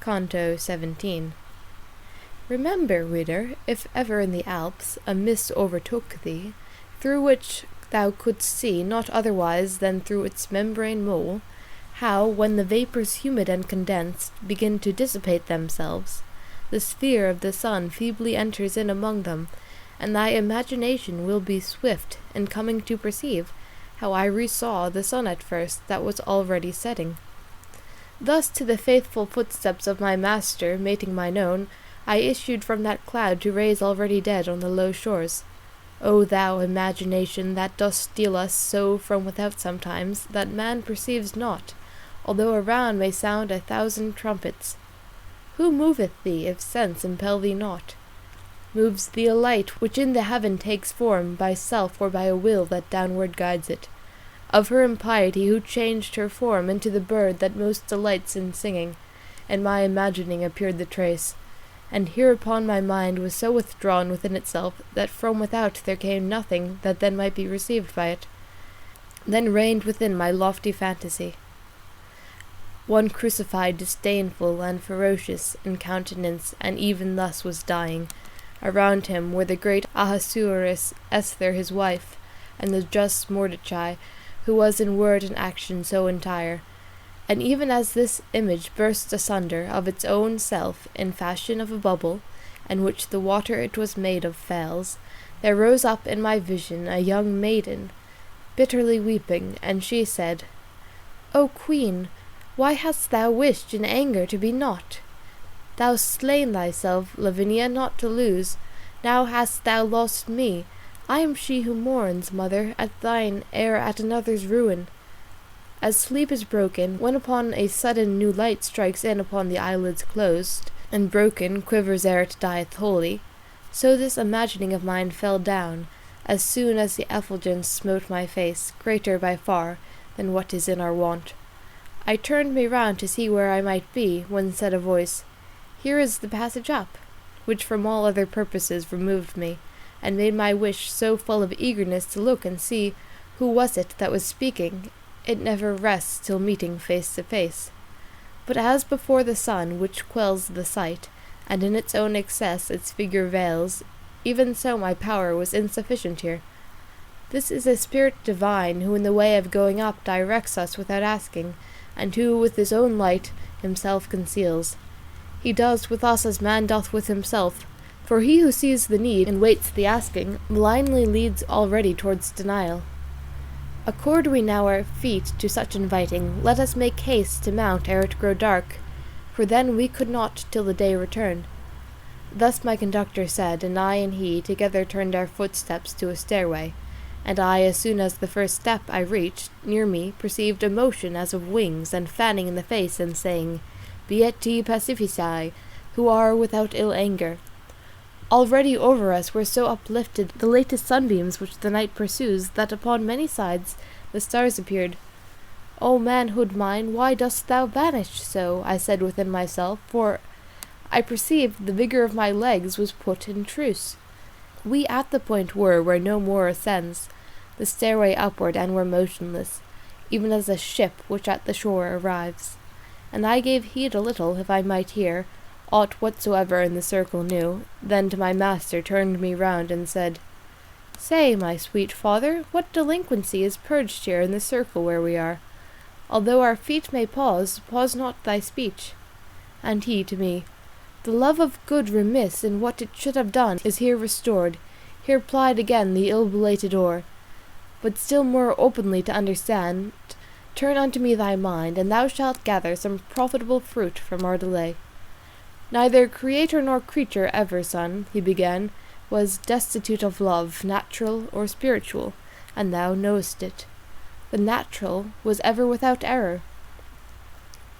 Canto 17. Remember, reader, if ever in the Alps a mist overtook thee, through which thou couldst see not otherwise than through its membrane mole, how, when the vapours humid and condensed begin to dissipate themselves, the sphere of the sun feebly enters in among them, and thy imagination will be swift in coming to perceive how I resaw the sun at first that was already setting. Thus to the faithful footsteps of my master mating my known, I issued from that cloud to raise already dead on the low shores. O thou imagination that dost steal us so from without sometimes, that man perceives not, although around may sound 1,000 trumpets. Who moveth thee, if sense impel thee not? Moves thee a light which in the heaven takes form by self or by a will that downward guides it. Of her impiety who changed her form into the bird that most delights in singing, and my imagining appeared the trace. And hereupon my mind was so withdrawn within itself that from without there came nothing that then might be received by it. Then reigned within my lofty fantasy one crucified, disdainful, and ferocious in countenance, and even thus was dying. Around him were the great Ahasuerus, Esther his wife, and the just Mordecai, who was in word and action so entire. And even as this image burst asunder of its own self in fashion of a bubble, and which the water it was made of fails, there rose up in my vision a young maiden, bitterly weeping, and she said, O Queen, why hast thou wished in anger to be naught? Thou slain thyself, Lavinia, not to lose. Now hast thou lost me. I am she who mourns, mother, at thine ere at another's ruin. As sleep is broken, when upon a sudden new light strikes in upon the eyelids closed, and broken quivers ere it dieth wholly, so this imagining of mine fell down, as soon as the effulgence smote my face, greater by far than what is in our wont. I turned me round to see where I might be, when said a voice, Here is the passage up, which from all other purposes removed me, and made my wish so full of eagerness to look and see who was it that was speaking. It never rests till meeting face to face. But as before the sun, which quells the sight, and in its own excess its figure veils, even so my power was insufficient here. This is a spirit divine, who in the way of going up directs us without asking, and who with his own light himself conceals. He does with us as man doth with himself, for he who sees the need and waits the asking, blindly leads already towards denial. Accord we now our feet to such inviting, let us make haste to mount ere it grow dark, for then we could not till the day return. Thus my conductor said, and I and he together turned our footsteps to a stairway, and I, as soon as the first step I reached, near me perceived a motion as of wings, and fanning in the face, and saying, Beati pacifici, who are without ill anger. Already over us were so uplifted the latest sunbeams which the night pursues, that upon many sides the stars appeared. O manhood mine, why dost thou vanish so? I said within myself, for I perceived the vigour of my legs was put in truce. We at the point were where no more ascends the stairway upward, and were motionless, even as a ship which at the shore arrives. And I gave heed a little, if I might hear aught whatsoever in the circle knew, then to my master turned me round and said, Say, my sweet father, what delinquency is purged here in the circle where we are? Although our feet may pause, pause not thy speech. And he to me, The love of good remiss in what it should have done is here restored, here plied again the ill-belated oar. But still more openly to understand, turn unto me thy mind, and thou shalt gather some profitable fruit from our delay. Neither creator nor creature ever, son, he began, was destitute of love, natural or spiritual, and thou knowest it. The natural was ever without error,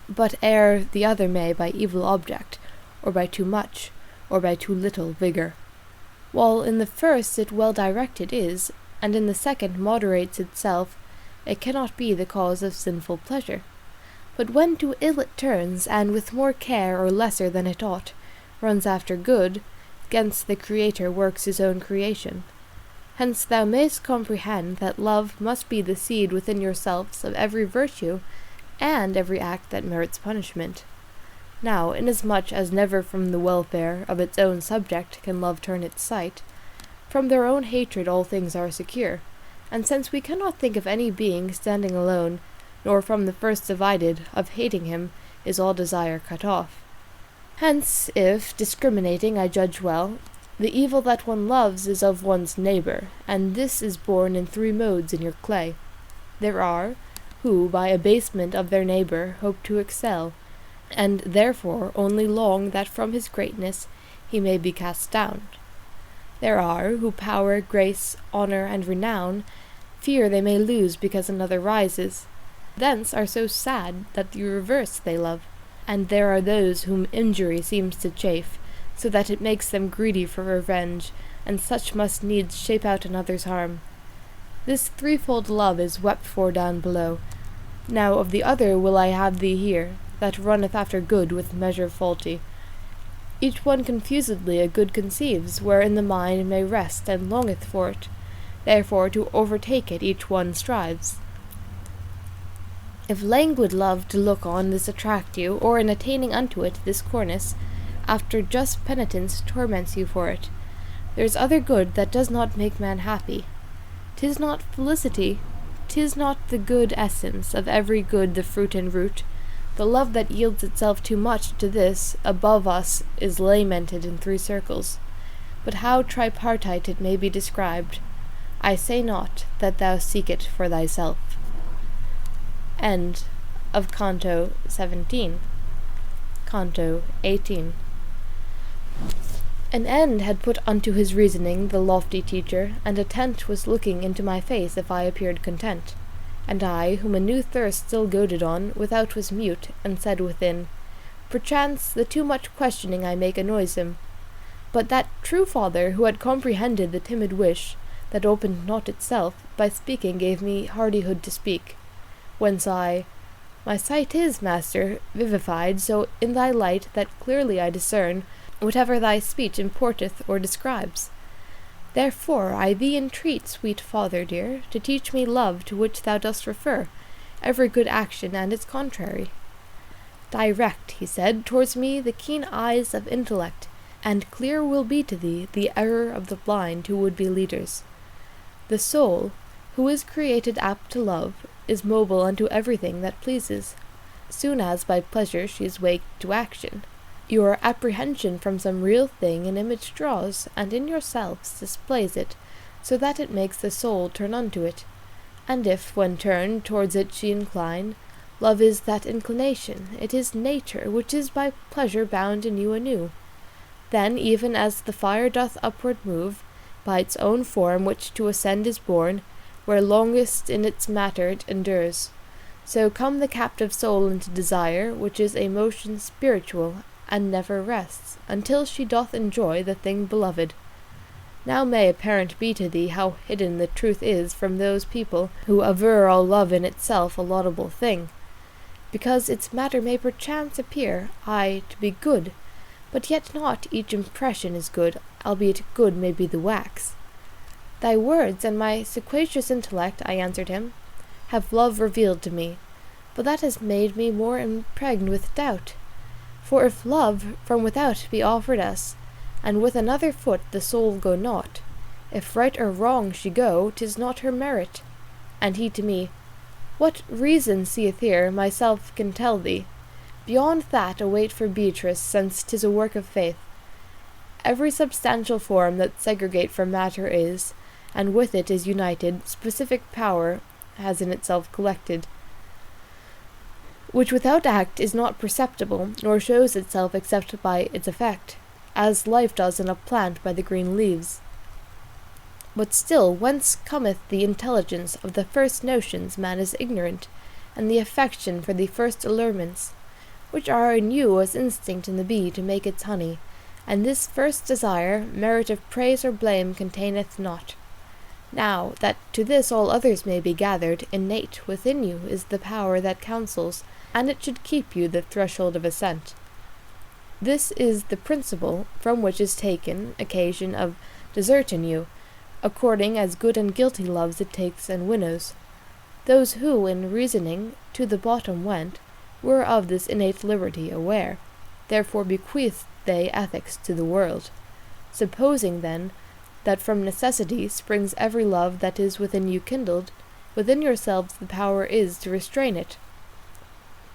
but err the other may by evil object, or by too much, or by too little vigour. While in the first it well directed is, and in the second moderates itself, it cannot be the cause of sinful pleasure. But when to ill it turns, and with more care or lesser than it ought, runs after good, 'gainst the Creator works his own creation. Hence thou mayst comprehend that love must be the seed within yourselves of every virtue, and every act that merits punishment. Now, inasmuch as never from the welfare of its own subject can love turn its sight, from their own hatred all things are secure, and since we cannot think of any being standing alone, nor from the first divided, of hating him is all desire cut off. Hence, if, discriminating, I judge well, the evil that one loves is of one's neighbour, and this is born in 3 modes in your clay. There are, who by abasement of their neighbour hope to excel, and therefore only long that from his greatness he may be cast down. There are, who power, grace, honour, and renown fear they may lose because another rises, thence are so sad that the reverse they love. And there are those whom injury seems to chafe, so that it makes them greedy for revenge, and such must needs shape out another's harm. This 3-fold love is wept for down below. Now of the other will I have thee here, that runneth after good with measure faulty. Each one confusedly a good conceives, wherein the mind may rest and longeth for it. Therefore to overtake it each one strives. If languid love to look on this attract you, or in attaining unto it this cornice, after just penitence torments you for it, there's other good that does not make man happy. 'Tis not felicity, 'tis not the good essence of every good the fruit and root. The love that yields itself too much to this above us is lamented in 3 circles. But how tripartite it may be described, I say not that thou seek it for thyself. End of Canto 17. Canto 18. An end had put unto his reasoning the lofty teacher, and attent was looking into my face if I appeared content. And I, whom a new thirst still goaded on, without was mute, and said within, Perchance the too much questioning I make annoys him. But that true father, who had comprehended the timid wish, that opened not itself, by speaking gave me hardihood to speak. Whence I, My sight is, master, vivified so in thy light that clearly I discern whatever thy speech importeth or describes. Therefore I thee entreat, sweet father dear, to teach me love to which thou dost refer, every good action and its contrary. Direct, he said, towards me the keen eyes of intellect, and clear will be to thee the error of the blind who would be leaders. The soul, who is created apt to love, is mobile unto everything that pleases, soon as by pleasure she is waked to action. Your apprehension from some real thing an image draws, and in yourselves displays it, so that it makes the soul turn unto it. And if, when turned towards it she incline, love is that inclination, it is nature, which is by pleasure bound in you anew. Then, even as the fire doth upward move, by its own form which to ascend is born, where longest in its matter it endures, so come the captive soul into desire, which is a motion spiritual, and never rests, until she doth enjoy the thing beloved. Now may apparent be to thee how hidden the truth is from those people who aver all love in itself a laudable thing, because its matter may perchance appear, aye, to be good, but yet not each impression is good, albeit good may be the wax. Thy words and my sequacious intellect, I answered him, have love revealed to me, but that has made me more impregned with doubt. For if love from without be offered us, and with another foot the soul go not, if right or wrong she go, 'tis not her merit. And he to me, What reason seeth here, myself can tell thee. Beyond that await for Beatrice, since 'tis a work of faith. Every substantial form that segregate from matter is, and with it is united, specific power has in itself collected, which without act is not perceptible, nor shows itself except by its effect, as life does in a plant by the green leaves. But still, whence cometh the intelligence of the first notions man is ignorant, and the affection for the first allurements, which are in you as instinct in the bee to make its honey, and this first desire, merit of praise or blame containeth not. Now, that to this all others may be gathered, innate within you is the power that counsels, and it should keep you the threshold of ascent. This is the principle from which is taken occasion of desert in you, according as good and guilty loves it takes and winnows. Those who, in reasoning, to the bottom went, were of this innate liberty aware. therefore bequeathed they ethics to the world. Supposing, then, that from necessity springs every love that is within you kindled, within yourselves the power is to restrain it.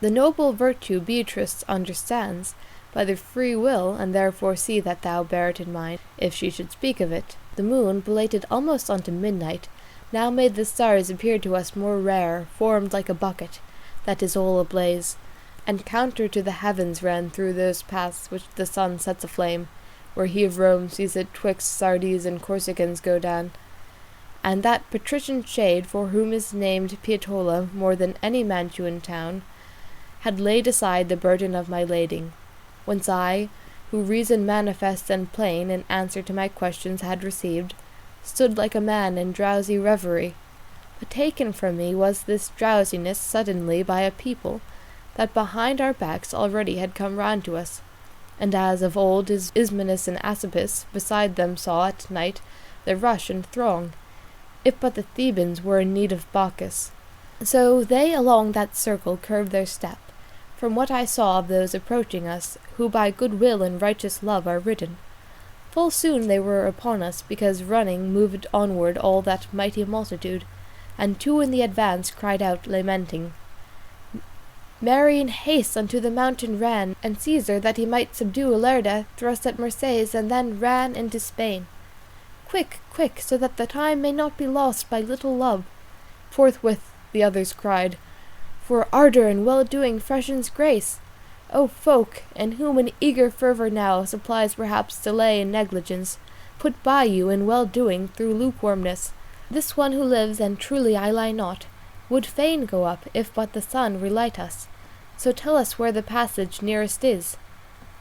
The noble virtue Beatrice understands by the free will, and therefore see that thou bear it in mind, if she should speak of it. The moon, belated almost unto midnight, now made the stars appear to us more rare, formed like a bucket, that is all ablaze, and counter to the heavens ran through those paths which the sun sets aflame, where he of Rome sees it twixt Sardes and Corsicans go down. And that patrician shade, for whom is named Pietola more than any Mantuan town, had laid aside the burden of my lading, whence I, who reason manifest and plain in answer to my questions had received, stood like a man in drowsy reverie. But taken from me was this drowsiness suddenly by a people that behind our backs already had come round to us, and as of old Ismenus and Asopus beside them saw at night the rush and throng, if but the Thebans were in need of Bacchus. So they along that circle curved their step, from what I saw of those approaching us, who by good will and righteous love are ridden. Full soon they were upon us, because running moved onward all that mighty multitude, and two in the advance cried out, lamenting, Mary in haste unto the mountain ran, and Caesar, that he might subdue Ilerda, thrust at Marseilles, and then ran into Spain. Quick, quick, so that the time may not be lost by little love. Forthwith the others cried, For ardour and well-doing freshens grace. O folk, in whom an eager fervour now supplies perhaps delay and negligence, put by you in well-doing through lukewarmness. This one who lives, and truly I lie not, would fain go up, if but the sun relight us. So tell us where the passage nearest is.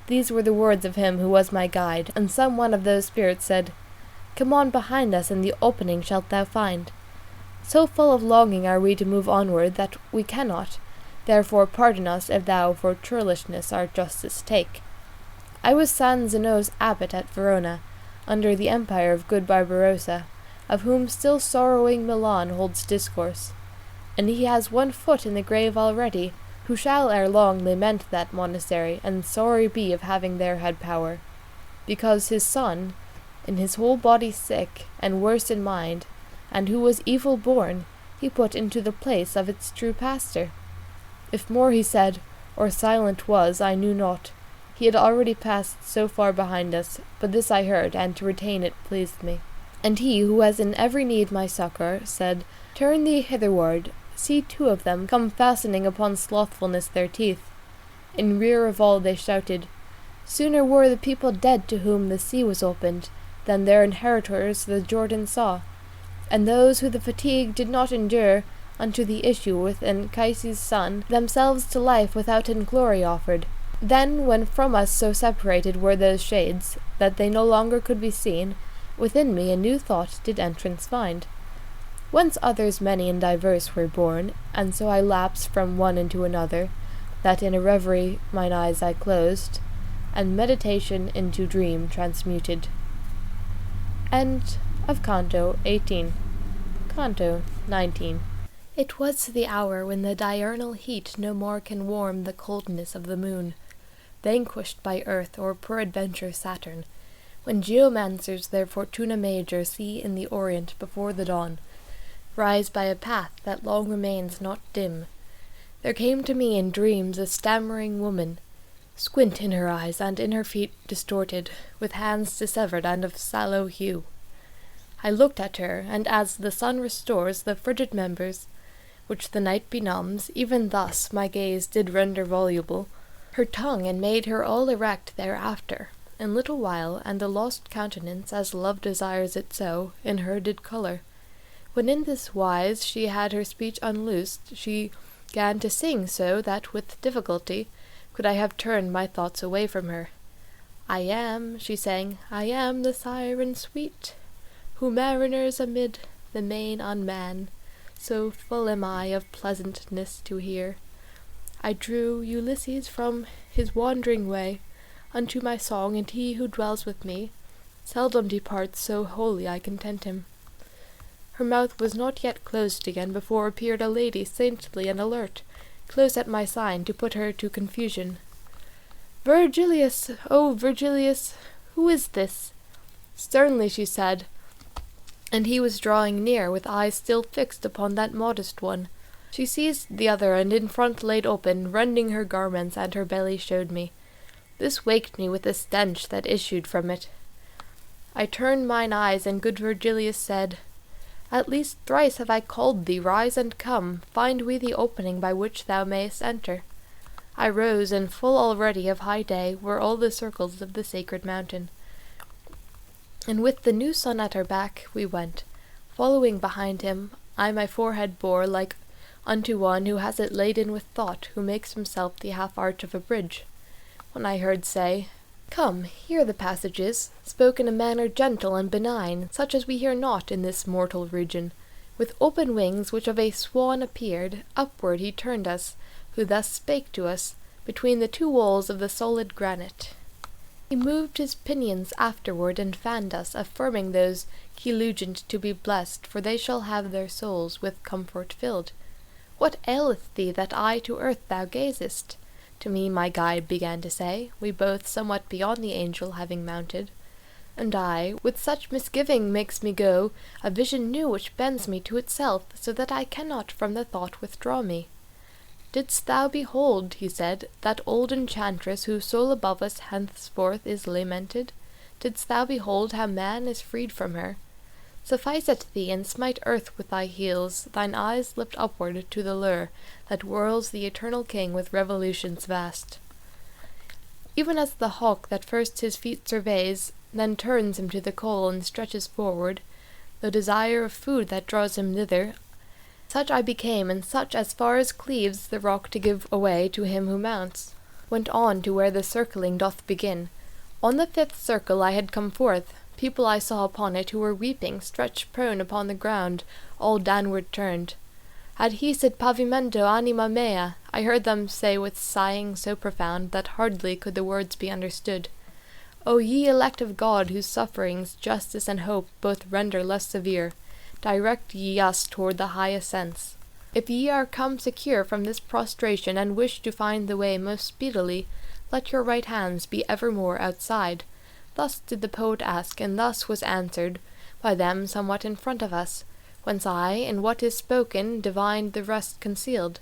These were the words of him who was my guide, and some one of those spirits said, Come on behind us, and the opening shalt thou find. So full of longing are we to move onward that we cannot. Therefore pardon us if thou for churlishness our justice take. I was San Zeno's abbot at Verona, under the empire of good Barbarossa, of whom still sorrowing Milan holds discourse. And he has one foot in the grave already, who shall ere long lament that monastery, and sorry be of having there had power, because his son, in his whole body sick, and worse in mind, and who was evil born, he put into the place of its true pastor. If more he said, or silent was, I knew not. He had already passed so far behind us, but this I heard, and to retain it pleased me. And he, who was in every need my succour, said, Turn thee hitherward, see two of them come fastening upon slothfulness their teeth. In rear of all they shouted, Sooner were the people dead to whom the sea was opened, than their inheritors the Jordan saw, and those who the fatigue did not endure unto the issue with Anchises' son, themselves to life without in glory offered. Then, when from us so separated were those shades, that they no longer could be seen, within me a new thought did entrance find. Whence others many and diverse were born, and so I lapsed from one into another, that in a reverie mine eyes I closed, and meditation into dream transmuted. End of Canto 18. Canto 19. It was the hour when the diurnal heat no more can warm the coldness of the moon, vanquished by earth or peradventure Saturn, when geomancers their fortuna major see in the orient before the dawn, rise by a path that long remains not dim. There came to me in dreams a stammering woman, squint in her eyes and in her feet distorted, with hands dissevered and of sallow hue. I looked at her, and as the sun restores the frigid members, which the night benumbs, even thus my gaze did render voluble her tongue, and made her all erect thereafter, in little while, and the lost countenance, as love desires it so, in her did colour. When in this wise she had her speech unloosed, she gan to sing so that with difficulty could I have turned my thoughts away from her. I am, she sang, I am the siren sweet, who mariners amid the main unman, so full am I of pleasantness to hear. I drew Ulysses from his wandering way unto my song, and he who dwells with me seldom departs, so wholly I content him. Her mouth was not yet closed again before appeared a lady saintly and alert, close at my sign to put her to confusion. Virgilius, oh Virgilius, who is this? Sternly she said, and he was drawing near, with eyes still fixed upon that modest one. She seized the other, and in front laid open, rending her garments, and her belly showed me. This waked me with the stench that issued from it. I turned mine eyes, and good Virgilius said, At least thrice have I called thee, rise and come, find we the opening by which thou mayest enter. I rose, and full already of high day were all the circles of the sacred mountain. And with the new sun at our back we went. Following behind him, I my forehead bore like unto one who has it laden with thought, who makes himself the half-arch of a bridge. When I heard say, Come, hear the passages, spoke in a manner gentle and benign, such as we hear not in this mortal region. With open wings, which of a swan appeared, upward he turned us, who thus spake to us, between the two walls of the solid granite. He moved his pinions afterward and fanned us, affirming those Theologians to be blessed, for they shall have their souls with comfort filled. What aileth thee that eye to earth thou gazest? To me my guide began to say, we both somewhat beyond the angel having mounted. And I, with such misgiving makes me go, a vision new which bends me to itself, so that I cannot from the thought withdraw me. Didst thou behold, he said, that old enchantress whose soul above us henceforth is lamented? Didst thou behold how man is freed from her? Suffice it thee, and smite earth with thy heels, thine eyes lift upward to the lure that whirls the eternal king with revolutions vast. Even as the hawk that first his feet surveys, then turns him to the coal and stretches forward, the desire of food that draws him thither, such I became, and such as far as cleaves the rock to give away to him who mounts, went on to where the circling doth begin. On the 5th circle I had come forth. People I saw upon it who were weeping, stretched prone upon the ground, all downward turned. Adhicit pavimento anima mea, I heard them say with sighing so profound that hardly could the words be understood. O ye elect of God, whose sufferings, justice, and hope both render less severe, direct ye us toward the high ascents. If ye are come secure from this prostration, and wish to find the way most speedily, let your right hands be evermore outside. Thus did the poet ask, and thus was answered by them somewhat in front of us, whence I, in what is spoken, divined the rest concealed.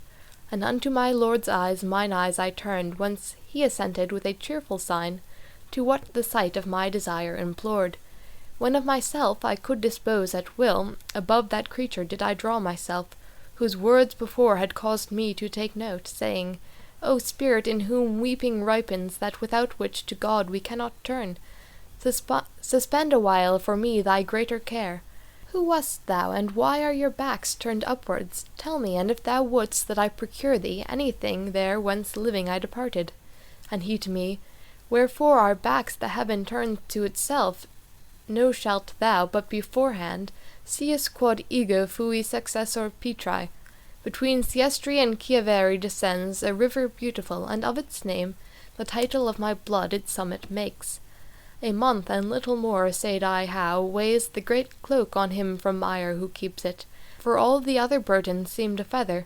And unto my Lord's eyes mine eyes I turned, whence he assented with a cheerful sign, to what the sight of my desire implored. When of myself I could dispose at will, above that creature did I draw myself, whose words before had caused me to take note, saying, O Spirit, in whom weeping ripens that without which to God we cannot turn, suspend awhile for me thy greater care. Who wast thou, and why are your backs turned upwards? Tell me, and if thou wouldst that I procure thee anything there whence living I departed. And he to me, Wherefore are backs the heaven turned to itself? No shalt thou, but beforehand, seest quod ego fui successor Petri. Between Siestri and Chiavari descends a river beautiful, and of its name the title of my blood its summit makes. A month and little more, said I, how weighs the great cloak on him from mire who keeps it, for all the other burden seemed a feather.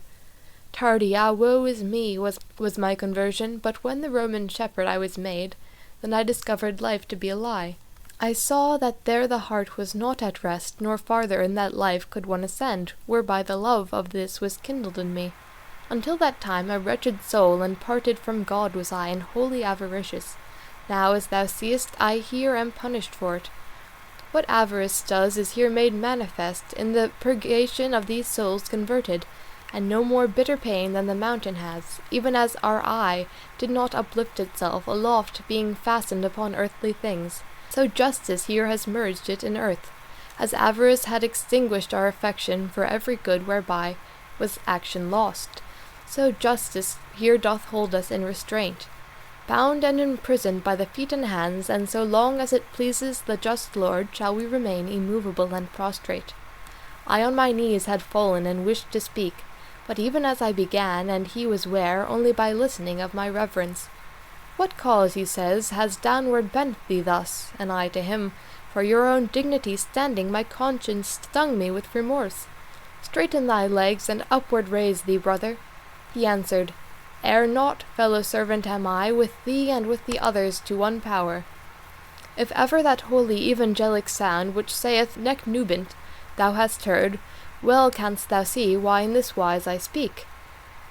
Tardy, ah, woe is me, was my conversion, but when the Roman shepherd I was made, then I discovered life to be a lie. I saw that there the heart was not at rest, nor farther in that life could one ascend, whereby the love of this was kindled in me. Until that time a wretched soul, and parted from God was I, and wholly avaricious. Now, as thou seest, I here am punished for it. What avarice does is here made manifest, in the purgation of these souls converted, and no more bitter pain than the mountain has, even as our eye did not uplift itself aloft, being fastened upon earthly things. So justice here has merged it in earth, as avarice had extinguished our affection for every good whereby was action lost. So justice here doth hold us in restraint, bound and imprisoned by the feet and hands, and so long as it pleases the just Lord shall we remain immovable and prostrate. I on my knees had fallen and wished to speak, but even as I began, and he was ware only by listening of my reverence. What cause, he says, has downward bent thee thus? And I to him, for your own dignity standing, my conscience stung me with remorse. Straighten thy legs, and upward raise thee, brother. He answered, Ere not fellow servant am I with thee and with the others to one power. If ever that holy evangelic sound which saith nec nubent thou hast heard, well canst thou see why in this wise I speak.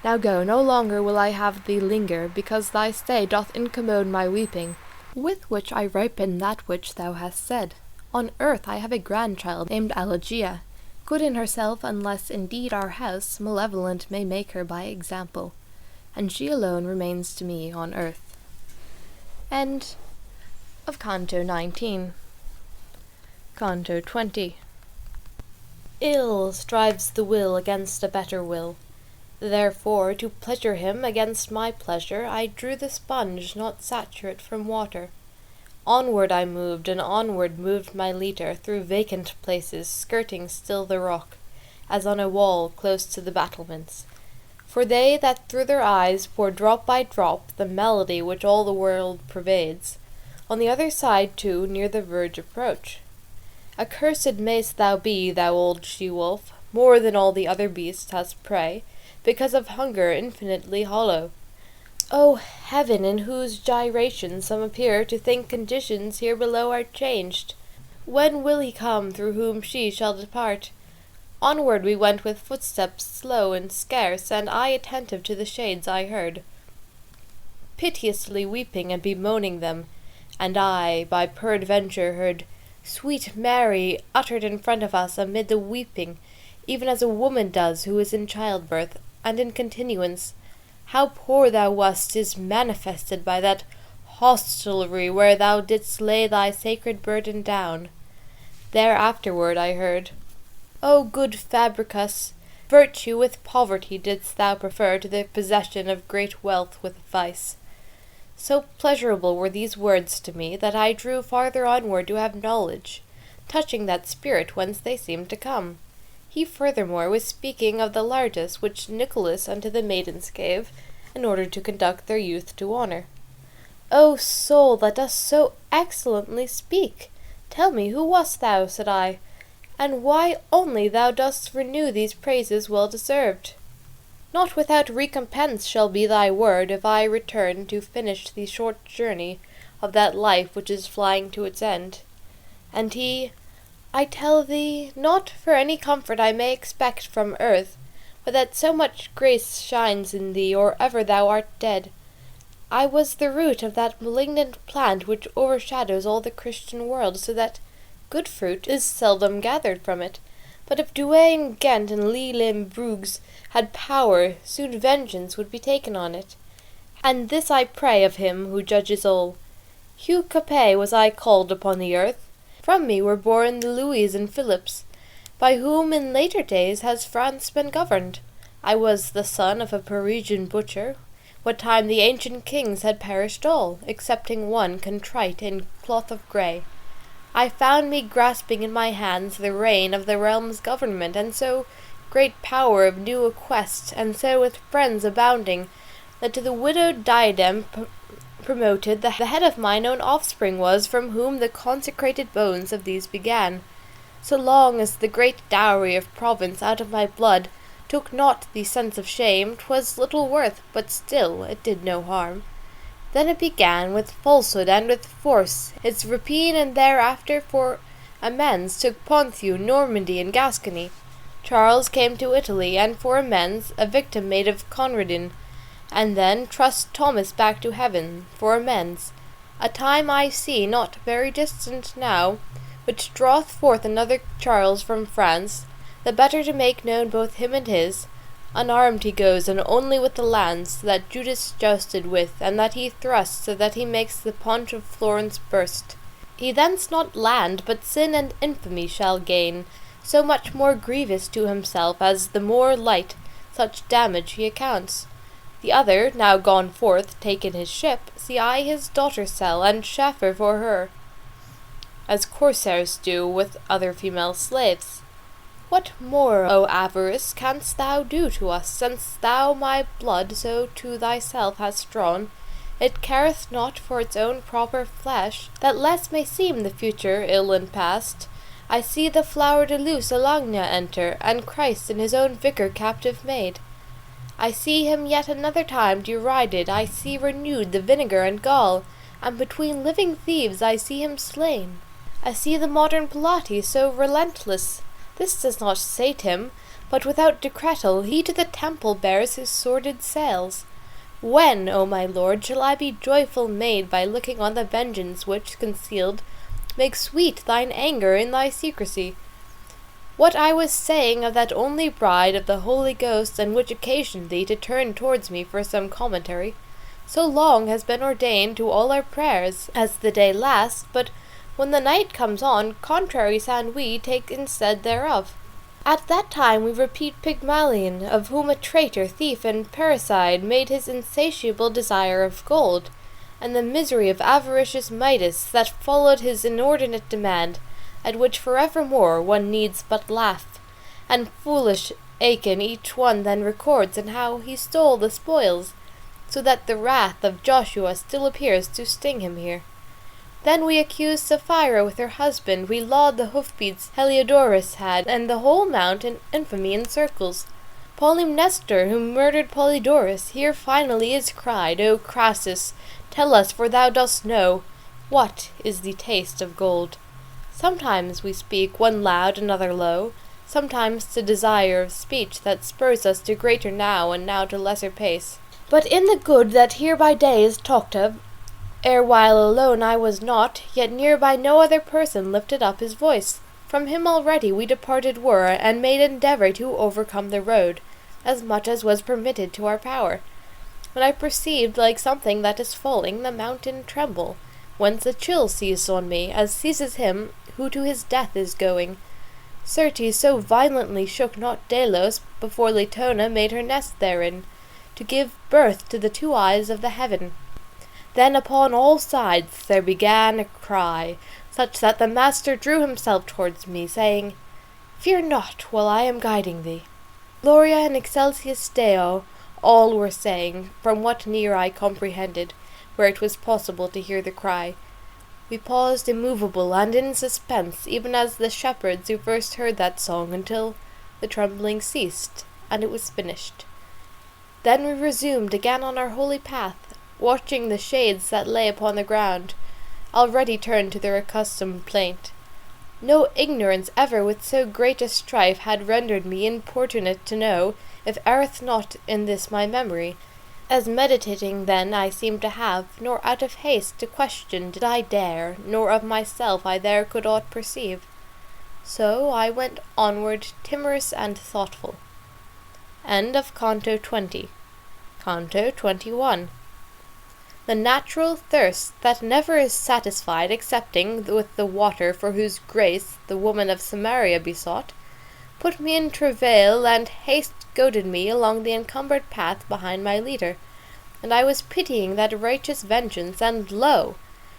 Now go, no longer will I have thee linger, because thy stay doth incommode my weeping, with which I ripen that which thou hast said. On earth I have a grandchild named Allegorically, good in herself, unless indeed our house malevolent may make her by example, and she alone remains to me on earth. End of Canto 19. Canto 20. Ill strives the will against a better will. Therefore, to pleasure him against my pleasure, I drew the sponge not saturate from water. Onward I moved, and onward moved my leader, through vacant places, skirting still the rock, as on a wall close to the battlements. For they that through their eyes pour drop by drop the melody which all the world pervades, on the other side too near the verge approach. Accursed mayst thou be, thou old she-wolf, more than all the other beasts as prey, because of hunger infinitely hollow. O heaven, in whose gyrations some appear to think conditions here below are changed! When will he come through whom she shall depart? Onward we went with footsteps slow and scarce, and I attentive to the shades I heard, piteously weeping and bemoaning them, and I by peradventure heard Sweet Mary uttered in front of us amid the weeping, even as a woman does who is in childbirth, and in continuance. How poor thou wast is manifested by that hostelry where thou didst lay thy sacred burden down. There afterward I heard, O good Fabricus, virtue with poverty didst thou prefer to the possession of great wealth with vice. So pleasurable were these words to me, that I drew farther onward to have knowledge, touching that spirit whence they seemed to come. He furthermore was speaking of the largess which Nicholas unto the maidens gave, in order to conduct their youth to honour. O soul, that dost so excellently speak! Tell me, who wast thou, said I, and why only thou dost renew these praises well deserved? Not without recompense shall be thy word, if I return to finish the short journey of that life which is flying to its end. And he, I tell thee, not for any comfort I may expect from earth, but that so much grace shines in thee, or ever thou art dead. I was the root of that malignant plant which overshadows all the Christian world, so that good fruit is seldom gathered from it. But if Douay Ghent and Limburgs had power, soon vengeance would be taken on it. And this I pray of him who judges all. Hugh Capet was I called upon the earth. From me were born the Louis and Philips, by whom in later days has France been governed. I was the son of a Parisian butcher, what time the ancient kings had perished all, excepting one contrite in cloth of grey. I found me grasping in my hands the rein of the realm's government, and so great power of new quest, and so with friends abounding, that to the widowed diadem promoted the head of mine own offspring was, from whom the consecrated bones of these began. So long as the great dowry of Provence out of my blood took not the sense of shame, 'twas little worth, but still it did no harm. Then it began with falsehood and with force its rapine, and thereafter for amends took Ponthieu, Normandy, and Gascony. Charles came to Italy, and for amends a victim made of Conradin, and then trussed Thomas back to heaven, for amends. A time I see, not very distant now, which draweth forth another Charles from France, the better to make known both him and his. Unarmed he goes, and only with the lance that Judas jousted with, and that he thrusts, so that he makes the paunch of Florence burst. He thence not land, but sin and infamy shall gain, so much more grievous to himself, as the more light such damage he accounts. The other, now gone forth, taken his ship, see I his daughter sell, and chaffer for her, as corsairs do with other female slaves. What more, O avarice, canst thou do to us, since thou my blood so to thyself hast drawn? It careth not for its own proper flesh, that less may seem the future ill and past. I see the flower de luce Alagna enter, and Christ in his own vicar captive made. I see him yet another time derided, I see renewed the vinegar and gall, and between living thieves I see him slain. I see the modern Pilates so relentless. This does not sate him, but without decretal he to the temple bears his sordid sails. When, O my lord, shall I be joyful made by looking on the vengeance which, concealed, makes sweet thine anger in thy secrecy? What I was saying of that only bride of the Holy Ghost, and which occasioned thee to turn towards me for some commentary, so long has been ordained to all our prayers, as the day lasts, but when the night comes on, contrary sound we take instead thereof. At that time we repeat Pygmalion, of whom a traitor, thief, and parricide made his insatiable desire of gold, and the misery of avaricious Midas that followed his inordinate demand, at which forevermore one needs but laugh, and foolish Achan each one then records, and how he stole the spoils, so that the wrath of Joshua still appears to sting him here. Then we accuse Sapphira with her husband, we laud the hoofbeats Heliodorus had, and the whole mount in infamy encircles. Polymnestor, who murdered Polydorus, here finally is cried, O Crassus, tell us, for thou dost know, what is the taste of gold. Sometimes we speak, one loud, another low, sometimes to desire of speech that spurs us to greater now, and now to lesser pace. But in the good that here by day is talked of, erewhile alone I was not, yet near by no other person lifted up his voice. From him already we departed were, and made endeavour to overcome the road, as much as was permitted to our power. When I perceived, like something that is falling, the mountain tremble, whence a chill seized on me, as seizes him who to his death is going. Certes, so violently shook not Delos before Latona made her nest therein, to give birth to the two eyes of the heaven. Then upon all sides there began a cry, such that the master drew himself towards me, saying, Fear not while I am guiding thee. Gloria in excelsis Deo, all were saying, from what near I comprehended, where it was possible to hear the cry. We paused immovable and in suspense, even as the shepherds who first heard that song, until the trembling ceased, and it was finished. Then we resumed again on our holy path, watching the shades that lay upon the ground, already turned to their accustomed plaint. No ignorance ever with so great a strife had rendered me importunate to know, if erreth not in this my memory, as meditating then I seemed to have, nor out of haste to question did I dare, nor of myself I there could aught perceive. So I went onward timorous and thoughtful. End of Canto 20. Canto 21. The natural thirst that never is satisfied excepting with the water for whose grace the woman of Samaria besought, put me in travail, and haste goaded me along the encumbered path behind my leader, and I was pitying that righteous vengeance, and lo!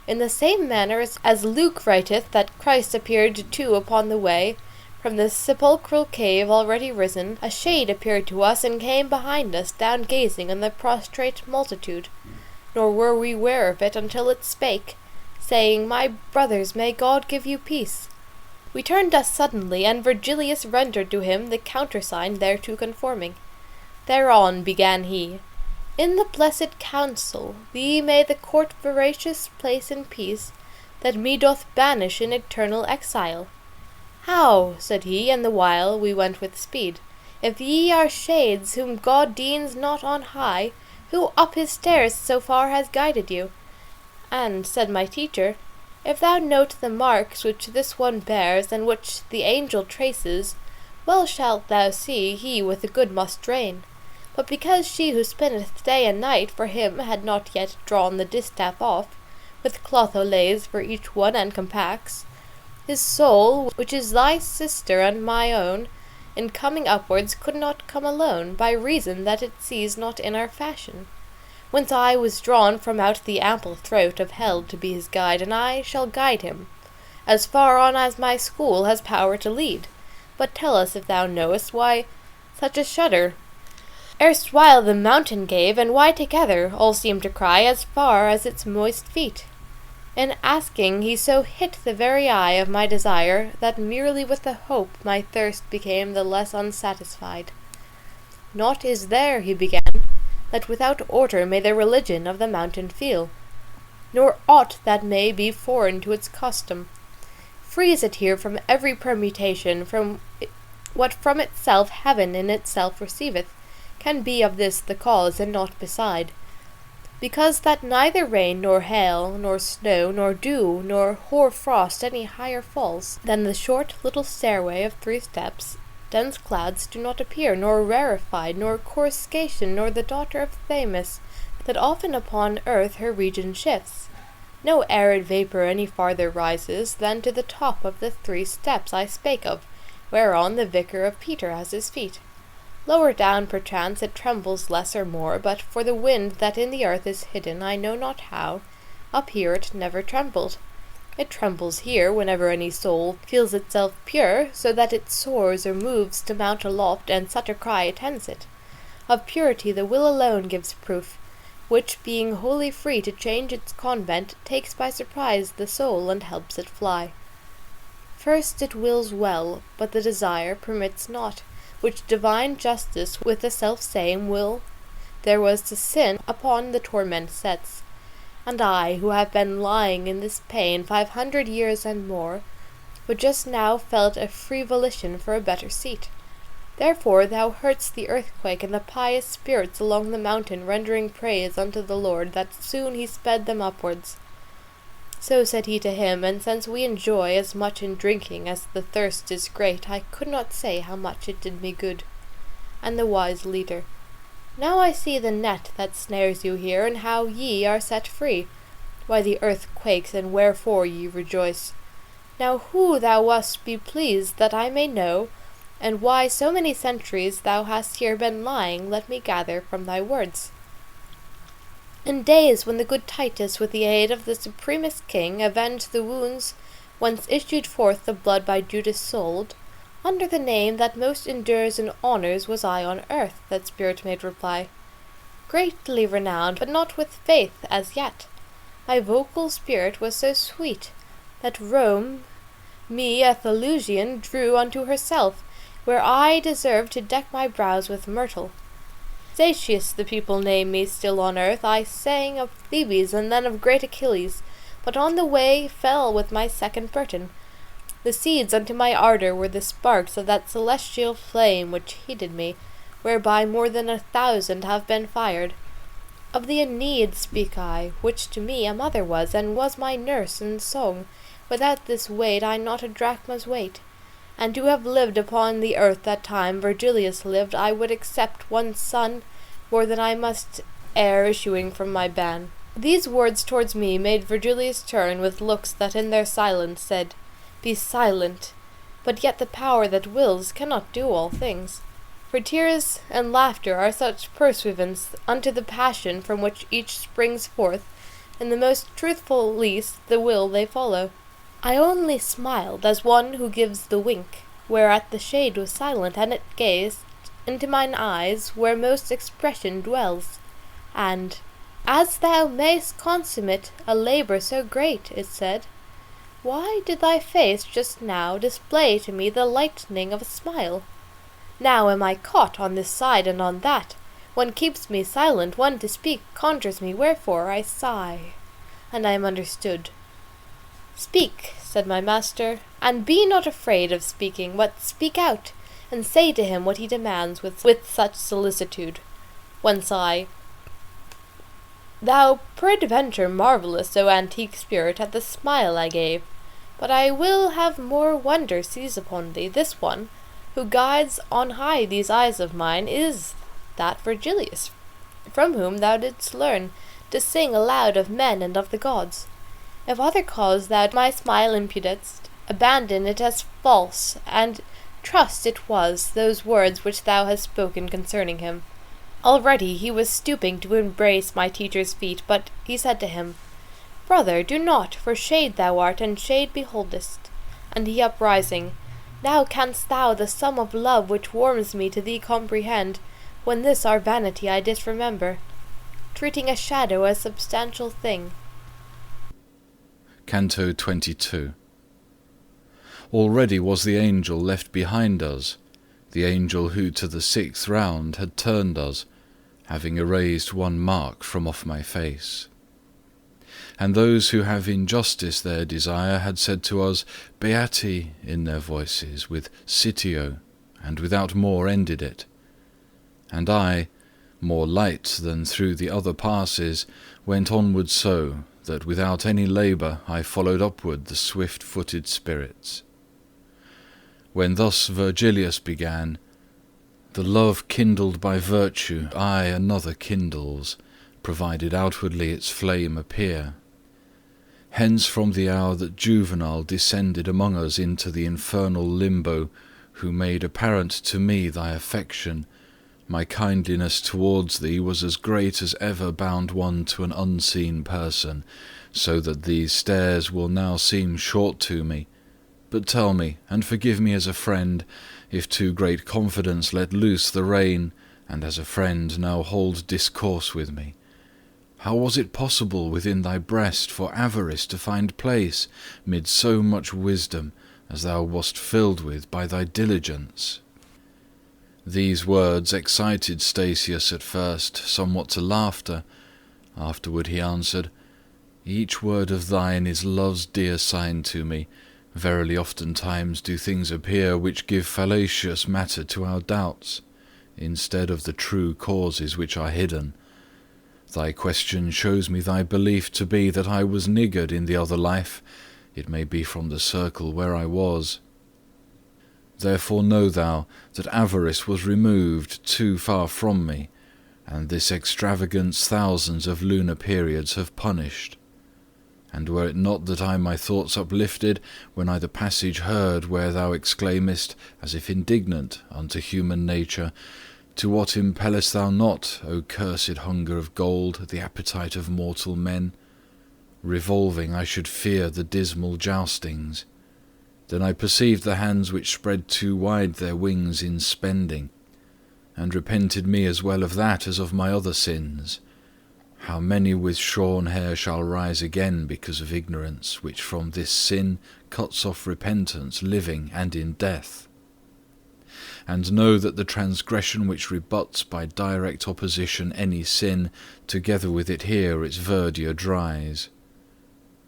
in the same manner as Luke writeth that Christ appeared to upon the way, from the sepulchral cave already risen, a shade appeared to us, and came behind us, down gazing on the prostrate multitude. Nor were we ware of it until it spake, saying, My brothers, may God give you peace. We turned us suddenly, and Virgilius rendered to him the countersign thereto conforming. Thereon began he, In the blessed counsel, thee may the court veracious place in peace, that me doth banish in eternal exile. How, said he, and the while we went with speed, if ye are shades whom God deigns not on high, who up his stairs so far has guided you? And, said my teacher, if thou note the marks which this one bears, and which the angel traces, well shalt thou see he with the good must reign. But because she who spinneth day and night for him had not yet drawn the distaff off, with clotholays for each one and compacts, his soul, which is thy sister and my own, in coming upwards could not come alone, by reason that it sees not in our fashion. Whence I was drawn from out the ample throat of hell to be his guide, and I shall guide him, as far on as my school has power to lead. But tell us if thou knowest why such a shudder? Erstwhile the mountain gave, and why together, all seemed to cry, as far as its moist feet. In asking he so hit the very eye of my desire, that merely with the hope my thirst became the less unsatisfied. Naught is there, he began, that without order may the religion of the mountain feel, nor aught that may be foreign to its custom. Free is it here from every permutation, from what from itself heaven in itself receiveth, can be of this the cause, and naught beside. Because that neither rain, nor hail, nor snow, nor dew, nor hoar frost any higher falls than the short little stairway of 3 steps, dense clouds do not appear, nor rarefied, nor coruscation, nor the daughter of Themis, that often upon earth her region shifts. No arid vapour any farther rises than to the top of the 3 steps I spake of, whereon the vicar of Peter has his feet. Lower down perchance it trembles less or more, but for the wind that in the earth is hidden, I know not how, up here it never trembled. It trembles here whenever any soul feels itself pure, so that it soars or moves to mount aloft, and such a cry attends it. Of purity the will alone gives proof, which, being wholly free to change its convent, takes by surprise the soul, and helps it fly. First it wills well, but the desire permits not, which divine justice with the self-same will there was to sin upon the torment sets. And I, who have been lying in this pain 500 years and more, but just now felt a free volition for a better seat. Therefore thou heardst the earthquake and the pious spirits along the mountain rendering praise unto the Lord, that soon he sped them upwards. So said he to him, and since we enjoy as much in drinking as the thirst is great, I could not say how much it did me good. And the wise leader, now I see the net that snares you here, and how ye are set free, why the earth quakes, and wherefore ye rejoice. Now who thou wast be pleased that I may know, and why so many centuries thou hast here been lying, let me gather from thy words. In days when the good Titus, with the aid of the supremest king, avenged the wounds whence issued forth the blood by Judas sold, under the name that most endures and honours was I on earth, that spirit made reply. Greatly renowned, but not with faith as yet. My vocal spirit was so sweet, that Rome me a Theologian drew unto herself, where I deserved to deck my brows with myrtle. Satius the people name me still on earth. I sang of Thebes, and then of great Achilles, but on the way fell with my second burden. The seeds unto my ardour were the sparks of that celestial flame which heated me, whereby more than 1,000 have been fired. Of the Aeneid speak I, which to me a mother was, and was my nurse in song. Without this weighed I not a drachma's weight. And to have lived upon the earth that time Virgilius lived, I would accept one son more than I must ere issuing from my ban. These words towards me made Virgilius turn with looks that in their silence said, Be silent, but yet the power that wills cannot do all things. For tears and laughter are such pursuivants unto the passion from which each springs forth, and the most truthful least the will they follow. I only smiled, as one who gives the wink, whereat the shade was silent, and it gazed into mine eyes, where most expression dwells. And, As thou mayst consummate a labour so great, it said, why did thy face just now display to me the lightning of a smile? Now am I caught on this side and on that. One keeps me silent, one to speak conjures me, wherefore I sigh, and I am understood. Speak, said my master, and be not afraid of speaking, but speak out, and say to him what he demands with such solicitude. Whence I, Thou peradventure marvellest, O antique spirit, at the smile I gave, but I will have more wonder seize upon thee. This one, who guides on high these eyes of mine, is that Virgilius, from whom thou didst learn to sing aloud of men and of the gods. If other cause thou my smile imputedst, abandon it as false, and trust it was those words which thou hast spoken concerning him. Already he was stooping to embrace my teacher's feet, but he said to him, Brother, do not, for shade thou art, and shade beholdest. And he uprising, Now canst thou the sum of love which warms me to thee comprehend, when this our vanity I disremember, treating a shadow as substantial thing. Canto 22. Already was the angel left behind us, the angel who to the 6th round had turned us, having erased one mark from off my face. And those who have in justice their desire had said to us, Beati, in their voices, with Sitio, and without more ended it. And I, more light than through the other passes, went onward so, that without any labour I followed upward the swift-footed spirits. When thus Virgilius began, the love kindled by virtue aye another kindles, provided outwardly its flame appear. Hence from the hour that Juvenal descended among us into the infernal limbo, who made apparent to me thy affection, my kindliness towards thee was as great as ever bound one to an unseen person, so that these stairs will now seem short to me. But tell me, and forgive me as a friend, if too great confidence let loose the rein, and as a friend now hold discourse with me. How was it possible within thy breast for avarice to find place, mid so much wisdom as thou wast filled with by thy diligence? These words excited Statius at first somewhat to laughter. Afterward he answered, Each word of thine is love's dear sign to me. Verily oftentimes do things appear which give fallacious matter to our doubts, instead of the true causes which are hidden. Thy question shows me thy belief to be that I was niggard in the other life, it may be from the circle where I was. Therefore know thou that avarice was removed too far from me, and this extravagance thousands of lunar periods have punished. And were it not that I my thoughts uplifted, when I the passage heard where thou exclaimest, as if indignant unto human nature, To what impellest thou not, O cursed hunger of gold, the appetite of mortal men? Revolving I should fear the dismal joustings. Then I perceived the hands which spread too wide their wings in spending, and repented me as well of that as of my other sins. How many with shorn hair shall rise again because of ignorance, which from this sin cuts off repentance living and in death? And know that the transgression which rebuts by direct opposition any sin, together with it here its verdure dries.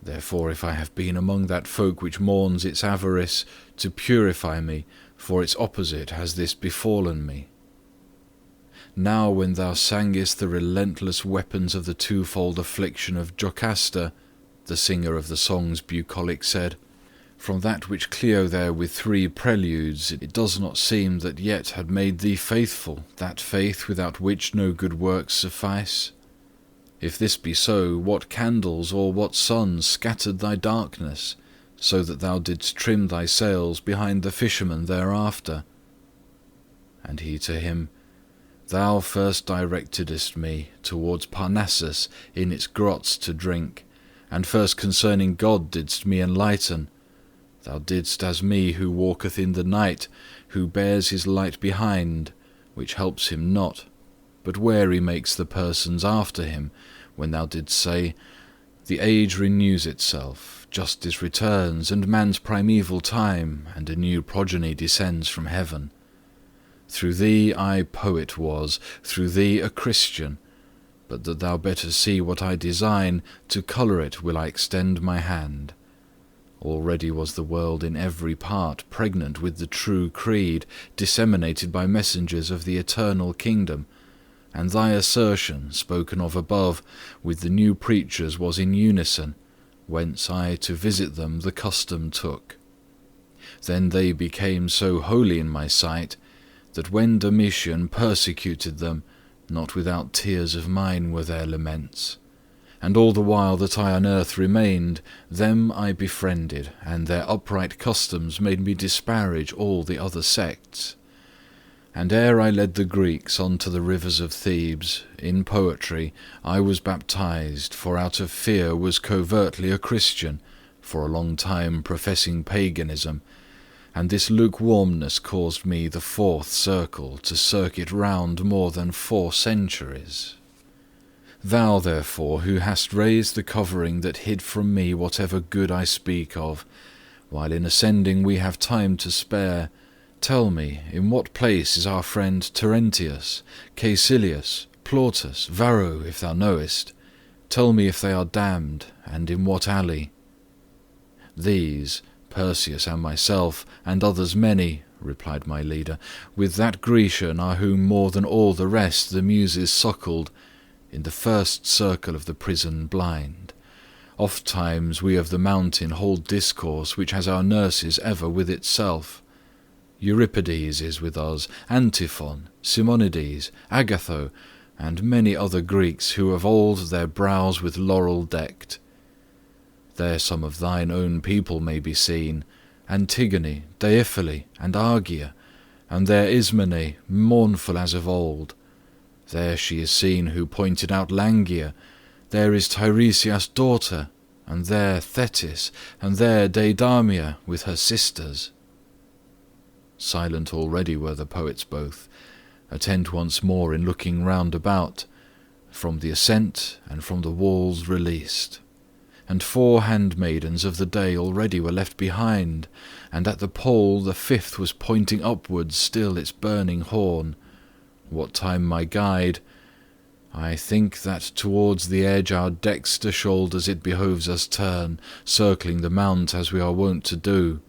Therefore if I have been among that folk which mourns its avarice, to purify me, for its opposite has this befallen me. Now when thou sangest the relentless weapons of the twofold affliction of Jocasta, the singer of the songs bucolic said, from that which Clio there with 3 preludes, it does not seem that yet had made thee faithful, that faith without which no good works suffice. If this be so, what candles or what suns scattered thy darkness, so that thou didst trim thy sails behind the fishermen thereafter? And he to him, Thou first directedst me towards Parnassus in its grots to drink, and first concerning God didst me enlighten. Thou didst as me who walketh in the night, who bears his light behind, which helps him not, but wary makes the persons after him, when thou didst say, The age renews itself, justice returns, and man's primeval time, and a new progeny descends from heaven. Through thee I poet was, through thee a Christian, but that thou better see what I design, to colour it will I extend my hand. Already was the world in every part pregnant with the true creed, disseminated by messengers of the eternal kingdom, and thy assertion, spoken of above, with the new preachers was in unison, whence I to visit them the custom took. Then they became so holy in my sight, that when Domitian persecuted them, not without tears of mine were their laments. And all the while that I on earth remained, them I befriended, and their upright customs made me disparage all the other sects. And ere I led the Greeks unto the rivers of Thebes, in poetry, I was baptized, for out of fear was covertly a Christian, for a long time professing paganism, and this lukewarmness caused me the 4th circle to circuit round more than 4 centuries. Thou, therefore, who hast raised the covering that hid from me whatever good I speak of, while in ascending we have time to spare, Tell me, in what place is our friend Terentius, Caecilius, Plautus, Varro, if thou knowest? Tell me if they are damned, and in what alley? These, Perseus and myself, and others many, replied my leader, with that Grecian are whom more than all the rest the Muses suckled, in the first circle of the prison blind. Oft-times we of the mountain hold discourse, which has our nurses ever with itself. Euripides is with us, Antiphon, Simonides, Agatho, and many other Greeks who of old their brows with laurel decked. There some of thine own people may be seen, Antigone, Deiphile, and Argia, and there Ismene, mournful as of old. There she is seen who pointed out Langia, there is Tiresias' daughter, and there Thetis, and there Deidamia with her sisters. Silent already were the poets both, attent once more in looking round about, from the ascent and from the walls released. And 4 handmaidens of the day already were left behind, and at the pole the 5th was pointing upwards still its burning horn. What time my guide? I think that towards the edge our dexter shoulders it behoves us turn, circling the mount as we are wont to do.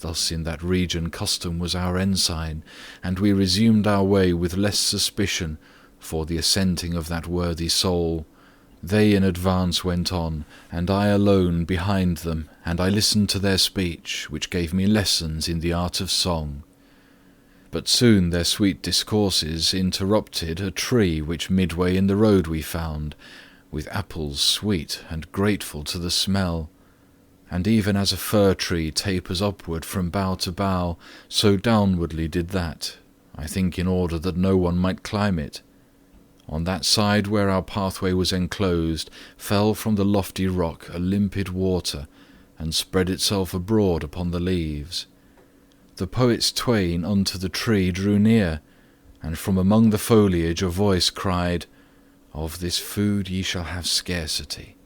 Thus in that region custom was our ensign, and we resumed our way with less suspicion for the assenting of that worthy soul. They in advance went on, and I alone behind them, and I listened to their speech, which gave me lessons in the art of song. But soon their sweet discourses interrupted a tree which midway in the road we found, with apples sweet and grateful to the smell. And even as a fir tree tapers upward from bough to bough, so downwardly did that, I think in order that no one might climb it. On that side where our pathway was enclosed fell from the lofty rock a limpid water, and spread itself abroad upon the leaves. The poets twain unto the tree drew near, and from among the foliage a voice cried, "Of this food ye shall have scarcity."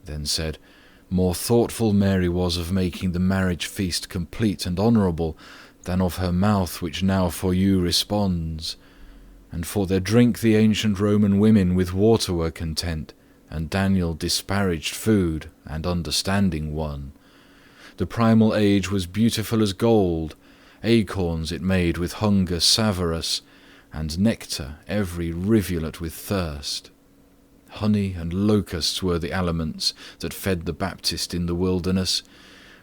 Then said, "More thoughtful Mary was of making the marriage feast complete and honourable, than of her mouth which now for you responds. And for their drink the ancient Roman women with water were content, and Daniel disparaged food, and understanding won. The primal age was beautiful as gold, acorns it made with hunger savorous, and nectar every rivulet with thirst. Honey and locusts were the aliments that fed the Baptist in the wilderness,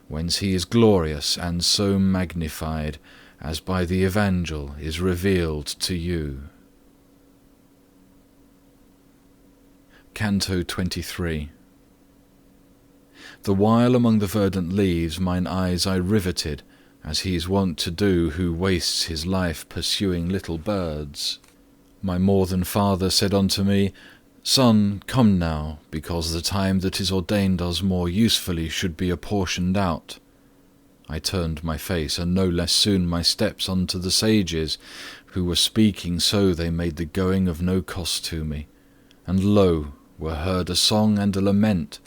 whence he is glorious and so magnified, as by the Evangel is revealed to you." Canto 23. The while among the verdant leaves mine eyes I riveted, as he is wont to do who wastes his life pursuing little birds. My more than father said unto me, "Son, come now, because the time that is ordained us more usefully should be apportioned out." I turned my face, and no less soon my steps unto the sages, who were speaking so they made the going of no cost to me. And lo, were heard a song and a lament,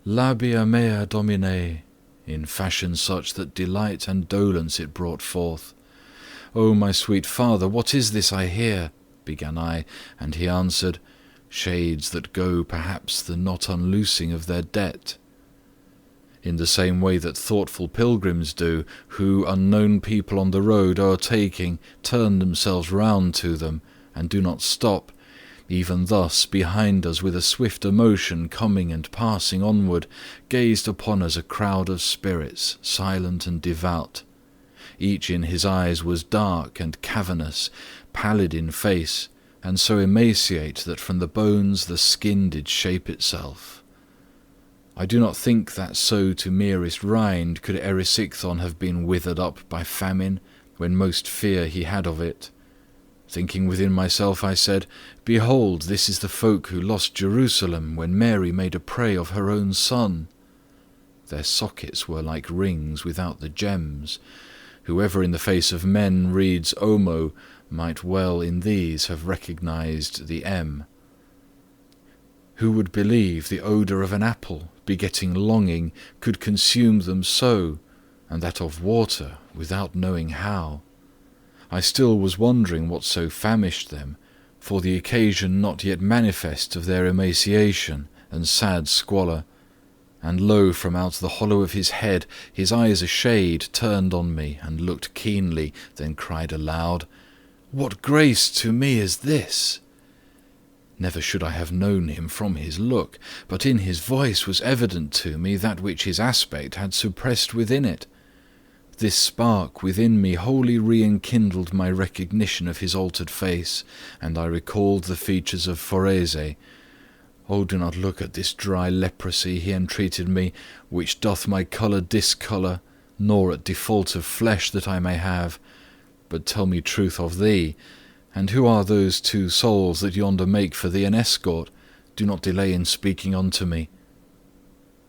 Labia mea Domine, in fashion such that delight and dolence it brought forth. "O my sweet father, what is this I hear?" began I, and he answered, "Shades that go perhaps the not unloosing of their debt." In the same way that thoughtful pilgrims do, who unknown people on the road o'ertaking turn themselves round to them, and do not stop, even thus behind us with a swifter motion coming and passing onward, gazed upon us a crowd of spirits, silent and devout. Each in his eyes was dark and cavernous, pallid in face, and so emaciate that from the bones the skin did shape itself. I do not think that so to merest rind could Erysichthon have been withered up by famine, when most fear he had of it. Thinking within myself, I said, "Behold, this is the folk who lost Jerusalem when Mary made a prey of her own son." Their sockets were like rings without the gems. Whoever in the face of men reads Omo might well in these have recognized the M. Who would believe the odour of an apple, begetting longing, could consume them so, and that of water, without knowing how. I still was wondering what so famished them, for the occasion not yet manifest of their emaciation and sad squalor. And lo, from out the hollow of his head, his eyes a shade, turned on me, and looked keenly, then cried aloud, "What grace to me is this?" Never should I have known him from his look, but in his voice was evident to me that which his aspect had suppressed within it. This spark within me wholly re-enkindled my recognition of his altered face, and I recalled the features of Forese. "Oh, do not look at this dry leprosy," he entreated me, "which doth my colour discolour, nor at default of flesh that I may have, but tell me truth of thee, and who are those two souls that yonder make for thee an escort? Do not delay in speaking unto me."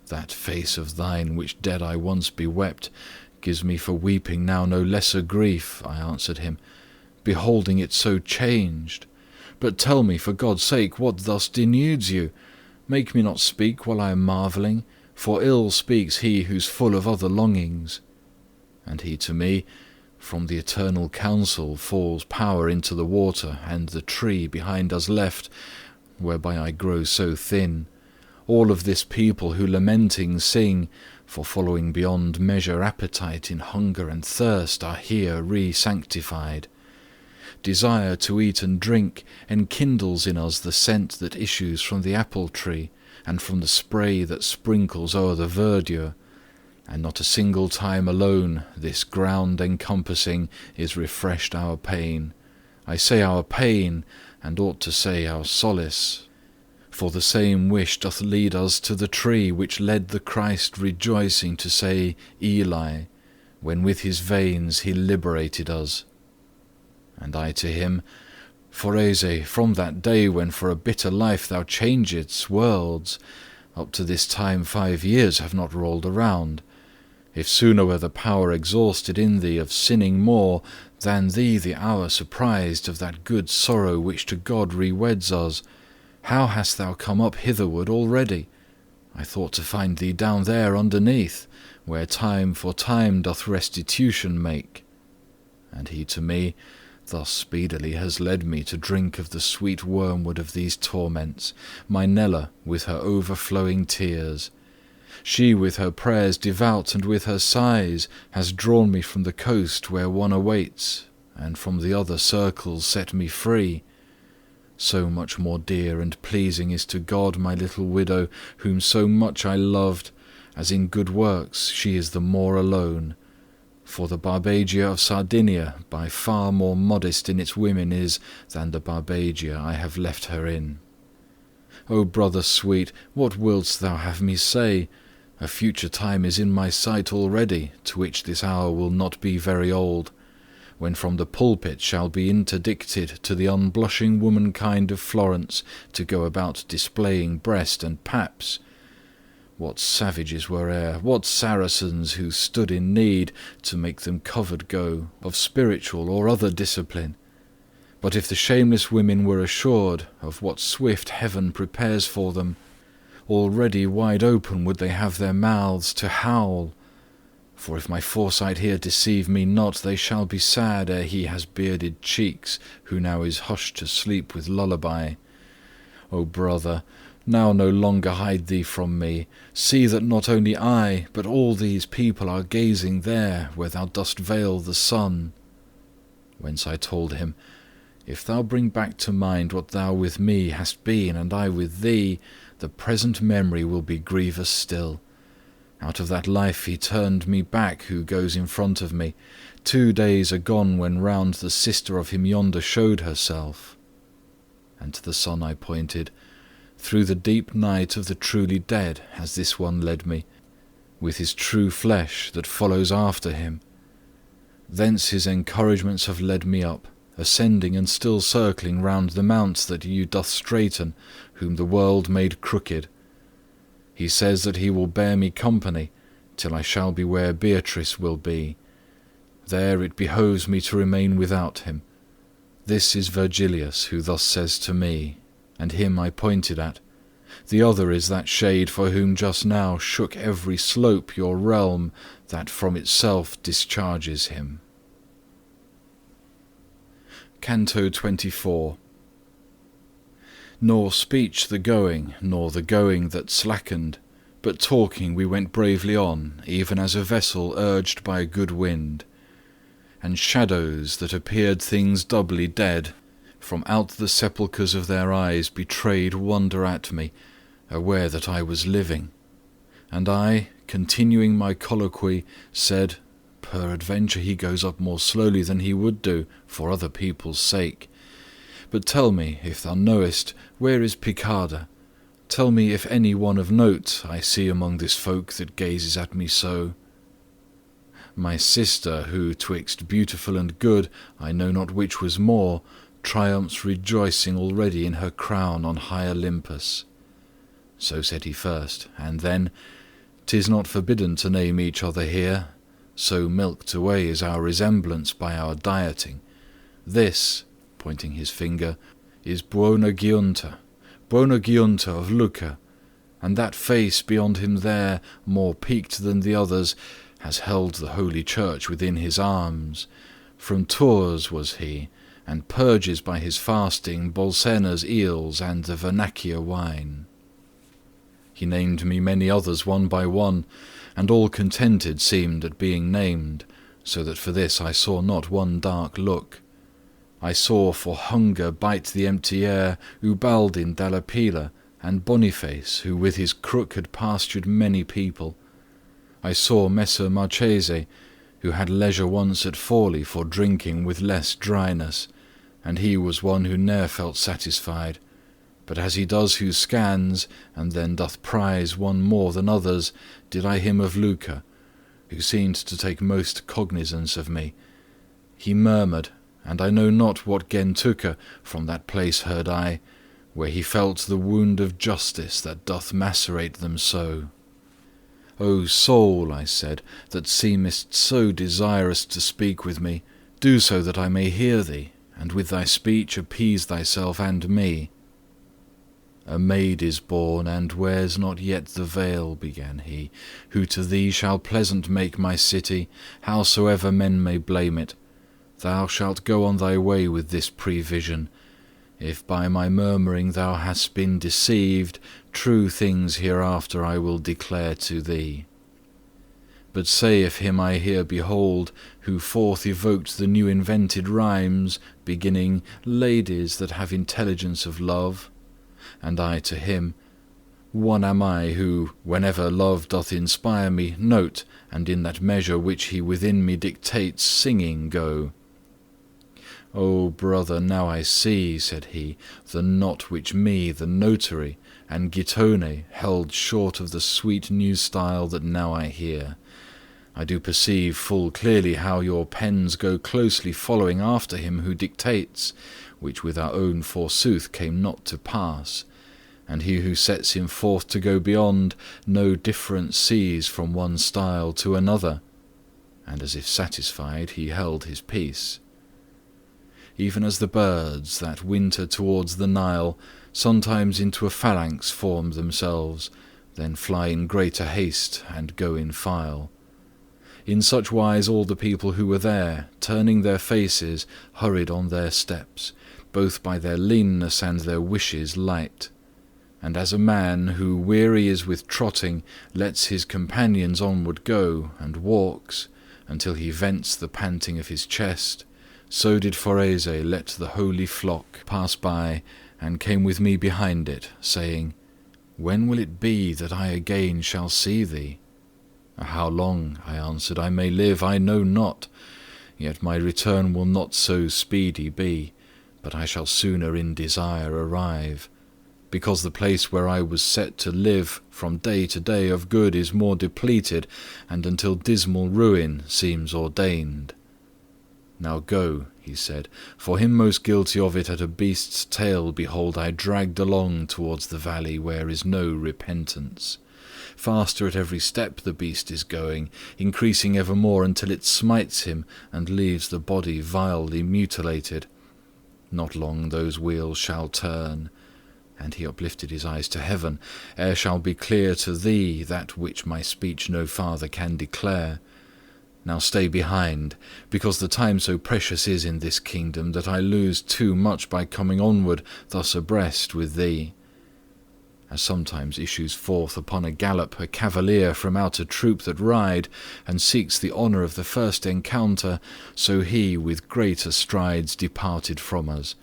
"That face of thine, which dead I once bewept, gives me for weeping now no lesser grief," I answered him, "beholding it so changed. But tell me, for God's sake, what thus denudes you? Make me not speak while I am marvelling, for ill speaks he who's full of other longings." And he to me, "From the eternal counsel falls power into the water and the tree behind us left, whereby I grow so thin. All of this people who lamenting sing, for following beyond measure appetite in hunger and thirst, are here re-sanctified. Desire to eat and drink enkindles in us the scent that issues from the apple tree, and from the spray that sprinkles o'er the verdure. And not a single time alone, this ground encompassing, is refreshed our pain. I say our pain, and ought to say our solace. For the same wish doth lead us to the tree which led the Christ rejoicing to say Eli, when with his veins he liberated us." And I to him, "Forese, from that day when for a bitter life thou changedst worlds, up to this time 5 years have not rolled around. If sooner were the power exhausted in thee of sinning more, than thee the hour surprised of that good sorrow which to God re-weds us, how hast thou come up hitherward already? I thought to find thee down there underneath, where time for time doth restitution make." And he to me, "Thus speedily has led me to drink of the sweet wormwood of these torments, my Nella with her overflowing tears. She with her prayers devout and with her sighs has drawn me from the coast where one awaits, and from the other circles set me free. So much more dear and pleasing is to God my little widow, whom so much I loved, as in good works she is the more alone. For the Barbagia of Sardinia by far more modest in its women is than the Barbagia I have left her in. O brother sweet, what wouldst thou have me say? A future time is in my sight already, to which this hour will not be very old, when from the pulpit shall be interdicted to the unblushing womankind of Florence to go about displaying breast and paps. What savages were e'er, what Saracens who stood in need, to make them covered go, of spiritual or other discipline? But if the shameless women were assured of what swift heaven prepares for them, already wide open would they have their mouths to howl. For if my foresight here deceive me not, they shall be sad ere he has bearded cheeks, who now is hushed to sleep with lullaby. O brother, now no longer hide thee from me. See that not only I, but all these people are gazing there, where thou dost veil the sun." Whence I told him, "If thou bring back to mind what thou with me hast been, and I with thee, the present memory will be grievous still. Out of that life he turned me back who goes in front of me, 2 days agone when round the sister of him yonder showed herself." And to the sun I pointed. "Through the deep night of the truly dead has this one led me, with his true flesh that follows after him. Thence his encouragements have led me up, ascending and still circling round the mounts that you doth straiten, whom the world made crooked. He says that he will bear me company, till I shall be where Beatrice will be. There it behoves me to remain without him. This is Virgilius, who thus says to me," and him I pointed at, The other is that shade for whom just now shook every slope your realm, that from itself discharges him. Canto 24. Nor speech the going, nor the going that slackened, but talking we went bravely on, even as a vessel urged by a good wind. And shadows that appeared things doubly dead, from out the sepulchres of their eyes betrayed wonder at me, aware that I was living. And I, continuing my colloquy, said, Peradventure he goes up more slowly than he would do, for other people's sake. But tell me, if thou knowest, where is Piccarda? Tell me if any one of note I see among this folk that gazes at me so. My sister, who twixt beautiful and good, I know not which was more, triumphs rejoicing already in her crown on high Olympus. So said he first, and then, 'Tis not forbidden to name each other here, so milked away is our resemblance by our dieting. This, pointing his finger, is Buona Giunta of Lucca, and that face beyond him there, more peaked than the others, has held the holy church within his arms. From Tours was he, and purges by his fasting Bolsena's eels and the Vernaccia wine. He named me many others one by one, and all contented seemed at being named, so that for this I saw not one dark look. I saw for hunger bite the empty air Ubaldin dalla Pila, and Boniface, who with his crook had pastured many people. I saw Messer Marchese, who had leisure once at Forli for drinking with less dryness, and he was one who ne'er felt satisfied, but as he does who scans, and then doth prize one more than others, did I him of Lucca, who seemed to take most cognizance of me. He murmured, and I know not what gentuca from that place heard I, where he felt the wound of justice that doth macerate them so. O soul, I said, that seemest so desirous to speak with me, do so that I may hear thee, and with thy speech appease thyself and me. A maid is born, and wears not yet the veil, began he, who to thee shall pleasant make my city, howsoever men may blame it. Thou shalt go on thy way with this prevision. If by my murmuring thou hast been deceived, true things hereafter I will declare to thee. But say if him I here behold, who forth evoked the new invented rhymes, beginning, Ladies that have intelligence of love, and I to him, One am I who, whenever love doth inspire me, note, and in that measure which he within me dictates, singing go. O brother, now I see, said he, the knot which me, the notary, and Gittone held short of the sweet new style that now I hear. I do perceive full clearly how your pens go closely following after him who dictates, which with our own forsooth came not to pass, and he who sets him forth to go beyond, no difference sees from one style to another. And as if satisfied, he held his peace. Even as the birds that winter towards the Nile sometimes into a phalanx form themselves, then fly in greater haste and go in file. In such wise all the people who were there, turning their faces, hurried on their steps, both by their leanness and their wishes light. And as a man who weary is with trotting lets his companions onward go, and walks, until he vents the panting of his chest, so did Forese let the holy flock pass by, and came with me behind it, saying, When will it be that I again shall see thee? How long, I answered, I may live, I know not, yet my return will not so speedy be, but I shall sooner in desire arrive, because the place where I was set to live from day to day of good is more depleted, and until dismal ruin seems ordained. Now go, he said, for him most guilty of it at a beast's tail behold I dragged along towards the valley where is no repentance. Faster at every step the beast is going, increasing evermore until it smites him and leaves the body vilely mutilated. Not long those wheels shall turn. and he uplifted his eyes to heaven, ere shall be clear to thee that which my speech no farther can declare. Now stay behind, because the time so precious is in this kingdom that I lose too much by coming onward thus abreast with thee. As sometimes issues forth upon a gallop a cavalier from out a troop that ride, and seeks the honour of the first encounter, so he with greater strides departed from us,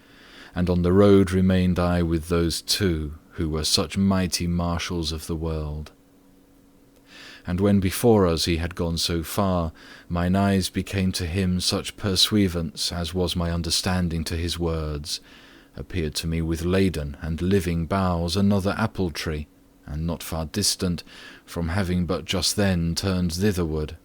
and on the road remained I with those two, who were such mighty marshals of the world. And when before us he had gone so far, mine eyes became to him such pursuivants as was my understanding to his words, appeared to me with laden and living boughs another apple tree, and not far distant, from having but just then turned thitherward.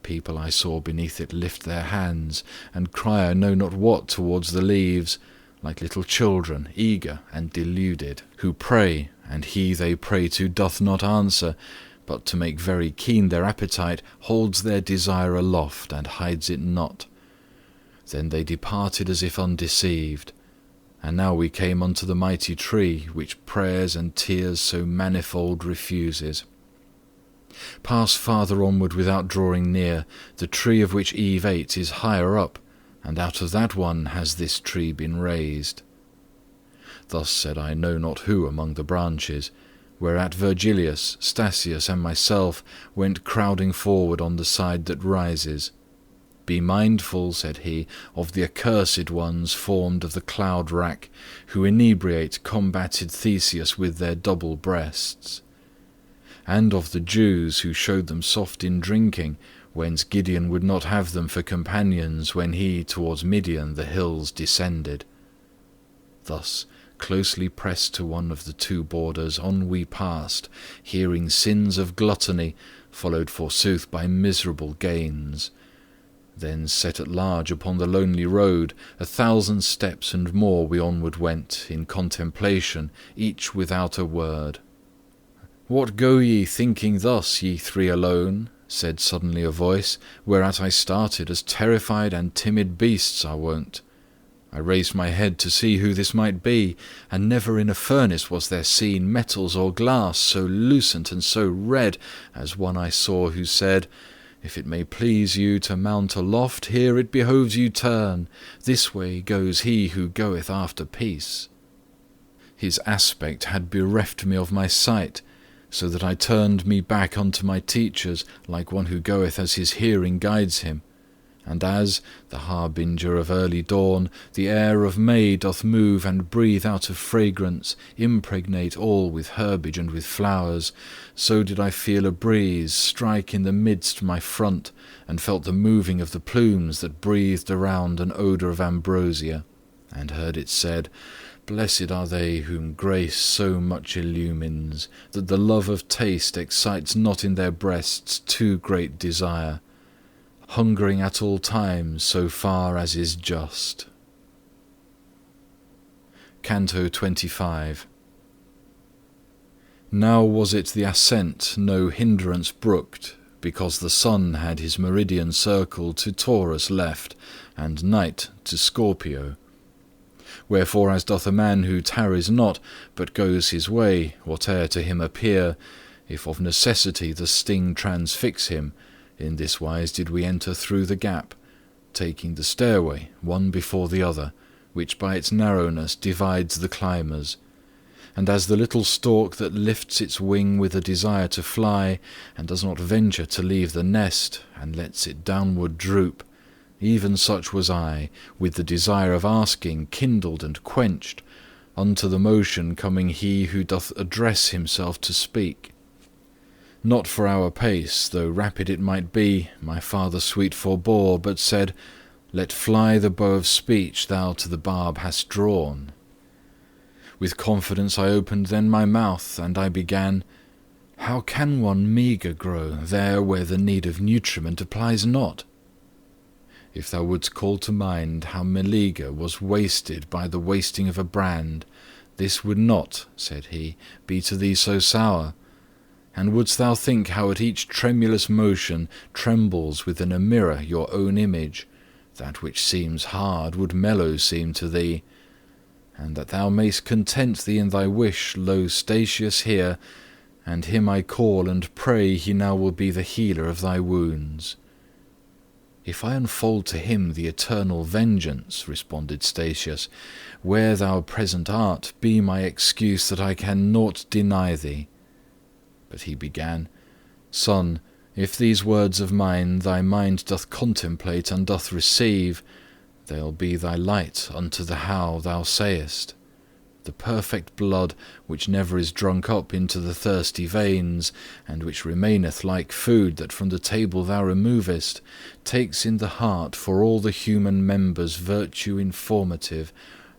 People I saw beneath it lift their hands, and cry I know not what towards the leaves, like little children, eager and deluded, who pray, and he they pray to doth not answer, but to make very keen their appetite, holds their desire aloft, and hides it not. Then they departed as if undeceived, and now we came unto the mighty tree, which prayers and tears so manifold refuses. Pass farther onward without drawing near, the tree of which Eve ate is higher up, and out of that one has this tree been raised. Thus said I know not who among the branches, whereat Virgilius, Stasius, and myself went crowding forward on the side that rises. Be mindful, said he, of the accursed ones formed of the cloud rack, who inebriate combated Theseus with their double breasts. And of the Jews who showed them soft in drinking, whence Gideon would not have them for companions when he towards Midian the hills descended. Thus, closely pressed to one of the two borders, on we passed, hearing sins of gluttony, followed forsooth by miserable gains. Then set at large upon the lonely road, 1,000 steps and more we onward went, in contemplation, each without a word. What go ye thinking thus, ye three alone? Said suddenly a voice, whereat I started, as terrified and timid beasts are wont. I raised my head to see who this might be, and never in a furnace was there seen metals or glass so lucent and so red as one I saw, who said, If it may please you to mount aloft, here it behoves you turn. This way goes he who goeth after peace. His aspect had bereft me of my sight, so that I turned me back unto my teachers, like one who goeth as his hearing guides him. And as, the harbinger of early dawn, the air of May doth move and breathe out of fragrance, impregnate all with herbage and with flowers, so did I feel a breeze strike in the midst my front, and felt the moving of the plumes that breathed around an odour of ambrosia, and heard it said, Blessed are they whom grace so much illumines, that the love of taste excites not in their breasts too great desire, hungering at all times so far as is just. Canto 25. Now was it the ascent no hindrance brooked, because the sun had his meridian circle to Taurus left, and night to Scorpio. Wherefore as doth a man who tarries not, but goes his way, whate'er to him appear, if of necessity the sting transfix him, in this wise did we enter through the gap, taking the stairway one before the other, which by its narrowness divides the climbers. And as the little stork that lifts its wing with a desire to fly, and does not venture to leave the nest, and lets it downward droop, even such was I, with the desire of asking kindled and quenched, unto the motion coming he who doth address himself to speak. Not for our pace, though rapid it might be, my father sweet forbore, but said, Let fly the bow of speech thou to the barb hast drawn. With confidence I opened then my mouth, and I began, How can one meagre grow there where the need of nutriment applies not? If thou wouldst call to mind how Meleager was wasted by the wasting of a brand, this would not, said he, be to thee so sour. And wouldst thou think how at each tremulous motion trembles within a mirror your own image, that which seems hard would mellow seem to thee. and that thou mayst content thee in thy wish, lo, Statius here, and him I call and pray he now will be the healer of thy wounds." "If I unfold to him the eternal vengeance," responded Statius, "where thou present art, be my excuse that I can naught deny thee." But he began, "Son, if these words of mine thy mind doth contemplate and doth receive, they'll be thy light unto the how thou sayest. The perfect blood, which never is drunk up into the thirsty veins, and which remaineth like food that from the table thou removest, takes in the heart for all the human members virtue informative,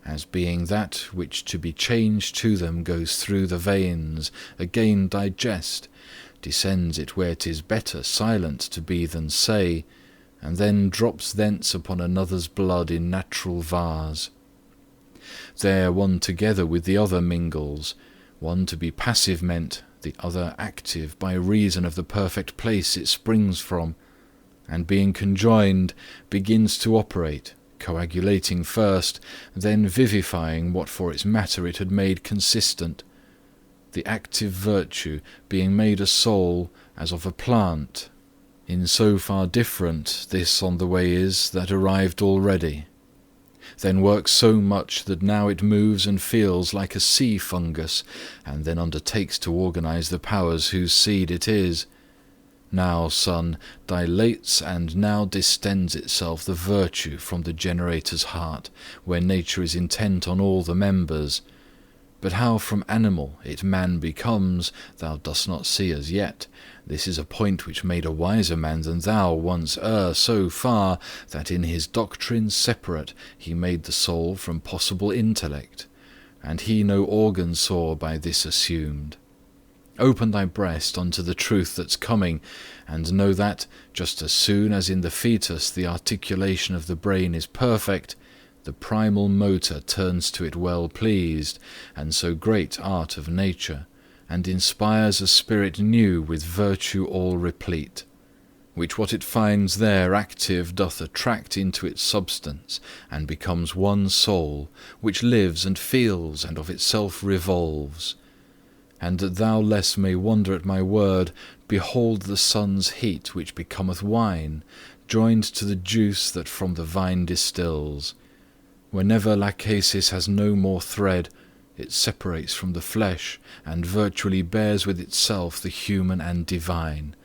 as being that which to be changed to them goes through the veins, again digest, descends it where 'tis better silent to be than say, and then drops thence upon another's blood in natural vase. There one together with the other mingles, one to be passive meant, the other active by reason of the perfect place it springs from, and being conjoined begins to operate, coagulating first, then vivifying what for its matter it had made consistent, the active virtue being made a soul as of a plant. In so far different this on the way is that arrived already, then works so much that now it moves and feels like a sea fungus, and then undertakes to organize the powers whose seed it is. Now, son, dilates and now distends itself the virtue from the generator's heart, where nature is intent on all the members. But how from animal it man becomes, thou dost not see as yet. This is a point which made a wiser man than thou once err so far, that in his doctrines separate he made the soul from possible intellect, and he no organ saw by this assumed. Open thy breast unto the truth that's coming, and know that, just as soon as in the fetus the articulation of the brain is perfect, the primal motor turns to it well pleased, and so great art of nature, and inspires a spirit new with virtue all replete, which what it finds there active doth attract into its substance, and becomes one soul, which lives and feels and of itself revolves. And that thou less may wonder at my word, behold the sun's heat which becometh wine, joined to the juice that from the vine distills. Whenever lachesis has no more thread, it separates from the flesh, and virtually bears with itself the human and divine.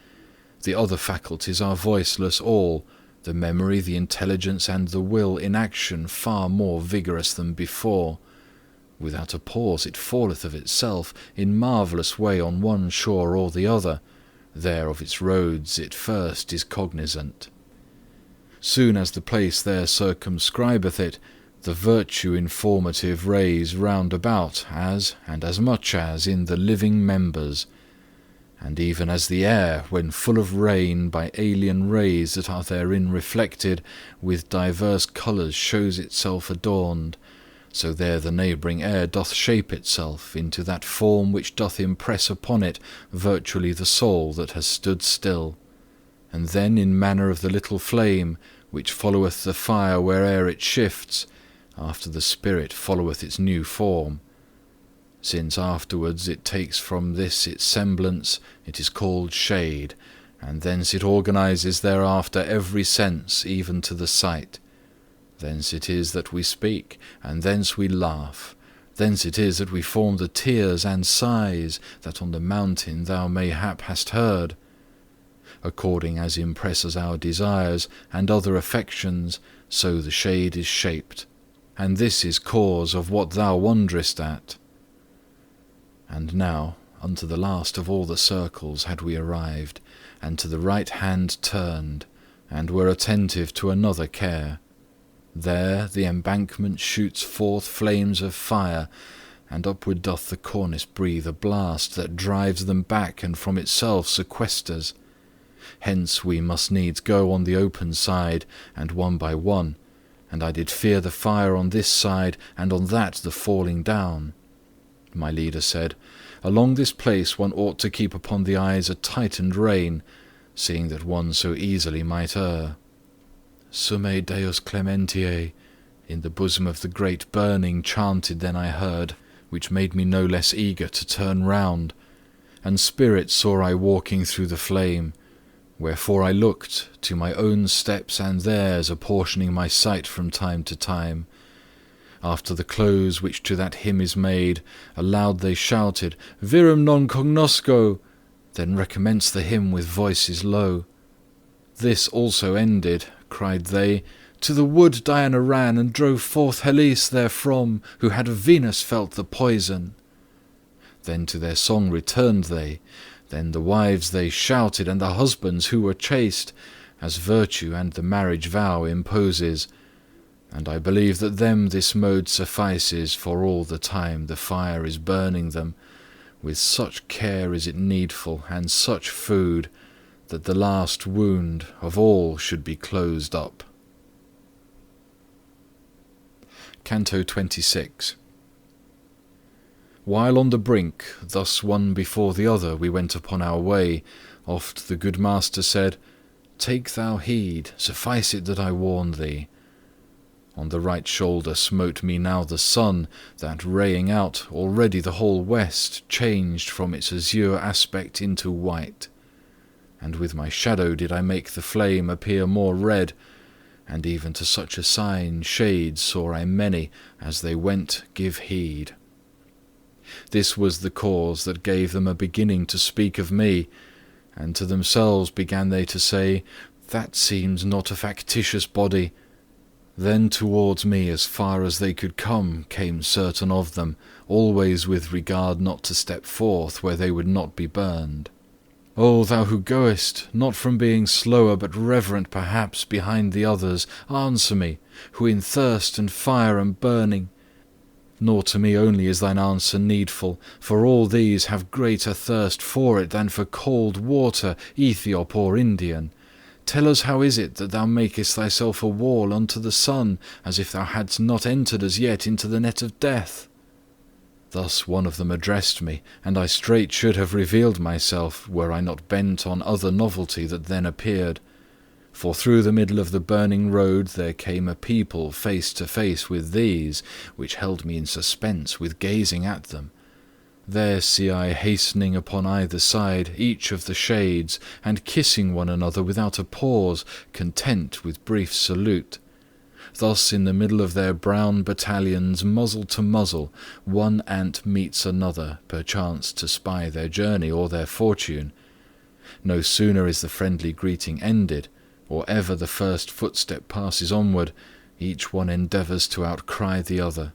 The other faculties are voiceless all, the memory, the intelligence, and the will in action far more vigorous than before. Without a pause it falleth of itself in marvellous way on one shore or the other, there of its roads it first is cognizant. Soon as the place there circumscribeth it, the virtue informative rays round about as, and as much as, in the living members. And even as the air, when full of rain, by alien rays that are therein reflected, with divers colours shows itself adorned, so there the neighbouring air doth shape itself into that form which doth impress upon it virtually the soul that has stood still, and then in manner of the little flame, which followeth the fire where'er it shifts, after the spirit followeth its new form. Since afterwards it takes from this its semblance, it is called shade, and thence it organizes thereafter every sense, even to the sight. Thence it is that we speak, and thence we laugh. Thence it is that we form the tears and sighs that on the mountain thou mayhap hast heard. According as impresses our desires and other affections, so the shade is shaped, and this is cause of what thou wonderest at. And now unto the last of all the circles had we arrived, and to the right hand turned, and were attentive to another care. There the embankment shoots forth flames of fire, and upward doth the cornice breathe a blast that drives them back and from itself sequesters. Hence we must needs go on the open side, and one by one, and I did fear the fire on this side, and on that the falling down. My leader said, along this place one ought to keep upon the eyes a tightened rein, seeing that one so easily might err. Summa Deus clementiae, in the bosom of the great burning chanted then I heard, which made me no less eager to turn round, and spirits saw I walking through the flame, wherefore I looked to my own steps and theirs, apportioning my sight from time to time. After the close which to that hymn is made, aloud they shouted, Virum non cognosco, then recommenced the hymn with voices low. This also ended, cried they, to the wood Diana ran, and drove forth Hellas therefrom, who had of Venus felt the poison. Then to their song returned they, then the wives they shouted, and the husbands who were chaste, as virtue and the marriage vow imposes. And I believe that them this mode suffices, for all the time the fire is burning them. With such care is it needful, and such food, that the last wound of all should be closed up. Canto 26. While on the brink, thus one before the other, we went upon our way, oft the good master said, Take thou heed, suffice it that I warn thee. On the right shoulder smote me now the sun, that raying out already the whole west, changed from its azure aspect into white. And with my shadow did I make the flame appear more red, and even to such a sign shades saw I many, as they went give heed. This was the cause that gave them a beginning to speak of me, and to themselves began they to say, That seems not a factitious body. Then towards me as far as they could come came certain of them, always with regard not to step forth where they would not be burned. O thou who goest, not from being slower but reverent perhaps behind the others, answer me, who in thirst and fire am burning. Nor to me only is thine answer needful, for all these have greater thirst for it than for cold water, Ethiop or Indian. Tell us how is it that thou makest thyself a wall unto the sun, as if thou hadst not entered as yet into the net of death? Thus one of them addressed me, and I straight should have revealed myself, were I not bent on other novelty that then appeared. For through the middle of the burning road there came a people face to face with these, which held me in suspense with gazing at them. There see I hastening upon either side each of the shades, and kissing one another without a pause, content with brief salute. Thus in the middle of their brown battalions, muzzle to muzzle, one ant meets another, perchance to spy their journey or their fortune. No sooner is the friendly greeting ended, or ever the first footstep passes onward, each one endeavours to outcry the other.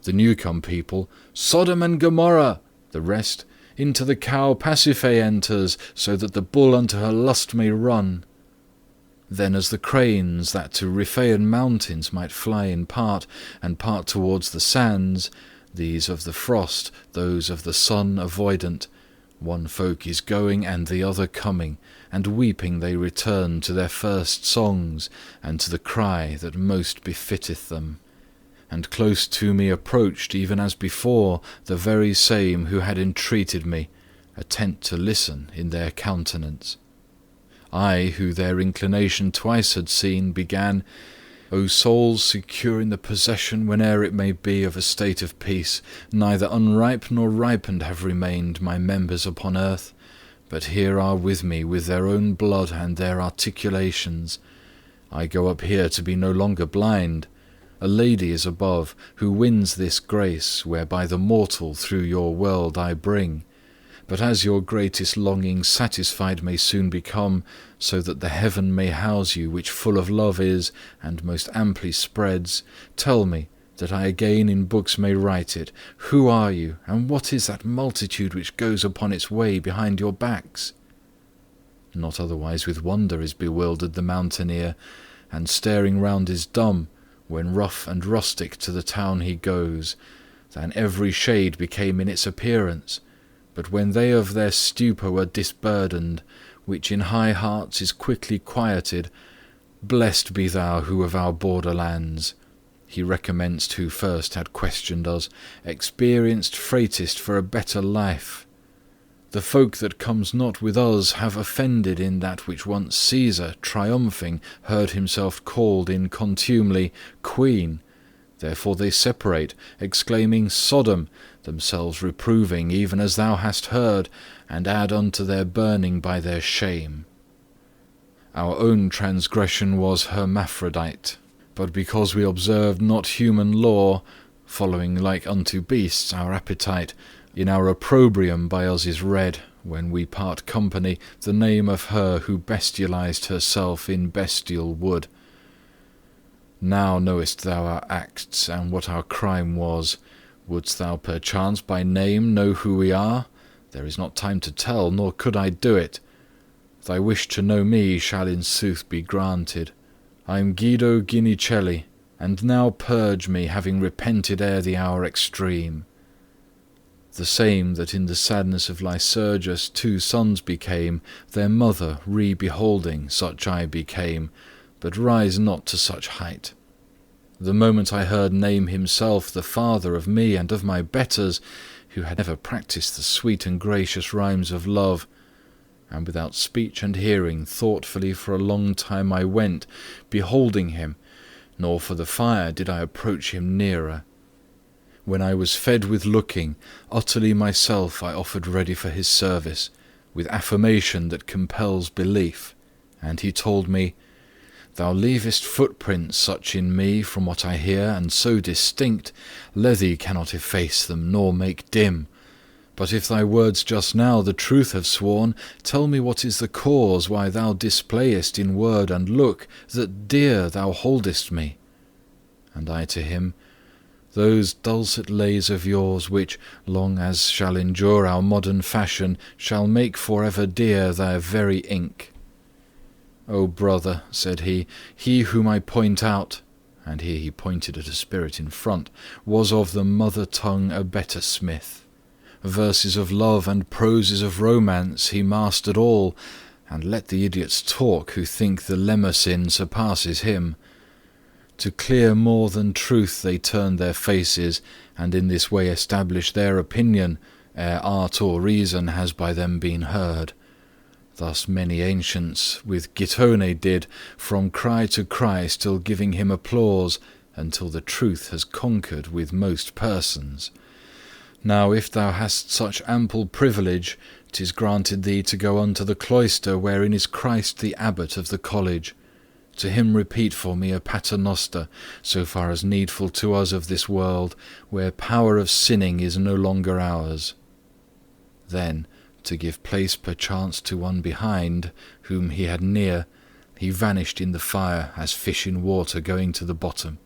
The new-come people, Sodom and Gomorrah! The rest, into the cow Pasiphae enters, so that the bull unto her lust may run. Then as the cranes, that to Riphaean mountains might fly in part, and part towards the sands, these of the frost, those of the sun avoidant, one folk is going and the other coming, and weeping they return to their first songs, and to the cry that most befitteth them. And close to me approached, even as before, the very same who had entreated me, attent to listen in their countenance. I, who their inclination twice had seen, began, O souls secure in the possession, whene'er it may be, of a state of peace, neither unripe nor ripened have remained my members upon earth, but here are with me with their own blood and their articulations. I go up here to be no longer blind. A lady is above, who wins this grace, whereby the mortal through your world I bring. But as your greatest longing satisfied may soon become, so that the heaven may house you which full of love is, and most amply spreads, tell me, that I again in books may write it, who are you, and what is that multitude which goes upon its way behind your backs? Not otherwise with wonder is bewildered the mountaineer, and staring round is dumb, when rough and rustic to the town he goes, than every shade became in its appearance, but when they of their stupor were disburdened, which in high hearts is quickly quieted, blessed be thou who of our borderlands, he recommenced who first had questioned us, experienced freightest for a better life. The folk that comes not with us have offended in that which once Caesar, triumphing, heard himself called in contumely Queen, Therefore they separate, exclaiming, Sodom, themselves reproving, even as thou hast heard, and add unto their burning by their shame. Our own transgression was hermaphrodite, but because we observed not human law, following like unto beasts our appetite, in our opprobrium by us is read, when we part company, the name of her who bestialized herself in bestial wood. Now knowest thou our acts, and what our crime was. Wouldst thou perchance by name know who we are? There is not time to tell, nor could I do it. Thy wish to know me shall in sooth be granted. I am Guido Ginicelli, and now purge me, having repented ere the hour extreme. The same that in the sadness of Lycurgus 2 sons became, their mother re-beholding, such I became, but rise not to such height. The moment I heard name himself the father of me and of my betters, who had ever practised the sweet and gracious rhymes of love, and without speech and hearing, thoughtfully for a long time I went, beholding him, nor for the fire did I approach him nearer. When I was fed with looking, utterly myself I offered ready for his service, with affirmation that compels belief, and he told me, Thou leavest footprints such in me from what I hear, and so distinct, Lethe cannot efface them, nor make dim. But if thy words just now the truth have sworn, tell me what is the cause why thou displayest in word and look that dear thou holdest me. And I to him, Those dulcet lays of yours which, long as shall endure our modern fashion, shall make for ever dear their very ink. O brother, said he whom I point out, and here he pointed at a spirit in front, was of the mother tongue a better smith. Verses of love and proses of romance he mastered all, and let the idiots talk who think the Lemmersin surpasses him. To clear more than truth they turn their faces, and in this way establish their opinion, ere art or reason has by them been heard. Thus many ancients with Gittone did, from cry to cry still giving him applause, until the truth has conquered with most persons. Now if thou hast such ample privilege, 'tis granted thee to go unto the cloister wherein is Christ the abbot of the college. To him repeat for me a paternoster, so far as needful to us of this world, where power of sinning is no longer ours. Then, to give place perchance to one behind, whom he had near, he vanished in the fire as fish in water going to the bottom.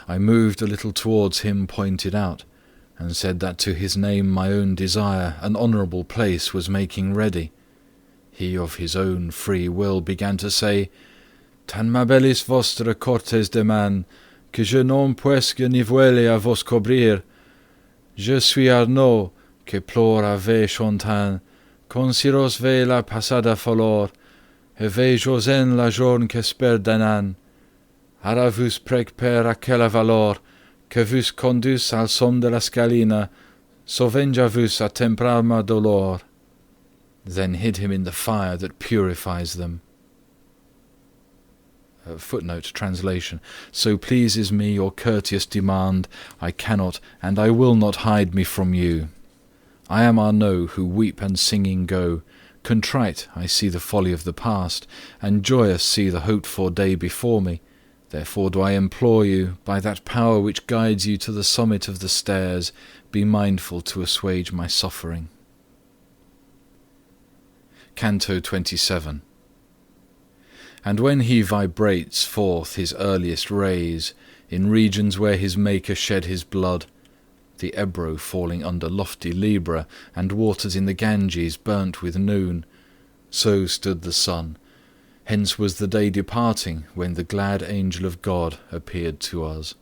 I moved a little towards him pointed out, and said that to his name my own desire an honourable place was making ready. He of his own free will began to say, Tan m'abellis vostre cortes de man, que je non puesque ni vuele a vos cobrir. Je suis Arnaud, que plore ave chontan, consiros ve la passada folor, e ve josen la jorn que sperdanan. Ara vus prec per aquella valor, que vus condus al som de la scalina, sovenja vus a temprar ma dolor. Then hid him in the fire that purifies them. Footnote translation. So pleases me your courteous demand, I cannot and I will not hide me from you. I am Arnaud, who weep and singing go. Contrite I see the folly of the past, and joyous see the hoped-for day before me. Therefore do I implore you, by that power which guides you to the summit of the stairs, be mindful to assuage my suffering. Canto 27. And when he vibrates forth his earliest rays, in regions where his Maker shed his blood, the Ebro falling under lofty Libra, and waters in the Ganges burnt with noon, so stood the sun. Hence was the day departing, when the glad angel of God appeared to us.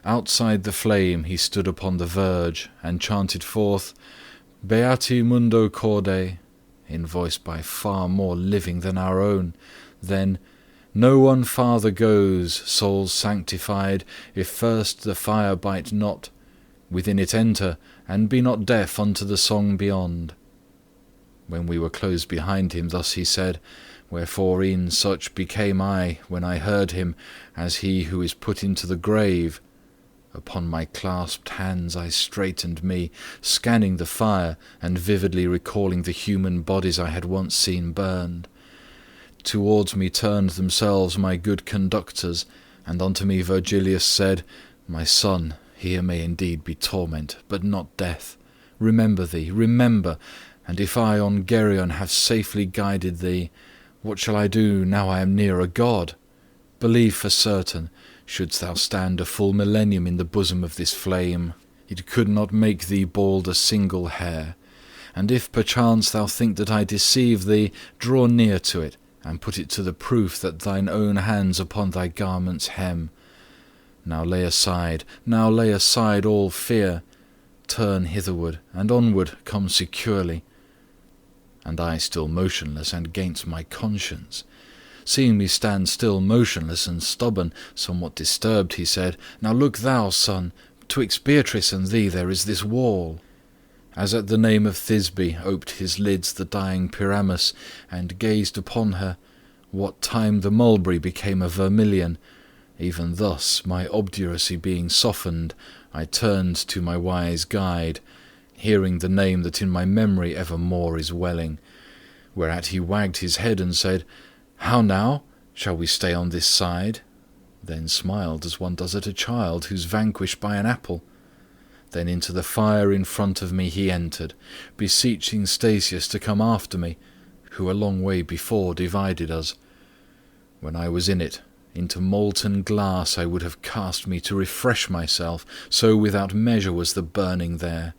Outside the flame he stood upon the verge, and chanted forth, Beati mundo corde, in voice by far more living than our own. Then, no one farther goes, souls sanctified, if first the fire bite not. Within it enter, and be not deaf unto the song beyond. When we were close behind him, thus he said, Wherefore e'en such became I when I heard him, as he who is put into the grave. Upon my clasped hands I straightened me, scanning the fire, and vividly recalling the human bodies I had once seen burned. Towards me turned themselves my good conductors, and unto me Virgilius said, My son, here may indeed be torment, but not death. Remember thee, remember, and if I on Geryon have safely guided thee, what shall I do now I am near a God? Believe for certain, shouldst thou stand a full millennium in the bosom of this flame, it could not make thee bald a single hair. And if perchance thou think that I deceive thee, draw near to it, and put it to the proof that thine own hands upon thy garment's hem. Now lay aside all fear, turn hitherward, and onward come securely. And I still motionless, and 'gainst my conscience. Seeing me stand still motionless and stubborn, somewhat disturbed, he said, Now look thou, son, 'twixt Beatrice and thee there is this wall. As at the name of Thisbe oped his lids the dying Pyramus, and gazed upon her, what time the mulberry became a vermilion, even thus, my obduracy being softened, I turned to my wise guide, hearing the name that in my memory evermore is welling. Whereat he wagged his head and said, How now? Shall we stay on this side? Then smiled as one does at a child who's vanquished by an apple. Then into the fire in front of me he entered, beseeching Statius to come after me, who a long way before divided us. When I was in it, into molten glass I would have cast me to refresh myself, so without measure was the burning there.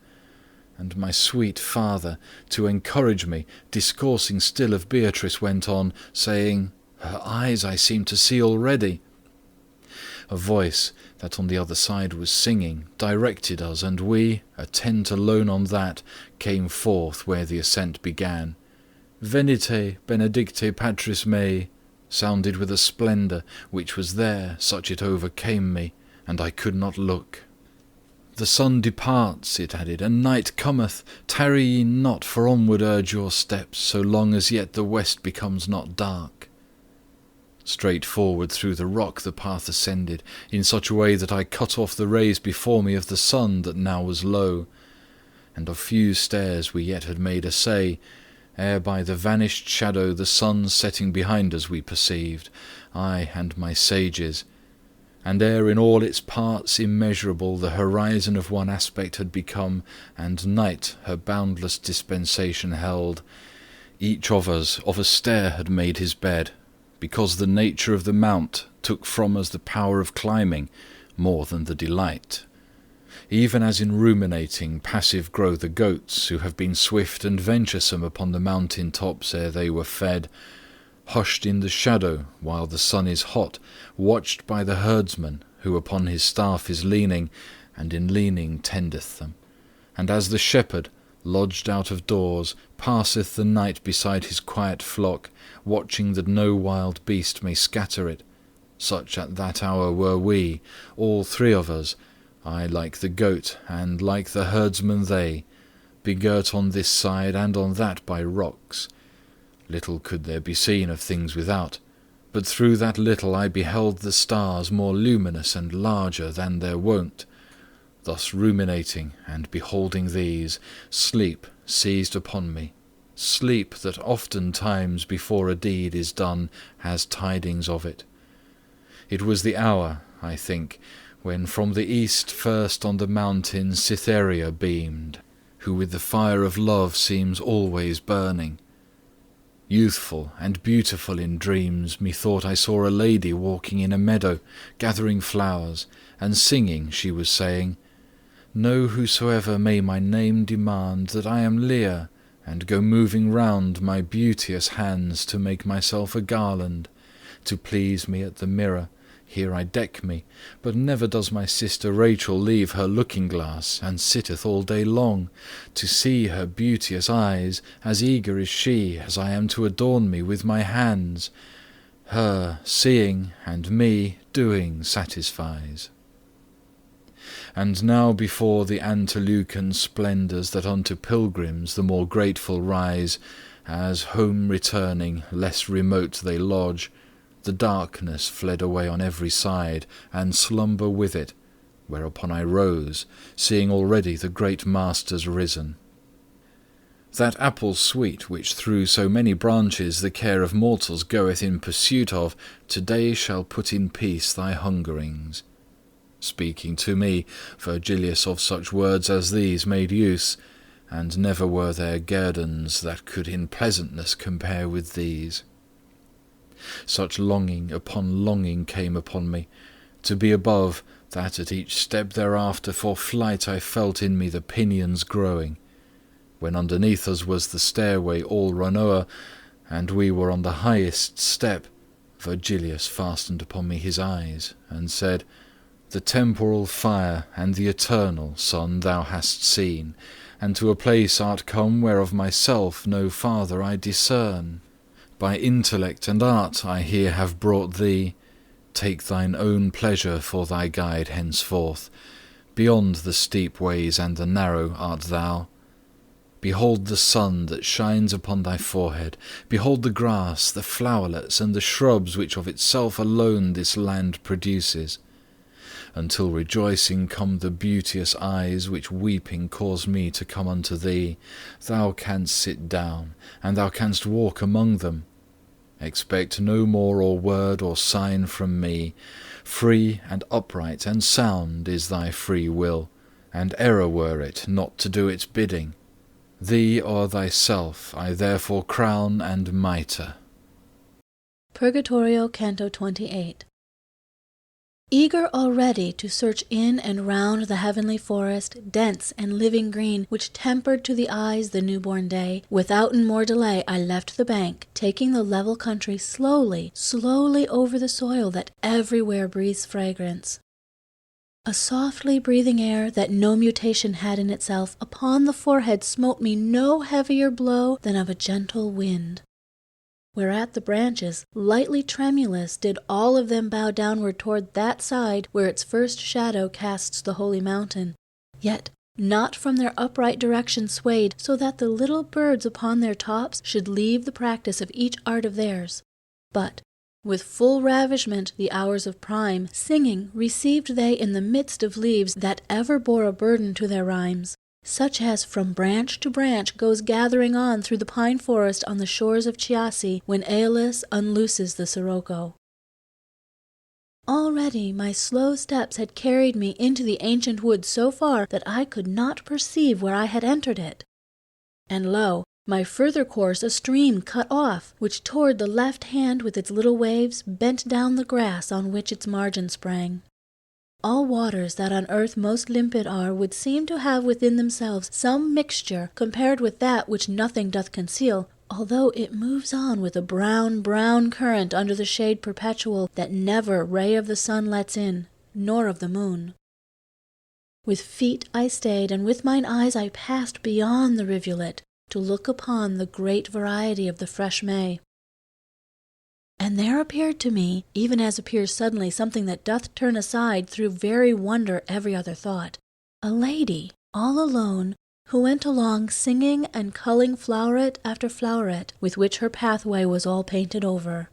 And my sweet father, to encourage me, discoursing still of Beatrice, went on, saying, Her eyes I seem to see already. A voice that on the other side was singing directed us, and we, attent alone on that, came forth where the ascent began. Venite, benedicte patris mei, sounded with a splendour which was there, such it overcame me, and I could not look. The sun departs, it added, and night cometh. Tarry ye not, for onward urge your steps, so long as yet the west becomes not dark. Straight forward through the rock the path ascended, in such a way that I cut off the rays before me of the sun that now was low. And of few stairs we yet had made essay, ere by the vanished shadow the sun setting behind us we perceived, I and my sages. And ere in all its parts immeasurable the horizon of one aspect had become, and night her boundless dispensation held, each of us of a stair had made his bed, because the nature of the mount took from us the power of climbing more than the delight. Even as in ruminating passive grow the goats, who have been swift and venturesome upon the mountain tops ere they were fed, hushed in the shadow while the sun is hot, watched by the herdsman, who upon his staff is leaning, and in leaning tendeth them. And as the shepherd, lodged out of doors, passeth the night beside his quiet flock, watching that no wild beast may scatter it, such at that hour were we, all three of us, I like the goat, and like the herdsman they, begirt on this side and on that by rocks. Little could there be seen of things without, but through that little I beheld the stars more luminous and larger than their wont. Thus ruminating and beholding these, sleep seized upon me, sleep that oftentimes before a deed is done has tidings of it. It was the hour, I think, when from the east first on the mountain Cytherea beamed, who with the fire of love seems always burning. Youthful and beautiful in dreams, methought I saw a lady walking in a meadow, gathering flowers, and singing she was saying, Know whosoever may my name demand that I am Leah, and go moving round my beauteous hands to make myself a garland, to please me at the mirror. Here I deck me, but never does my sister Rachel leave her looking-glass, and sitteth all day long, to see her beauteous eyes, as eager is she as I am to adorn me with my hands. Her seeing and me doing satisfies. And now before the Antilucan splendours that unto pilgrims the more grateful rise, as home returning, less remote they lodge, the darkness fled away on every side, and slumber with it, whereupon I rose, seeing already the great masters risen. That apple sweet, which through so many branches the care of mortals goeth in pursuit of, to-day shall put in peace thy hungerings. Speaking to me, Virgilius of such words as these made use, and never were there guerdons that could in pleasantness compare with these. Such longing upon longing came upon me, to be above, that at each step thereafter for flight I felt in me the pinions growing, when underneath us was the stairway all run o'er, and we were on the highest step. Virgilius fastened upon me his eyes, and said, The temporal fire and the eternal sun thou hast seen, and to a place art come whereof myself no farther I discern. By intellect and art I here have brought thee. Take thine own pleasure for thy guide henceforth. Beyond the steep ways and the narrow art thou. Behold the sun that shines upon thy forehead. Behold the grass, the flowerlets, and the shrubs which of itself alone this land produces. Until rejoicing come the beauteous eyes which weeping cause me to come unto thee, thou canst sit down, and thou canst walk among them. Expect no more or word or sign from me. Free and upright and sound is thy free will, and error were it not to do its bidding. Thee o'er thyself I therefore crown and mitre. Purgatorio, Canto 28. Eager already to search in and round the heavenly forest, dense and living green, which tempered to the eyes the newborn day, withouten more delay I left the bank, taking the level country slowly, slowly over the soil that everywhere breathes fragrance. A softly breathing air that no mutation had in itself upon the forehead smote me no heavier blow than of a gentle wind. Whereat the branches, lightly tremulous, did all of them bow downward toward that side where its first shadow casts the holy mountain, yet not from their upright direction swayed, so that the little birds upon their tops should leave the practice of each art of theirs, but with full ravishment the hours of prime, singing, received they in the midst of leaves that ever bore a burden to their rhymes, such as from branch to branch goes gathering on through the pine forest on the shores of Chiasse when Aeolus unlooses the sirocco. Already my slow steps had carried me into the ancient wood so far that I could not perceive where I had entered it. And lo, my further course a stream cut off, which toward the left hand with its little waves bent down the grass on which its margin sprang. All waters that on earth most limpid are would seem to have within themselves some mixture compared with that which nothing doth conceal, although it moves on with a brown, brown current under the shade perpetual that never ray of the sun lets in, nor of the moon. With feet I stayed, and with mine eyes I passed beyond the rivulet, to look upon the great variety of the fresh May. And there appeared to me, even as appears suddenly something that doth turn aside through very wonder every other thought, a lady, all alone, who went along singing and culling floweret after floweret, with which her pathway was all painted over.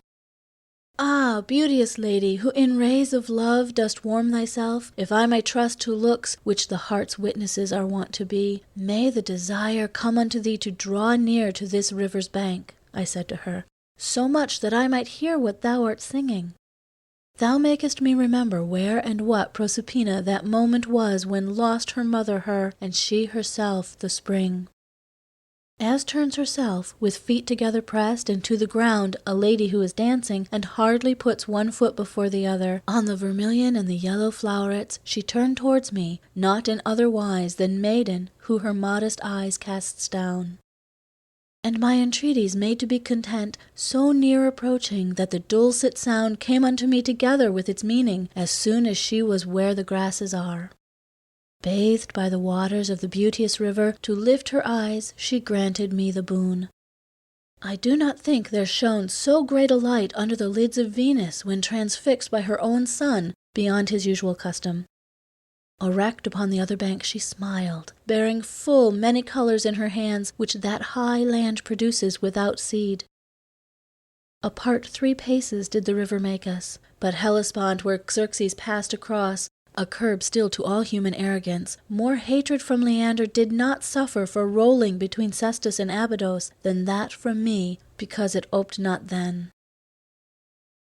Ah, beauteous lady, who in rays of love dost warm thyself, if I may trust to looks which the heart's witnesses are wont to be, may the desire come unto thee to draw near to this river's bank, I said to her, so much that I might hear what thou art singing. Thou makest me remember where and what Proserpina that moment was when lost her mother her, and she herself the spring. As turns herself, with feet together pressed, and to the ground, a lady who is dancing, and hardly puts one foot before the other, on the vermilion and the yellow flowerets, she turned towards me, not in other wise than maiden who her modest eyes casts down. And my entreaties made to be content, so near approaching that the dulcet sound came unto me together with its meaning, as soon as she was where the grasses are. Bathed by the waters of the beauteous river, to lift her eyes, she granted me the boon. I do not think there shone so great a light under the lids of Venus when transfixed by her own sun, beyond his usual custom. Erect upon the other bank she smiled, bearing full many colours in her hands, which that high land produces without seed. Apart 3 paces did the river make us, but Hellespont, where Xerxes passed across, a curb still to all human arrogance, more hatred from Leander did not suffer for rolling between Cestus and Abydos than that from me, because it oped not then.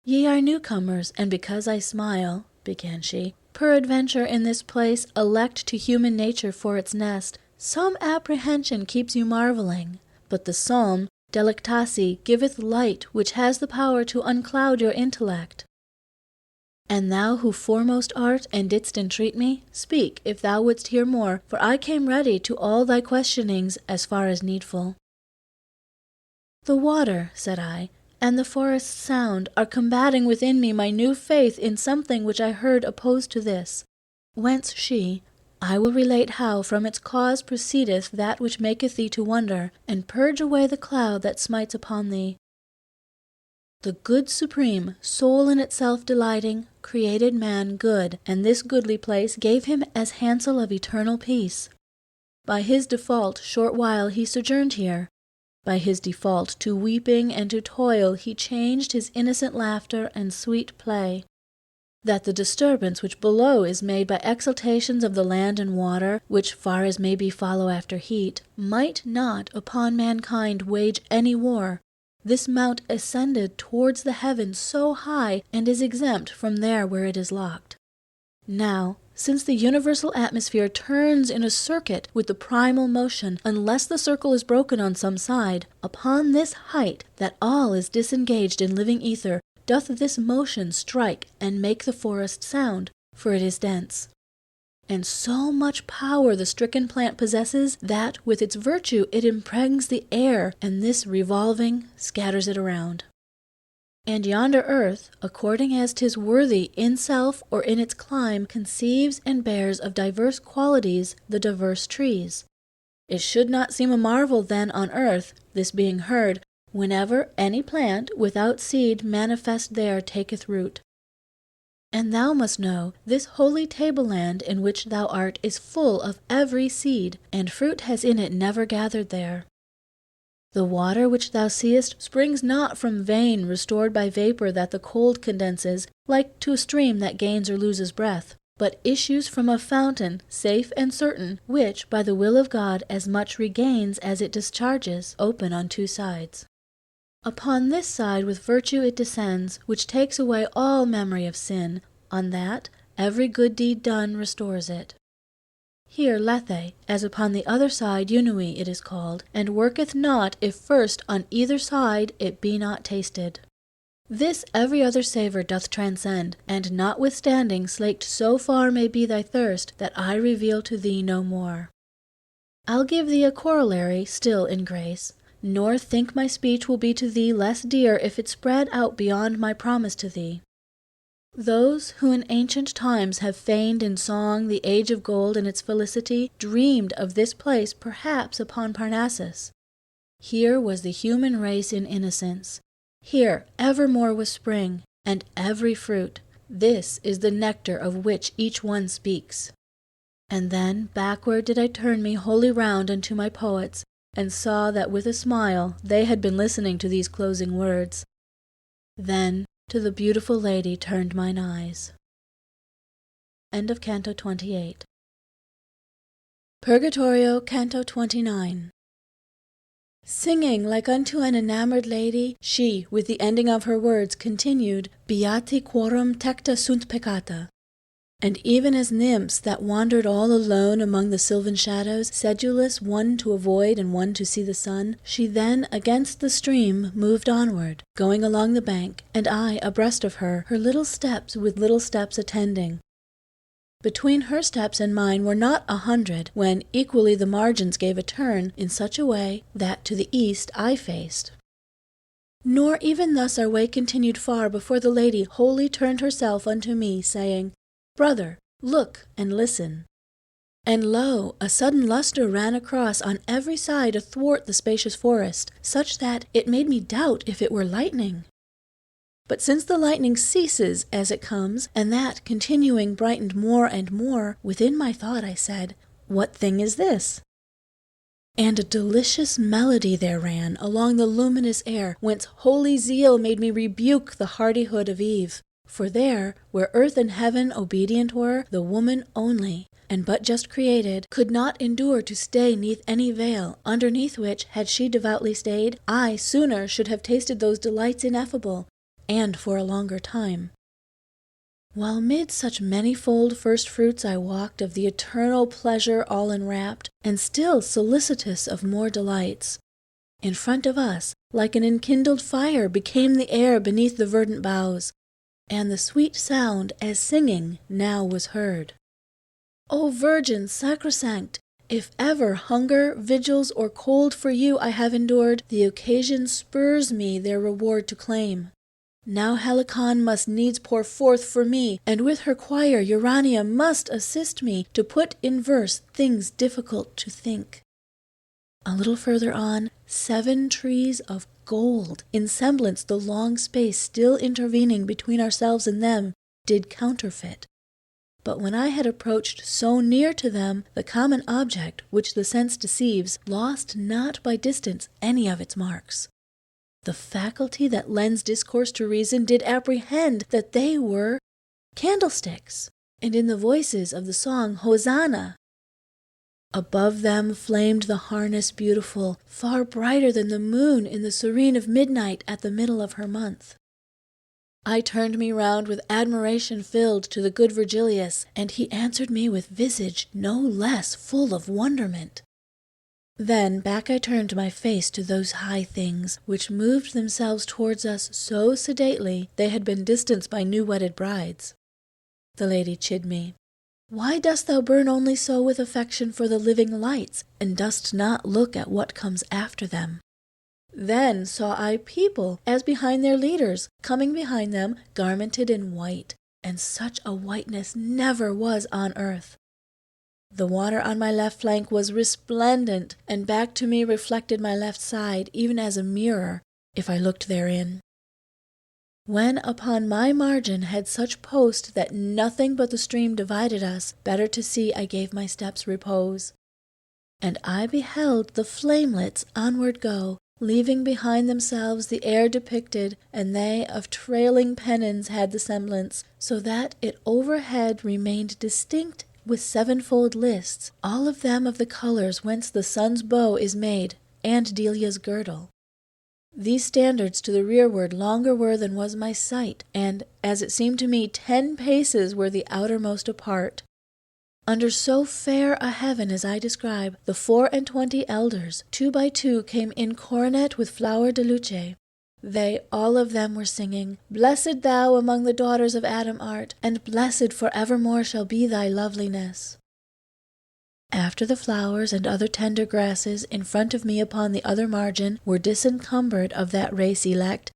Ye are newcomers, and because I smile, began she, peradventure in this place elect to human nature for its nest, some apprehension keeps you marvelling, but the psalm, Delectasi, giveth light which has the power to uncloud your intellect. And thou who foremost art, and didst entreat me, speak, if thou wouldst hear more, for I came ready to all thy questionings as far as needful. The water, said I, and the forest's sound are combating within me my new faith in something which I heard opposed to this. Whence she, I will relate how from its cause proceedeth that which maketh thee to wonder, and purge away the cloud that smites upon thee. The good supreme, soul in itself delighting, created man good, and this goodly place gave him as hansel of eternal peace. By his default short while he sojourned here. By his default to weeping and to toil he changed his innocent laughter and sweet play. That the disturbance which below is made by exhalations of the land and water, which far as may be follow after heat, might not upon mankind wage any war. This mount ascended towards the heavens so high, and is exempt from there where it is locked. Now, since the universal atmosphere turns in a circuit with the primal motion, unless the circle is broken on some side, upon this height that all is disengaged in living ether, doth this motion strike and make the forest sound, for it is dense. And so much power the stricken plant possesses, that with its virtue it impregns the air, and this revolving scatters it around. And yonder earth, according as 'tis worthy in self or in its clime, conceives and bears of diverse qualities the diverse trees. It should not seem a marvel then on earth, this being heard, whenever any plant without seed manifest there taketh root. And thou must know, this holy tableland in which thou art is full of every seed, and fruit has in it never gathered there. The water which thou seest springs not from vein restored by vapor that the cold condenses, like to a stream that gains or loses breath, but issues from a fountain, safe and certain, which, by the will of God, as much regains as it discharges, open on 2 sides. Upon this side with virtue it descends, which takes away all memory of sin. On that, every good deed done restores it. Here Lethe, as upon the other side Unui it is called, and worketh not if first on either side it be not tasted. This every other savour doth transcend, and notwithstanding slaked so far may be thy thirst, that I reveal to thee no more. I'll give thee a corollary still in grace, nor think my speech will be to thee less dear if it spread out beyond my promise to thee. Those who in ancient times have feigned in song the age of gold and its felicity dreamed of this place perhaps upon Parnassus. Here was the human race in innocence. Here evermore was spring, and every fruit. This is the nectar of which each one speaks. And then backward did I turn me wholly round unto my poets, and saw that with a smile they had been listening to these closing words. Then to the beautiful lady turned mine eyes. End of Canto 28. Purgatorio, Canto 29. Singing like unto an enamoured lady, she, with the ending of her words, continued, Beati quorum tecta sunt peccata. And even as nymphs that wandered all alone among the sylvan shadows, sedulous one to avoid and one to see the sun, she then against the stream moved onward, going along the bank, and I abreast of her, her little steps with little steps attending. Between her steps and mine were not 100, when equally the margins gave a turn in such a way that to the east I faced. Nor even thus our way continued far before the lady wholly turned herself unto me, saying, Brother, look and listen. And lo, a sudden lustre ran across on every side athwart the spacious forest, such that it made me doubt if it were lightning. But since the lightning ceases as it comes, and that, continuing, brightened more and more, within my thought I said, What thing is this? And a delicious melody there ran along the luminous air, whence holy zeal made me rebuke the hardihood of Eve. For there, where earth and heaven obedient were, the woman only, and but just created, could not endure to stay neath any veil, underneath which, had she devoutly stayed, I sooner should have tasted those delights ineffable, and for a longer time. While mid such manifold first fruits I walked of the eternal pleasure all enwrapped, and still solicitous of more delights, in front of us, like an enkindled fire, became the air beneath the verdant boughs, and the sweet sound, as singing, now was heard. O Virgin sacrosanct, if ever hunger, vigils, or cold for you I have endured, the occasion spurs me their reward to claim. Now Helicon must needs pour forth for me, and with her choir Urania must assist me to put in verse things difficult to think. A little further on, 7 trees of gold, in semblance the long space still intervening between ourselves and them, did counterfeit. But when I had approached so near to them, the common object, which the sense deceives, lost not by distance any of its marks. The faculty that lends discourse to reason did apprehend that they were candlesticks, and in the voices of the song Hosanna. Above them flamed the harness beautiful, far brighter than the moon in the serene of midnight at the middle of her month. I turned me round with admiration filled to the good Virgilius, and he answered me with visage no less full of wonderment. Then back I turned my face to those high things, which moved themselves towards us so sedately they had been distanced by new-wedded brides. The lady chid me. Why dost thou burn only so with affection for the living lights, and dost not look at what comes after them? Then saw I people, as behind their leaders, coming behind them, garmented in white, and such a whiteness never was on earth. The water on my left flank was resplendent, and back to me reflected my left side, even as a mirror, if I looked therein. When upon my margin had such post that nothing but the stream divided us, better to see I gave my steps repose. And I beheld the flamelets onward go, leaving behind themselves the air depicted, and they of trailing pennons had the semblance, so that it overhead remained distinct with 7-fold lists, all of them of the colours whence the sun's bow is made, and Delia's girdle. These standards to the rearward longer were than was my sight, and, as it seemed to me, 10 paces were the outermost apart. Under so fair a heaven as I describe, the 24 elders, 2 by 2, came in coronet with flower de luce. They all of them were singing, Blessed thou among the daughters of Adam art, and blessed for evermore shall be thy loveliness. After the flowers and other tender grasses in front of me upon the other margin were disencumbered of that race elect,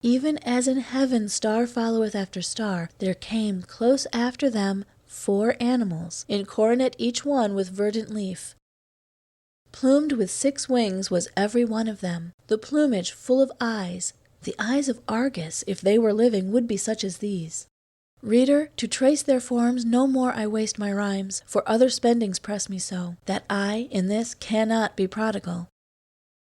even as in heaven star followeth after star, there came close after them 4 animals, in coronet each one with verdant leaf. Plumed with 6 wings was every one of them, the plumage full of eyes. The eyes of Argus, if they were living, would be such as these. Reader, to trace their forms no more I waste my rhymes, for other spendings press me so, that I in this cannot be prodigal.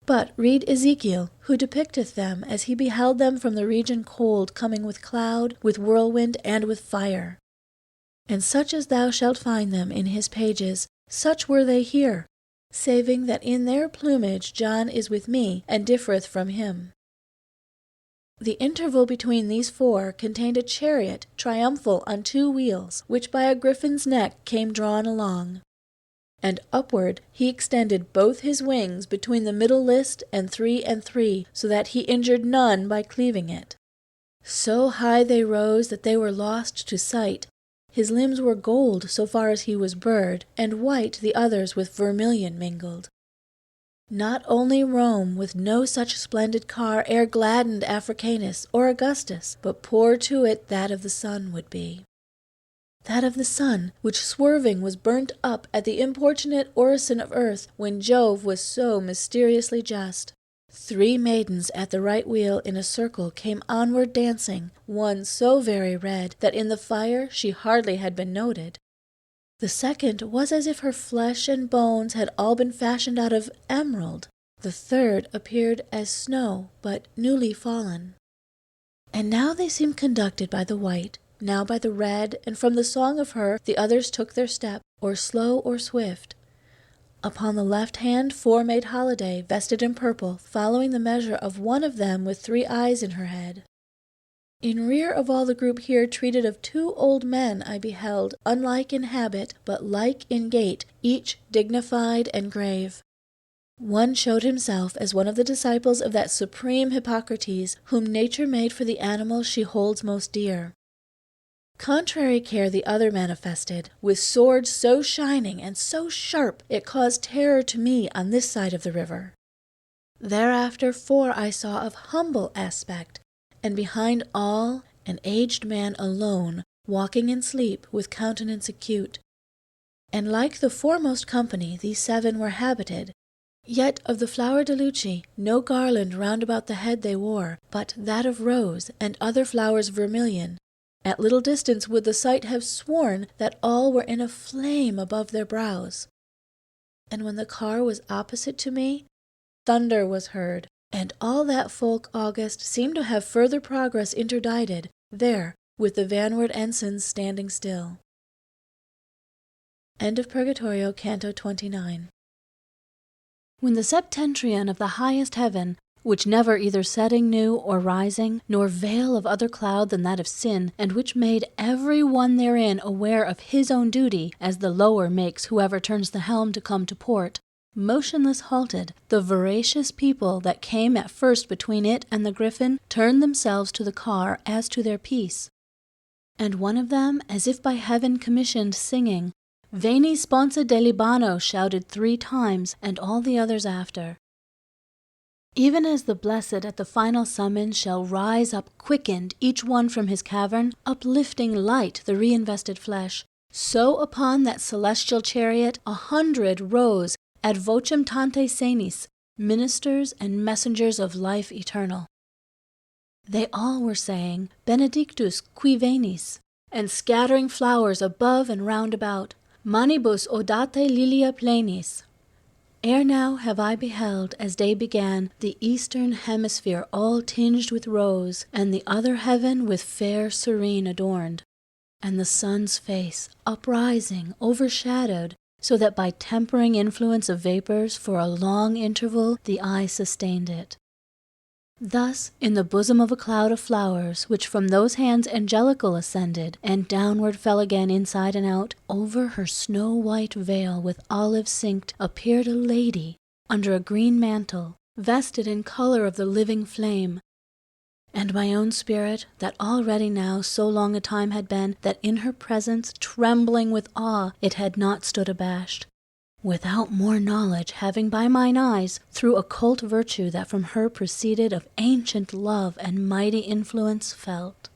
But read Ezekiel, who depicteth them as he beheld them from the region cold, coming with cloud, with whirlwind, and with fire. And such as thou shalt find them in his pages, such were they here, saving that in their plumage John is with me, and differeth from him. The interval between these 4 contained a chariot triumphal on 2 wheels, which by a griffin's neck came drawn along. And upward he extended both his wings between the middle list and 3 and 3, so that he injured none by cleaving it. So high they rose that they were lost to sight. His limbs were gold so far as he was bird, and white the others with vermilion mingled. Not only Rome with no such splendid car e'er gladdened Africanus or Augustus, but poor to it that of the sun would be. That of the sun, which swerving was burnt up at the importunate orison of earth, when Jove was so mysteriously just. 3 maidens at the right wheel in a circle came onward dancing, one so very red that in the fire she hardly had been noted. The second was as if her flesh and bones had all been fashioned out of emerald. The third appeared as snow, but newly fallen. And now they seemed conducted by the white, now by the red, and from the song of her the others took their step, or slow or swift. Upon the left hand 4 made holiday, vested in purple, following the measure of one of them with 3 eyes in her head. In rear of all the group here treated of 2 old men I beheld, unlike in habit, but like in gait, each dignified and grave. One showed himself as one of the disciples of that supreme Hippocrates, whom nature made for the animals she holds most dear. Contrary care the other manifested, with swords so shining and so sharp it caused terror to me on this side of the river. Thereafter 4 I saw of humble aspect, and behind all an aged man alone, walking in sleep, with countenance acute. And like the foremost company these 7 were habited, yet of the flower de luce no garland round about the head they wore, but that of rose, and other flowers vermilion. At little distance would the sight have sworn that all were in a flame above their brows. And when the car was opposite to me, thunder was heard, and all that folk august seemed to have further progress interdicted, there, with the vanward ensigns standing still. End of Purgatorio, Canto 29. When the septentrion of the highest heaven, which never either setting knew or rising, nor veil of other cloud than that of sin, and which made every one therein aware of his own duty, as the lower makes whoever turns the helm to come to port, motionless halted, the voracious people that came at first between it and the griffin turned themselves to the car as to their peace. And one of them, as if by heaven commissioned, singing, Veni sponsa de Libano, shouted 3 times, and all the others after. Even as the blessed at the final summons shall rise up quickened, each one from his cavern, uplifting light the reinvested flesh, so upon that celestial chariot 100 rose, ad vocem tante senis, ministers and messengers of life eternal. They all were saying, Benedictus qui venis, and scattering flowers above and round about, manibus odate lilia plenis. Ere now have I beheld, as day began, the eastern hemisphere all tinged with rose, and the other heaven with fair serene adorned, and the sun's face uprising, overshadowed, so that by tempering influence of vapors for a long interval the eye sustained it. Thus, in the bosom of a cloud of flowers, which from those hands angelical ascended, and downward fell again inside and out, over her snow-white veil with olive synced appeared a lady, under a green mantle, vested in colour of the living flame. And my own spirit, that already now so long a time had been, that in her presence, trembling with awe, it had not stood abashed, without more knowledge having by mine eyes, through occult virtue that from her proceeded of ancient love and mighty influence felt.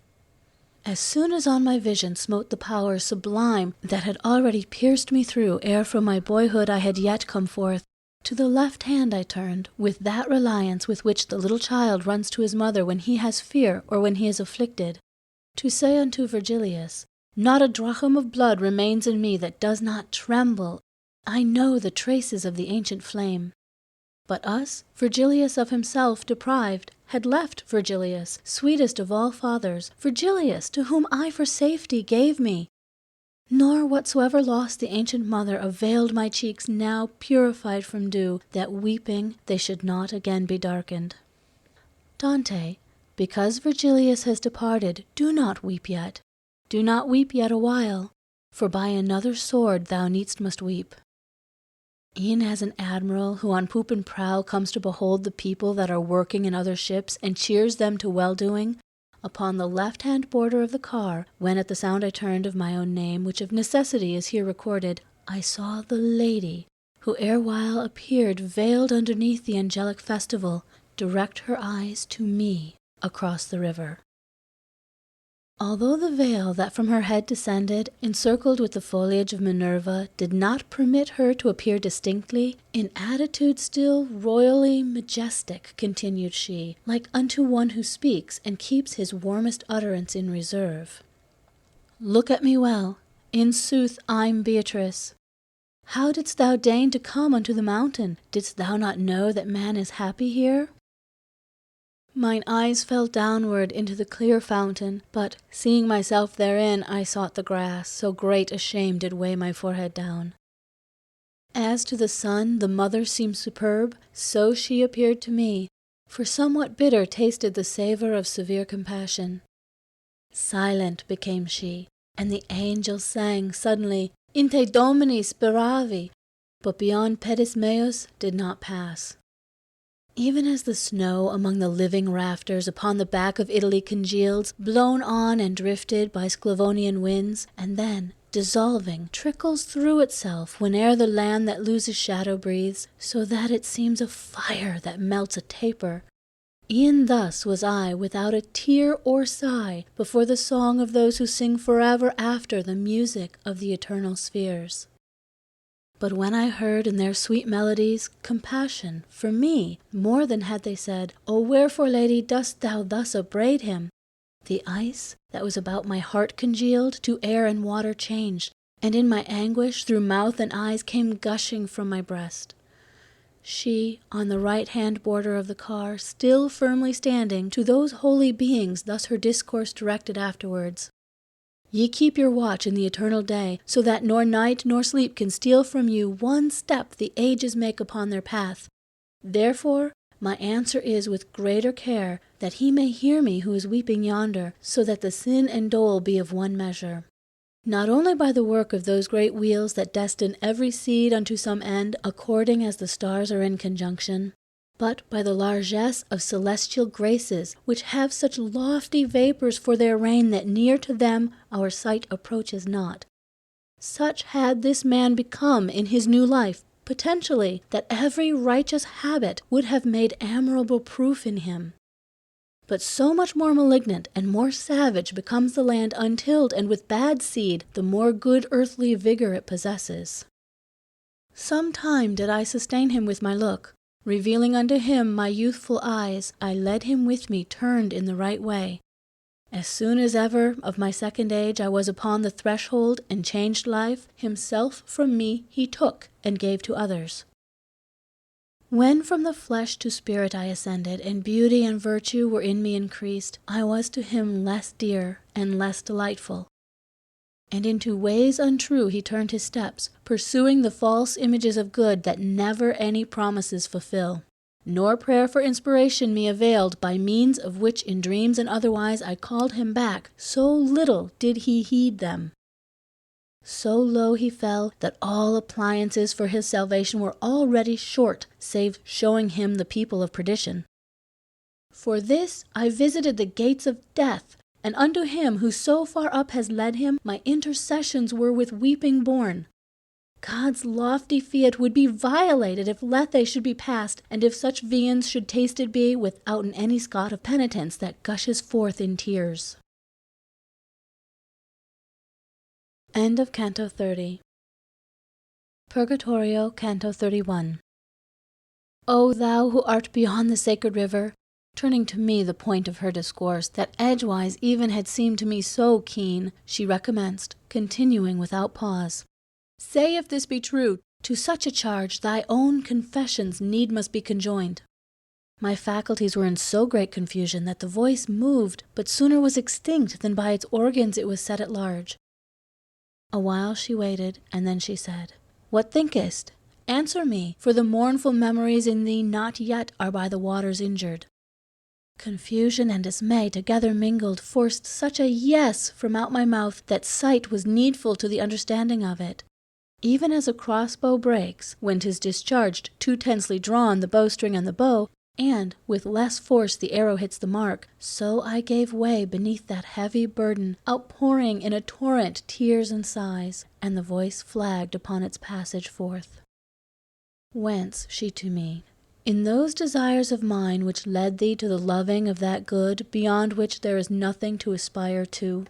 As soon as on my vision smote the power sublime that had already pierced me through ere from my boyhood I had yet come forth, to the left hand I turned, with that reliance with which the little child runs to his mother when he has fear or when he is afflicted, to say unto Virgilius, Not a drachm of blood remains in me that does not tremble. I know the traces of the ancient flame. But us, Virgilius of himself deprived, had left Virgilius, sweetest of all fathers, Virgilius, to whom I for safety gave me. Nor whatsoever loss the ancient mother availed my cheeks now purified from dew, that weeping they should not again be darkened. Dante, because Virgilius has departed, do not weep yet. Do not weep yet a while, for by another sword thou needst must weep. E'en as an admiral who on poop and prow comes to behold the people that are working in other ships and cheers them to well-doing, upon the left-hand border of the car, when at the sound I turned of my own name, which of necessity is here recorded, I saw the lady, who erewhile appeared veiled underneath the angelic festival, direct her eyes to me across the river. Although the veil that from her head descended, encircled with the foliage of Minerva, did not permit her to appear distinctly, in attitude still royally majestic, continued she, like unto one who speaks and keeps his warmest utterance in reserve. Look at me well. In sooth, I'm Beatrice. How didst thou deign to come unto the mountain? Didst thou not know that man is happy here? Mine eyes fell downward into the clear fountain, but, seeing myself therein, I sought the grass, so great a shame did weigh my forehead down. As to the sun, the mother seemed superb, so she appeared to me, for somewhat bitter tasted the savour of severe compassion. Silent became she, and the angels sang suddenly, In te Domini speravi, but beyond pedis meus did not pass. Even as the snow among the living rafters upon the back of Italy congeals, blown on and drifted by Sclavonian winds, and then, dissolving, trickles through itself whene'er the land that loses shadow breathes, so that it seems a fire that melts a taper. E'en thus was I without a tear or sigh before the song of those who sing forever after the music of the eternal spheres. But when I heard in their sweet melodies compassion for me, more than had they said, O wherefore, lady, dost thou thus upbraid him? The ice that was about my heart congealed to air and water changed, and in my anguish through mouth and eyes came gushing from my breast. She, on the right-hand border of the car, still firmly standing, to those holy beings thus her discourse directed afterwards. Ye keep your watch in the eternal day, so that nor night nor sleep can steal from you one step the ages make upon their path. Therefore my answer is with greater care, that he may hear me who is weeping yonder, so that the sin and dole be of one measure. Not only by the work of those great wheels that destine every seed unto some end, according as the stars are in conjunction, but by the largesse of celestial graces, which have such lofty vapours for their reign that near to them our sight approaches not. Such had this man become in his new life, potentially, that every righteous habit would have made admirable proof in him. But so much more malignant and more savage becomes the land untilled and with bad seed, the more good earthly vigour it possesses. Some time did I sustain him with my look. Revealing unto him my youthful eyes, I led him with me turned in the right way. As soon as ever of my second age I was upon the threshold and changed life, himself from me he took and gave to others. When from the flesh to spirit I ascended, and beauty and virtue were in me increased, I was to him less dear and less delightful. And into ways untrue he turned his steps, pursuing the false images of good that never any promises fulfill. Nor prayer for inspiration me availed, by means of which in dreams and otherwise I called him back, so little did he heed them. So low he fell, that all appliances for his salvation were already short, save showing him the people of perdition. For this I visited the gates of death, and unto him who so far up has led him, my intercessions were with weeping borne. God's lofty fiat would be violated if Lethe should be passed, and if such viands should tasted be withouten any scot of penitence that gushes forth in tears. End of Canto 30. Purgatorio, Canto 31. O thou who art beyond the sacred river, turning to me the point of her discourse, that edgewise even had seemed to me so keen, she recommenced, continuing without pause. Say if this be true, to such a charge thy own confessions need must be conjoined. My faculties were in so great confusion that the voice moved, but sooner was extinct than by its organs it was set at large. A while she waited, and then she said, What thinkest? Answer me, for the mournful memories in thee not yet are by the waters injured. Confusion and dismay together mingled forced such a yes from out my mouth that sight was needful to the understanding of it. Even as a crossbow breaks, when 'tis discharged, too tensely drawn the bowstring and the bow, and with less force the arrow hits the mark, so I gave way beneath that heavy burden, outpouring in a torrent tears and sighs, and the voice flagged upon its passage forth. Whence, she to me, In those desires of mine which led thee to the loving of that good beyond which there is nothing to aspire to,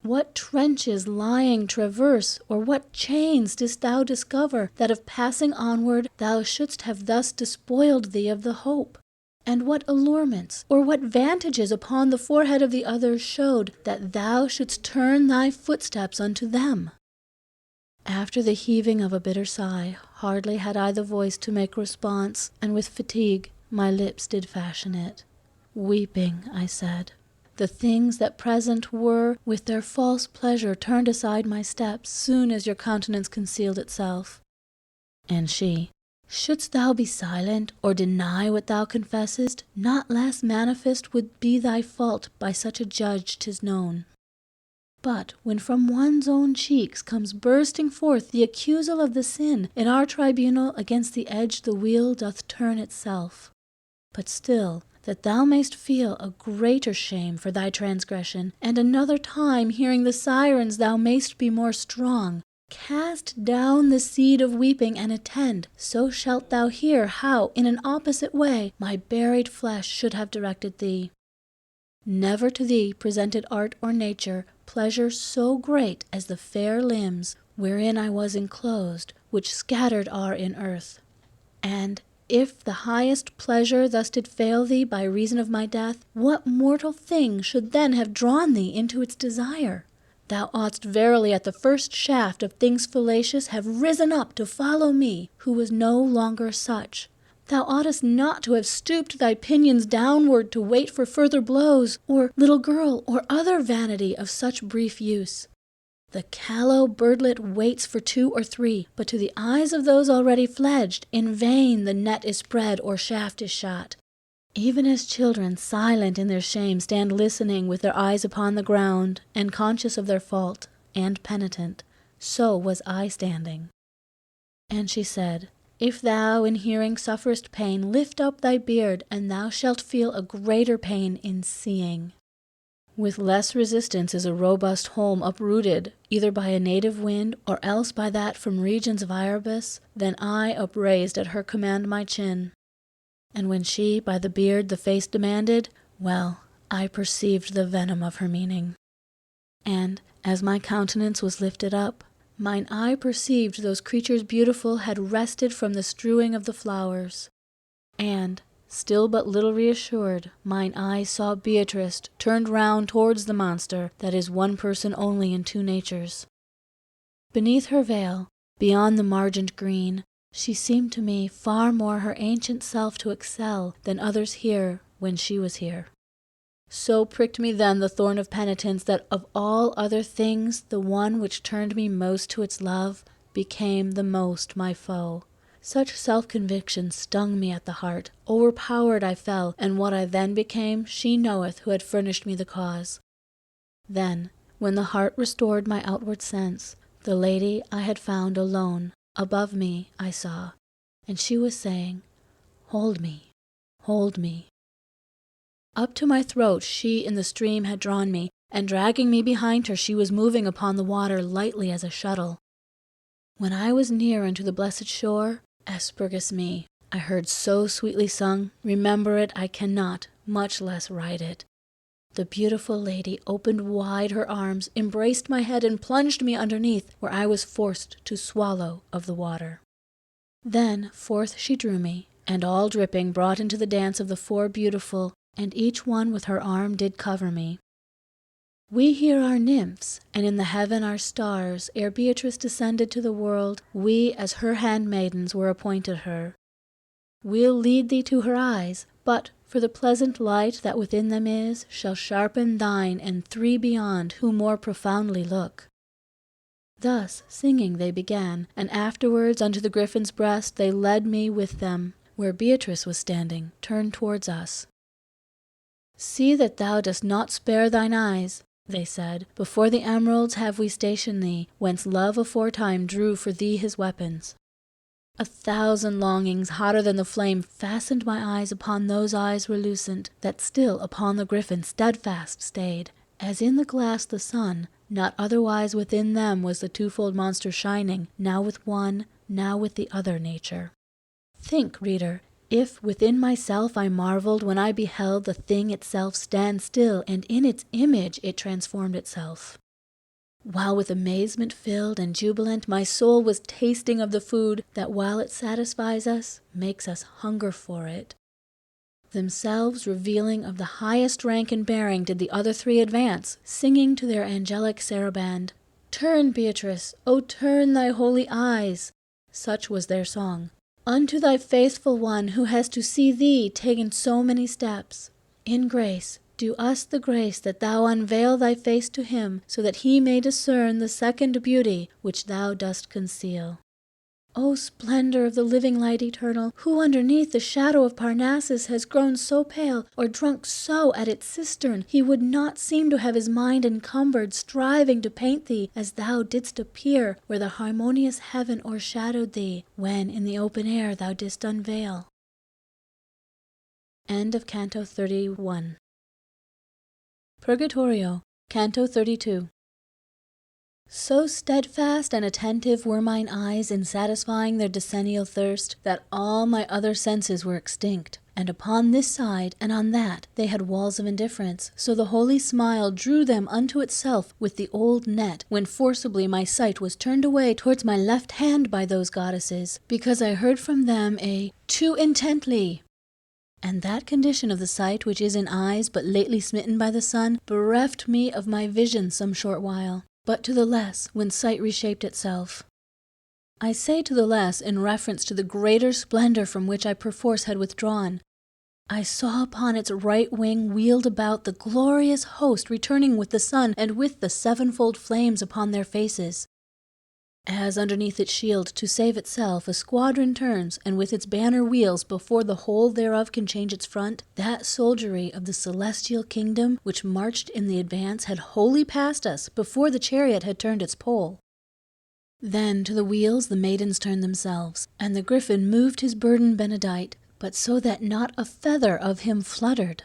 what trenches lying traverse, or what chains didst thou discover, that of passing onward thou shouldst have thus despoiled thee of the hope? And what allurements, or what vantages upon the forehead of the others showed, that thou shouldst turn thy footsteps unto them? After the heaving of a bitter sigh, hardly had I the voice to make response, and with fatigue my lips did fashion it. Weeping, I said, the things that present were, with their false pleasure, turned aside my steps, soon as your countenance concealed itself. And she, shouldst thou be silent, or deny what thou confessest, not less manifest would be thy fault by such a judge 'tis known. But when from one's own cheeks comes bursting forth the accusal of the sin, in our tribunal against the edge the wheel doth turn itself. But still, that thou mayst feel a greater shame for thy transgression, and another time hearing the sirens thou mayst be more strong, cast down the seed of weeping and attend, so shalt thou hear how, in an opposite way, my buried flesh should have directed thee. Never to thee presented art or nature pleasure so great as the fair limbs wherein I was enclosed, which scattered are in earth. And if the highest pleasure thus did fail thee by reason of my death, what mortal thing should then have drawn thee into its desire? Thou oughtst verily at the first shaft of things fallacious have risen up to follow me, who was no longer such. Thou oughtest not to have stooped thy pinions downward to wait for further blows, or, little girl, or other vanity of such brief use. The callow birdlet waits for 2 or 3, but to the eyes of those already fledged, in vain the net is spread or shaft is shot. Even as children silent in their shame stand listening with their eyes upon the ground, and conscious of their fault, and penitent, so was I standing. And she said, if thou in hearing sufferest pain, lift up thy beard, and thou shalt feel a greater pain in seeing. With less resistance is a robust home uprooted, either by a native wind, or else by that from regions of Irbis, than I upraised at her command my chin. And when she by the beard the face demanded, well, I perceived the venom of her meaning. And, as my countenance was lifted up, mine eye perceived those creatures beautiful had rested from the strewing of the flowers. And, still but little reassured, mine eye saw Beatrice turned round towards the monster that is one person only in 2 natures. Beneath her veil, beyond the margent green, she seemed to me far more her ancient self to excel than others here when she was here. So pricked me then the thorn of penitence that of all other things the one which turned me most to its love became the most my foe. Such self-conviction stung me at the heart. Overpowered I fell, and what I then became she knoweth who had furnished me the cause. Then, when the heart restored my outward sense, the lady I had found alone, above me, I saw, and she was saying, hold me, hold me. Up to my throat she in the stream had drawn me, and dragging me behind her she was moving upon the water lightly as a shuttle. When I was near unto the blessed shore, Espergus me, I heard so sweetly sung, remember it I cannot, much less write it. The beautiful lady opened wide her arms, embraced my head, and plunged me underneath, where I was forced to swallow of the water. Then forth she drew me, and all dripping brought into the dance of the 4 beautiful, and each one with her arm did cover me. We here are nymphs, and in the heaven are stars. Ere Beatrice descended to the world, we as her handmaidens were appointed her. We'll lead thee to her eyes, but for the pleasant light that within them is, shall sharpen thine and 3 beyond who more profoundly look. Thus singing they began, and afterwards unto the griffin's breast they led me with them, where Beatrice was standing, turned towards us. See that thou dost not spare thine eyes, they said, before the emeralds have we stationed thee, whence love aforetime drew for thee his weapons. 1,000 longings hotter than the flame fastened my eyes upon those eyes relucent, that still upon the griffin steadfast stayed, as in the glass the sun, not otherwise within them was the 2-fold monster shining, now with one, now with the other nature. Think, reader, If within myself I marveled when I beheld the thing itself stand still, and in its image it transformed itself. While with amazement filled and jubilant, my soul was tasting of the food that, while it satisfies us, makes us hunger for it. Themselves revealing of the highest rank and bearing, did the other three advance, singing to their angelic saraband, "Turn, Beatrice, O turn thy holy eyes," such was their song, "unto thy faithful one who has to see thee taken so many steps. In grace, do us the grace that thou unveil thy face to him, so that he may discern the second beauty which thou dost conceal. O splendor of the living light eternal, who underneath the shadow of Parnassus has grown so pale, or drunk so at its cistern, he would not seem to have his mind encumbered, striving to paint thee as thou didst appear where the harmonious heaven o'ershadowed thee, when in the open air thou didst unveil." End of Canto 31. Purgatorio, Canto 32. So steadfast and attentive were mine eyes in satisfying their decennial thirst, that all my other senses were extinct, and upon this side and on that they had walls of indifference, so the holy smile drew them unto itself with the old net, when forcibly my sight was turned away towards my left hand by those goddesses, because I heard from them a "too intently." And that condition of the sight which is in eyes but lately smitten by the sun bereft me of my vision some short while, but to the less when sight reshaped itself. I say to the less in reference to the greater splendor from which I perforce had withdrawn. I saw upon its right wing wheeled about the glorious host returning with the sun and with the sevenfold flames upon their faces. As underneath its shield to save itself a squadron turns, and with its banner wheels before the whole thereof can change its front, that soldiery of the celestial kingdom which marched in the advance had wholly passed us before the chariot had turned its pole. Then to the wheels the maidens turned themselves, and the griffin moved his burden benedight, but so that not a feather of him fluttered.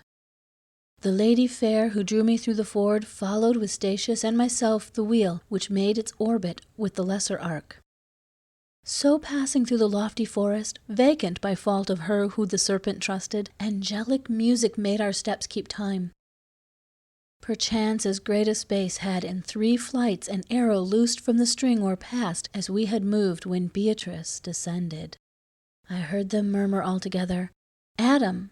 The lady fair who drew me through the ford followed with Statius and myself the wheel which made its orbit with the lesser arc. So passing through the lofty forest, vacant by fault of her who the serpent trusted, angelic music made our steps keep time. Perchance as great a space had in 3 flights an arrow loosed from the string or passed as we had moved when Beatrice descended. I heard them murmur all together, "Adam!"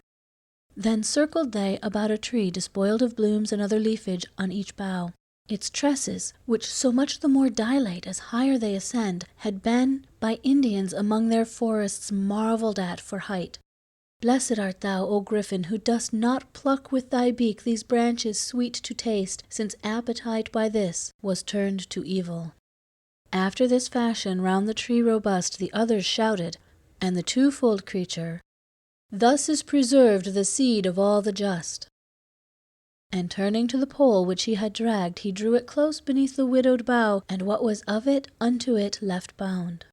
Then circled they about a tree despoiled of blooms and other leafage on each bough. Its tresses, which so much the more dilate as higher they ascend, had been by Indians among their forests marvelled at for height. Blessed art thou, O Griffin, who dost not pluck with thy beak these branches sweet to taste, since appetite by this was turned to evil. After this fashion round the tree robust the others shouted, and the twofold creature, "Thus is preserved the seed of all the just." And turning to the pole which he had dragged, he drew it close beneath the widowed bough, and what was of it unto it left bound.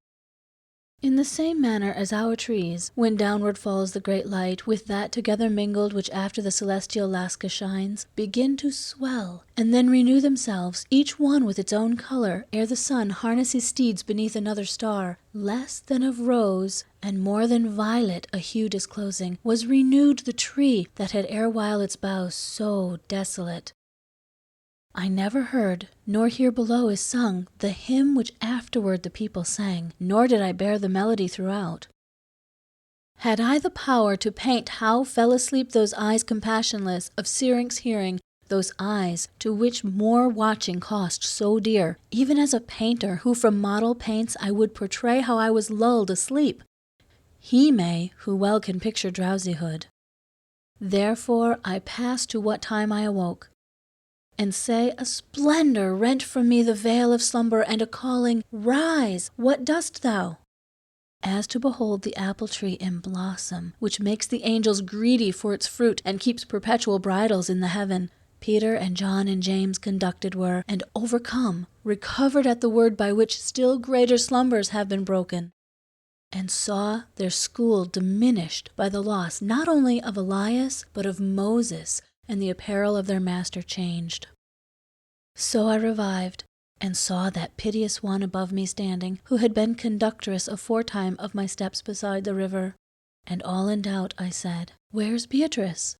In the same manner as our trees, when downward falls the great light, with that together mingled which after the celestial lasca shines, begin to swell, and then renew themselves, each one with its own color, ere the sun harness his steeds beneath another star, less than of rose, and more than violet a hue disclosing, was renewed the tree that had erewhile its boughs so desolate. I never heard, nor here below is sung, the hymn which afterward the people sang, nor did I bear the melody throughout. Had I the power to paint how fell asleep those eyes compassionless of Syrinx hearing, those eyes to which more watching cost so dear, even as a painter who from model paints I would portray how I was lulled asleep, he may who well can picture drowsihood. Therefore I pass to what time I awoke, and say a splendor rent from me the veil of slumber, and a calling, "Rise, what dost thou?" As to behold the apple tree in blossom, which makes the angels greedy for its fruit, and keeps perpetual bridals in the heaven, Peter and John and James conducted were, and overcome, recovered at the word by which still greater slumbers have been broken, and saw their school diminished by the loss not only of Elias, but of Moses, and the apparel of their master changed. So I revived, and saw that piteous one above me standing, who had been conductress aforetime of my steps beside the river. And all in doubt I said, Where's Beatrice?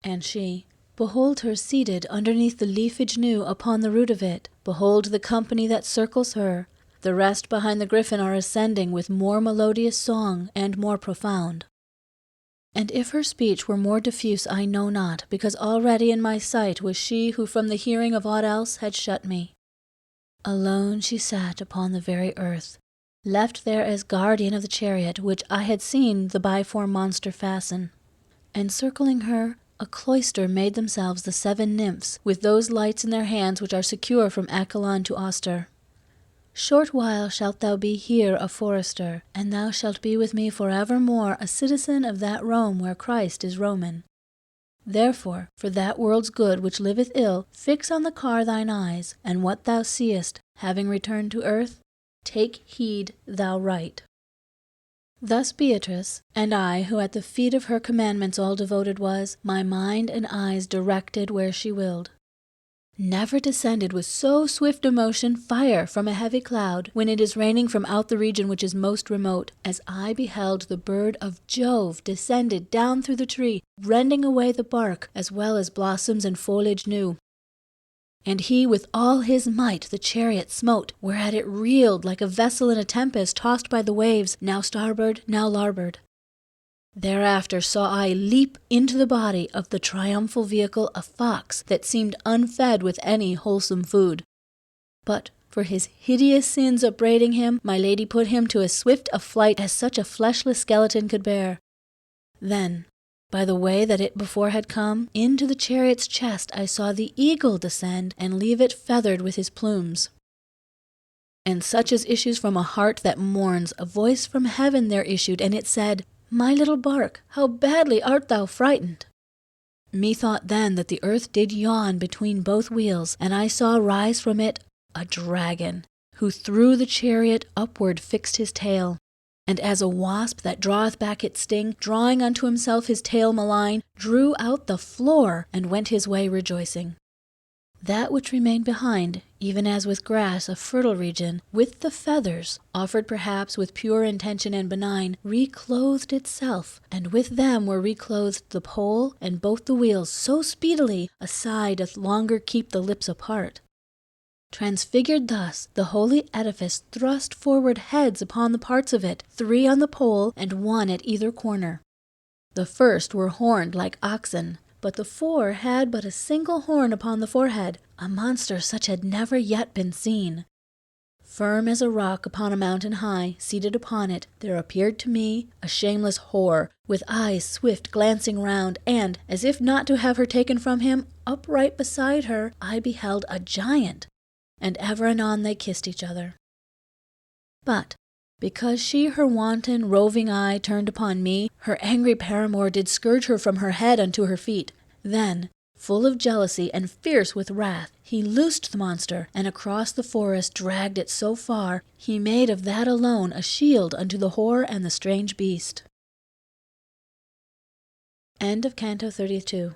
And she, Behold her seated underneath the leafage new upon the root of it. Behold the company that circles her. The rest behind the griffin are ascending with more melodious song and more profound. And if her speech were more diffuse I know not, because already in my sight was she who from the hearing of aught else had shut me. Alone she sat upon the very earth, left there as guardian of the chariot which I had seen the biform monster fasten. And circling her, a cloister made themselves the 7 nymphs, with those lights in their hands which are secure from Achelon to Auster. Short while shalt thou be here a forester, and thou shalt be with me for evermore a citizen of that Rome where Christ is Roman. Therefore, for that world's good which liveth ill, fix on the car thine eyes, and what thou seest, having returned to earth, take heed thou write. Thus Beatrice, and I, who at the feet of her commandments all devoted was, my mind and eyes directed where she willed. Never descended with so swift a motion fire from a heavy cloud, when it is raining from out the region which is most remote, as I beheld the bird of Jove descended down through the tree, rending away the bark, as well as blossoms and foliage new. And he with all his might the chariot smote, whereat it reeled like a vessel in a tempest tossed by the waves, now starboard, now larboard. Thereafter saw I leap into the body of the triumphal vehicle a fox that seemed unfed with any wholesome food. But for his hideous sins upbraiding him, my lady put him to as swift a flight as such a fleshless skeleton could bear. Then, by the way that it before had come, into the chariot's chest I saw the eagle descend and leave it feathered with his plumes. And such as issues from a heart that mourns, a voice from heaven there issued, and it said, My little bark, how badly art thou frightened! Methought then that the earth did yawn between both wheels, and I saw rise from it a dragon, who through the chariot upward fixed his tail, and as a wasp that draweth back its sting, drawing unto himself his tail malign, drew out the floor, and went his way rejoicing. That which remained behind, even as with grass a fertile region, with the feathers, offered perhaps with pure intention and benign, reclothed itself, and with them were reclothed the pole and both the wheels, so speedily a sigh doth longer keep the lips apart. Transfigured thus, the holy edifice thrust forward heads upon the parts of it, 3 on the pole and 1 at either corner. The first were horned like oxen, but the 4 had but a single horn upon the forehead, a monster such had never yet been seen. Firm as a rock upon a mountain high, seated upon it, there appeared to me a shameless whore, with eyes swift glancing round, and, as if not to have her taken from him, upright beside her I beheld a giant, and ever and anon they kissed each other. But, because she her wanton, roving eye turned upon me, her angry paramour did scourge her from her head unto her feet. Then, full of jealousy and fierce with wrath, he loosed the monster, and across the forest dragged it so far, he made of that alone a shield unto the whore and the strange beast. End of Canto 32.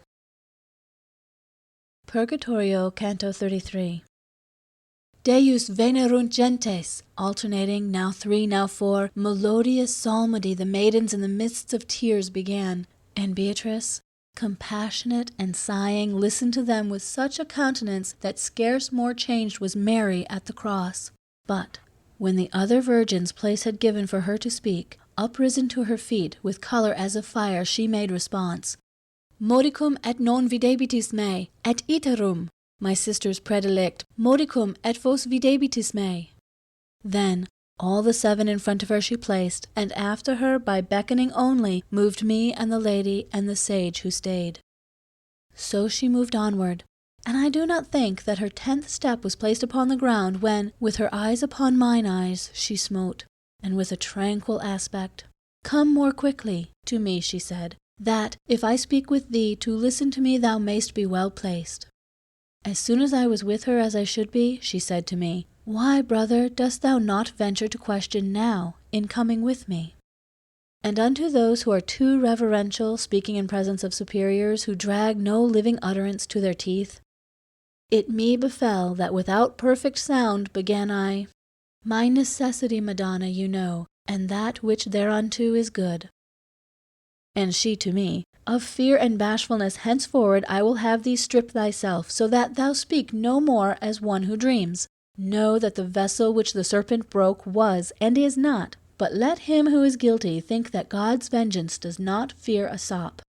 Purgatorio, Canto 33. Deus venerunt gentes, alternating, now 3, now 4, melodious psalmody the maidens in the midst of tears began, and Beatrice, compassionate and sighing, listened to them with such a countenance that scarce more changed was Mary at the cross. But, when the other virgins place had given for her to speak, uprisen to her feet, with colour as of fire, she made response, Modicum et non videbitis me, et iterum, my sisters predilect, modicum et vos videbitis me. Then all the 7 in front of her she placed, and after her by beckoning only moved me and the lady and the sage who stayed. So she moved onward, and I do not think that her 10th step was placed upon the ground when, with her eyes upon mine eyes, she smote, and with a tranquil aspect, Come more quickly, to me she said, that, if I speak with thee, to listen to me thou mayst be well placed. As soon as I was with her as I should be, she said to me, Why, brother, dost thou not venture to question now, in coming with me? And unto those who are too reverential, speaking in presence of superiors, who drag no living utterance to their teeth, it me befell that without perfect sound began I, My necessity, Madonna, you know, and that which thereunto is good. And she to me, Of fear and bashfulness henceforward I will have thee strip thyself, so that thou speak no more as one who dreams. Know that the vessel which the serpent broke was and is not, but let him who is guilty think that God's vengeance does not fear a sop.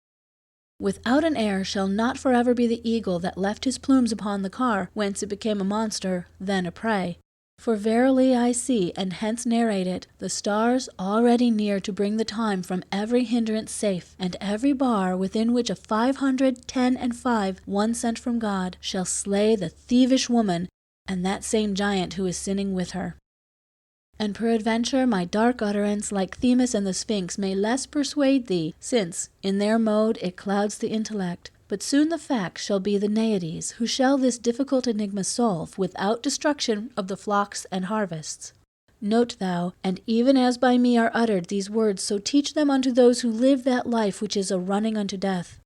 Without an heir shall not forever be the eagle that left his plumes upon the car, whence it became a monster, then a prey. For verily I see, and hence narrate it, the stars already near to bring the time from every hindrance safe, and every bar within which a 510 and 5, one sent from God, shall slay the thievish woman, and that same giant who is sinning with her. And peradventure my dark utterance, like Themis and the Sphinx, may less persuade thee, since, in their mode, it clouds the intellect. But soon the facts shall be the Naiades, who shall this difficult enigma solve, without destruction of the flocks and harvests. Note thou, and even as by me are uttered these words, so teach them unto those who live that life which is a running unto death.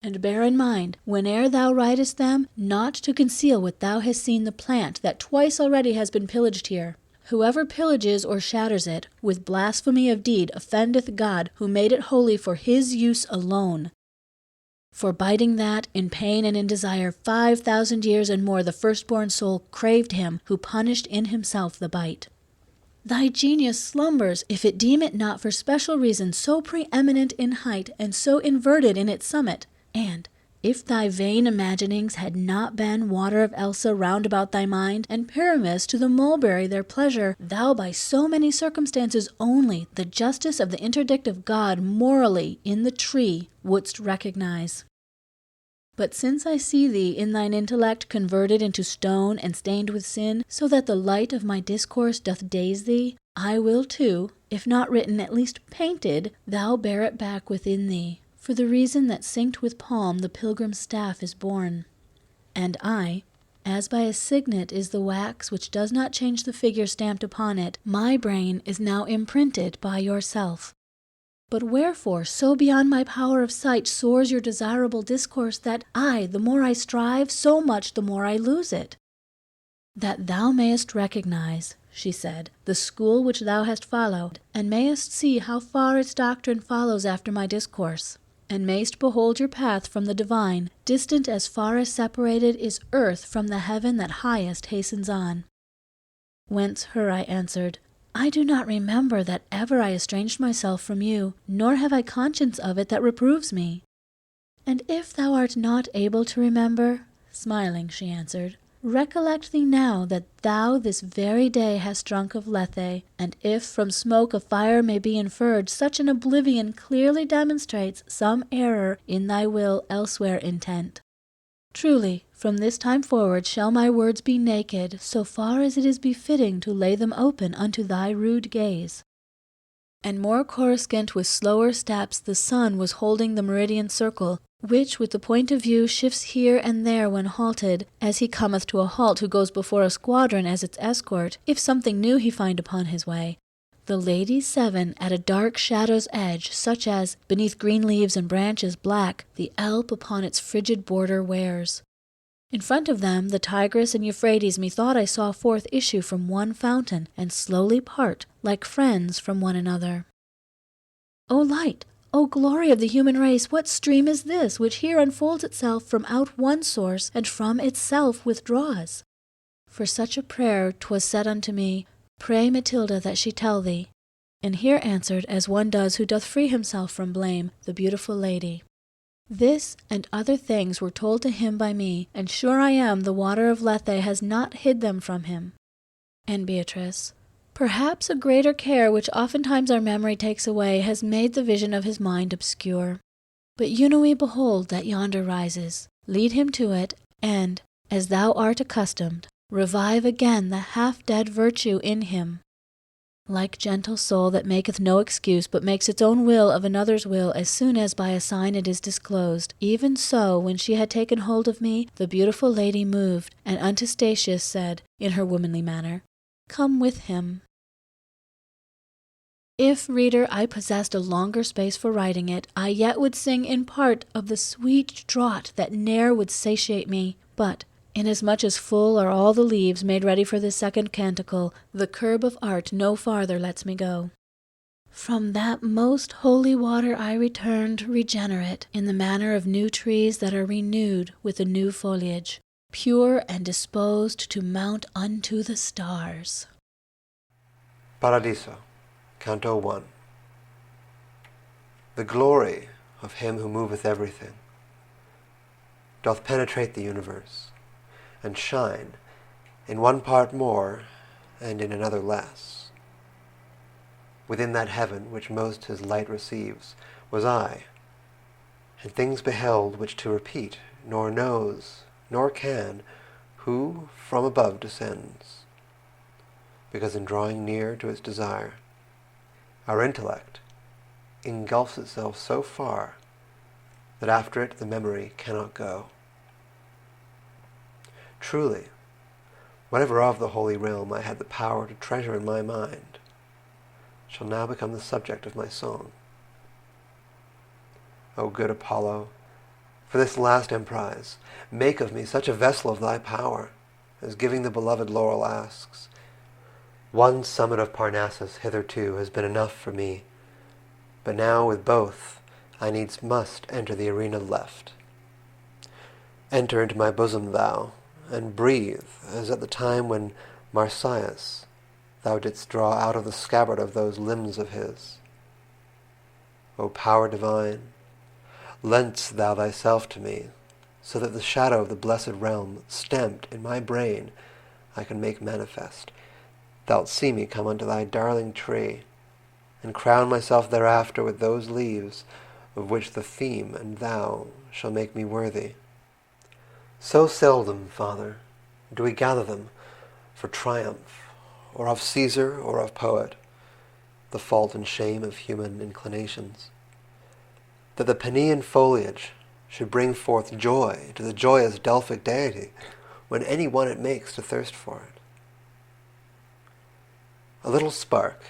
And bear in mind, whene'er thou writest them, not to conceal what thou hast seen the plant that twice already has been pillaged here. Whoever pillages or shatters it, with blasphemy of deed offendeth God, who made it holy for his use alone. For biting that, in pain and in desire, 5,000 years and more the firstborn soul craved him, who punished in himself the bite. Thy genius slumbers, if it deem it not for special reason so pre-eminent in height, and so inverted in its summit. And, if thy vain imaginings had not been water of Elsa round about thy mind, and Pyramus to the mulberry their pleasure, thou by so many circumstances only the justice of the interdict of God morally in the tree wouldst recognize. But since I see thee in thine intellect converted into stone and stained with sin, so that the light of my discourse doth daze thee, I will too, if not written, at least painted, thou bear it back within thee, for the reason that synced with palm the pilgrim's staff is borne. And I, as by a signet is the wax which does not change the figure stamped upon it, my brain is now imprinted by yourself. But wherefore so beyond my power of sight soars your desirable discourse, that I, the more I strive, so much the more I lose it? That thou mayest recognize, she said, the school which thou hast followed, and mayest see how far its doctrine follows after my discourse, and mayst behold your path from the divine, distant as far as separated is earth from the heaven that highest hastens on. Whence her I answered, I do not remember that ever I estranged myself from you, nor have I conscience of it that reproves me. And if thou art not able to remember, smiling she answered, recollect thee now that thou this very day hast drunk of Lethe, and if from smoke of fire may be inferred, such an oblivion clearly demonstrates some error in thy will elsewhere intent. Truly, from this time forward shall my words be naked, so far as it is befitting to lay them open unto thy rude gaze. And more coruscant with slower steps the sun was holding the meridian circle, which with the point of view shifts here and there when halted, as he cometh to a halt who goes before a squadron as its escort, if something new he find upon his way. The ladies 7 at a dark shadow's edge, such as, beneath green leaves and branches black, the Alp upon its frigid border wears. In front of them the Tigris and Euphrates methought I saw forth issue from one fountain, and slowly part, like friends from one another. O light! O glory of the human race! What stream is this, which here unfolds itself from out one source, and from itself withdraws? For such a prayer 'twas said unto me, Pray Matilda that she tell thee. And here answered, as one does who doth free himself from blame, the beautiful lady. This and other things were told to him by me, and sure I am the water of Lethe has not hid them from him. And Beatrice, perhaps a greater care which oftentimes our memory takes away has made the vision of his mind obscure. But Eunoe behold that yonder rises, lead him to it, and, as thou art accustomed, revive again the half-dead virtue in him. Like gentle soul that maketh no excuse, but makes its own will of another's will as soon as by a sign it is disclosed, even so, when she had taken hold of me, the beautiful lady moved, and unto Statius said, in her womanly manner, Come with him. If, reader, I possessed a longer space for writing it, I yet would sing in part of the sweet draught that ne'er would satiate me, but, inasmuch as full are all the leaves made ready for this second canticle, the curb of art no farther lets me go. From that most holy water I returned regenerate, in the manner of new trees that are renewed with a new foliage, pure and disposed to mount unto the stars. Paradiso, Canto 1. The glory of him who moveth everything doth penetrate the universe, and shine in one part more, and in another less. Within that heaven which most his light receives was I, and things beheld which to repeat nor knows nor can who from above descends, because in drawing near to its desire, our intellect engulfs itself so far that after it the memory cannot go. Truly, whatever of the holy realm I had the power to treasure in my mind shall now become the subject of my song. O good Apollo, for this last emprise, make of me such a vessel of thy power, as giving the beloved laurel asks. One summit of Parnassus hitherto has been enough for me, but now with both I needs must enter the arena left. Enter into my bosom thou, and breathe, as at the time when Marsyas thou didst draw out of the scabbard of those limbs of his. O power divine, lend'st thou thyself to me, so that the shadow of the blessed realm, stamped in my brain, I can make manifest. Thou'lt see me come unto thy darling tree, and crown myself thereafter with those leaves, of which the theme and thou shall make me worthy. So seldom, Father, do we gather them for triumph, or of Caesar, or of poet, the fault and shame of human inclinations, that the Penean foliage should bring forth joy to the joyous Delphic deity, when any one it makes to thirst for it. A little spark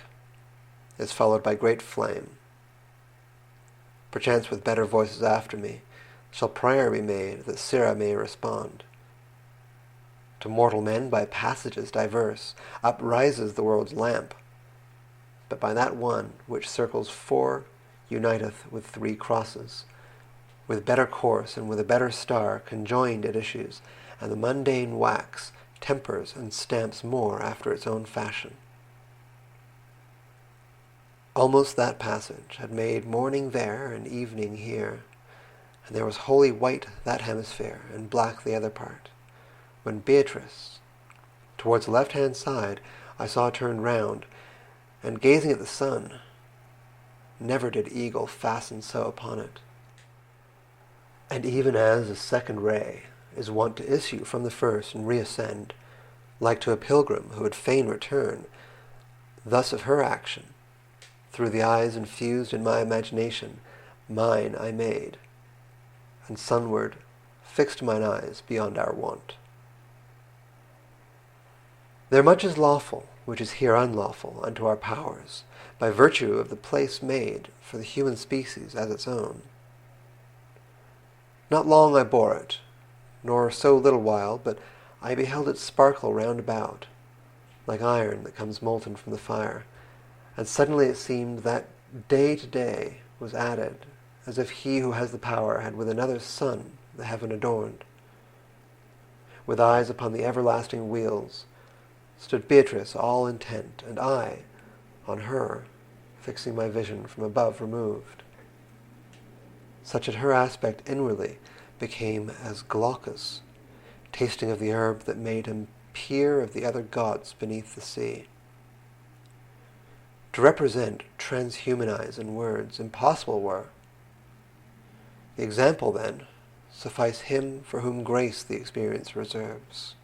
is followed by great flame. Perchance with better voices after me shall prayer be made that Syrah may respond. To mortal men by passages diverse uprises the world's lamp, but by that one which circles four uniteth with three crosses. With better course and with a better star conjoined it issues, and the mundane wax tempers and stamps more after its own fashion. Almost that passage had made morning there and evening here, and there was wholly white that hemisphere and black the other part, when Beatrice, towards the left-hand side, I saw turned round, and gazing at the sun, never did eagle fasten so upon it. And even as a second ray is wont to issue from the first and reascend, like to a pilgrim who would fain return, thus of her action, through the eyes infused in my imagination, mine I made, and sunward fixed mine eyes beyond our wont. There much is lawful, which is here unlawful unto our powers, by virtue of the place made for the human species as its own. Not long I bore it, nor so little while, but I beheld it sparkle round about, like iron that comes molten from the fire, and suddenly it seemed that day to day was added, as if he who has the power had with another sun the heaven adorned. With eyes upon the everlasting wheels stood Beatrice all intent, and I on her, fixing my vision from above removed. Such that her aspect inwardly became as Glaucus, tasting of the herb that made him peer of the other gods beneath the sea. To represent, transhumanize in words, impossible were. The example, then, suffice him for whom grace the experience reserves.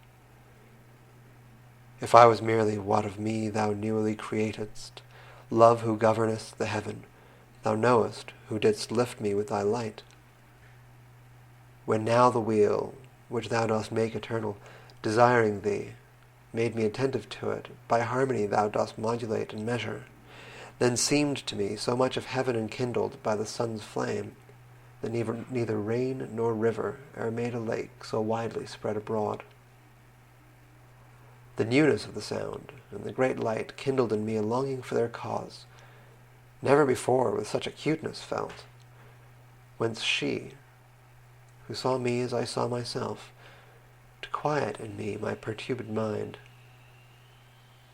If I was merely what of me thou newly createdst, love who governest the heaven, thou knowest who didst lift me with thy light. When now the wheel, which thou dost make eternal, desiring thee, made me attentive to it, by harmony thou dost modulate and measure, then seemed to me so much of heaven enkindled by the sun's flame, that neither rain nor river e'er made a lake so widely spread abroad. The newness of the sound and the great light kindled in me a longing for their cause, never before with such acuteness felt, whence she, who saw me as I saw myself, to quiet in me my perturbed mind,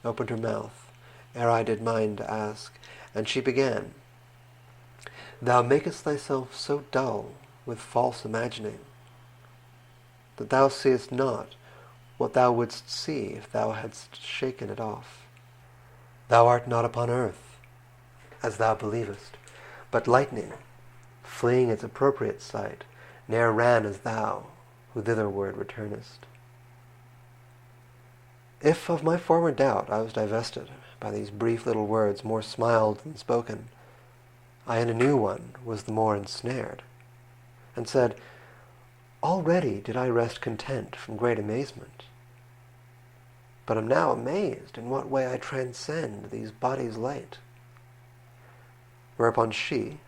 opened her mouth, ere I did mind to ask, and she began, Thou makest thyself so dull with false imagining, that thou seest not what thou wouldst see if thou hadst shaken it off. Thou art not upon earth, as thou believest, but lightning, fleeing its appropriate sight, ne'er ran as thou, who thitherward returnest. If of my former doubt I was divested by these brief little words more smiled than spoken, I in a new one was the more ensnared, and said, Already did I rest content from great amazement, but am now amazed in what way I transcend these bodies' light. Whereupon she,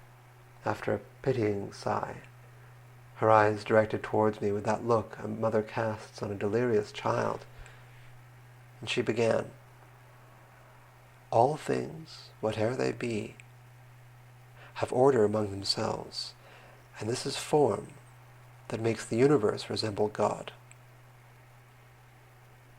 after a pitying sigh, her eyes directed towards me with that look a mother casts on a delirious child, and she began, All things, whate'er they be, have order among themselves, and this is form that makes the universe resemble God.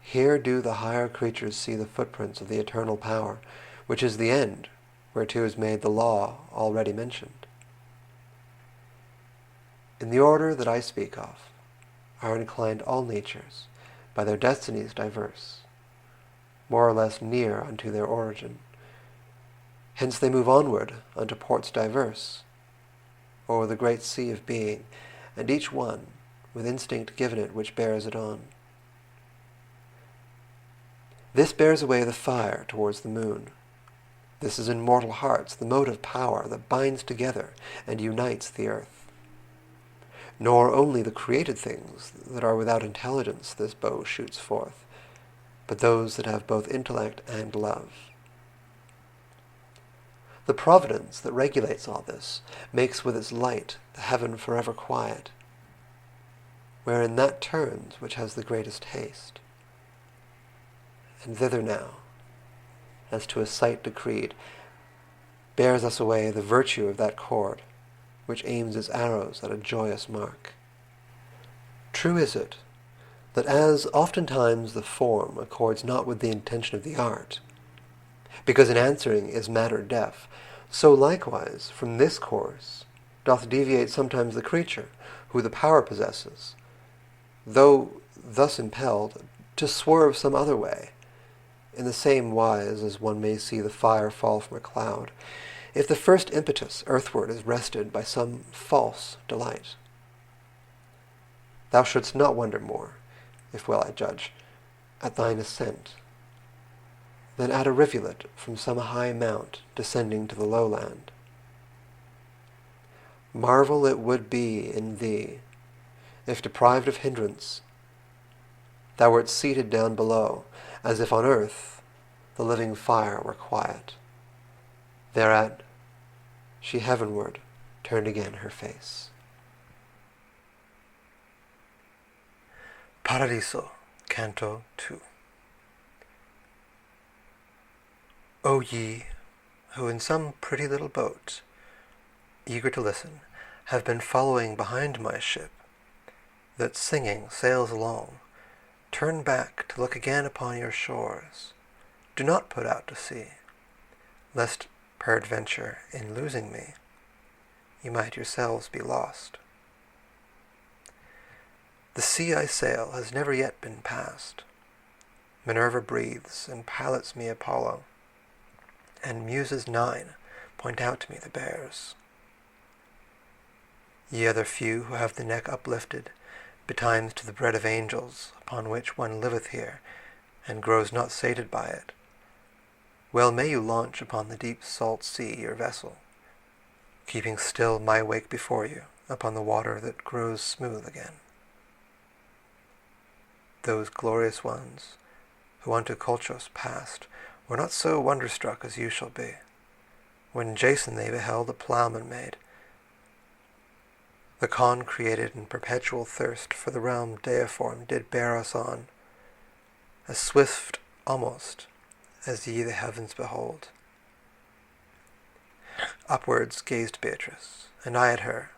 Here do the higher creatures see the footprints of the eternal power, which is the end, whereto is made the law already mentioned. In the order that I speak of are inclined all natures, by their destinies diverse, more or less near unto their origin. Hence they move onward unto ports diverse, o'er the great sea of being, and each one with instinct given it which bears it on. This bears away the fire towards the moon. This is in mortal hearts the motive power that binds together and unites the earth. Nor only the created things that are without intelligence this bow shoots forth, but those that have both intellect and love. The providence that regulates all this makes with its light the heaven forever quiet, wherein that turns which has the greatest haste. And thither now, as to a sight decreed, bears us away the virtue of that cord, which aims its arrows at a joyous mark. True is it, that as oftentimes the form accords not with the intention of the art, because in answering is matter deaf, so likewise from this course doth deviate sometimes the creature, who the power possesses, though thus impelled, to swerve some other way, in the same wise as one may see the fire fall from a cloud, if the first impetus earthward is rested by some false delight. Thou shouldst not wonder more, if well I judge, at thine ascent, than at a rivulet from some high mount descending to the lowland. Marvel it would be in thee, if deprived of hindrance, thou wert seated down below, as if on earth the living fire were quiet. Thereat she heavenward turned again her face. Paradiso, Canto 2. O ye, who in some pretty little boat, eager to listen, have been following behind my ship, that singing sails along, turn back to look again upon your shores. Do not put out to sea, lest peradventure in losing me you might yourselves be lost. The sea I sail has never yet been passed. Minerva breathes and pilots me Apollo, and Muses 9 point out to me the bears. Ye other few who have the neck uplifted, betimes to the bread of angels, upon which one liveth here, and grows not sated by it, well may you launch upon the deep salt sea your vessel, keeping still my wake before you upon the water that grows smooth again. Those glorious ones, who unto Colchos passed, were not so wonderstruck as you shall be, when Jason they beheld a ploughman made. The con created in perpetual thirst for the realm deiform did bear us on, as swift almost as ye the heavens behold. Upwards gazed Beatrice, and I at her,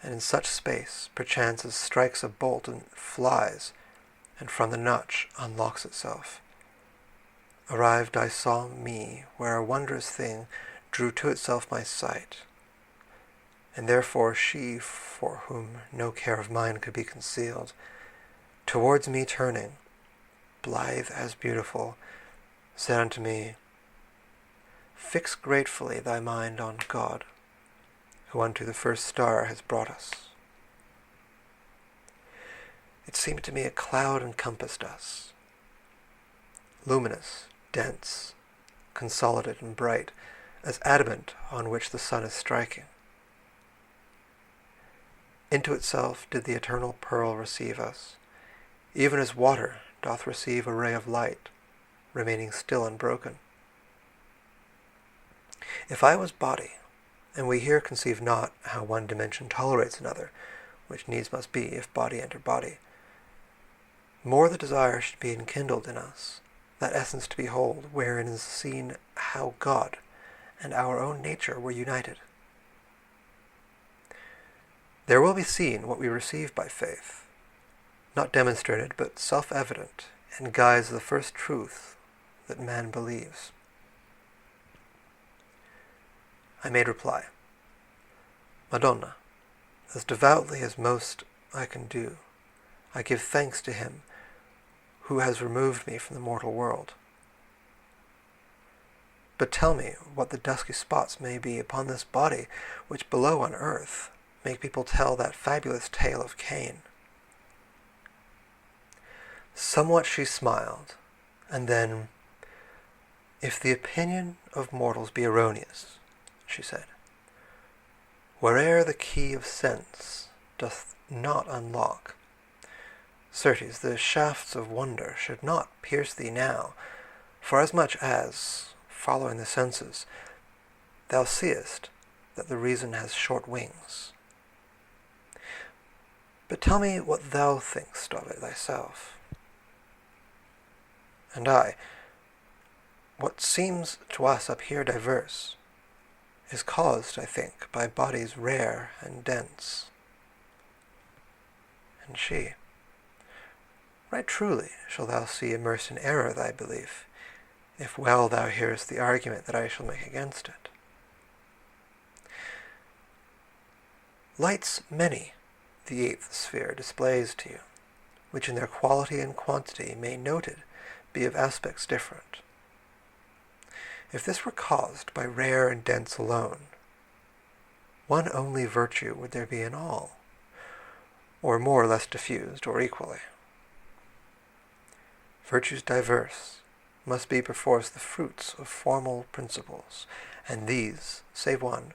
and in such space, perchance as strikes a bolt and flies, and from the notch unlocks itself. Arrived I saw me, where a wondrous thing drew to itself my sight, and therefore she, for whom no care of mine could be concealed, towards me turning, blithe as beautiful, said unto me, Fix gratefully thy mind on God, who unto the first star has brought us. It seemed to me a cloud encompassed us, luminous, dense, consolidated and bright, as adamant on which the sun is striking. Into itself did the eternal pearl receive us, even as water doth receive a ray of light, remaining still unbroken. If I was body, and we here conceive not how one dimension tolerates another, which needs must be if body enter body, more the desire should be enkindled in us, that essence to behold, wherein is seen how God and our own nature were united. There will be seen what we receive by faith, not demonstrated, but self-evident, and guides the first truth that man believes. I made reply, Madonna, as devoutly as most I can do, I give thanks to him who has removed me from the mortal world. But tell me what the dusky spots may be upon this body, which below on earth make people tell that fabulous tale of Cain. Somewhat she smiled, and then, If the opinion of mortals be erroneous, she said, where'er the key of sense doth not unlock, certes the shafts of wonder should not pierce thee now, forasmuch as, following the senses, thou seest that the reason has short wings. But tell me what thou think'st of it thyself. And I, what seems to us up here diverse, is caused, I think, by bodies rare and dense. And she, right truly shall thou see immersed in error thy belief, if well thou hearest the argument that I shall make against it. Lights many the eighth sphere displays to you, which in their quality and quantity may noted be of aspects different. If this were caused by rare and dense alone, one only virtue would there be in all, or more or less diffused, or equally. Virtues diverse must be perforce the fruits of formal principles, and these, save one,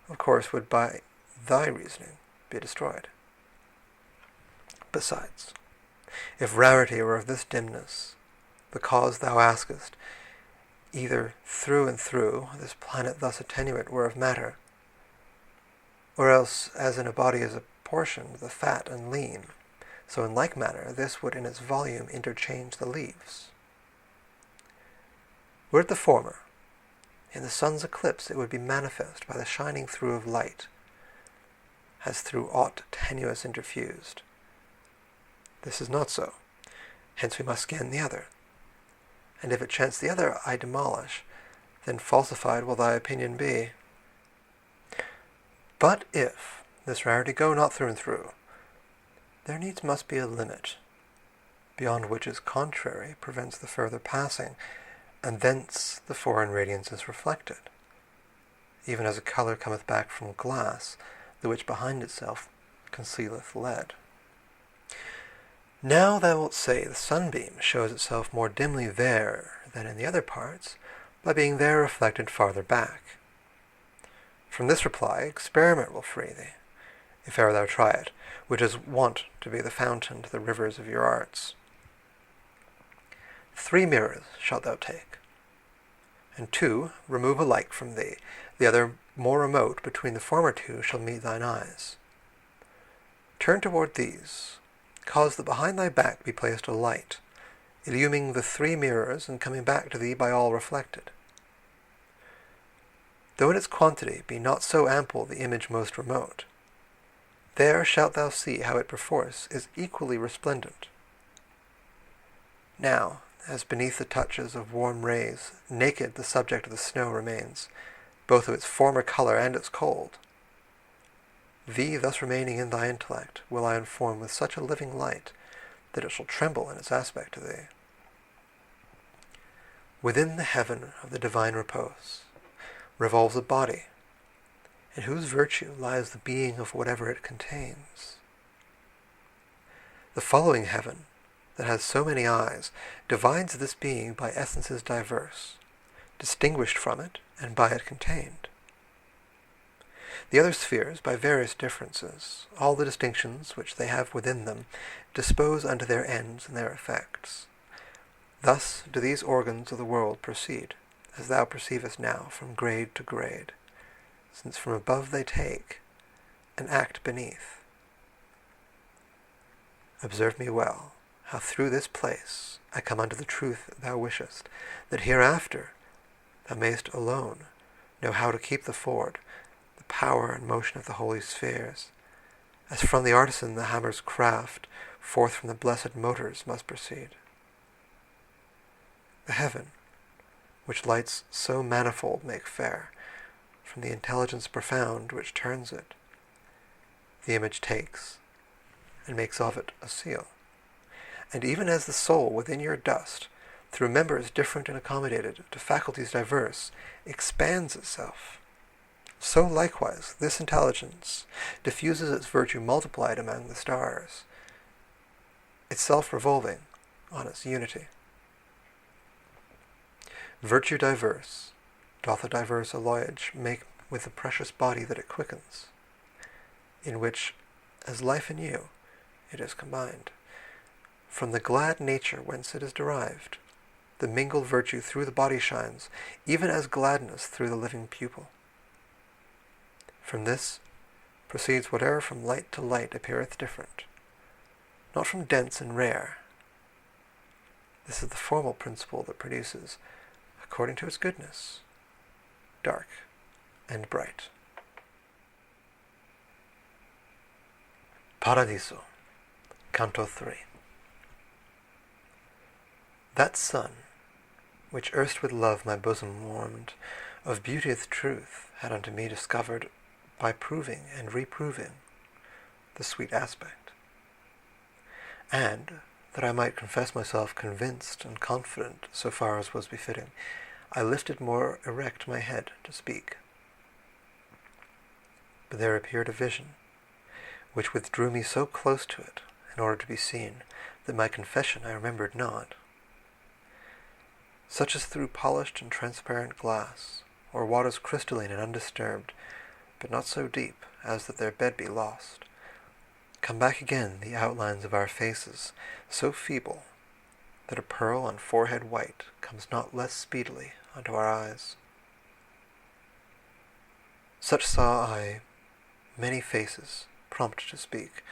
of course would by thy reasoning be destroyed. Besides, if rarity were of this dimness, the cause thou askest, either through and through this planet thus attenuate were of matter, or else as in a body is apportioned the fat and lean, so in like manner this would in its volume interchange the leaves. Were it the former, in the sun's eclipse it would be manifest by the shining through of light, as through aught tenuous interfused. This is not so, hence we must scan the other. And if it chance the other I demolish, then falsified will thy opinion be. But if this rarity go not through and through, there needs must be a limit, beyond which its contrary prevents the further passing, and thence the foreign radiance is reflected, even as a colour cometh back from glass, the which behind itself concealeth lead. Now thou wilt say the sunbeam shows itself more dimly there than in the other parts, by being there reflected farther back. From this reply experiment will free thee, if e'er thou try it, which is wont to be the fountain to the rivers of your arts. 3 mirrors shalt thou take, and 2 remove alike from thee, the other more remote between the former 2 shall meet thine eyes. Turn toward these, cause that behind thy back be placed a light, illuming the 3 mirrors and coming back to thee by all reflected. though in its quantity be not so ample the image most remote. There shalt thou see how it perforce is equally resplendent. Now, as beneath the touches of warm rays, naked the subject of the snow remains, both of its former colour and its cold, thee thus remaining in thy intellect will I inform with such a living light that it shall tremble in its aspect to thee. Within the heaven of the divine repose revolves a body, in whose virtue lies the being of whatever it contains. The following heaven, that has so many eyes, divides this being by essences diverse, distinguished from it and by it contained. The other spheres, by various differences, all the distinctions which they have within them, dispose unto their ends and their effects. Thus do these organs of the world proceed, as thou perceivest now, from grade to grade, since from above they take, and act beneath. Observe me well, how through this place I come unto the truth thou wishest, that hereafter thou mayst alone know how to keep the ford, the power and motion of the holy spheres, as from the artisan the hammer's craft forth from the blessed motors must proceed. The heaven, which lights so manifold make fair, from the intelligence profound which turns it, the image takes, and makes of it a seal. And even as the soul within your dust, through members different and accommodated to faculties diverse, expands itself, so likewise this intelligence diffuses its virtue multiplied among the stars, itself revolving on its unity. Virtue diverse doth a diverse alloyage make with the precious body that it quickens, in which, as life in you, it is combined. From the glad nature whence it is derived, the mingled virtue through the body shines, even as gladness through the living pupil. From this proceeds whatever from light to light appeareth different, not from dense and rare. This is the formal principle that produces, according to its goodness, dark and bright. Paradiso, Canto 3. That sun, which erst with love my bosom warmed, of beauteous truth had unto me discovered, by proving and reproving the sweet aspect. And, that I might confess myself convinced and confident so far as was befitting, I lifted more erect my head to speak. But there appeared a vision, which withdrew me so close to it, in order to be seen, that my confession I remembered not. Such as through polished and transparent glass, or waters crystalline and undisturbed, but not so deep as that their bed be lost, come back again the outlines of our faces, so feeble, that a pearl on forehead white comes not less speedily unto our eyes. Such saw I many faces prompt to speak,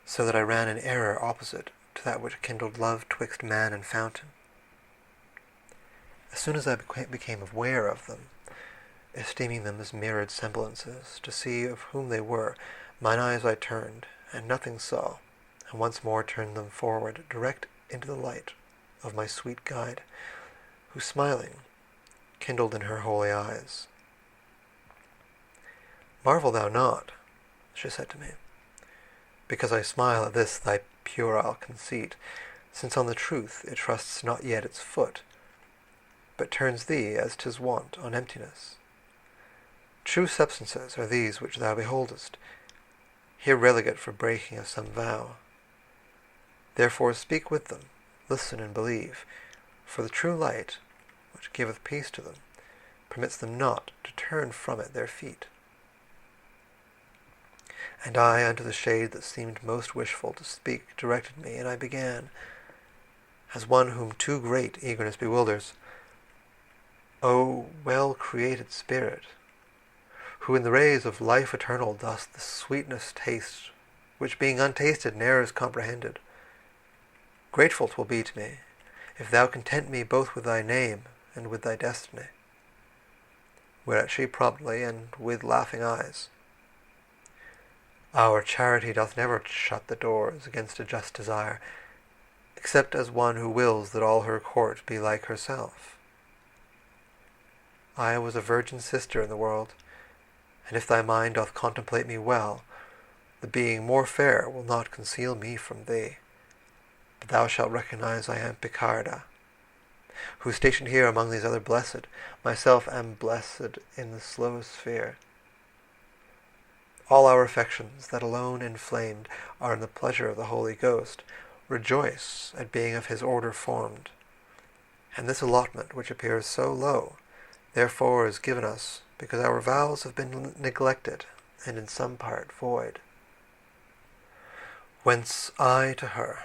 so that I ran in error opposite to that which kindled love twixt man and fountain. As soon as I became aware of them, esteeming them as mirrored semblances, to see of whom they were, mine eyes I turned, and nothing saw, and once more turned them forward, direct into the light of my sweet guide, who smiling kindled in her holy eyes. Marvel thou not, she said to me, because I smile at this thy puerile conceit, since on the truth it trusts not yet its foot, but turns thee, as 'tis wont, on emptiness. True substances are these which thou beholdest, here relegate for breaking of some vow. Therefore speak with them, listen and believe, for the true light, which giveth peace to them, permits them not to turn from it their feet. And I unto the shade that seemed most wishful to speak directed me, and I began, as one whom too great eagerness bewilders, O well-created Spirit, who in the rays of life eternal dost the sweetness taste, which being untasted ne'er is comprehended, grateful 'twill be to me, if thou content me both with thy name and with thy destiny. whereat she promptly, and with laughing eyes, Our charity doth never shut the doors against a just desire, except as one who wills that all her court be like herself. I was a virgin sister in the world, and if thy mind doth contemplate me well, the being more fair will not conceal me from thee, but thou shalt recognize I am Picarda, who stationed here among these other blessed, myself am blessed in the slowest sphere. All our affections, that alone inflamed are in the pleasure of the Holy Ghost, rejoice at being of his order formed. And this allotment, which appears so low, therefore is given us, because our vows have been neglected, and in some part void. Whence I to her,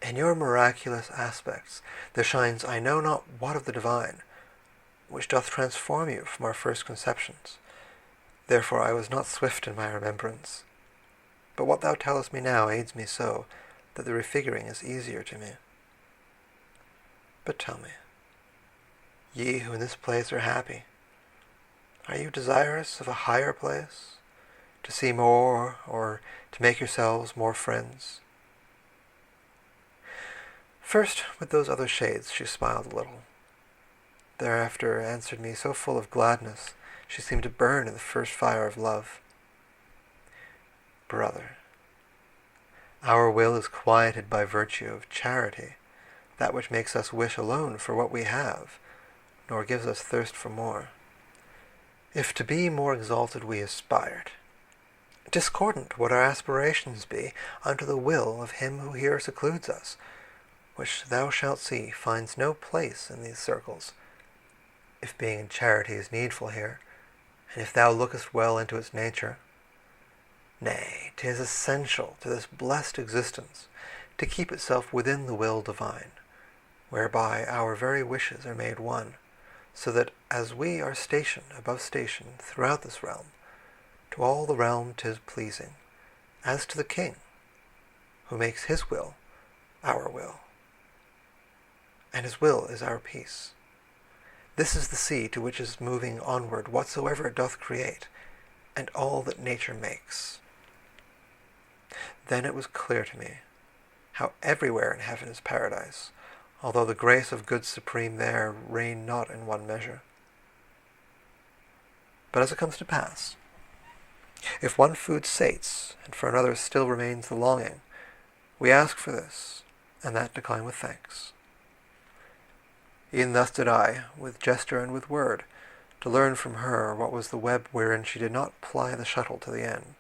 in your miraculous aspects there shines I know not what of the divine, which doth transform you from our first conceptions. Therefore I was not swift in my remembrance. But what thou tellest me now aids me so, that the refiguring is easier to me. But tell me, ye who in this place are happy, are you desirous of a higher place, to see more, or to make yourselves more friends? First, with those other shades, she smiled a little. Thereafter answered me so full of gladness, she seemed to burn in the first fire of love. Brother, our will is quieted by virtue of charity, that which makes us wish alone for what we have, nor gives us thirst for more. If to be more exalted we aspired, discordant would our aspirations be unto the will of him who here secludes us, which thou shalt see finds no place in these circles, if being in charity is needful here, and if thou lookest well into its nature. Nay, 'tis essential to this blessed existence to keep itself within the will divine, whereby our very wishes are made one, so that as we are station above station throughout this realm, to all the realm 'tis pleasing, as to the king, who makes his will our will, and his will is our peace. This is the sea to which is moving onward whatsoever it doth create, and all that nature makes. Then it was clear to me how everywhere in heaven is paradise, although the grace of good supreme there reign not in one measure. But as it comes to pass, if one food sates, and for another still remains the longing, we ask for this, and that decline with thanks. E'en thus did I, with gesture and with word, to learn from her what was the web wherein she did not ply the shuttle to the end.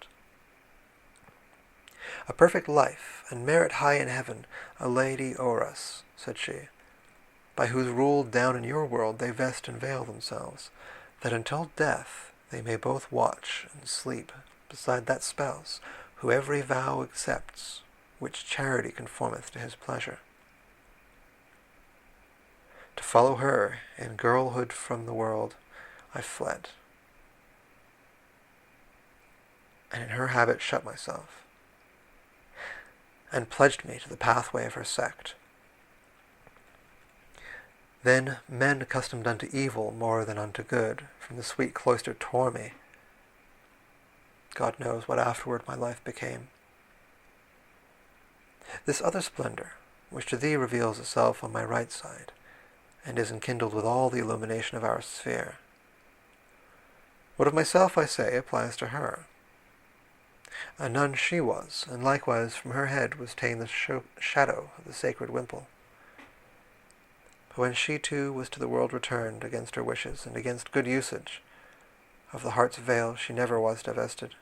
A perfect life, and merit high in heaven, a lady o'er us, said she, by whose rule down in your world they vest and veil themselves, that until death they may both watch and sleep beside that spouse who every vow accepts, which charity conformeth to his pleasure. To follow her in girlhood from the world I fled, and in her habit shut myself, and pledged me to the pathway of her sect. Then men accustomed unto evil more than unto good from the sweet cloister tore me. God knows what afterward my life became. This other splendor, which to thee reveals itself on my right side, and is enkindled with all the illumination of our sphere. What of myself, I say, applies to her. A nun she was, and likewise from her head was ta'en the shadow of the sacred wimple. But when she too was to the world returned against her wishes, and against good usage, of the heart's veil she never was divested.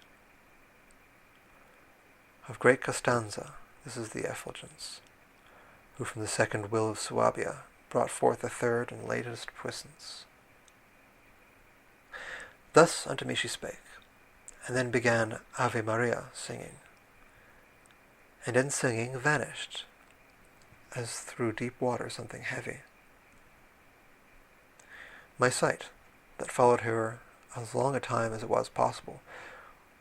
Of great Costanza, this is the effulgence, who from the second will of Suabia brought forth the third and latest puissance. Thus unto me she spake, and then began Ave Maria singing, and in singing vanished, as through deep water something heavy. My sight, that followed her as long a time as it was possible,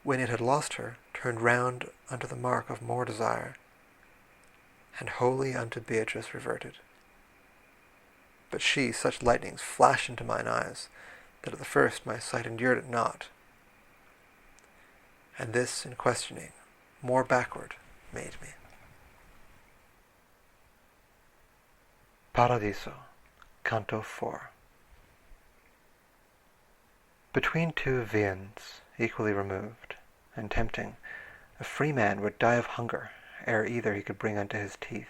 when it had lost her, turned round unto the mark of more desire, and wholly unto Beatrice reverted. But such lightnings flashed into mine eyes, that at the first my sight endured it not, and this, in questioning, more backward made me. Paradiso, Canto 4. Between two viands, equally removed, and tempting, a free man would die of hunger ere either he could bring unto his teeth.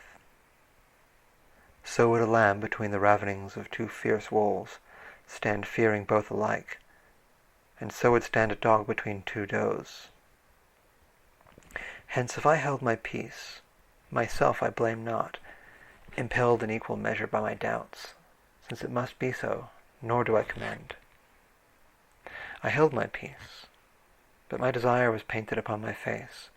So would a lamb between the ravenings of two fierce wolves stand fearing both alike, and so would stand a dog between two does. Hence if I held my peace, myself I blame not, impelled in equal measure by my doubts, since it must be so, nor do I commend. I held my peace, but my desire was painted upon my face,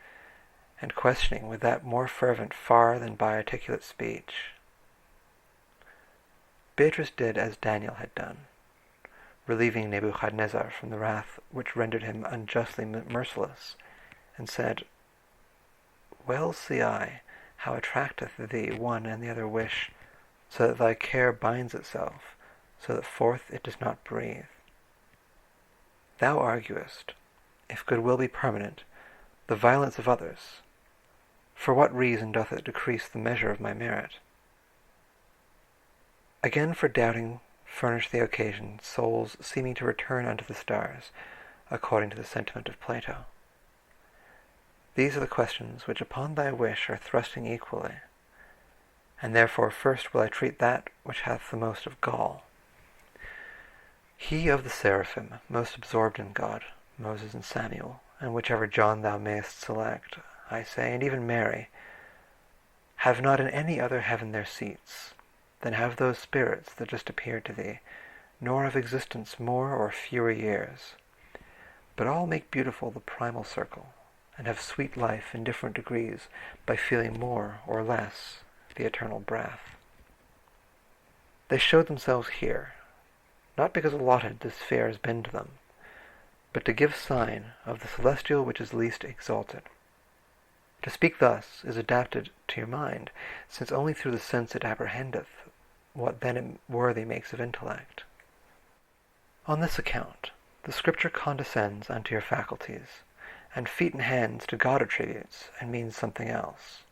and questioning with that more fervent far than by articulate speech. Beatrice did as Daniel had done, relieving Nebuchadnezzar from the wrath which rendered him unjustly merciless, and said, Well see I how attracteth thee one and the other wish, so that thy care binds itself, so that forth it does not breathe. Thou arguest, if goodwill be permanent, the violence of others. For what reason doth it decrease the measure of my merit? Again for doubting furnish the occasion souls seeming to return unto the stars, according to the sentiment of Plato. These are the questions which upon thy wish are thrusting equally, and therefore first will I treat that which hath the most of gall. He of the seraphim, most absorbed in God, Moses and Samuel, and whichever John thou mayest select, I say, and even Mary, have not in any other heaven their seats, than have those spirits that just appeared to thee, nor of existence more or fewer years, but all make beautiful the primal circle, and have sweet life in different degrees by feeling more or less the eternal breath. They showed themselves here, not because allotted this fare has been to them, but to give sign of the celestial which is least exalted. To speak thus is adapted to your mind, since only through the sense it apprehendeth what then it worthy makes of intellect. On this account the Scripture condescends unto your faculties, and feet and hands to God attributes, and means something else.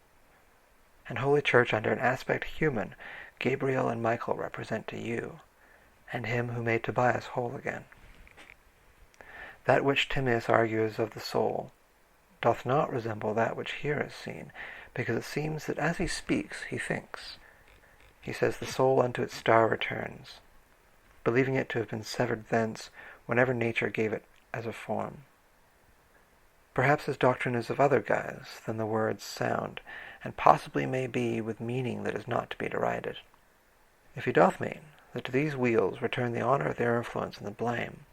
And Holy Church under an aspect human, Gabriel and Michael represent to you, and him who made Tobias whole again. That which Timaeus argues of the soul doth not resemble that which here is seen, because it seems that as he speaks he thinks. He says the soul unto its star returns, believing it to have been severed thence whenever nature gave it as a form. Perhaps his doctrine is of other guise than the words sound, and possibly may be with meaning that is not to be derided. If he doth mean that to these wheels return the honour of their influence and the blame,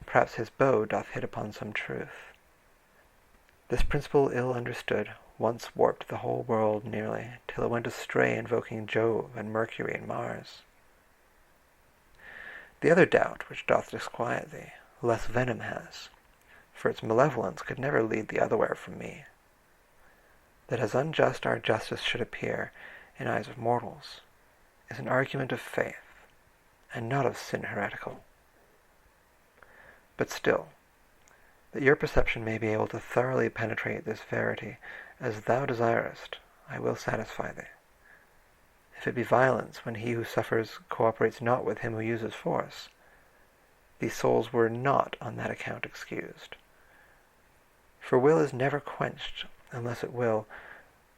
perhaps his bow doth hit upon some truth. This principle ill understood once warped the whole world nearly, till it went astray invoking Jove and Mercury and Mars. The other doubt which doth disquiet thee, less venom has, for its malevolence could never lead thee otherwhere from me, that as unjust our justice should appear in eyes of mortals, is an argument of faith, and not of sin heretical. But still, that your perception may be able to thoroughly penetrate this verity as thou desirest, I will satisfy thee. If it be violence when he who suffers cooperates not with him who uses force, these souls were not on that account excused. For will is never quenched unless it will,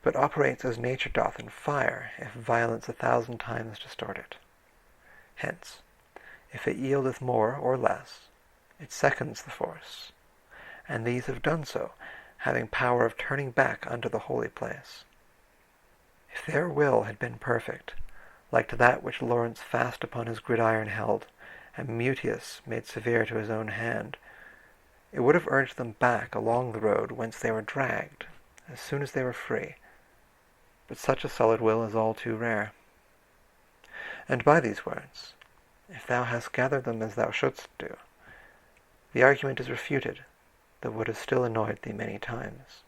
but operates as nature doth in fire, if violence 1,000 times distort it. Hence, if it yieldeth more or less, it seconds the force, and these have done so, having power of turning back unto the holy place. If their will had been perfect, like to that which Lawrence fast upon his gridiron held, and Mutius made severe to his own hand, it would have urged them back along the road whence they were dragged, as soon as they were free. But such a solid will is all too rare. And by these words, if thou hast gathered them as thou shouldst do, the argument is refuted that would have still annoyed thee many times.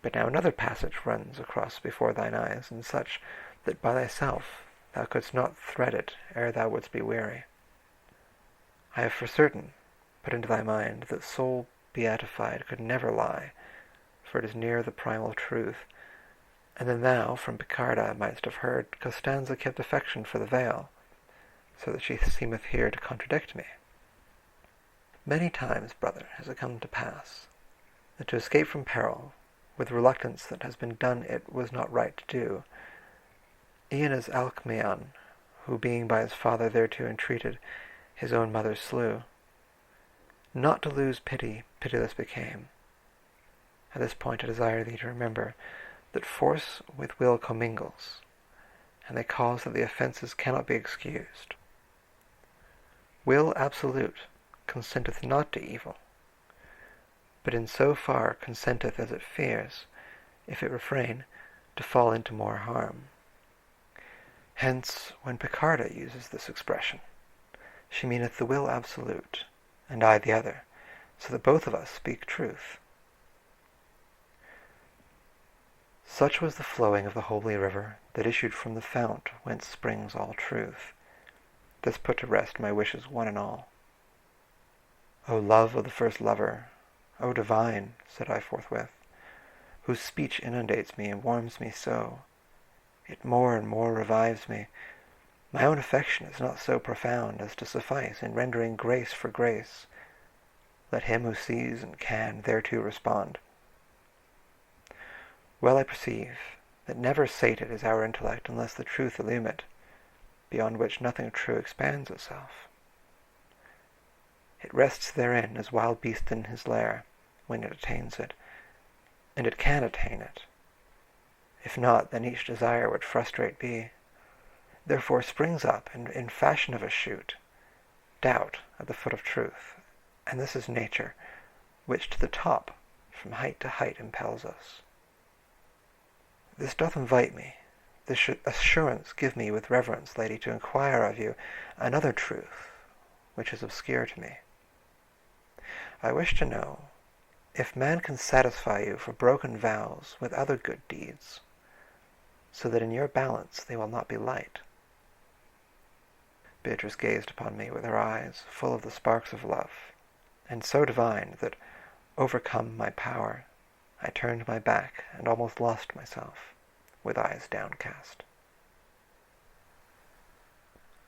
But now another passage runs across before thine eyes, and such that by thyself thou couldst not thread it ere thou wouldst be weary. I have for certain put into thy mind that soul beatified could never lie, for it is near the primal truth. And then thou from Picarda mightst have heard Costanza kept affection for the veil, so that she seemeth here to contradict me. Many times, brother, has it come to pass, that to escape from peril, with reluctance that has been done it was not right to do, e'en as Alcmaeon, who being by his father thereto entreated, his own mother slew. Not to lose pity, pitiless became. At this point I desire thee to remember that force with will commingles, and they cause that the offences cannot be excused. Will absolute consenteth not to evil, but in so far consenteth as it fears, if it refrain, to fall into more harm. Hence, when Picarda uses this expression, she meaneth the will absolute, and I the other, so that both of us speak truth. Such was the flowing of the holy river that issued from the fount whence springs all truth. This put to rest my wishes one and all. O love of the first lover, O divine, said I forthwith, whose speech inundates me and warms me so, it more and more revives me. My own affection is not so profound as to suffice in rendering grace for grace. Let him who sees and can thereto respond. Well I perceive that never sated is our intellect unless the truth illume it, beyond which nothing true expands itself. It rests therein as wild beast in his lair, when it attains it, and it can attain it. If not, then each desire would frustrate be. Therefore springs up, in fashion of a shoot, doubt at the foot of truth, and this is nature, which to the top, from height to height, impels us. This doth invite me, this assurance give me with reverence, lady, to inquire of you another truth, which is obscure to me. I wish to know if man can satisfy you for broken vows with other good deeds, so that in your balance they will not be light. Beatrice gazed upon me with her eyes full of the sparks of love, and so divine that, overcome my power, I turned my back and almost lost myself, with eyes downcast.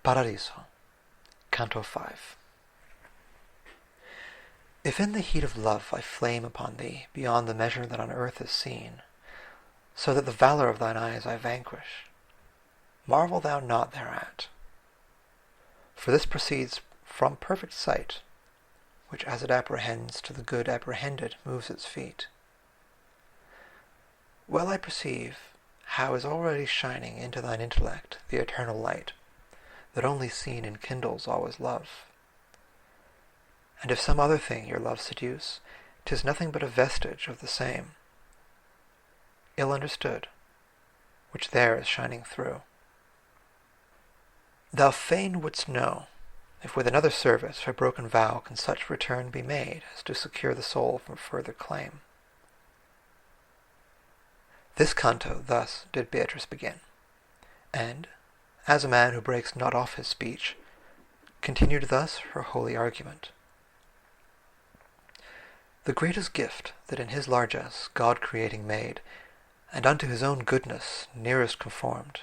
Paradiso, Canto 5. If in the heat of love I flame upon thee beyond the measure that on earth is seen, so that the valour of thine eyes I vanquish, marvel thou not thereat. For this proceeds from perfect sight, which as it apprehends to the good apprehended moves its feet. Well I perceive how is already shining into thine intellect the eternal light, that only seen enkindles always love. And if some other thing your love seduce, 'tis nothing but a vestige of the same, ill understood, which there is shining through. Thou fain wouldst know if with another service for broken vow can such return be made as to secure the soul from further claim. This canto thus did Beatrice begin, and, as a man who breaks not off his speech, continued thus her holy argument. The greatest gift that in his largesse God creating made, and unto his own goodness nearest conformed,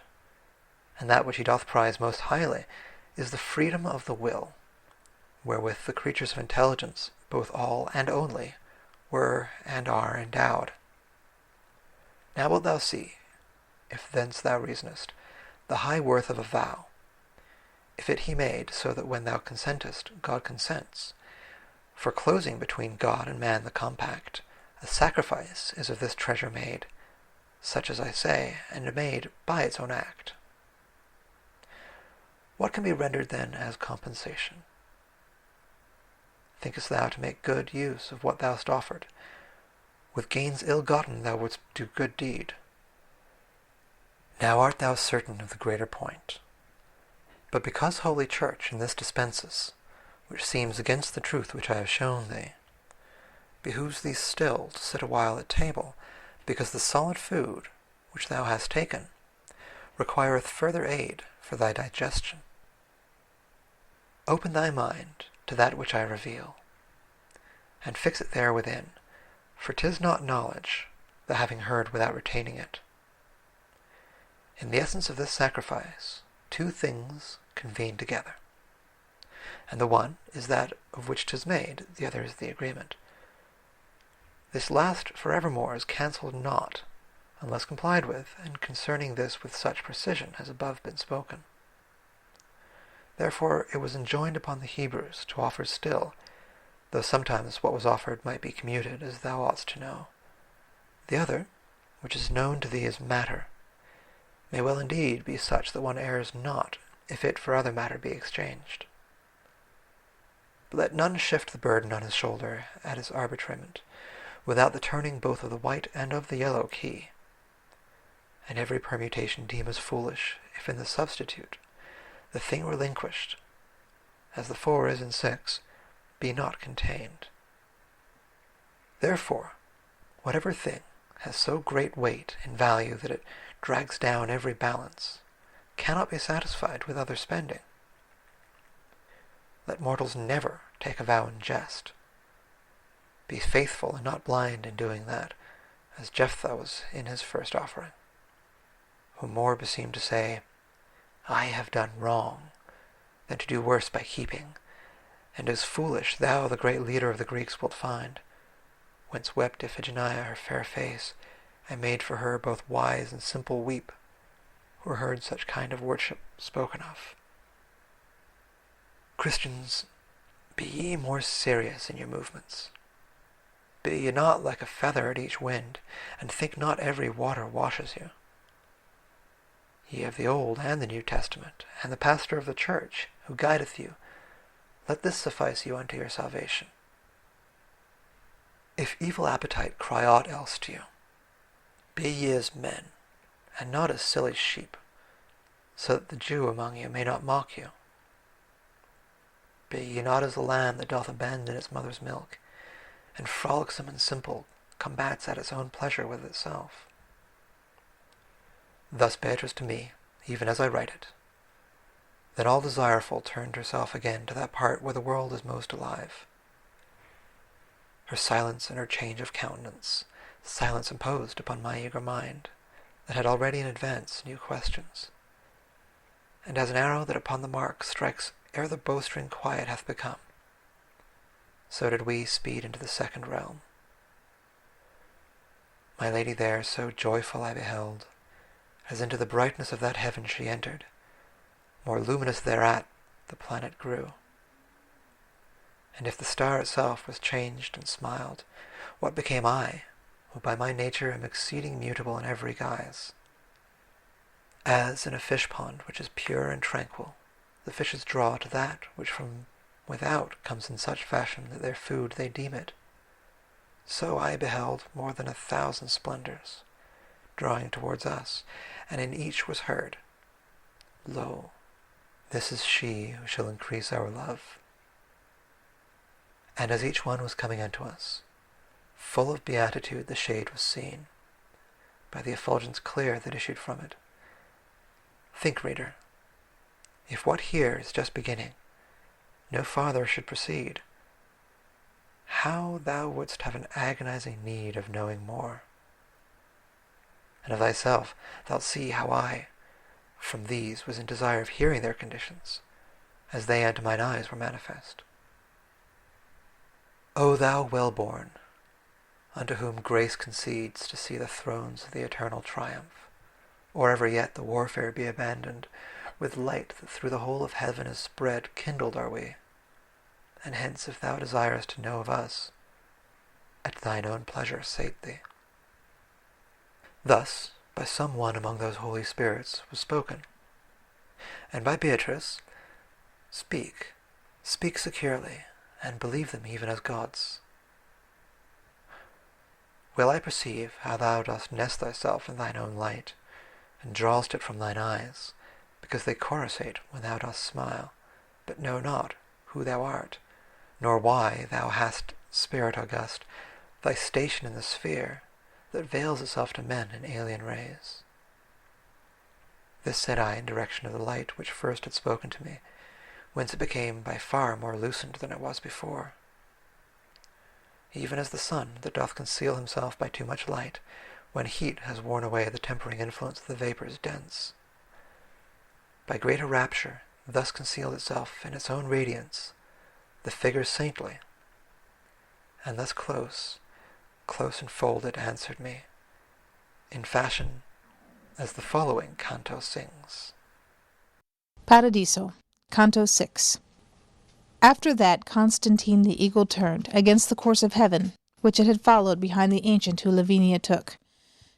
and that which he doth prize most highly, is the freedom of the will, wherewith the creatures of intelligence, both all and only, were and are endowed. Now wilt thou see, if thence thou reasonest, the high worth of a vow, if it he made so that when thou consentest, God consents. For closing between God and man the compact, a sacrifice is of this treasure made, such as I say, and made by its own act. What can be rendered then as compensation? Thinkest thou to make good use of what thou hast offered? With gains ill-gotten thou wouldst do good deed. Now art thou certain of the greater point. But because Holy Church in this dispenses, which seems against the truth which I have shown thee, behooves thee still to sit a while at table, because the solid food which thou hast taken, requireth further aid for thy digestion. Open thy mind to that which I reveal, and fix it there within, for 'tis not knowledge, the having heard without retaining it. In the essence of this sacrifice, two things convene together, and the one is that of which 'tis made, the other is the agreement. This last forevermore is cancelled not, unless complied with, and concerning this with such precision as above been spoken. Therefore it was enjoined upon the Hebrews to offer still, though sometimes what was offered might be commuted, as thou oughtst to know. The other, which is known to thee as matter, may well indeed be such that one errs not, if it for other matter be exchanged. But let none shift the burden on his shoulder at his arbitrament, without the turning both of the white and of the yellow key, and every permutation deem as foolish, if in the substitute the thing relinquished, as the 4 is in 6, be not contained. Therefore, whatever thing has so great weight and value that it drags down every balance, cannot be satisfied with other spending. Let mortals never take a vow in jest. Be faithful and not blind in doing that, as Jephthah was in his first offering, who more beseemed to say, I have done wrong, than to do worse by keeping, and as foolish thou, the great leader of the Greeks, wilt find, whence wept Iphigenia her fair face, and made for her both wise and simple weep, who heard such kind of worship spoken of. Christians, be ye more serious in your movements. Be ye not like a feather at each wind, and think not every water washes you. Ye have the Old and the New Testament, and the pastor of the church, who guideth you. Let this suffice you unto your salvation. If evil appetite cry aught else to you, be ye as men, and not as silly sheep, so that the Jew among you may not mock you. Be ye not as the lamb that doth abandon its mother's milk, and frolicsome and simple combats at its own pleasure with itself. Thus Beatrice to me, even as I write it. Then all desireful turned herself again to that part where the world is most alive. Her silence and her change of countenance, silence imposed upon my eager mind, that had already in advance new questions. And as an arrow that upon the mark strikes ere the bowstring quiet hath become, so did we speed into the second realm. My lady there so joyful I beheld, as into the brightness of that heaven she entered, more luminous thereat the planet grew. And if the star itself was changed and smiled, what became I, who by my nature am exceeding mutable in every guise? As in a fish pond which is pure and tranquil, the fishes draw to that which from without comes in such fashion that their food they deem it, so I beheld more than 1,000 splendors, drawing towards us, and in each was heard, Lo, this is she who shall increase our love. And as each one was coming unto us, full of beatitude the shade was seen, by the effulgence clear that issued from it. Think, reader, if what here is just beginning, no farther should proceed, how thou wouldst have an agonizing need of knowing more. And of thyself thou'lt see how I, from these, was in desire of hearing their conditions, as they unto mine eyes were manifest. O thou well-born, unto whom grace concedes to see the thrones of the eternal triumph, or ever yet the warfare be abandoned, with light that through the whole of heaven is spread, kindled are we. And hence if thou desirest to know of us, at thine own pleasure sate thee. Thus, by some one among those holy spirits was spoken, and by Beatrice, speak securely, and believe them even as gods. Well I perceive how thou dost nest thyself in thine own light, and drawest it from thine eyes, because they coruscate when thou dost smile, but know not who thou art, nor why thou hast, spirit august, thy station in the sphere, that veils itself to men in alien rays. This said I in direction of the light which first had spoken to me, whence it became by far more lucent than it was before. Even as the sun that doth conceal himself by too much light, when heat has worn away the tempering influence of the vapours dense. By greater rapture thus concealed itself in its own radiance, the figure saintly, and thus close enfolded answered me, in fashion as the following canto sings. Paradiso, Canto 6. After that Constantine the eagle turned against the course of heaven, which it had followed behind the ancient who Lavinia took.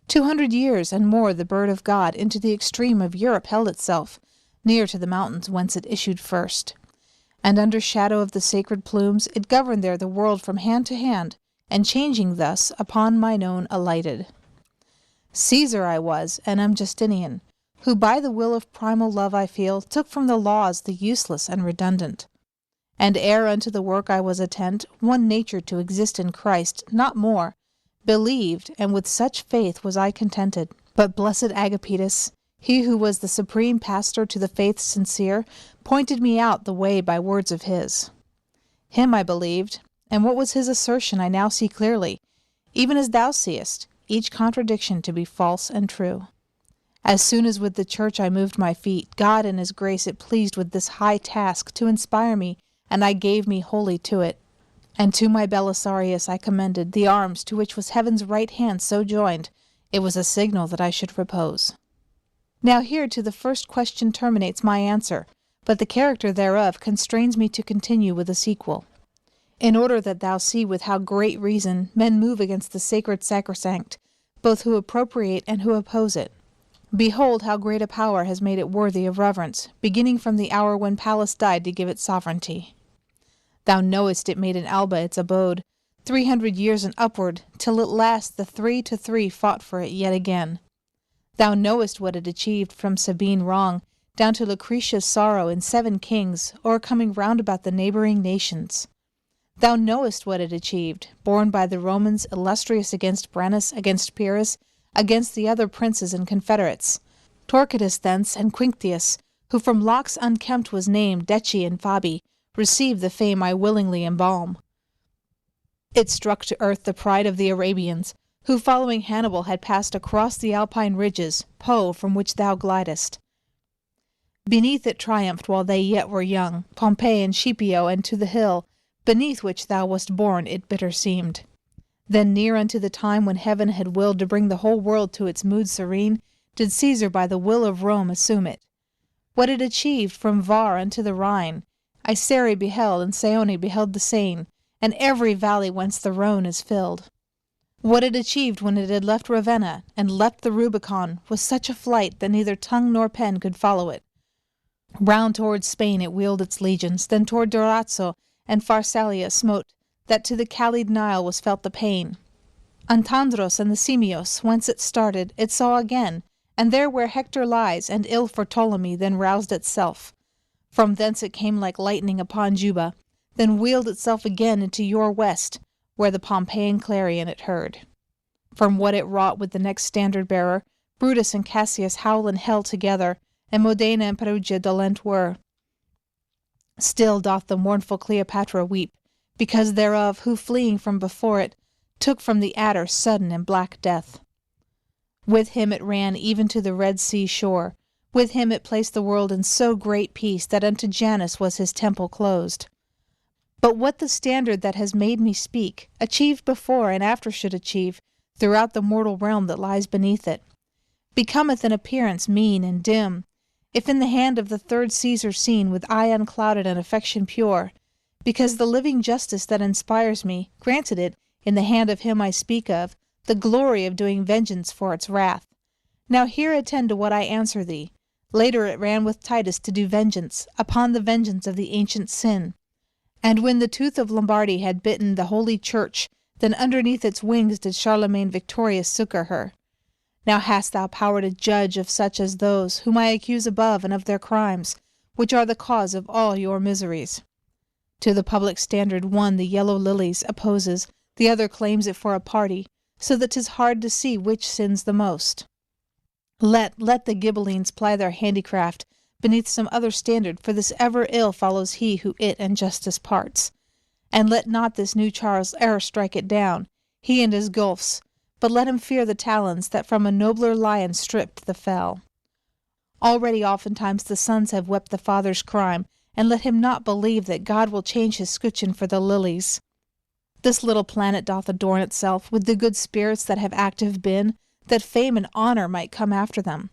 200 years and more the bird of God into the extreme of Europe held itself, near to the mountains whence it issued first. And under shadow of the sacred plumes it governed there the world from hand to hand, and changing thus upon mine own alighted. Caesar I was, and am Justinian, who by the will of primal love I feel, took from the laws the useless and redundant. And ere unto the work I was attent, one nature to exist in Christ, not more, believed, and with such faith was I contented. But blessed Agapetus, he who was the supreme pastor to the faith sincere, pointed me out the way by words of his. Him I believed, and what was his assertion I now see clearly, even as thou seest, each contradiction to be false and true. As soon as with the church I moved my feet, God in his grace it pleased with this high task to inspire me, and I gave me wholly to it. And to my Belisarius I commended the arms to which was heaven's right hand so joined, it was a signal that I should repose. Now here to the first question terminates my answer, but the character thereof constrains me to continue with a sequel. In order that thou see with how great reason men move against the sacred sacrosanct, both who appropriate and who oppose it. Behold how great a power has made it worthy of reverence, beginning from the hour when Pallas died to give it sovereignty. Thou knowest it made in Alba its abode, 300 years and upward, till at last the 3 to 3 fought for it yet again. Thou knowest what it achieved from Sabine wrong, down to Lucretia's sorrow in 7 kings, o'ercoming round about the neighbouring nations. Thou knowest what it achieved, borne by the Romans illustrious against Brennus, against Pyrrhus, against the other princes and confederates, Torquatus thence and Quinctius, who from locks unkempt was named Decii and Fabi, received the fame I willingly embalm. It struck to earth the pride of the Arabians, who following Hannibal had passed across the Alpine ridges, Po, from which thou glidest. Beneath it triumphed while they yet were young, Pompey and Scipio, and to the hill, beneath which thou wast born, it bitter seemed. Then near unto the time when heaven had willed to bring the whole world to its mood serene, did Caesar by the will of Rome assume it. What it achieved from Var unto the Rhine, Isere beheld, and Seone beheld the Seine, and every valley whence the Rhone is filled. What it achieved when it had left Ravenna, and leapt the Rubicon, was such a flight that neither tongue nor pen could follow it. Round towards Spain it wheeled its legions, then toward Durazzo and Pharsalia smote, that to the Callid Nile was felt the pain. Antandros and the Simios, whence it started, it saw again, and there where Hector lies, and ill for Ptolemy, then roused itself. From thence it came like lightning upon Juba, then wheeled itself again into your west, where the Pompeian clarion it heard. From what it wrought with the next standard-bearer, Brutus and Cassius howl in hell together, and Modena and Perugia dolent were. Still doth the mournful Cleopatra weep, because thereof who fleeing from before it, took from the adder sudden and black death. With him it ran even to the Red Sea shore, with him it placed the world in so great peace that unto Janus was his temple closed. But what the standard that has made me speak, achieved before and after should achieve, throughout the mortal realm that lies beneath it, becometh in appearance mean and dim, if in the hand of the third Caesar seen with eye unclouded and affection pure, because the living justice that inspires me granted it, in the hand of him I speak of, the glory of doing vengeance for its wrath. Now here attend to what I answer thee. Later it ran with Titus to do vengeance, upon the vengeance of the ancient sin. And when the tooth of Lombardy had bitten the holy church, then underneath its wings did Charlemagne victorious succour her. Now hast thou power to judge of such as those, whom I accuse above, and of their crimes, which are the cause of all your miseries. To the public standard one the yellow lilies opposes, the other claims it for a party, so that 'tis hard to see which sins the most. Let the Ghibellines ply their handicraft beneath some other standard, for this ever ill follows he who it and justice parts. And let not this new Charles e'er strike it down, he and his gulfs, but let him fear the talons that from a nobler lion stripped the fell. Already oftentimes the sons have wept the father's crime, and let him not believe that God will change his scutcheon for the lilies. This little planet doth adorn itself with the good spirits that have active been, that fame and honour might come after them.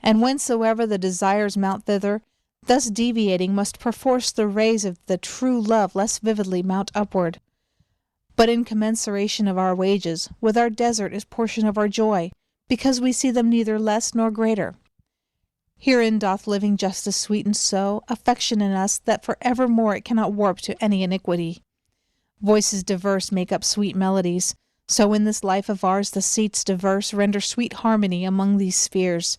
And whensoever the desires mount thither, thus deviating must perforce the rays of the true love less vividly mount upward. But in commensuration of our wages, with our desert is portion of our joy, because we see them neither less nor greater. Herein doth living justice sweeten so affection in us that for evermore it cannot warp to any iniquity. Voices diverse make up sweet melodies, so in this life of ours the seats diverse render sweet harmony among these spheres.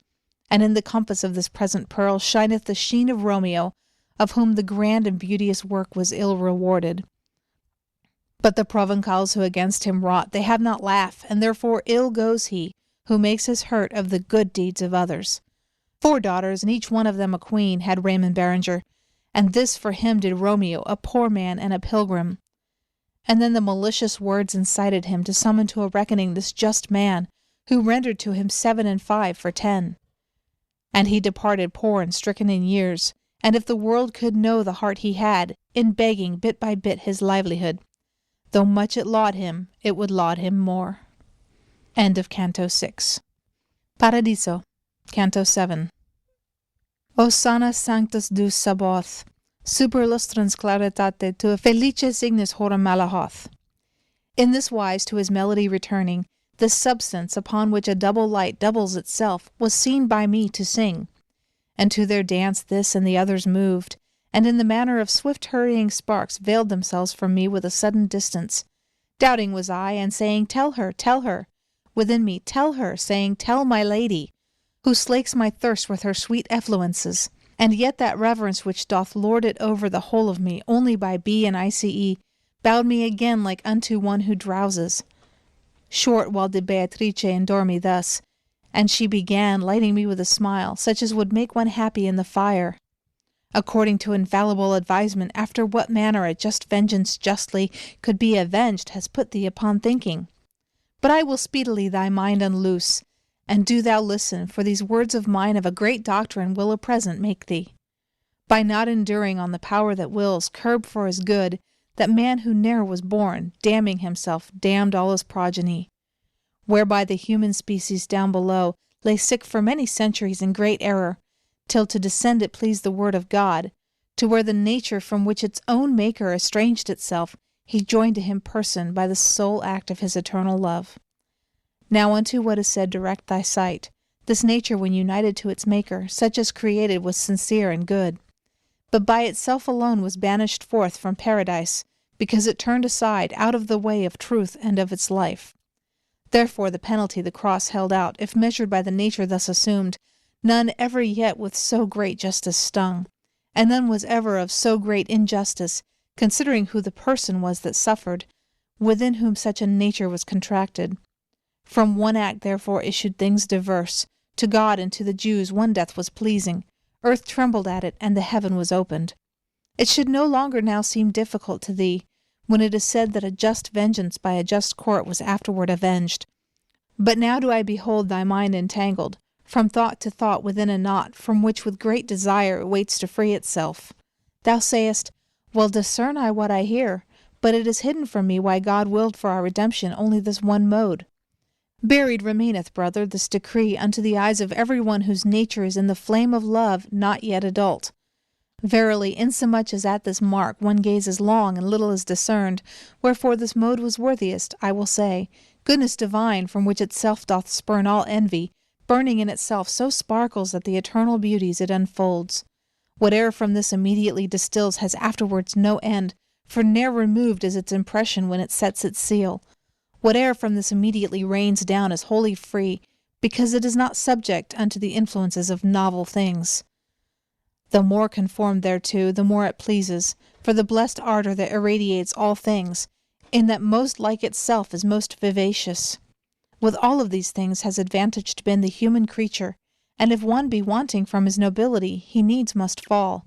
And in the compass of this present pearl shineth the sheen of Romeo, of whom the grand and beauteous work was ill rewarded. But the Provencals who against him wrought, they have not laugh, and therefore ill goes he, who makes his hurt of the good deeds of others. 4 daughters, and each one of them a queen, had Raymond Berenger, and this for him did Romeo, a poor man and a pilgrim. And then the malicious words incited him to summon to a reckoning this just man, who rendered to him 7 and 5 for 10. And he departed poor and stricken in years, and if the world could know the heart he had, in begging bit by bit his livelihood, though much it laud him, it would laud him more. End of Canto 6. Paradiso, Canto 7. O sana sanctus Deus Sabaoth, super lustrans claritate tua felices ignis horum malahoth. In this wise, to his melody returning, this substance upon which a double light doubles itself was seen by me to sing. And to their dance this and the others moved, and in the manner of swift hurrying sparks veiled themselves from me with a sudden distance. Doubting was I, and saying, tell her, within me, tell her, saying, tell my lady, who slakes my thirst with her sweet effluences. And yet that reverence which doth lord it over the whole of me, only by B and ICE, bowed me again like unto one who drowses. Short while did Beatrice endure me thus, and she began, lighting me with a smile, such as would make one happy in the fire. According to infallible advisement, after what manner a just vengeance justly could be avenged has put thee upon thinking. But I will speedily thy mind unloose, and do thou listen, for these words of mine of a great doctrine will a present make thee. By not enduring on the power that wills, curb for his good, that man who ne'er was born, damning himself, damned all his progeny. Whereby the human species down below lay sick for many centuries in great error, till to descend it pleased the word of God, to where the nature from which its own Maker estranged itself, he joined to him person by the sole act of his eternal love. Now unto what is said direct thy sight. This nature, when united to its Maker, such as created, was sincere and good, but by itself alone was banished forth from paradise, because it turned aside out of the way of truth and of its life. Therefore the penalty the cross held out, if measured by the nature thus assumed, none ever yet with so great justice stung, and none was ever of so great injustice, considering who the person was that suffered, within whom such a nature was contracted. From one act therefore issued things diverse. To God and to the Jews one death was pleasing. Earth trembled at it, and the heaven was opened. It should no longer now seem difficult to thee, when it is said that a just vengeance by a just court was afterward avenged. But now do I behold thy mind entangled, from thought to thought within a knot, from which with great desire it waits to free itself. Thou sayest, well, discern I what I hear, but it is hidden from me why God willed for our redemption only this one mode. Buried remaineth, brother, this decree unto the eyes of every one whose nature is in the flame of love not yet adult. Verily, insomuch as at this mark one gazes long and little is discerned, wherefore this mode was worthiest, I will say, goodness divine, from which itself doth spurn all envy, burning in itself so sparkles that the eternal beauties it unfolds. Whate'er from this immediately distills has afterwards no end, for ne'er removed is its impression when it sets its seal. Whate'er from this immediately rains down is wholly free, because it is not subject unto the influences of novel things. The more conformed thereto, the more it pleases, for the blessed ardour that irradiates all things, in that most like itself is most vivacious. With all of these things has advantaged been the human creature, And if one be wanting from his nobility, he needs must fall.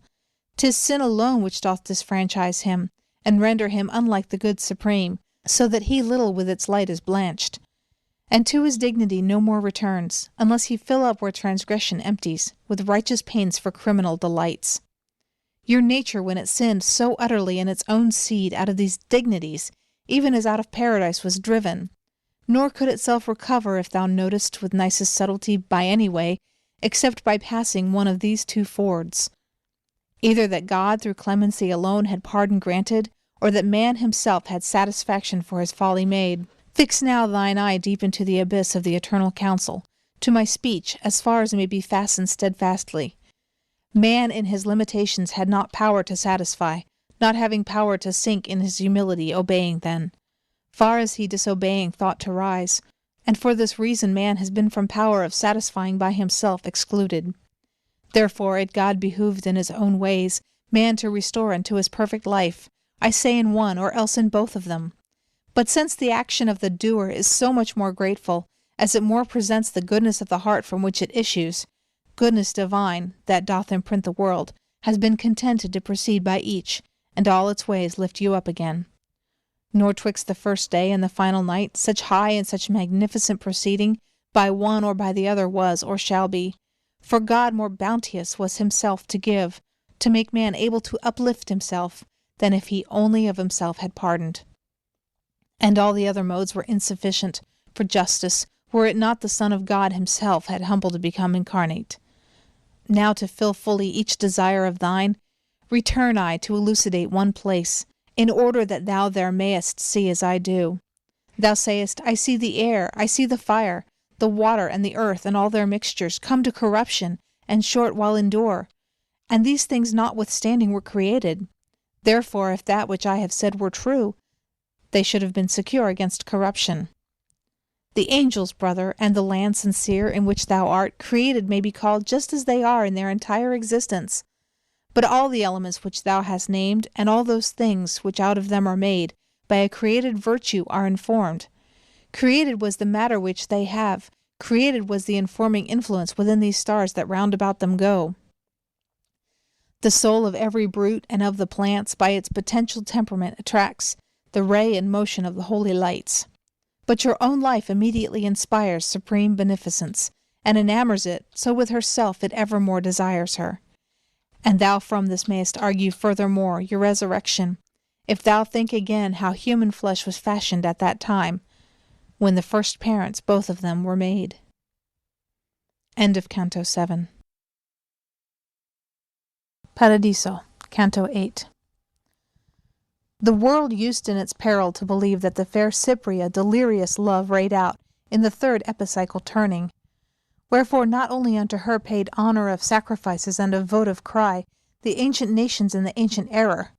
'Tis sin alone which doth disfranchise him, and render him unlike the good supreme, so that he little with its light is blanched. And to his dignity no more returns, unless he fill up where transgression empties, with righteous pains for criminal delights. Your nature, when it sinned so utterly in its own seed out of these dignities, even as out of paradise was driven, nor could itself recover, if thou notest with nicest subtlety, by any way, except by passing one of these two fords. Either that God through clemency alone had pardon granted, or that man himself had satisfaction for his folly made. Fix now thine eye deep into the abyss of the eternal counsel, to my speech, as far as may be fastened steadfastly. Man in his limitations had not power to satisfy, not having power to sink in his humility, obeying then. Far as he disobeying thought to rise, and for this reason man has been from power of satisfying by himself excluded. Therefore it God behooved in his own ways man to restore unto his perfect life, I say in one, or else in both of them. But since the action of the doer is so much more grateful, as it more presents the goodness of the heart from which it issues, goodness divine, that doth imprint the world, has been contented to proceed by each, and all its ways lift you up again. Nor twixt the first day and the final night, such high and such magnificent proceeding, by one or by the other was or shall be. For God more bounteous was himself to give, to make man able to uplift himself, than if he only of himself had pardoned. And all the other modes were insufficient for justice, were it not the Son of God himself had humbled to become incarnate. Now to fill fully each desire of thine, return I to elucidate one place, in order that thou there mayest see as I do. Thou sayest, I see the air, I see the fire, the water and the earth and all their mixtures come to corruption, and short while endure. And these things notwithstanding were created. Therefore, if that which I have said were true, they should have been secure against corruption. The angels, brother, and the land sincere in which thou art, created may be called just as they are in their entire existence. But all the elements which thou hast named, and all those things which out of them are made, by a created virtue are informed. Created was the matter which they have, created was the informing influence within these stars that round about them go. The soul of every brute and of the plants by its potential temperament attracts the ray and motion of the holy lights. But your own life immediately inspires supreme beneficence, and enamors it, so with herself it evermore desires her. And thou from this mayest argue furthermore your resurrection, if thou think again how human flesh was fashioned at that time, when the first parents, both of them, were made. End of Canto 7. Paradiso, Canto 8. The world used in its peril to believe that the fair Cypria delirious love rayed out in the third epicycle turning. Wherefore not only unto her paid honour of sacrifices and of votive cry the ancient nations in the ancient error,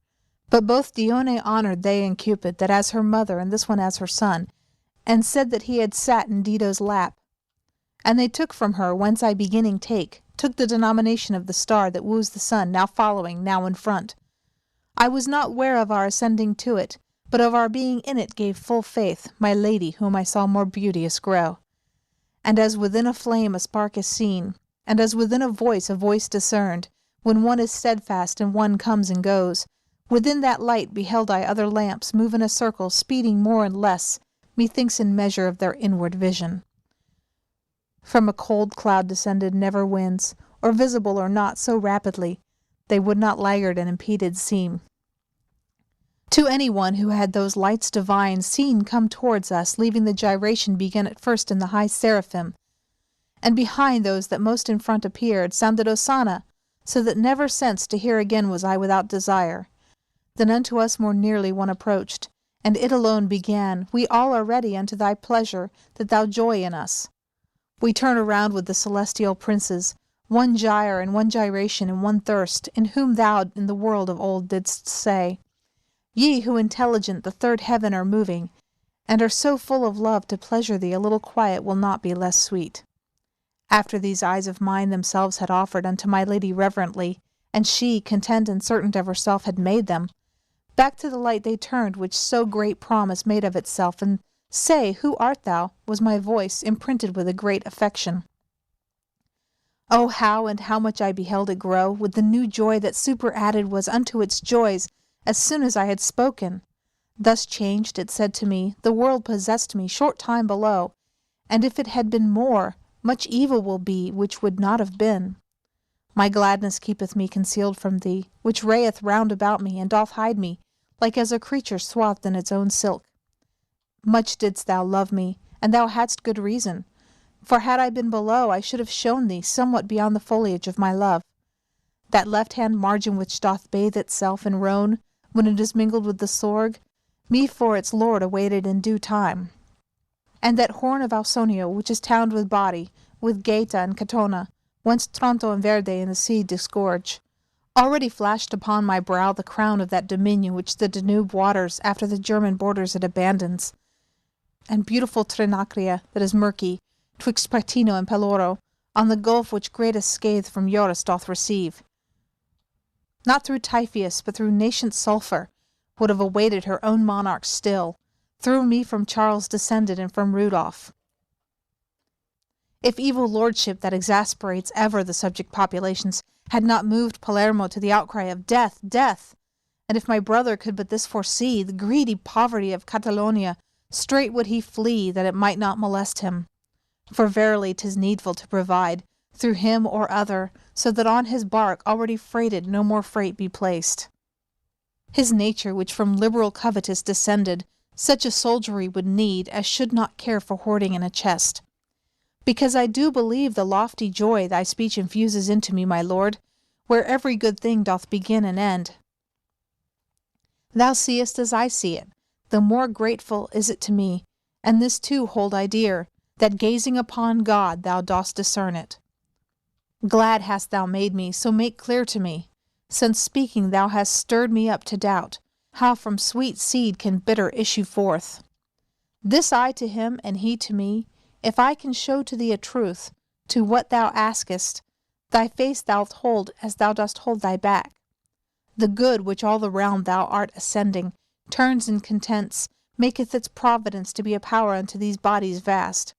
but both Dione honoured they and Cupid, that as her mother and this one as her son, and said that he had sat in Dido's lap. And they took from her, whence I beginning took the denomination of the star that woos the sun, now following, now in front. I was not ware of our ascending to it, but of our being in it gave full faith, my lady whom I saw more beauteous grow. And as within a flame a spark is seen, and as within a voice discerned, when one is steadfast and one comes and goes, within that light beheld I other lamps move in a circle, speeding more and less, methinks in measure of their inward vision. From a cold cloud descended never winds, or visible or not so rapidly, they would not laggard and impeded seem. To any one who had those lights divine seen come towards us, leaving the gyration began at first in the high seraphim, and behind those that most in front appeared, sounded Hosanna, so that never since to hear again was I without desire. Then unto us more nearly one approached, and it alone began, We all are ready unto thy pleasure, that thou joy in us. We turn around with the celestial princes, one gyre and one gyration and one thirst, in whom thou in the world of old didst say, Ye who intelligent the third heaven are moving, and are so full of love to pleasure thee a little quiet will not be less sweet. After these eyes of mine themselves had offered unto my lady reverently, and she, content and certain of herself, had made them, back to the light they turned which so great promise made of itself, and Say, who art thou? Was my voice, imprinted with a great affection. Oh, how and how much I beheld it grow, with the new joy that superadded was unto its joys, as soon as I had spoken. Thus changed, it said to me, the world possessed me short time below, and if it had been more, much evil will be which would not have been. My gladness keepeth me concealed from thee, which rayeth round about me, and doth hide me, like as a creature swathed in its own silk. Much didst thou love me, and thou hadst good reason, for had I been below, I should have shown thee somewhat beyond the foliage of my love. That left-hand margin which doth bathe itself in Rhone, when it is mingled with the Sorgue, me for its lord awaited in due time. And that horn of Ausonio, which is towned with body, with Gaeta and Catona, whence Tronto and Verde in the sea disgorge, already flashed upon my brow the crown of that dominion which the Danube waters after the German borders it abandons, and beautiful Trinacria that is murky, twixt Partino and Peloro, on the gulf which greatest scathe from Eurus doth receive. Not through Typhoeus, but through nascent sulphur, would have awaited her own monarch still, through me from Charles descended and from Rudolph. If evil lordship that exasperates ever the subject populations had not moved Palermo to the outcry of death, death, and if my brother could but this foresee, the greedy poverty of Catalonia, straight would he flee that it might not molest him. For verily 'tis needful to provide, through him or other, so that on his bark already freighted no more freight be placed. His nature, which from liberal covetous descended, such a soldiery would need as should not care for hoarding in a chest. Because I do believe the lofty joy thy speech infuses into me, my lord, where every good thing doth begin and end. Thou seest as I see it, the more grateful is it to me, and this too hold I dear, that gazing upon God thou dost discern it. Glad hast thou made me, so make clear to me, since speaking thou hast stirred me up to doubt, how from sweet seed can bitter issue forth. This I to him, and he to me, if I can show to thee a truth, to what thou askest, thy face thou'lt hold as thou dost hold thy back. The good which all the realm thou art ascending, turns and contents, maketh its providence to be a power unto these bodies vast.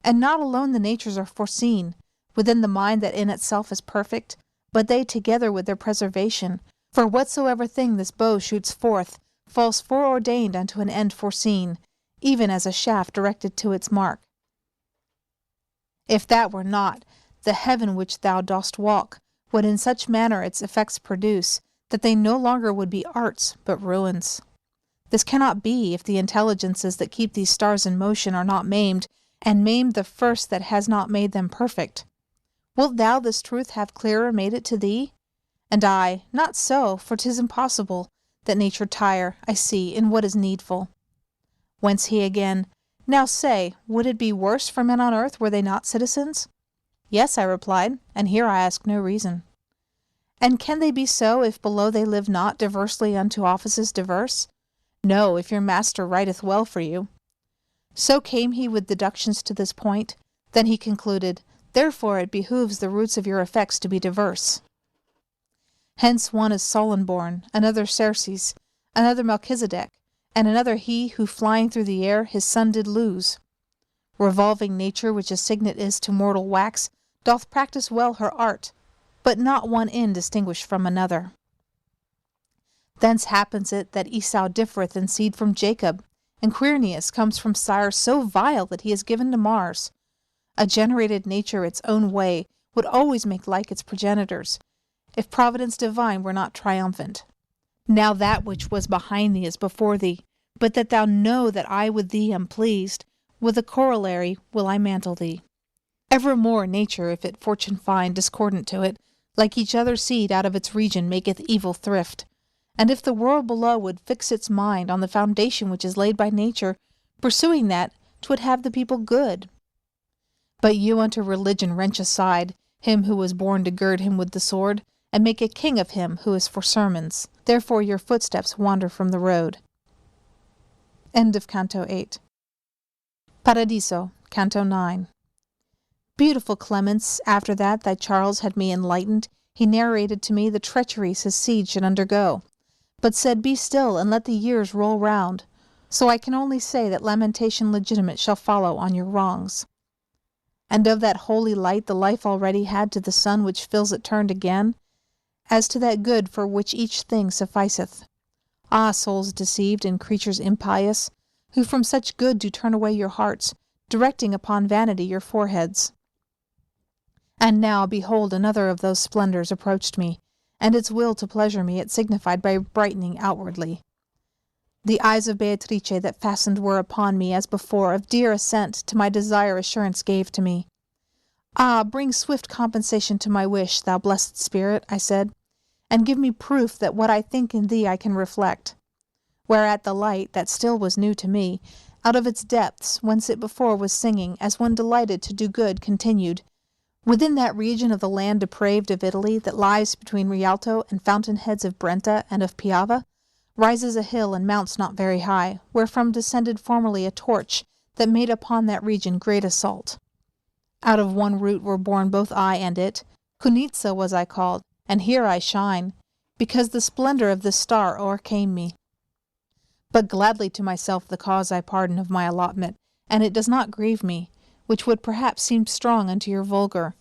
And not alone the natures are foreseen, within the mind that in itself is perfect, but they together with their preservation, for whatsoever thing this bow shoots forth, falls foreordained unto an end foreseen, even as a shaft directed to its mark. If that were not, the heaven which thou dost walk would in such manner its effects produce, that they no longer would be arts, but ruins. This cannot be, if the intelligences that keep these stars in motion are not maimed, and maimed the first that has not made them perfect. Wilt thou this truth have clearer made it to thee? And I, not so, for 'tis impossible that nature tire, I see, in what is needful. Whence he again, now say, would it be worse for men on earth were they not citizens? Yes, I replied, and here I ask no reason. And can they be so, if below they live not diversely unto offices diverse? No, if your master writeth well for you. So came he with deductions to this point. Then he concluded, therefore it behooves the roots of your effects to be diverse. Hence one is Solon born, another Cerces, another Melchizedek, and another he who flying through the air his son did lose. Revolving nature, which a signet is to mortal wax, doth practise well her art, but not one end distinguished from another. Thence happens it that Esau differeth in seed from Jacob, and Quirinius comes from sire so vile that he is given to Mars. A generated nature its own way would always make like its progenitors, if Providence divine were not triumphant. Now that which was behind thee is before thee, but that thou know that I with thee am pleased, with a corollary will I mantle thee. Evermore nature, if it fortune find discordant to it, like each other seed out of its region maketh evil thrift. And if the world below would fix its mind on the foundation which is laid by nature, pursuing that, 'twould have the people good. But you unto religion wrench aside him who was born to gird him with the sword, and make a king of him who is for sermons. Therefore your footsteps wander from the road. End of Canto 8. Paradiso, Canto 9. Beautiful Clemence, after that thy Charles had me enlightened, he narrated to me the treacheries his seed should undergo, but said, be still, and let the years roll round. So I can only say that lamentation legitimate shall follow on your wrongs. And of that holy light the life already had to the sun which fills it turned again, as to that good for which each thing sufficeth. Ah, souls deceived and creatures impious, who from such good do turn away your hearts, directing upon vanity your foreheads. And now, behold, another of those splendors approached me, and its will to pleasure me it signified by brightening outwardly. The eyes of Beatrice that fastened were upon me, as before, of dear assent to my desire assurance gave to me. Ah, bring swift compensation to my wish, thou blessed Spirit, I said, and give me proof that what I think in thee I can reflect. Whereat the light, that still was new to me, out of its depths, whence it before was singing, as one delighted to do good, continued, within that region of the land depraved of Italy that lies between Rialto and fountain-heads of Brenta and of Piava, rises a hill and mounts not very high, wherefrom descended formerly a torch that made upon that region great assault. Out of one root were born both I and it. Cunizza was I called, and here I shine, because the splendor of this star o'ercame me. But gladly to myself the cause I pardon of my allotment, and it does not grieve me, which would perhaps seem strong unto your vulgar.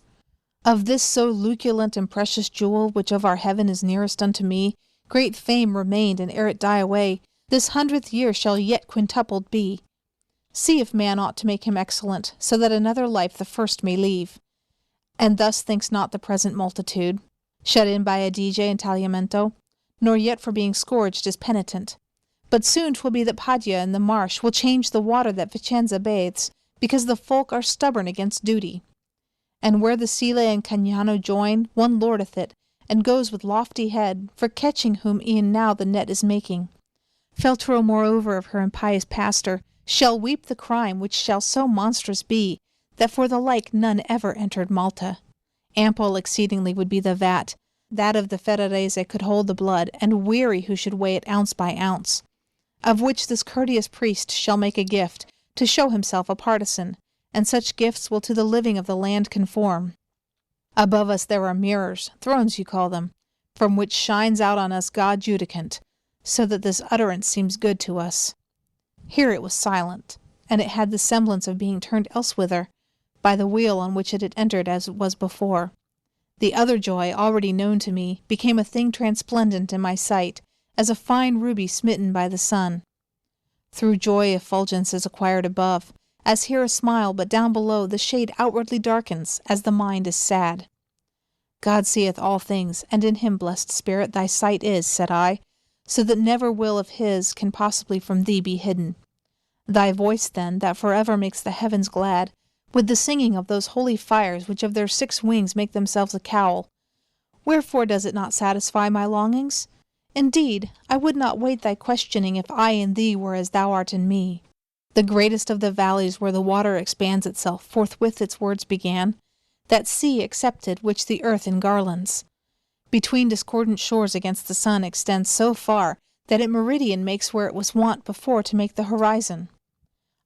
Of this so luculent and precious jewel, which of our heaven is nearest unto me, great fame remained, and ere it die away, this 100th year shall yet quintupled be. See if man ought to make him excellent, so that another life the first may leave. And thus thinks not the present multitude, shut in by Adige and Tagliamento, nor yet for being scourged as penitent. But soon 'twill be that Padua and the marsh will change the water that Vicenza bathes, because the folk are stubborn against duty. And where the Sile and Cagnano join, one lordeth it, and goes with lofty head, for catching whom e'en now the net is making. Feltro, moreover, of her impious pastor, shall weep the crime which shall so monstrous be, that for the like none ever entered Malta. Ample exceedingly would be the vat, that of the Ferrarese could hold the blood, and weary who should weigh it ounce by ounce. Of which this courteous priest shall make a gift, to show himself a partisan, and such gifts will to the living of the land conform. Above us there are mirrors, thrones you call them, from which shines out on us God judicant, so that this utterance seems good to us. Here it was silent, and it had the semblance of being turned elsewhither, by the wheel on which it had entered as it was before. The other joy, already known to me, became a thing transplendent in my sight, as a fine ruby smitten by the sun. Through joy effulgence is acquired above, as here a smile, but down below the shade outwardly darkens, as the mind is sad. God seeth all things, and in him, blessed Spirit, thy sight is, said I, so that never will of his can possibly from thee be hidden. Thy voice, then, that forever makes the heavens glad, with the singing of those holy fires which of their 6 wings make themselves a cowl. Wherefore does it not satisfy my longings? Indeed, I would not wait thy questioning if I in thee were as thou art in me. The greatest of the valleys where the water expands itself, forthwith its words began, that sea accepted which the earth engarlands. Between discordant shores against the sun extends so far that it meridian makes where it was wont before to make the horizon.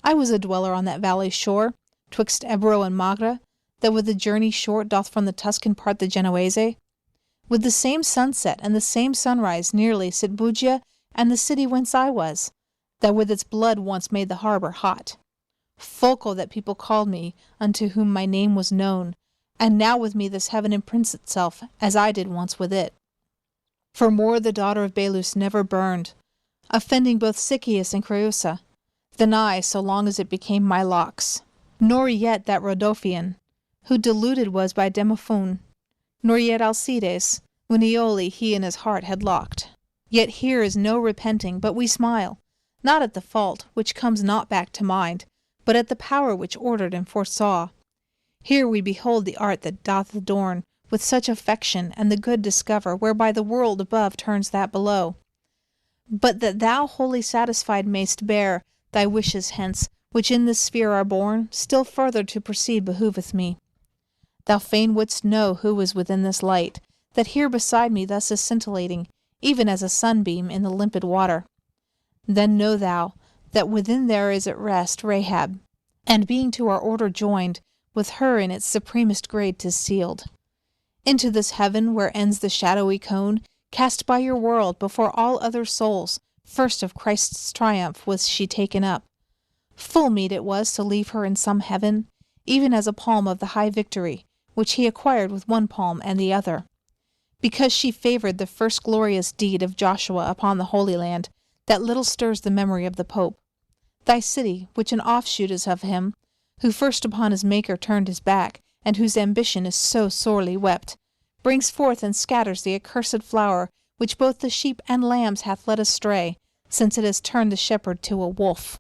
I was a dweller on that valley's shore, twixt Ebro and Magra, that with the journey short doth from the Tuscan part the Genoese. With the same sunset and the same sunrise nearly sit Bugia and the city whence I was, that with its blood once made the harbour hot. Folco that people called me, unto whom my name was known, and now with me this heaven imprints itself, as I did once with it. For more the daughter of Belus never burned, offending both Sycius and Creusa, than I, so long as it became my locks. Nor yet that Rodophian, who deluded was by Demophon, nor yet Alcides, when Aeoli he in his heart had locked. Yet here is no repenting, but we smile, not at the fault, which comes not back to mind, but at the power which ordered and foresaw. Here we behold the art that doth adorn with such affection, and the good discover, whereby the world above turns that below. But that thou wholly satisfied mayst bear thy wishes hence, which in this sphere are born, still further to proceed behoveth me. Thou fain wouldst know who is within this light, that here beside me thus is scintillating, even as a sunbeam in the limpid water. Then know thou, that within there is at rest Rahab, and being to our order joined, with her in its supremest grade 'tis sealed. Into this heaven, where ends the shadowy cone, cast by your world before all other souls, first of Christ's triumph was she taken up. Full meet it was to leave her in some heaven, even as a palm of the high victory, which he acquired with one palm and the other. Because she favored the first glorious deed of Joshua upon the Holy Land, that little stirs the memory of the Pope. Thy city, which an offshoot is of him, who first upon his Maker turned his back, and whose ambition is so sorely wept, brings forth and scatters the accursed flower, which both the sheep and lambs hath led astray, since it has turned the shepherd to a wolf.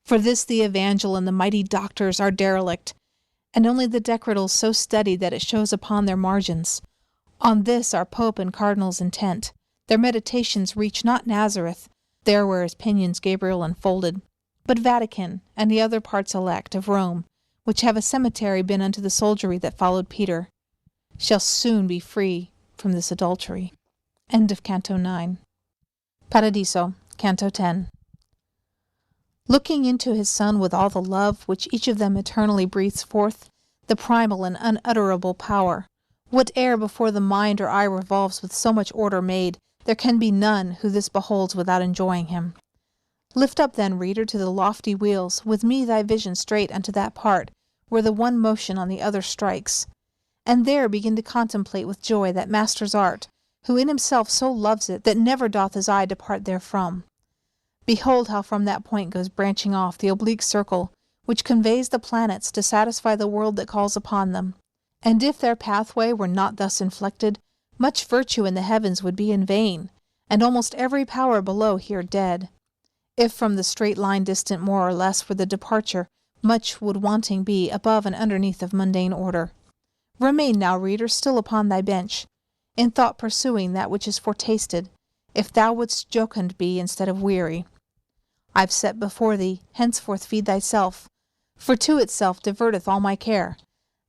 For this the evangel and the mighty doctors are derelict, and only the decretals so studied that it shows upon their margins. On this are Pope and Cardinals intent. Their meditations reach not Nazareth, there where his pinions Gabriel unfolded, but Vatican, and the other parts elect of Rome, which have a cemetery been unto the soldiery that followed Peter, shall soon be free from this adultery. End of Canto 9. Paradiso, Canto 10. Looking into his Son with all the love which each of them eternally breathes forth, the primal and unutterable power, whate'er before the mind or eye revolves with so much order made, there can be none who this beholds without enjoying him. Lift up then, reader, to the lofty wheels, with me thy vision straight unto that part, where the one motion on the other strikes, and there begin to contemplate with joy that master's art, who in himself so loves it that never doth his eye depart therefrom. Behold how from that point goes branching off the oblique circle, which conveys the planets to satisfy the world that calls upon them. And if their pathway were not thus inflected, much virtue in the heavens would be in vain, and almost every power below here dead. If from the straight line distant more or less were the departure, much would wanting be above and underneath of mundane order. Remain now, reader, still upon thy bench, in thought pursuing that which is foretasted, if thou wouldst jocund be instead of weary. I've set before thee, henceforth feed thyself, for to itself diverteth all my care,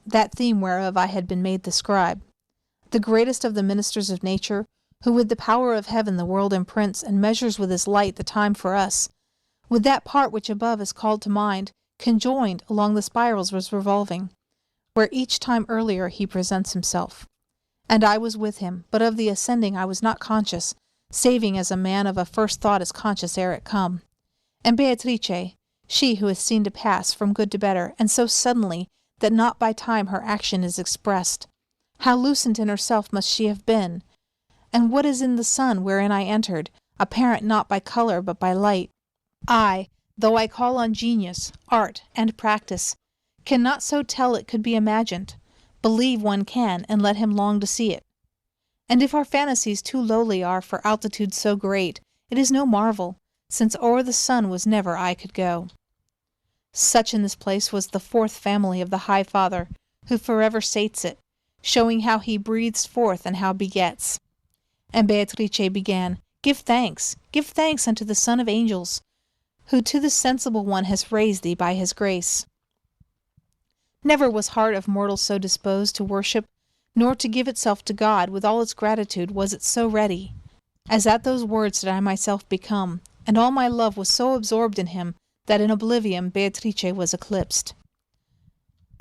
that theme whereof I had been made the scribe. The greatest of the ministers of nature, who with the power of heaven the world imprints, and measures with his light the time for us, with that part which above is called to mind, conjoined along the spirals was revolving, where each time earlier he presents himself. And I was with him, but of the ascending I was not conscious, saving as a man of a first thought is conscious ere it come. And Beatrice, she who is seen to pass from good to better, and so suddenly that not by time her action is expressed, how lucent in herself must she have been! And what is in the sun wherein I entered, apparent not by color but by light? I, though I call on genius, art, and practice, cannot so tell it could be imagined. Believe one can, and let him long to see it. And if our fantasies too lowly are for altitudes so great, it is no marvel, since o'er the sun was never eye could go. Such in this place was the fourth family of the High Father, who forever sates it, showing how he breathes forth and how begets. And Beatrice began, give thanks unto the Son of Angels, who to the sensible one has raised thee by his grace. Never was heart of mortal so disposed to worship, nor to give itself to God with all its gratitude was it so ready, as at those words did I myself become, and all my love was so absorbed in him, that in oblivion Beatrice was eclipsed.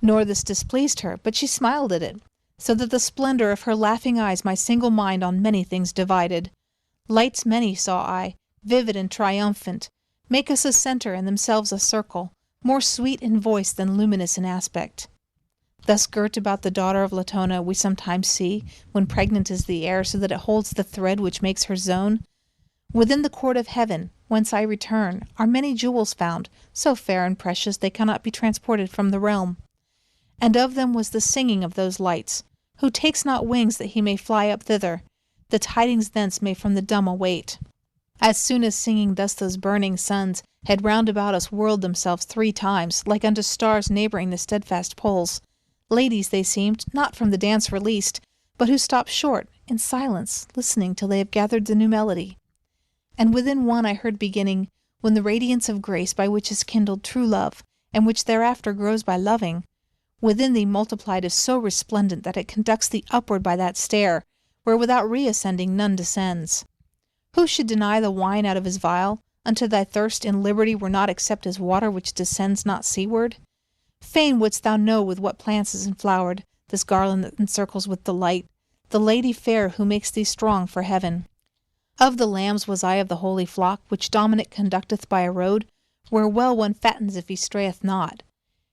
Nor this displeased her, but she smiled at it, so that the splendor of her laughing eyes my single mind on many things divided. Lights many saw I, vivid and triumphant, make us a centre and themselves a circle, more sweet in voice than luminous in aspect. Thus girt about the daughter of Latona we sometimes see, when pregnant is the air, so that it holds the thread which makes her zone. Within the court of heaven, whence I return, are many jewels found, so fair and precious they cannot be transported from the realm. And of them was the singing of those lights, who takes not wings that he may fly up thither, the tidings thence may from the dumb await. As soon as singing thus those burning suns had round about us whirled themselves 3 times, like unto stars neighbouring the steadfast poles, ladies they seemed, not from the dance released, but who stop short, in silence, listening till they have gathered the new melody. And within one I heard beginning, when the radiance of grace by which is kindled true love, and which thereafter grows by loving, within thee multiplied is so resplendent that it conducts thee upward by that stair, where without reascending none descends. Who should deny the wine out of his vial, unto thy thirst in liberty were not except as water which descends not seaward? Fain wouldst thou know with what plants is enflowered this garland that encircles with delight, the lady fair who makes thee strong for heaven. Of the lambs was I of the holy flock, which Dominic conducteth by a road, where well one fattens if he strayeth not.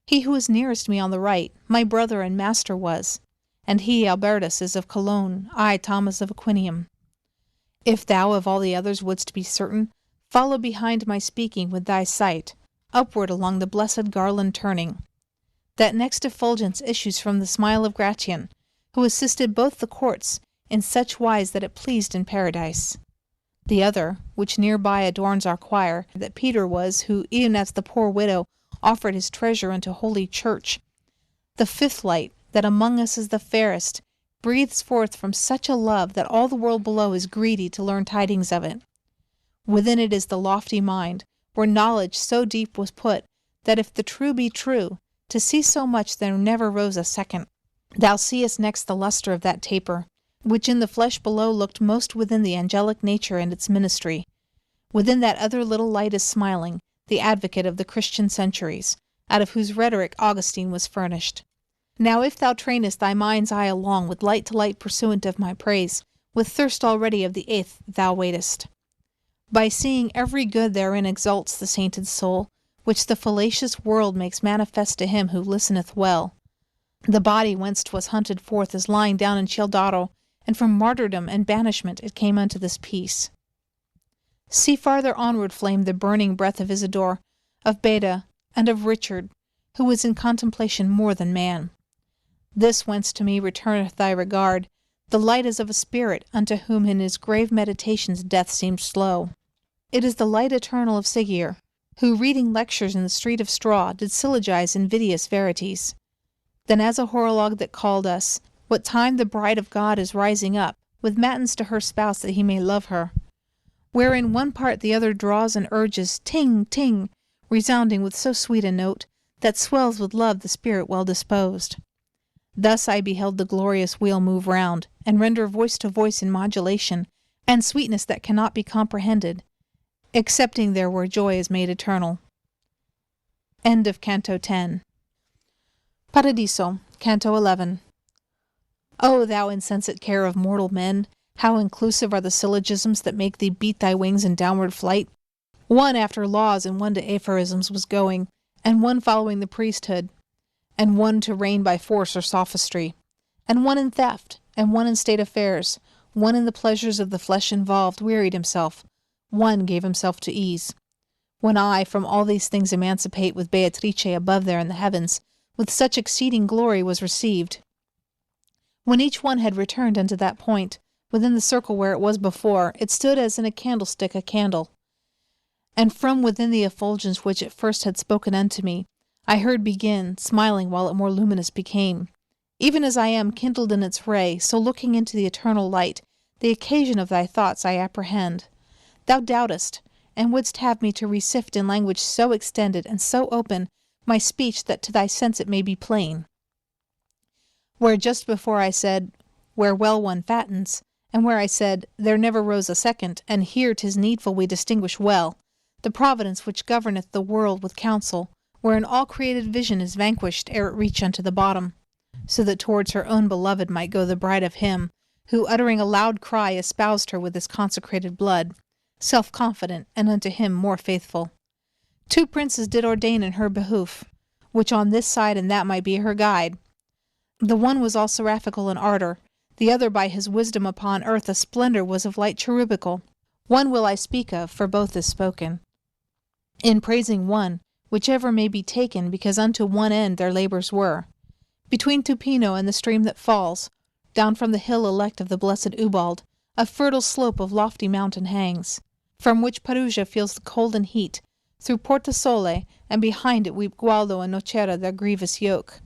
He who is nearest me on the right, my brother and master was, and he, Albertus, is of Cologne, I, Thomas of Aquinium. If thou of all the others wouldst be certain, follow behind my speaking with thy sight, upward along the blessed garland turning. That next effulgence issues from the smile of Gratian, who assisted both the courts in such wise that it pleased in paradise. The other, which near by adorns our choir, that Peter was, who, even as the poor widow, offered his treasure unto holy church. The fifth light, that among us is the fairest, breathes forth from such a love that all the world below is greedy to learn tidings of it. Within it is the lofty mind, where knowledge so deep was put, that if the true be true, to see so much there never rose a second. Thou seest next the lustre of that taper, which in the flesh below looked most within the angelic nature and its ministry. Within that other little light is smiling, the advocate of the Christian centuries, out of whose rhetoric Augustine was furnished. Now if thou trainest thy mind's eye along with light to light pursuant of my praise, with thirst already of the eighth thou waitest. By seeing every good therein exalts the sainted soul, which the fallacious world makes manifest to him who listeneth well. The body whence 'twas hunted forth is lying down in Childaro, and from martyrdom and banishment it came unto this peace. See farther onward flame the burning breath of Isidore, of Beda, and of Richard, who was in contemplation more than man. This whence to me returneth thy regard, the light is of a spirit unto whom in his grave meditations death seemed slow. It is the light eternal of Sigier, who, reading lectures in the street of straw, did syllogize invidious verities. Then as a horologe that called us, what time the bride of God is rising up, with matins to her spouse that he may love her, wherein one part the other draws and urges, ting, ting, resounding with so sweet a note, that swells with love the spirit well disposed. Thus I beheld the glorious wheel move round, and render voice to voice in modulation, and sweetness that cannot be comprehended, excepting there where joy is made eternal. End of Canto 10. Paradiso, Canto 11. O thou insensate care of mortal men, how inclusive are the syllogisms that make thee beat thy wings in downward flight! One after laws and one to aphorisms was going, and one following the priesthood, and one to reign by force or sophistry, and one in theft, and one in state affairs, one in the pleasures of the flesh involved, wearied himself, one gave himself to ease. When I from all these things emancipate with Beatrice above there in the heavens, with such exceeding glory was received. When each one had returned unto that point, within the circle where it was before, it stood as in a candlestick a candle. And from within the effulgence which at first had spoken unto me, I heard begin, smiling while it more luminous became. Even as I am kindled in its ray, so looking into the eternal light, the occasion of thy thoughts I apprehend. Thou doubtest, and wouldst have me to resift in language so extended and so open my speech that to thy sense it may be plain. Where just before I said, where well one fattens, and where I said, there never rose a second, and here 'tis needful we distinguish well, the providence which governeth the world with counsel, wherein all created vision is vanquished ere it reach unto the bottom, so that towards her own beloved might go the bride of him, who uttering a loud cry espoused her with his consecrated blood, self-confident, and unto him more faithful. 2 princes did ordain in her behoof, which on this side and that might be her guide. The one was all seraphical in ardour, the other by his wisdom upon earth a splendour was of light cherubical. One will I speak of, for both is spoken. In praising one, whichever may be taken, because unto one end their labours were. Between Tupino and the stream that falls, down from the hill elect of the blessed Ubald, a fertile slope of lofty mountain hangs, from which Perugia feels the cold and heat, through Porta Sole, and behind it weep Gualdo and Nocera their grievous yoke.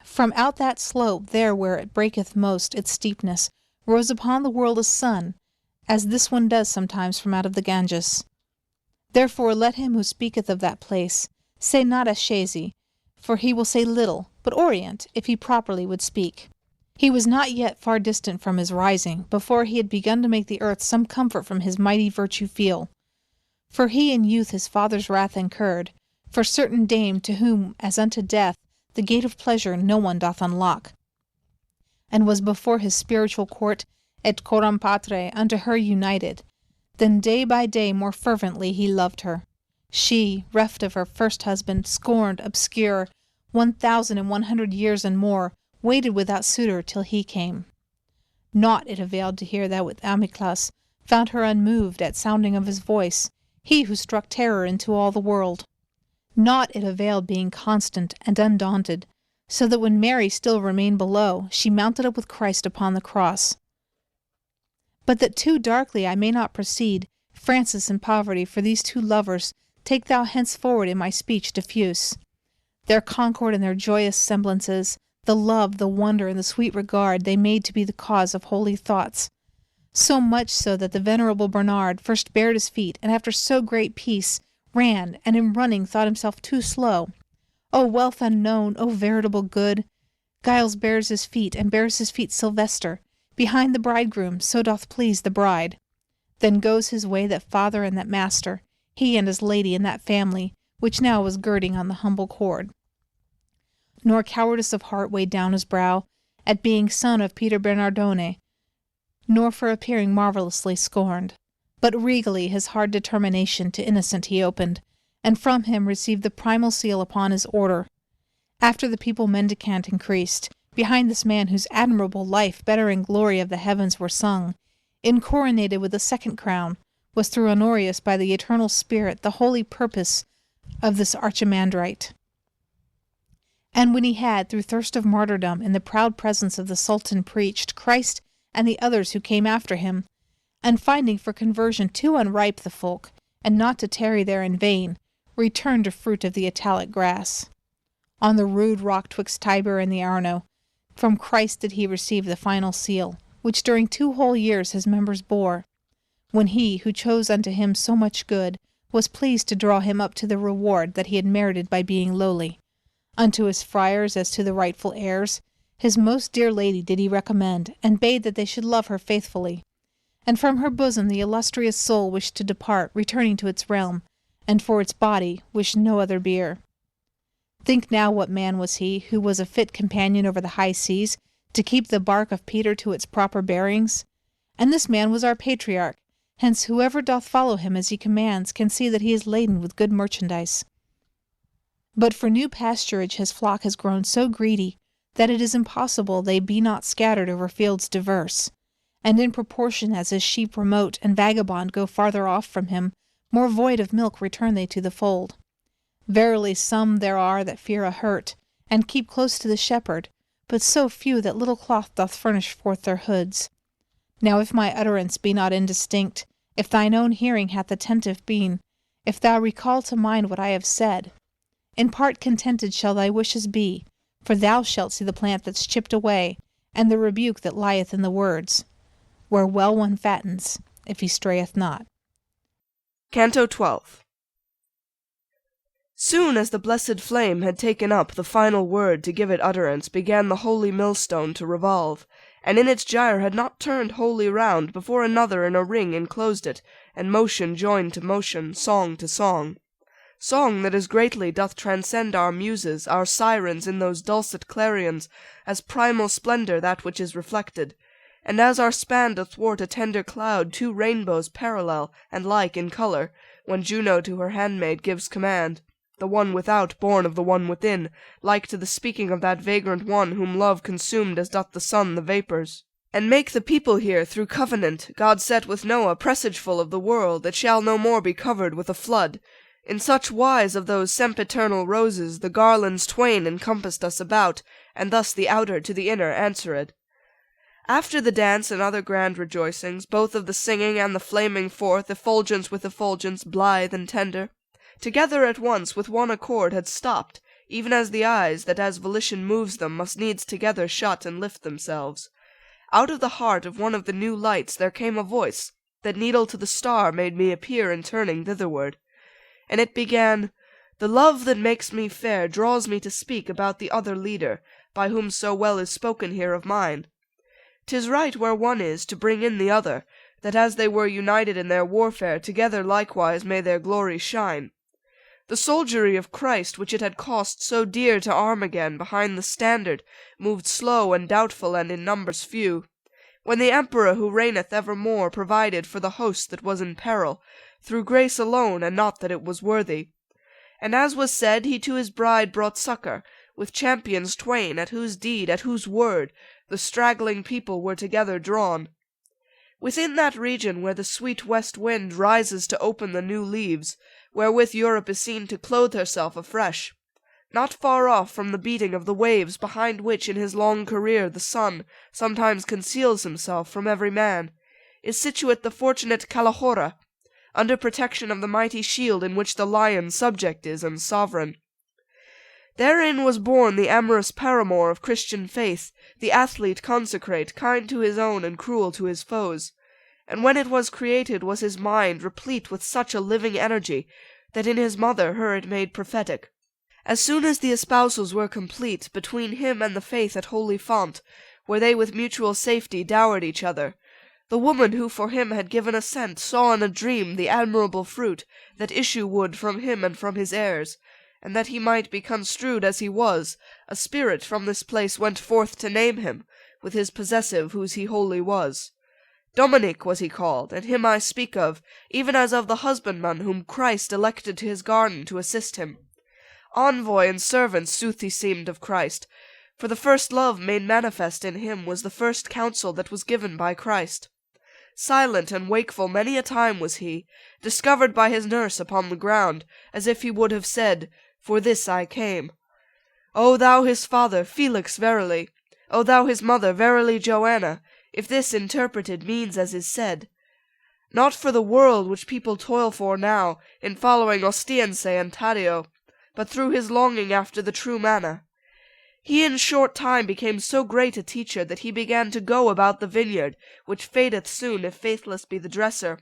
From out that slope, there where it breaketh most, its steepness, rose upon the world a sun, as this one does sometimes from out of the Ganges. Therefore let him who speaketh of that place say not Ascesi, for he will say little, but Orient, if he properly would speak. He was not yet far distant from his rising, before he had begun to make the earth some comfort from his mighty virtue feel. For he in youth his father's wrath incurred, for certain dame to whom, as unto death, the gate of pleasure no one doth unlock, and was before his spiritual court et coram patre unto her united. Then day by day more fervently he loved her. She, reft of her first husband, scorned, obscure, 1,100 years and more, waited without suitor till he came. Naught it availed to hear that with Amyclas found her unmoved at sounding of his voice, he who struck terror into all the world. Naught it availed being constant and undaunted, so that when Mary still remained below, she mounted up with Christ upon the cross. But that too darkly I may not proceed, Francis and Poverty, for these two lovers, take thou henceforward in my speech diffuse. Their concord and their joyous semblances, the love, the wonder, and the sweet regard they made to be the cause of holy thoughts. So much so that the venerable Bernard first bared his feet, and after so great peace, ran, and in running thought himself too slow. O wealth unknown, O veritable good! Giles bears his feet, and bears his feet Sylvester, behind the bridegroom, so doth please the bride. Then goes his way that father and that master, he and his lady and that family, which now was girding on the humble cord. Nor cowardice of heart weighed down his brow, at being son of Peter Bernardone, nor for appearing marvellously scorned. But regally his hard determination to innocent he opened, and from him received the primal seal upon his order. After the people mendicant increased, behind this man whose admirable life better in glory of the heavens were sung, incoronated with the second crown, was through Honorius by the eternal Spirit the holy purpose of this archimandrite. And when he had, through thirst of martyrdom, in the proud presence of the Sultan preached, Christ and the others who came after him, and finding for conversion too unripe the folk, and not to tarry there in vain, returned to fruit of the Italic grass. On the rude rock twixt Tiber and the Arno, from Christ did he receive the final seal, which during 2 whole years his members bore, when he, who chose unto him so much good, was pleased to draw him up to the reward that he had merited by being lowly. Unto his friars, as to the rightful heirs, his most dear lady did he recommend, and bade that they should love her faithfully. And from her bosom the illustrious soul wished to depart, returning to its realm, and for its body wished no other bier. Think now what man was he, who was a fit companion over the high seas, to keep the bark of Peter to its proper bearings? And this man was our patriarch, hence whoever doth follow him as he commands can see that he is laden with good merchandise. But for new pasturage his flock has grown so greedy, that it is impossible they be not scattered over fields diverse, and in proportion as his sheep remote and vagabond go farther off from him, more void of milk return they to the fold. Verily some there are that fear a hurt, and keep close to the shepherd, but so few that little cloth doth furnish forth their hoods. Now if my utterance be not indistinct, if thine own hearing hath attentive been, if thou recall to mind what I have said, in part contented shall thy wishes be, for thou shalt see the plant that's chipped away, and the rebuke that lieth in the words, where well one fattens, if he strayeth not. Canto 12. Soon as the blessed flame had taken up the final word to give it utterance, began the holy millstone to revolve, and in its gyre had not turned wholly round before another in a ring enclosed it, and motion joined to motion, song to song. Song that as greatly doth transcend our muses, our sirens in those dulcet clarions, as primal splendour that which is reflected, and as our span doth thwart a tender cloud 2 rainbows parallel and like in colour, when Juno to her handmaid gives command, the one without born of the one within, like to the speaking of that vagrant one whom love consumed as doth the sun the vapours. And make the people here through covenant God set with Noah presageful of the world that shall no more be covered with a flood. In such wise of those sempiternal roses the garlands twain encompassed us about, and thus the outer to the inner answered. After the dance and other grand rejoicings, both of the singing and the flaming forth, effulgence with effulgence, blithe and tender, together at once with one accord had stopped, even as the eyes, that as volition moves them, must needs together shut and lift themselves. Out of the heart of one of the new lights there came a voice, that needle to the star made me appear in turning thitherward. And it began, "The love that makes me fair draws me to speak about the other leader, by whom so well is spoken here of mine. 'Tis right where one is to bring in the other, that as they were united in their warfare, together likewise may their glory shine. The soldiery of Christ, which it had cost so dear to arm again behind the standard, moved slow and doubtful and in numbers few, when the Emperor who reigneth evermore provided for the host that was in peril, through grace alone, and not that it was worthy. And as was said, he to his bride brought succour, with champions twain, at whose deed, at whose word, the straggling people were together drawn. Within that region where the sweet west wind rises to open the new leaves, wherewith Europe is seen to clothe herself afresh, not far off from the beating of the waves behind which in his long career the sun sometimes conceals himself from every man, is situate the fortunate Calahorra, under protection of the mighty shield in which the lion subject is and sovereign. Therein was born the amorous paramour of Christian faith, the athlete consecrate, kind to his own and cruel to his foes. And when it was created was his mind replete with such a living energy, that in his mother her it made prophetic. As soon as the espousals were complete, between him and the faith at holy font, where they with mutual safety dowered each other, the woman who for him had given assent saw in a dream the admirable fruit that issue would from him and from his heirs, and that he might be construed as he was, a spirit from this place went forth to name him, with his possessive whose he wholly was. Dominic was he called, and him I speak of, even as of the husbandman whom Christ elected to his garden to assist him. Envoy and servant sooth he seemed of Christ, for the first love made manifest in him was the first counsel that was given by Christ. Silent and wakeful many a time was he, discovered by his nurse upon the ground, as if he would have said, For this I came. O thou his father, Felix verily, O thou his mother, verily Joanna, if this interpreted means as is said. Not for the world which people toil for now, in following Ostiense and Taddeo, but through his longing after the true manna. He in short time became so great a teacher that he began to go about the vineyard, which fadeth soon if faithless be the dresser,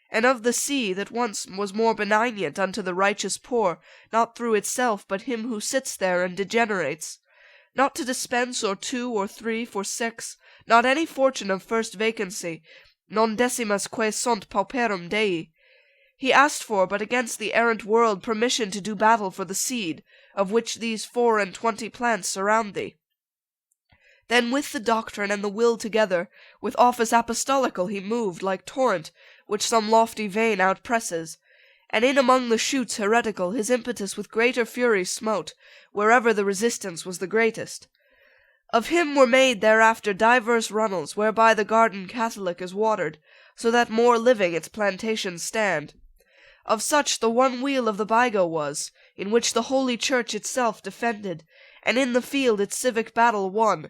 and of the sea that once was more benignant unto the righteous poor, not through itself but him who sits there and degenerates, not to dispense or 2 or 3 for 6, not any fortune of first vacancy, non decimas quae sunt pauperum Dei. He asked for, but against the errant world, permission to do battle for the seed, of which these 24 plants surround thee. Then with the doctrine and the will together, with office apostolical he moved, like torrent, which some lofty vein outpresses, and in among the shoots heretical his impetus with greater fury smote, wherever the resistance was the greatest. Of him were made thereafter divers runnels, whereby the garden Catholic is watered, so that more living its plantations stand. Of such the one wheel of the Bigo was, in which the Holy Church itself defended, and in the field its civic battle won.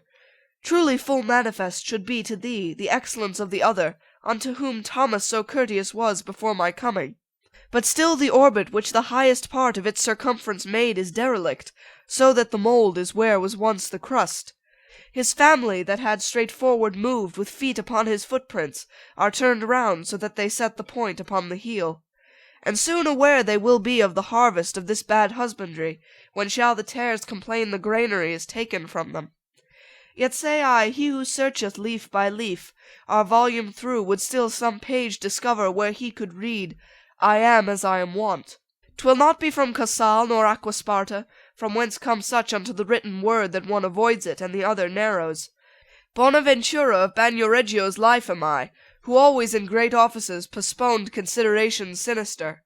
Truly full manifest should be to thee the excellence of the other, unto whom Thomas so courteous was before my coming. But still the orbit which the highest part of its circumference made is derelict, so that the mould is where was once the crust. His family that had straightforward moved with feet upon his footprints are turned round so that they set the point upon the heel. And soon aware they will be of the harvest of this bad husbandry, when shall the tares complain the granary is taken from them. Yet say I, he who searcheth leaf by leaf, our volume through, would still some page discover where he could read, I am as I am wont. 'Twill not be from Casal nor Aquasparta, from whence come such unto the written word that one avoids it and the other narrows. Bonaventura of Bagnoregio's life am I, who always in great offices postponed considerations sinister.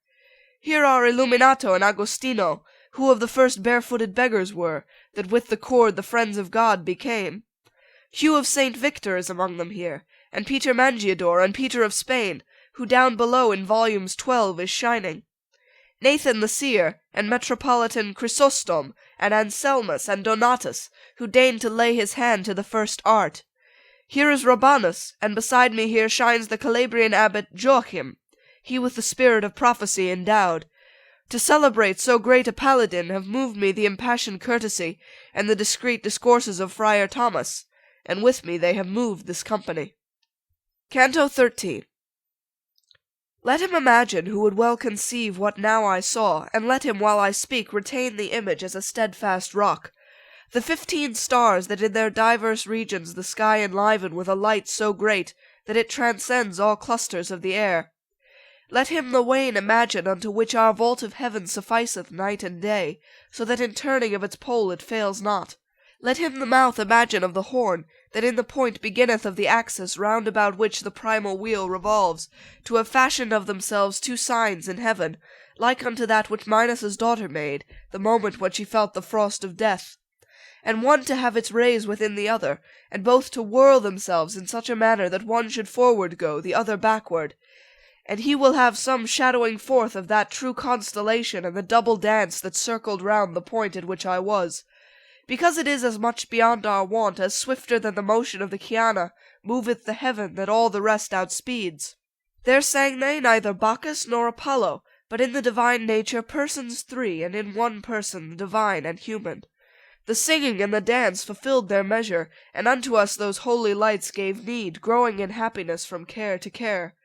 Here are Illuminato and Agostino, who of the first barefooted beggars were, that with the cord the friends of God became. Hugh of Saint Victor is among them here, and Peter Mangiador and Peter of Spain, who down below in volumes 12 is shining. Nathan the seer, and Metropolitan Chrysostom, and Anselmus and Donatus, who deigned to lay his hand to the first art. Here is Rabanus, and beside me here shines the Calabrian abbot Joachim, he with the spirit of prophecy endowed. To celebrate so great a paladin have moved me the impassioned courtesy and the discreet discourses of Friar Thomas, and with me they have moved this company. Canto 13. Let him imagine who would well conceive what now I saw, and let him, while I speak, retain the image as a steadfast rock. The 15 stars that in their diverse regions the sky enliven with a light so great that it transcends all clusters of the air. Let him the wain imagine unto which our vault of heaven sufficeth night and day, so that in turning of its pole it fails not. Let him the mouth imagine of the horn, that in the point beginneth of the axis round about which the primal wheel revolves, to have fashioned of themselves 2 signs in heaven, like unto that which Minos's daughter made, the moment when she felt the frost of death. and one to have its rays within the other, and both to whirl themselves in such a manner that one should forward go, the other backward. And he will have some shadowing forth of that true constellation and the double dance that circled round the point at which I was, because it is as much beyond our wont as swifter than the motion of the Chiana moveth the heaven that all the rest outspeeds. There sang they neither Bacchus nor Apollo, but in the divine nature persons three, and in one person the divine and human. The singing and the dance fulfilled their measure, and unto us those holy lights gave need, growing in happiness from care to care.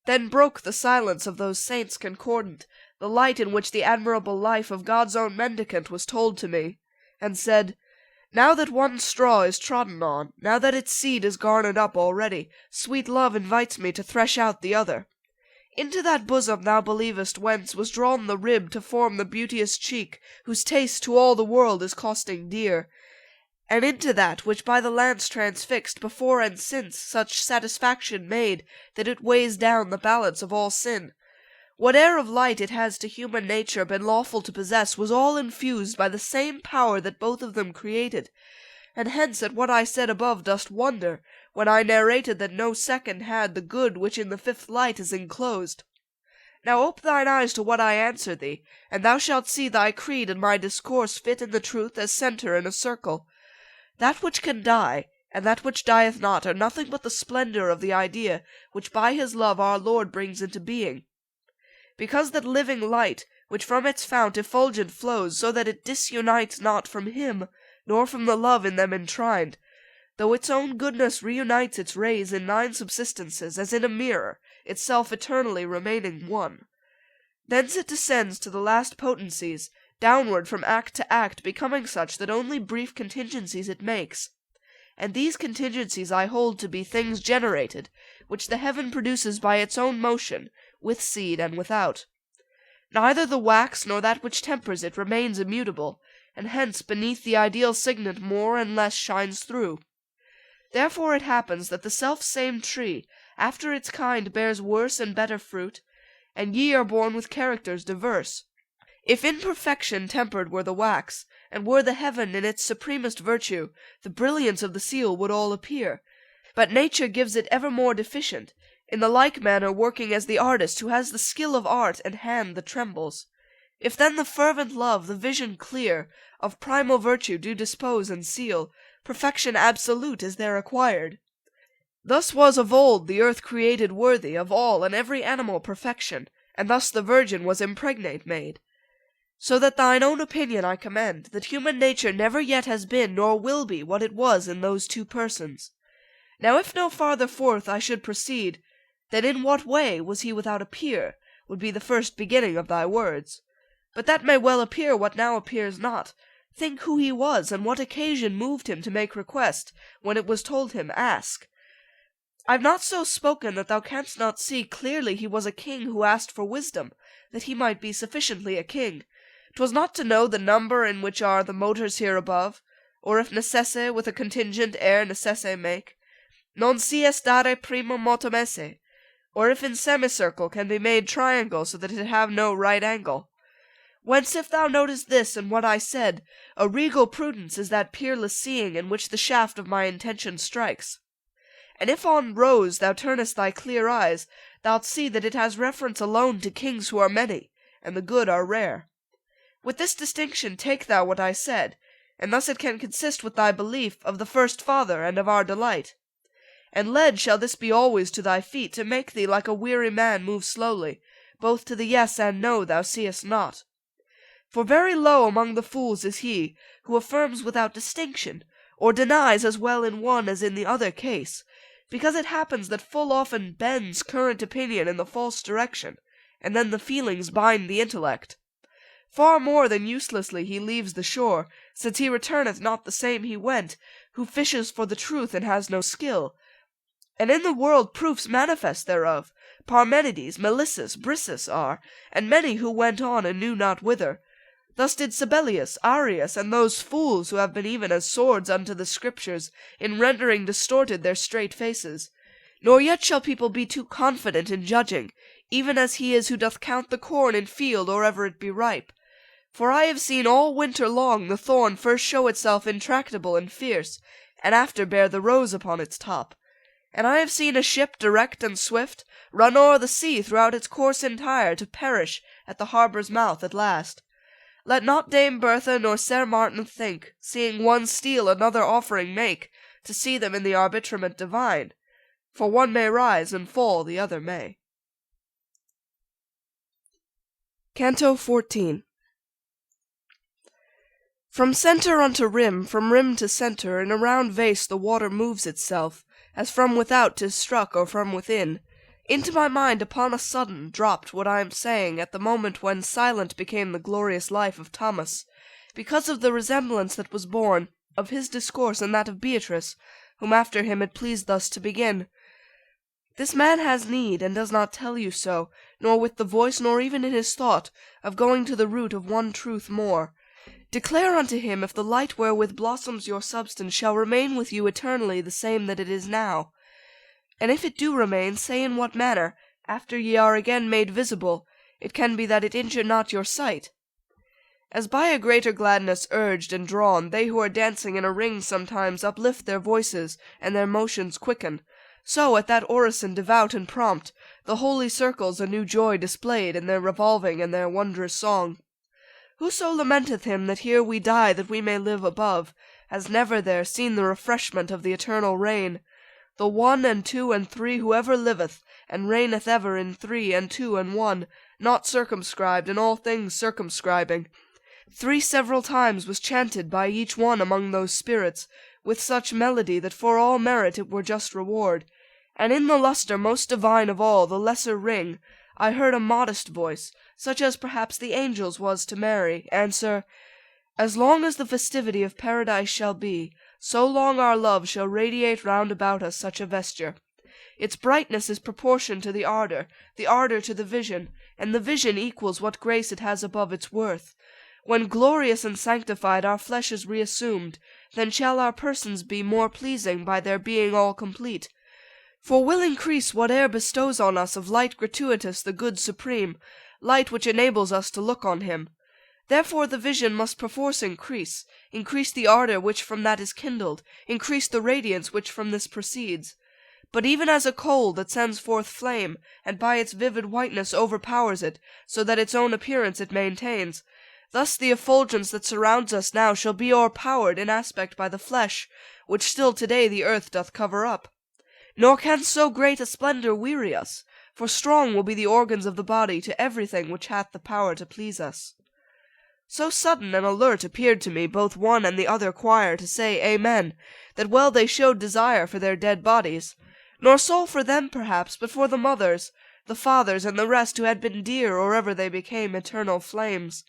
Then broke the silence of those saints concordant, the light in which the admirable life of God's own mendicant was told to me, and said, Now that one straw is trodden on, now that its seed is garnered up already, sweet love invites me to thresh out the other. Into that bosom thou believest whence was drawn the rib to form the beauteous cheek, whose taste to all the world is costing dear, and into that which by the lance transfixed before and since such satisfaction made that it weighs down the balance of all sin. Whate'er of light it has to human nature been lawful to possess was all infused by the same power that both of them created, and hence at what I said above dost wonder, when I narrated that no second had the good which in the fifth light is enclosed. Now ope thine eyes to what I answer thee, and thou shalt see thy creed and my discourse fit in the truth as centre in a circle. That which can die, and that which dieth not, are nothing but the splendour of the idea which by his love our Lord brings into being. Because that living light, which from its fount effulgent flows, so that it disunites not from him, nor from the love in them entwined, though its own goodness reunites its rays in nine subsistences, as in a mirror, itself eternally remaining one. Thence it descends to the last potencies, downward from act to act, becoming such that only brief contingencies it makes. And these contingencies I hold to be things generated, which the heaven produces by its own motion, with seed and without. Neither the wax nor that which tempers it remains immutable, and hence beneath the ideal signet more and less shines through. Therefore it happens that the self-same tree after its kind bears worse and better fruit, and ye are born with characters diverse. If in perfection tempered were the wax, and were the heaven in its supremest virtue, the brilliance of the seal would all appear. But nature gives it ever more deficient, in the like manner working as the artist who has the skill of art and hand that trembles. If then the fervent love, the vision clear, of primal virtue do dispose and seal, perfection absolute is there acquired. Thus was of old the earth created worthy of all and every animal perfection, and thus the Virgin was impregnate made. So that thine own opinion I commend, that human nature never yet has been nor will be what it was in those two persons. Now if no farther forth I should proceed, then in what way was he without a peer, would be the first beginning of thy words. But that may well appear what now appears not. Think who he was, and what occasion moved him to make request, when it was told him, Ask. I've not so spoken that thou canst not see clearly he was a king who asked for wisdom, that he might be sufficiently a king. 'Twas not to know the number in which are the motors here above, or if necesse with a contingent ere necesse make, non si est dare primum motum esse, or if in semicircle can be made triangle so that it have no right angle. Whence if thou notice this and what I said, a regal prudence is that peerless seeing in which the shaft of my intention strikes. And if on rose thou turnest thy clear eyes, thou'lt see that it has reference alone to kings who are many, and the good are rare. With this distinction take thou what I said, and thus it can consist with thy belief of the first Father and of our delight. And led shall this be always to thy feet, to make thee like a weary man move slowly, both to the yes and no thou seest not. For very low among the fools is he, who affirms without distinction, or denies as well in one as in the other case, because it happens that full often bends current opinion in the false direction, and then the feelings bind the intellect. Far more than uselessly he leaves the shore, since he returneth not the same he went, who fishes for the truth and has no skill. And in the world proofs manifest thereof, Parmenides, Melissus, Brissus are, and many who went on and knew not whither. Thus did Sibelius, Arius, and those fools who have been even as swords unto the Scriptures, in rendering distorted their straight faces. Nor yet shall people be too confident in judging, even as he is who doth count the corn in field or ever it be ripe. For I have seen all winter long the thorn first show itself intractable and fierce, and after bear the rose upon its top. And I have seen a ship direct and swift run o'er the sea throughout its course entire, to perish at the harbour's mouth at last. Let not Dame Bertha nor Sir Martin think, seeing one steal another offering make, to see them in the arbitrament divine. For one may rise and fall, the other may. Canto 14. From centre unto rim, from rim to centre, in a round vase the water moves itself, as from without 'tis struck, or from within. Into my mind upon a sudden dropped what I am saying at the moment when silent became the glorious life of Thomas, because of the resemblance that was born of his discourse and that of Beatrice, whom after him it pleased thus to begin. This man has need, and does not tell you so, nor with the voice, nor even in his thought, of going to the root of one truth more. Declare unto him if the light wherewith blossoms your substance shall remain with you eternally the same that it is now. And if it do remain, say in what manner, after ye are again made visible, it can be that it injure not your sight. As by a greater gladness urged and drawn, they who are dancing in a ring sometimes uplift their voices, and their motions quicken, so at that orison devout and prompt, the holy circles a new joy displayed in their revolving and their wondrous song. Whoso lamenteth him that here we die that we may live above, has never there seen the refreshment of the eternal reign. The one and two and three whoever liveth, and reigneth ever in three and two and one, not circumscribed, in all things circumscribing. 3 several times was chanted by each one among those spirits, with such melody that for all merit it were just reward. And in the lustre most divine of all, the lesser ring, I heard a modest voice, such as perhaps the angel's was to Mary, answer, As long as the festivity of paradise shall be, so long our love shall radiate round about us such a vesture. Its brightness is proportioned to the ardour to the vision, and the vision equals what grace it has above its worth. When glorious and sanctified our flesh is reassumed, then shall our persons be more pleasing by their being all complete. For will increase whate'er bestows on us of light gratuitous the good supreme, light which enables us to look on him. Therefore the vision must perforce increase the ardour which from that is kindled, increase the radiance which from this proceeds. But even as a coal that sends forth flame, and by its vivid whiteness overpowers it, so that its own appearance it maintains, thus the effulgence that surrounds us now shall be o'erpowered in aspect by the flesh, which still today the earth doth cover up. Nor can so great a splendour weary us, for strong will be the organs of the body to everything which hath the power to please us. So sudden and alert appeared to me both one and the other choir to say Amen, that well they showed desire for their dead bodies, nor soul for them perhaps, but for the mothers, the fathers, and the rest who had been dear or ever they became eternal flames.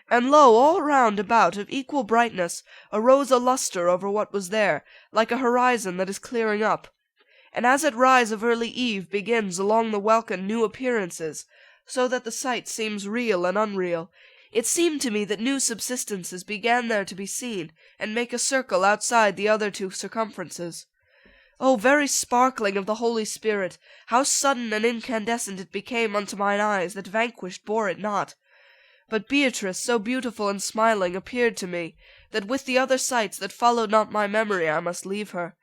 And lo, all round about of equal brightness arose a lustre over what was there, like a horizon that is clearing up. And as at rise of early eve begins along the welkin new appearances, so that the sight seems real and unreal, it seemed to me that new subsistences began there to be seen, and make a circle outside the other 2 circumferences. O very sparkling of the Holy Spirit, how sudden and incandescent it became unto mine eyes that vanquished bore it not. But Beatrice, so beautiful and smiling, appeared to me, that with the other sights that followed not my memory I must leave her.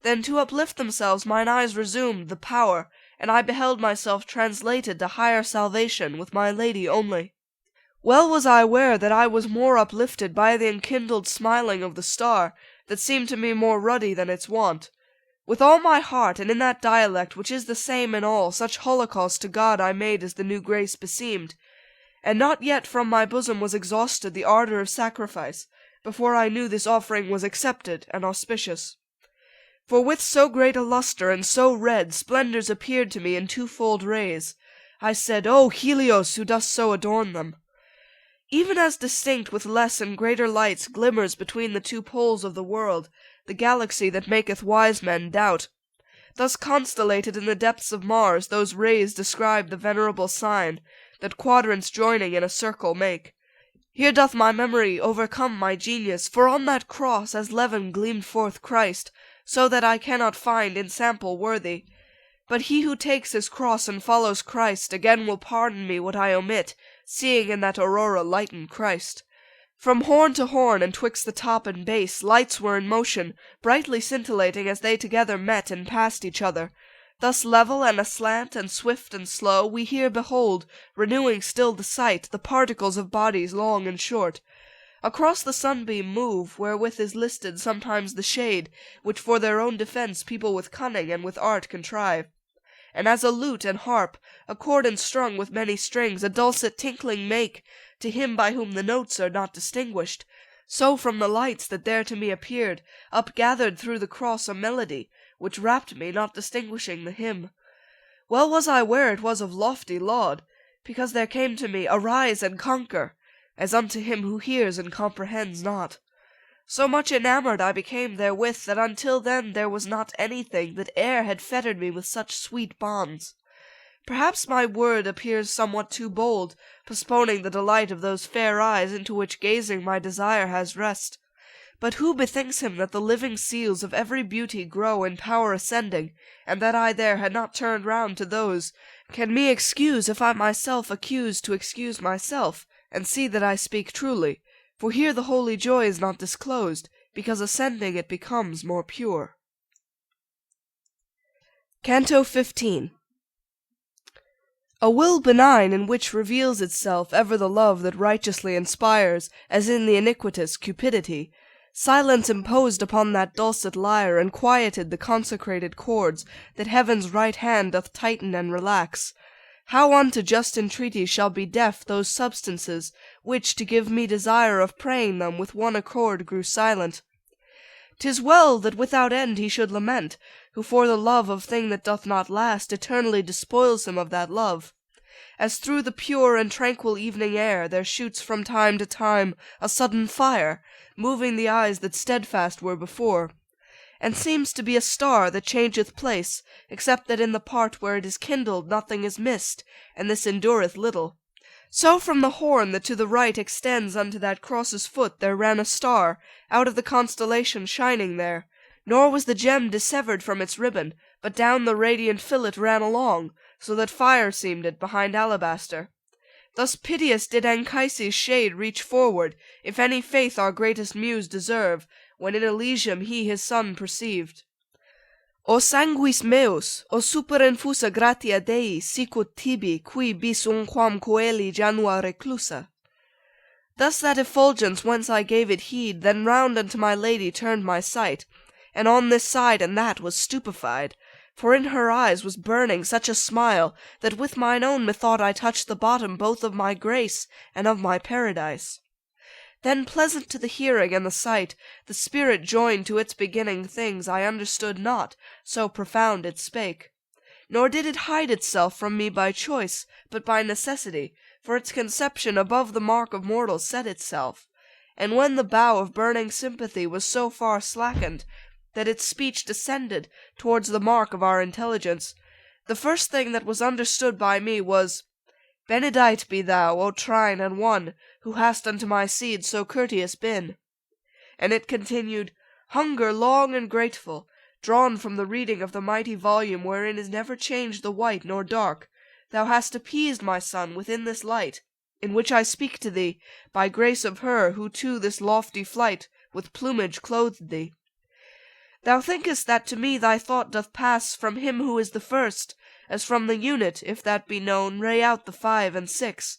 Then to uplift themselves mine eyes resumed the power, and I beheld myself translated to higher salvation with my lady only. Well was I aware that I was more uplifted by the enkindled smiling of the star, that seemed to me more ruddy than its wont. With all my heart, and in that dialect which is the same in all, such holocaust to God I made as the new grace beseemed. And not yet from my bosom was exhausted the ardour of sacrifice, before I knew this offering was accepted and auspicious. For with so great a lustre and so red splendours appeared to me in 2-fold rays. I said, O Helios, who dost so adorn them! Even as distinct with less and greater lights glimmers between the 2 poles of the world, the galaxy that maketh wise men doubt. Thus constellated in the depths of Mars those rays describe the venerable sign, that quadrants joining in a circle make. Here doth my memory overcome my genius, for on that cross as leaven gleamed forth Christ, so that I cannot find ensample worthy. But he who takes his cross and follows Christ again will pardon me what I omit, seeing in that aurora lighten Christ. From horn to horn, and twixt the top and base, lights were in motion, brightly scintillating as they together met and passed each other. Thus level and aslant, and swift and slow, we here behold, renewing still the sight, the particles of bodies long and short. Across the sunbeam move, wherewith is listed sometimes the shade, which for their own defence people with cunning and with art contrive. And as a lute and harp, a chord strung with many strings, a dulcet tinkling make, to him by whom the notes are not distinguished, so from the lights that there to me appeared, upgathered through the cross a melody, which rapt me, not distinguishing the hymn. Well was I ware it was of lofty laud, because there came to me, Arise and conquer, as unto him who hears and comprehends not. So much enamoured I became therewith, that until then there was not anything that e'er had fettered me with such sweet bonds. Perhaps my word appears somewhat too bold, postponing the delight of those fair eyes into which gazing my desire has rest. But who bethinks him that the living seals of every beauty grow in power ascending, and that I there had not turned round to those, can me excuse if I myself accuse to excuse myself, and see that I speak truly, for here the holy joy is not disclosed, because ascending it becomes more pure. Canto 15. A will benign, in which reveals itself ever the love that righteously inspires, as in the iniquitous cupidity, silence imposed upon that dulcet lyre, and quieted the consecrated chords, that heaven's right hand doth tighten and relax. How unto just entreaty shall be deaf those substances, which, to give me desire of praying them, with one accord grew silent? 'Tis well that without end he should lament, who for the love of thing that doth not last, eternally despoils him of that love. As through the pure and tranquil evening air there shoots from time to time a sudden fire, moving the eyes that steadfast were before, and seems to be a star that changeth place, except that in the part where it is kindled nothing is missed, and this endureth little. So from the horn that to the right extends unto that cross's foot there ran a star, out of the constellation shining there, nor was the gem dissevered from its ribbon, but down the radiant fillet ran along, so that fire seemed it behind alabaster. Thus piteous did Anchises' shade reach forward, if any faith our greatest muse deserve, when in Elysium he his son perceived. O sanguis meus, o superinfusa gratia Dei, sicut tibi, qui bis unquam coeli janua reclusa. Thus that effulgence whence I gave it heed, then round unto my lady turned my sight, and on this side and that was stupefied, for in her eyes was burning such a smile, that with mine own methought I touched the bottom both of my grace and of my paradise. Then pleasant to the hearing and the sight, the spirit joined to its beginning things I understood not, so profound it spake. Nor did it hide itself from me by choice, but by necessity, for its conception above the mark of mortals set itself. And when the bow of burning sympathy was so far slackened, that its speech descended towards the mark of our intelligence, the first thing that was understood by me was, Benedite be thou, O trine and one, who hast unto my seed so courteous been. And it continued, Hunger long and grateful, drawn from the reading of the mighty volume wherein is never changed the white nor dark, thou hast appeased my son within this light, in which I speak to thee, by grace of her who to this lofty flight with plumage clothed thee. Thou thinkest that to me thy thought doth pass from him who is the first, as from the unit, if that be known, ray out the 5 and 6.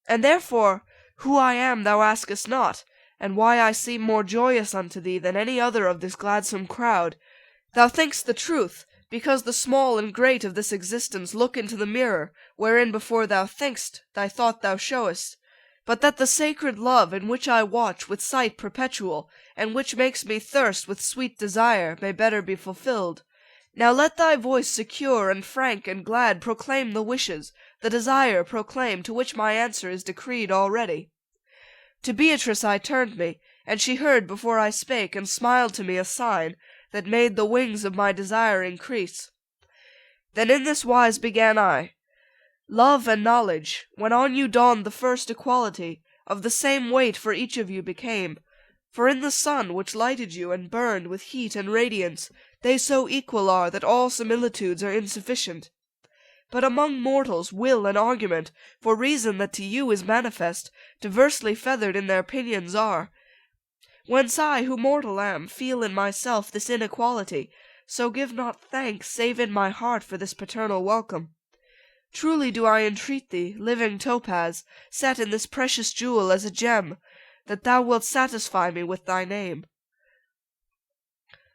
And therefore, who I am thou askest not, and why I seem more joyous unto thee than any other of this gladsome crowd. Thou think'st the truth, because the small and great of this existence look into the mirror, wherein before thou think'st, thy thought thou showest. But that the sacred love in which I watch with sight perpetual, and which makes me thirst with sweet desire, may better be fulfilled. Now let thy voice secure and frank and glad proclaim the wishes, the desire proclaim, to which my answer is decreed already. To Beatrice I turned me, and she heard before I spake, and smiled to me a sign, that made the wings of my desire increase. Then in this wise began I. Love and knowledge, when on you dawned the first equality, of the same weight for each of you became, for in the sun which lighted you and burned with heat and radiance, they so equal are that all similitudes are insufficient. But among mortals will and argument, for reason that to you is manifest, diversely feathered in their pinions are. Whence I, who mortal am, feel in myself this inequality, so give not thanks save in my heart for this paternal welcome. Truly do I entreat thee, living topaz, set in this precious jewel as a gem, that thou wilt satisfy me with thy name.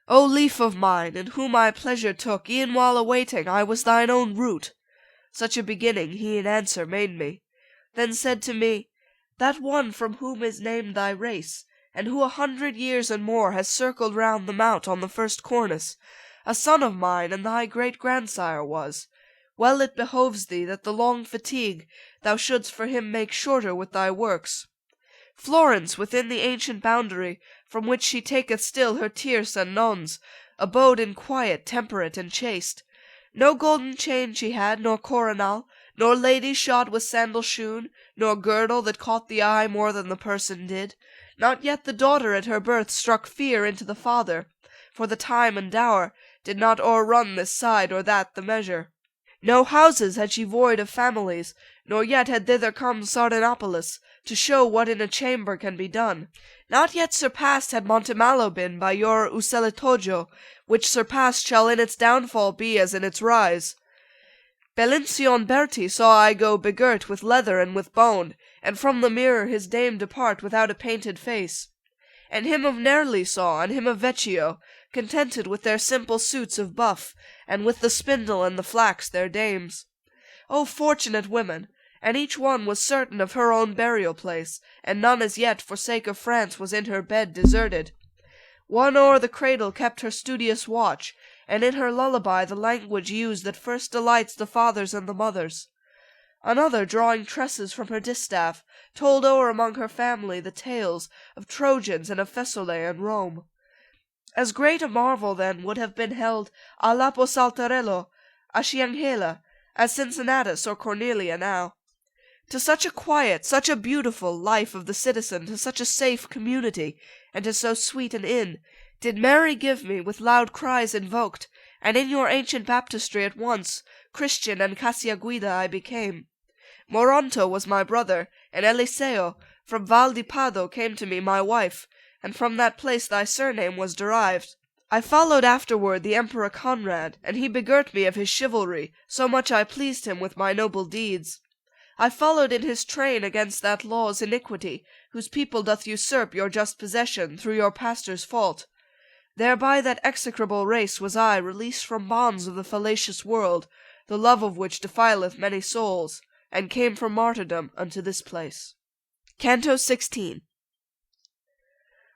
O leaf of mine, in whom I pleasure took, e'en while awaiting I was thine own root. Such a beginning he in answer made me. Then said to me, That one from whom is named thy race, and who 100 years and more has circled round the mount on the first cornice, a son of mine and thy great-grandsire was. Well it behoves thee that the long fatigue thou shouldst for him make shorter with thy works. Florence, within the ancient boundary, from which she taketh still her tierce and nuns, abode in quiet, temperate, and chaste. No golden chain she had, nor coronal, nor lady shod with sandal shoon, nor girdle that caught the eye more than the person did. Not yet the daughter at her birth struck fear into the father, for the time and dower did not o'errun this side or that the measure. No houses had she void of families, nor yet had thither come Sardanapalus, to show what in a chamber can be done. Not yet surpassed had Montemalo been by your Useletojo, which surpassed shall in its downfall be as in its rise. Belincion Berti saw I go begirt with leather and with bone, and from the mirror his dame depart without a painted face. And him of Nerli saw, and him of Vecchio, contented with their simple suits of buff, and with the spindle and the flax their dames. O fortunate women! And each one was certain of her own burial place, and none as yet for sake of France was in her bed deserted. One o'er the cradle kept her studious watch, and in her lullaby the language used that first delights the fathers and the mothers. Another, drawing tresses from her distaff, told o'er among her family the tales of Trojans and of Thessaly and Rome. As great a marvel then would have been held a Lapo Saltarello, a Cianghela, as Cincinnatus or Cornelia now. To such a quiet, such a beautiful life of the citizen, to such a safe community, and to so sweet an inn, did Mary give me, with loud cries invoked, and in your ancient baptistry at once, Christian and Casiaguida I became. Moronto was my brother, and Eliseo, from Val di Pado came to me my wife, and from that place thy surname was derived. I followed afterward the Emperor Conrad, and he begirt me of his chivalry, so much I pleased him with my noble deeds. I followed in his train against that law's iniquity, whose people doth usurp your just possession through your pastor's fault. Thereby that execrable race was I released from bonds of the fallacious world, the love of which defileth many souls, and came from martyrdom unto this place. Canto 16.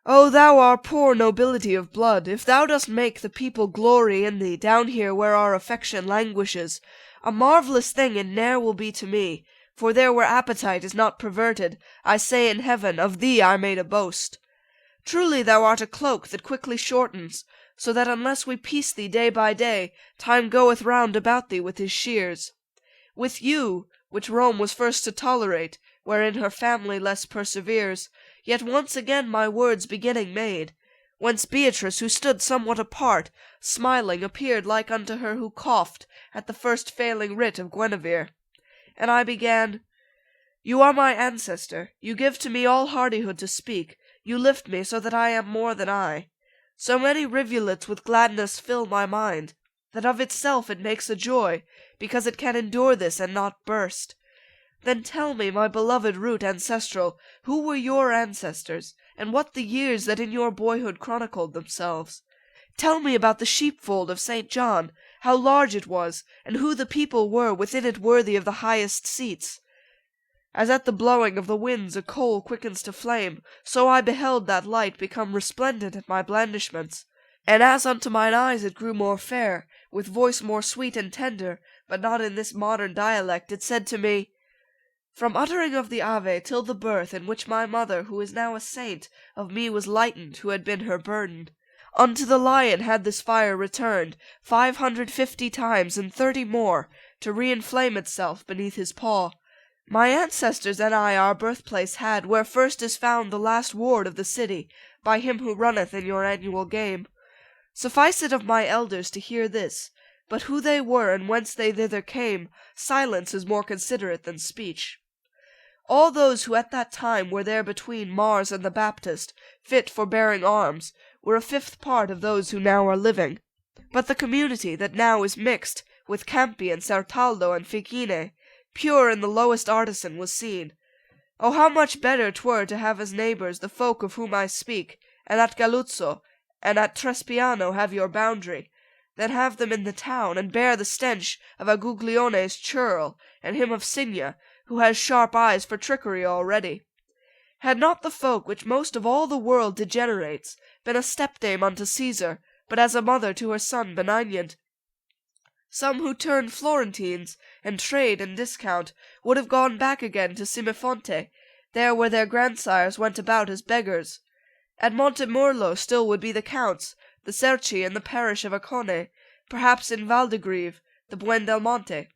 O thou our poor nobility of blood, if thou dost make the people glory in thee down here where our affection languishes, a marvellous thing it ne'er will be to me, for there where appetite is not perverted, I say in heaven, of thee I made a boast. Truly thou art a cloak that quickly shortens, so that unless we piece thee day by day, time goeth round about thee with his shears. With you, which Rome was first to tolerate, wherein her family less perseveres, yet once again my words beginning made, whence Beatrice, who stood somewhat apart, smiling, appeared like unto her who coughed at the first failing writ of Guinevere. And I began, You are my ancestor, you give to me all hardihood to speak, you lift me so that I am more than I. So many rivulets with gladness fill my mind, that of itself it makes a joy, because it can endure this and not burst. Then tell me, my beloved root ancestral, who were your ancestors, and what the years that in your boyhood chronicled themselves. Tell me about the sheepfold of St. John, how large it was, and who the people were within it worthy of the highest seats. As at the blowing of the winds a coal quickens to flame, so I beheld that light become resplendent at my blandishments. And as unto mine eyes it grew more fair, with voice more sweet and tender, but not in this modern dialect, it said to me, From uttering of the Ave till the birth in which my mother, who is now a saint, of me was lightened, who had been her burden. Unto the lion had this fire returned 550 times and 30 more, to re-inflame itself beneath his paw. My ancestors and I our birthplace had, where first is found the last ward of the city, by him who runneth in your annual game. Suffice it of my elders to hear this, but who they were and whence they thither came, silence is more considerate than speech. All those who at that time were there between Mars and the Baptist, fit for bearing arms, were a fifth part of those who now are living. But the community that now is mixed with Campi and Certaldo and Ficine, pure in the lowest artisan, was seen. Oh, how much better 'twere to have as neighbours the folk of whom I speak, and at Galuzzo and at Trespiano have your boundary, than have them in the town, and bear the stench of Aguglione's churl, and him of Signa, who has sharp eyes for trickery already. Had not the folk which most of all the world degenerates been a stepdame unto Caesar, but as a mother to her son benignant, some who turned Florentines, and trade and discount, would have gone back again to Simefonte, there where their grandsires went about as beggars. At Montemurlo still would be the counts, the Cerci and the parish of Accone, perhaps in Valdegrive, the Buendelmonte.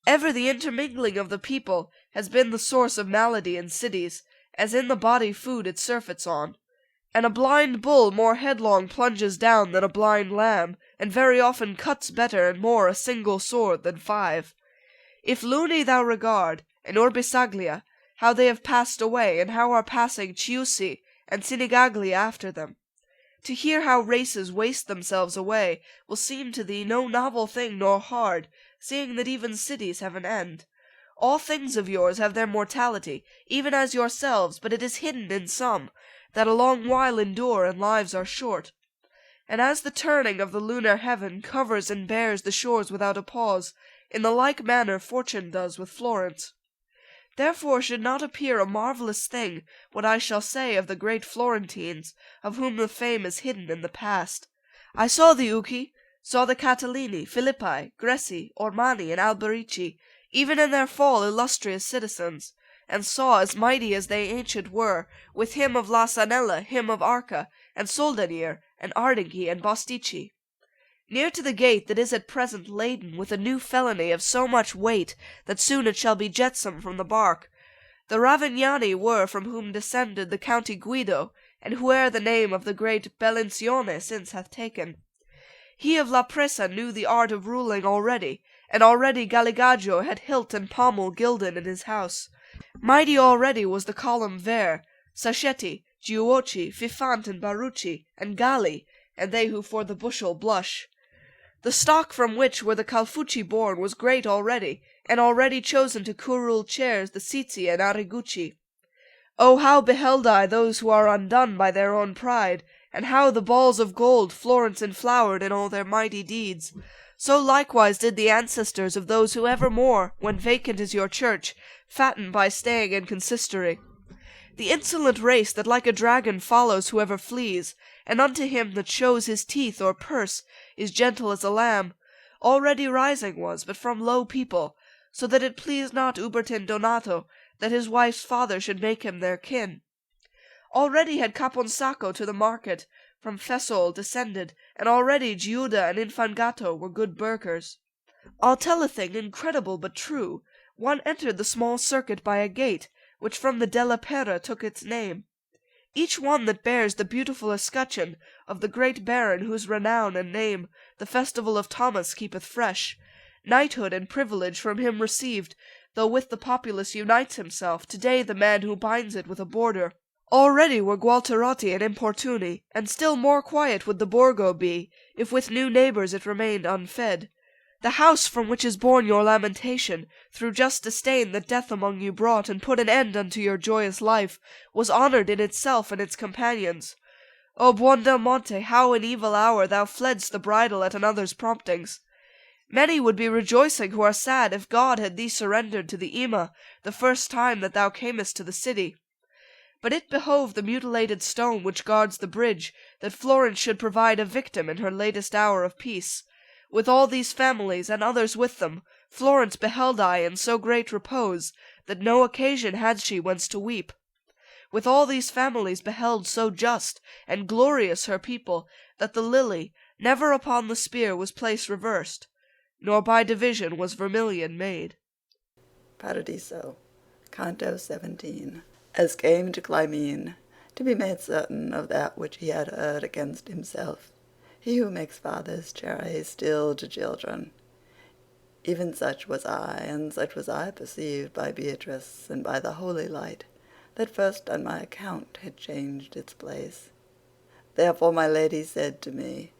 Ever the intermingling of the people has been the source of malady in cities, as in the body food it surfeits on. And a blind bull more headlong plunges down than a blind lamb, and very often cuts better and more a single sword than 5. If Luni thou regard, and Orbisaglia, how they have passed away, and how are passing Chiusi and Sinigaglia after them. To hear how races waste themselves away will seem to thee no novel thing nor hard, seeing that even cities have an end. All things of yours have their mortality, even as yourselves, but it is hidden in some, that a long while endure and lives are short. And as the turning of the lunar heaven covers and bears the shores without a pause, in the like manner fortune does with Florence. Therefore should not appear a marvellous thing what I shall say of the great Florentines, of whom the fame is hidden in the past. I saw the Uci, saw the Catilini, Philippi, Greci, Ormani, and Alberici, even in their fall illustrious citizens, and saw, as mighty as they ancient were, with him of La Sanella, him of Arca, and Soldanir, and Ardinghi, and Bostici. Near to the gate that is at present laden with a new felony of so much weight that soon it shall be jetsam from the bark, the Ravignani were from whom descended the County Guido, and whoe'er the name of the great Bellincione since hath taken. He of La Presa knew the art of ruling already, and already Galligaggio had hilt and pommel gilden in his house. Mighty already was the column Ver, Sacchetti, Giuochi, Fifant, and Barucci, and Galli, and they who for the bushel blush. The stock from which were the Calfucci born was great already, and already chosen to curule chairs the Sizzi and Arrigucci. Oh, how beheld I those who are undone by their own pride, and how the balls of gold Florence enflowered in all their mighty deeds. So likewise did the ancestors of those who evermore, when vacant is your church, fatten by staying in consistory. The insolent race that like a dragon follows whoever flees, and unto him that shows his teeth or purse is gentle as a lamb, already rising was, but from low people, so that it pleased not Ubertin Donato that his wife's father should make him their kin. Already had Caponsacco to the market from Fesol descended, and already Giuda and Infangato were good burghers. I'll tell a thing incredible but true. One entered the small circuit by a gate, which from the Della Pera took its name. Each one that bears the beautiful escutcheon of the great baron whose renown and name the festival of Thomas keepeth fresh, knighthood and privilege from him received, though with the populace unites himself, today the man who binds it with a border. Already were Gualterotti and Importuni, and still more quiet would the Borgo be, if with new neighbours it remained unfed. The house from which is born your lamentation, through just disdain that death among you brought, and put an end unto your joyous life, was honoured in itself and its companions. O Buondelmonte, how in evil hour thou fledst the bridle at another's promptings! Many would be rejoicing who are sad if God had thee surrendered to the Ima the first time that thou camest to the city. But it behoved the mutilated stone which guards the bridge that Florence should provide a victim in her latest hour of peace. With all these families, and others with them, Florence beheld I in so great repose, that no occasion had she whence to weep. With all these families beheld so just and glorious her people, that the lily never upon the spear was placed reversed, nor by division was vermilion made. Paradiso, Canto 17. As came to Clymene, to be made certain of that which he had heard against himself, he who makes fathers chary still to children. Even such was I, and such was I perceived by Beatrice, and by the holy light that first on my account had changed its place. Therefore my lady said to me,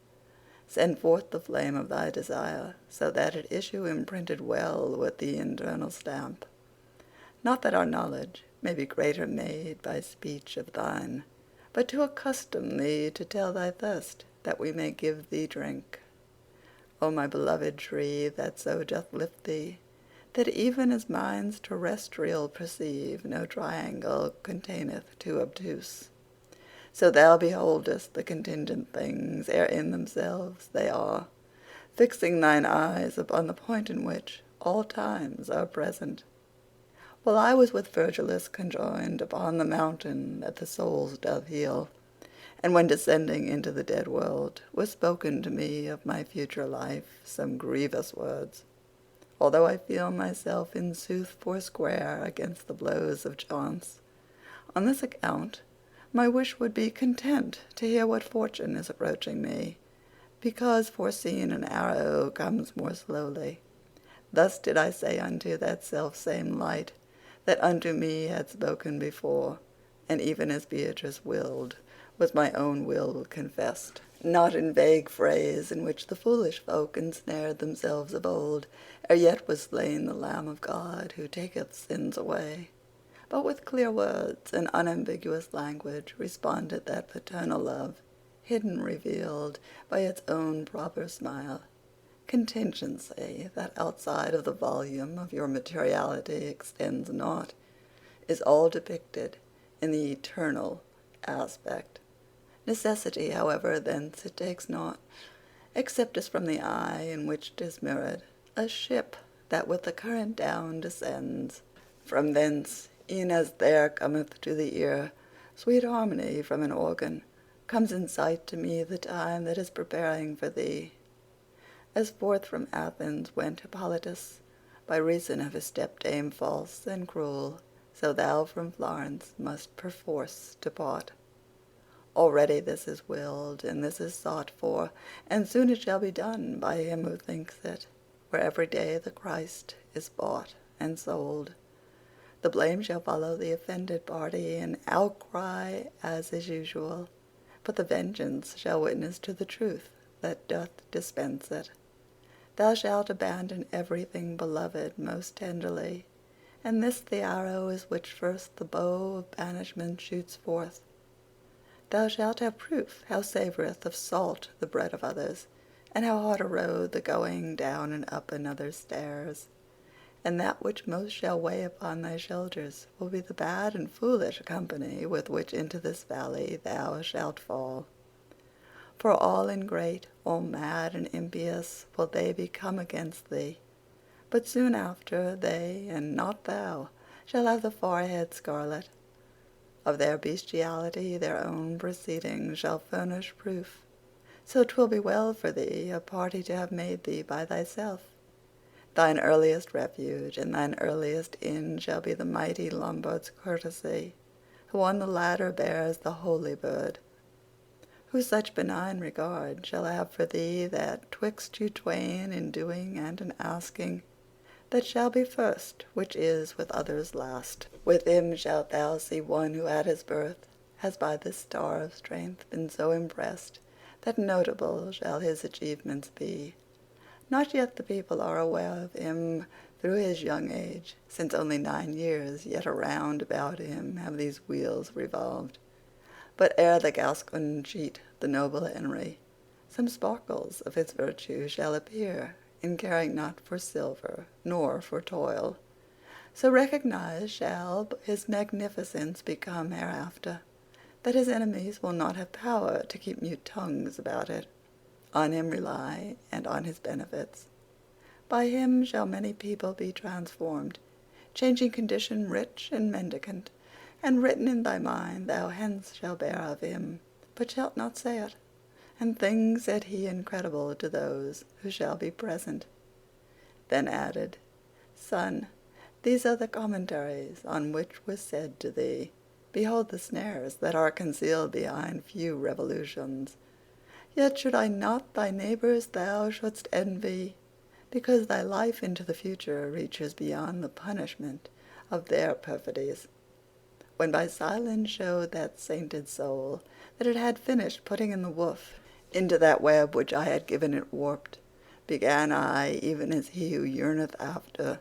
Send forth the flame of thy desire, so that it issue imprinted well with the internal stamp. Not that our knowledge may be greater made by speech of thine, but to accustom thee to tell thy thirst, that we may give thee drink. O my beloved tree, that so doth lift thee, that even as minds terrestrial perceive no triangle containeth too obtuse, so thou beholdest the contingent things ere in themselves they are, fixing thine eyes upon the point in which all times are present. While I was with Virgilus conjoined upon the mountain that the souls doth heal, and when descending into the dead world was spoken to me of my future life some grievous words, although I feel myself in sooth foursquare against the blows of chance. On this account my wish would be content to hear what fortune is approaching me, because foreseen an arrow comes more slowly. Thus did I say unto that selfsame light that unto me had spoken before, and even as Beatrice willed was my own will confessed, not in vague phrase in which the foolish folk ensnared themselves of old, ere yet was slain the Lamb of God who taketh sins away, but with clear words and unambiguous language responded that paternal love, hidden revealed by its own proper smile. Contingency that outside of the volume of your materiality extends not, is all depicted in the eternal aspect. Necessity, however, thence it takes not, except as from the eye in which 'tis mirrored, a ship that with the current down descends. From thence, e'en as there cometh to the ear sweet harmony from an organ, comes in sight to me the time that is preparing for thee. As forth from Athens went Hippolytus, by reason of his stepdame false and cruel, so thou from Florence must perforce depart. Already this is willed, and this is sought for, and soon it shall be done by him who thinks it, where every day the Christ is bought and sold. The blame shall follow the offended party in outcry as is usual, but the vengeance shall witness to the truth that doth dispense it. Thou shalt abandon everything beloved most tenderly, and this the arrow is which first the bow of banishment shoots forth. Thou shalt have proof how savoureth of salt the bread of others, and how hard a road the going down and up another's stairs. And that which most shall weigh upon thy shoulders will be the bad and foolish company with which into this valley thou shalt fall. For all ingrate, all mad and impious will they be come against thee, but soon after they, and not thou, shall have the forehead scarlet. Of their bestiality their own proceedings shall furnish proof, so 'twill be well for thee a party to have made thee by thyself. Thine earliest refuge and thine earliest inn shall be the mighty Lombard's courtesy, who on the ladder bears the holy bird, who such benign regard shall have for thee that twixt you twain in doing and in asking, that shall be first which is with others last. With him shalt thou see one who at his birth has by this star of strength been so impressed that notable shall his achievements be. Not yet the people are aware of him through his young age, since only 9 years yet around about him have these wheels revolved. But ere the Gascon cheat the noble Henry, some sparkles of his virtue shall appear in caring not for silver nor for toil. So recognized shall his magnificence become hereafter, that his enemies will not have power to keep mute tongues about it. On him rely, and on his benefits. By him shall many people be transformed, changing condition rich and mendicant, and written in thy mind thou hence shalt bear of him, but shalt not say it, and things said he incredible to those who shall be present. Then added, Son, these are the commentaries on which was said to thee, Behold the snares that are concealed behind few revolutions. Yet should I not thy neighbours thou shouldst envy, because thy life into the future reaches beyond the punishment of their perfidies. When by silence showed that sainted soul that it had finished putting in the woof into that web which I had given it warped, began I, even as he who yearneth after,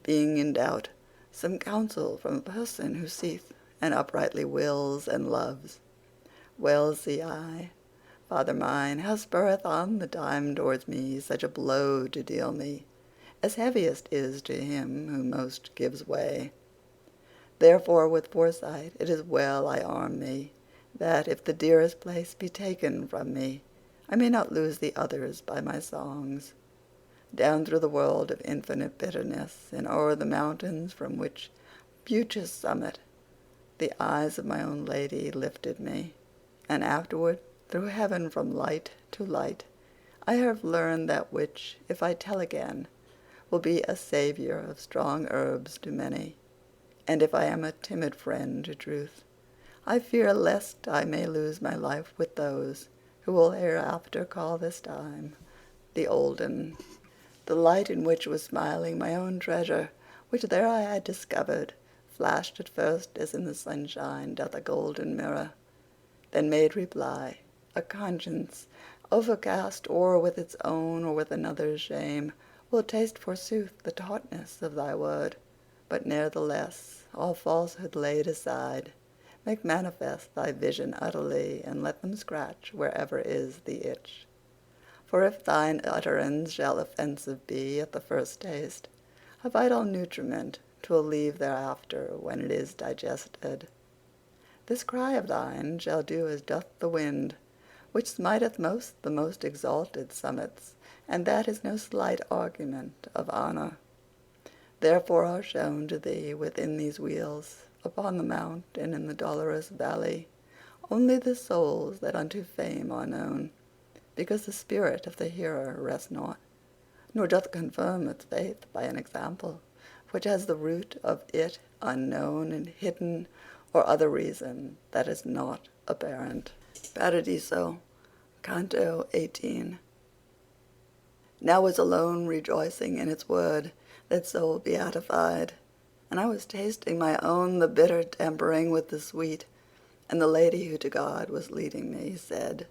being in doubt, some counsel from a person who seeth and uprightly wills and loves. Well see I, Father mine, how spurreth on the time towards me such a blow to deal me, as heaviest is to him who most gives way. Therefore with foresight it is well I arm me, that if the dearest place be taken from me, I may not lose the others by my songs. Down through the world of infinite bitterness, and o'er the mountains from which beauteous summit the eyes of my own lady lifted me, and afterward through heaven from light to light, I have learned that which, if I tell again, will be a saviour of strong herbs to many. And if I am a timid friend to truth, I fear lest I may lose my life with those who will hereafter call this time the olden. The light in which was smiling my own treasure, which there I had discovered, flashed at first as in the sunshine doth a golden mirror, then made reply, a conscience overcast or with its own or with another's shame will taste forsooth the tautness of thy word, but ne'ertheless, all falsehood laid aside, make manifest thy vision utterly, and let them scratch wherever is the itch. For if thine utterance shall offensive be at the first taste, a vital nutriment 'twill leave thereafter when it is digested. This cry of thine shall do as doth the wind, which smiteth most the most exalted summits, and that is no slight argument of honour. Therefore are shown to thee within these wheels, upon the mount and in the dolorous valley, only the souls that unto fame are known, because the spirit of the hearer rests not, nor doth confirm its faith by an example, which has the root of it unknown and hidden, or other reason that is not apparent. Paradiso, Canto 18. Now was alone rejoicing in its word, that soul beatified, and I was tasting my own the bitter tempering with the sweet, and the lady who to God was leading me said,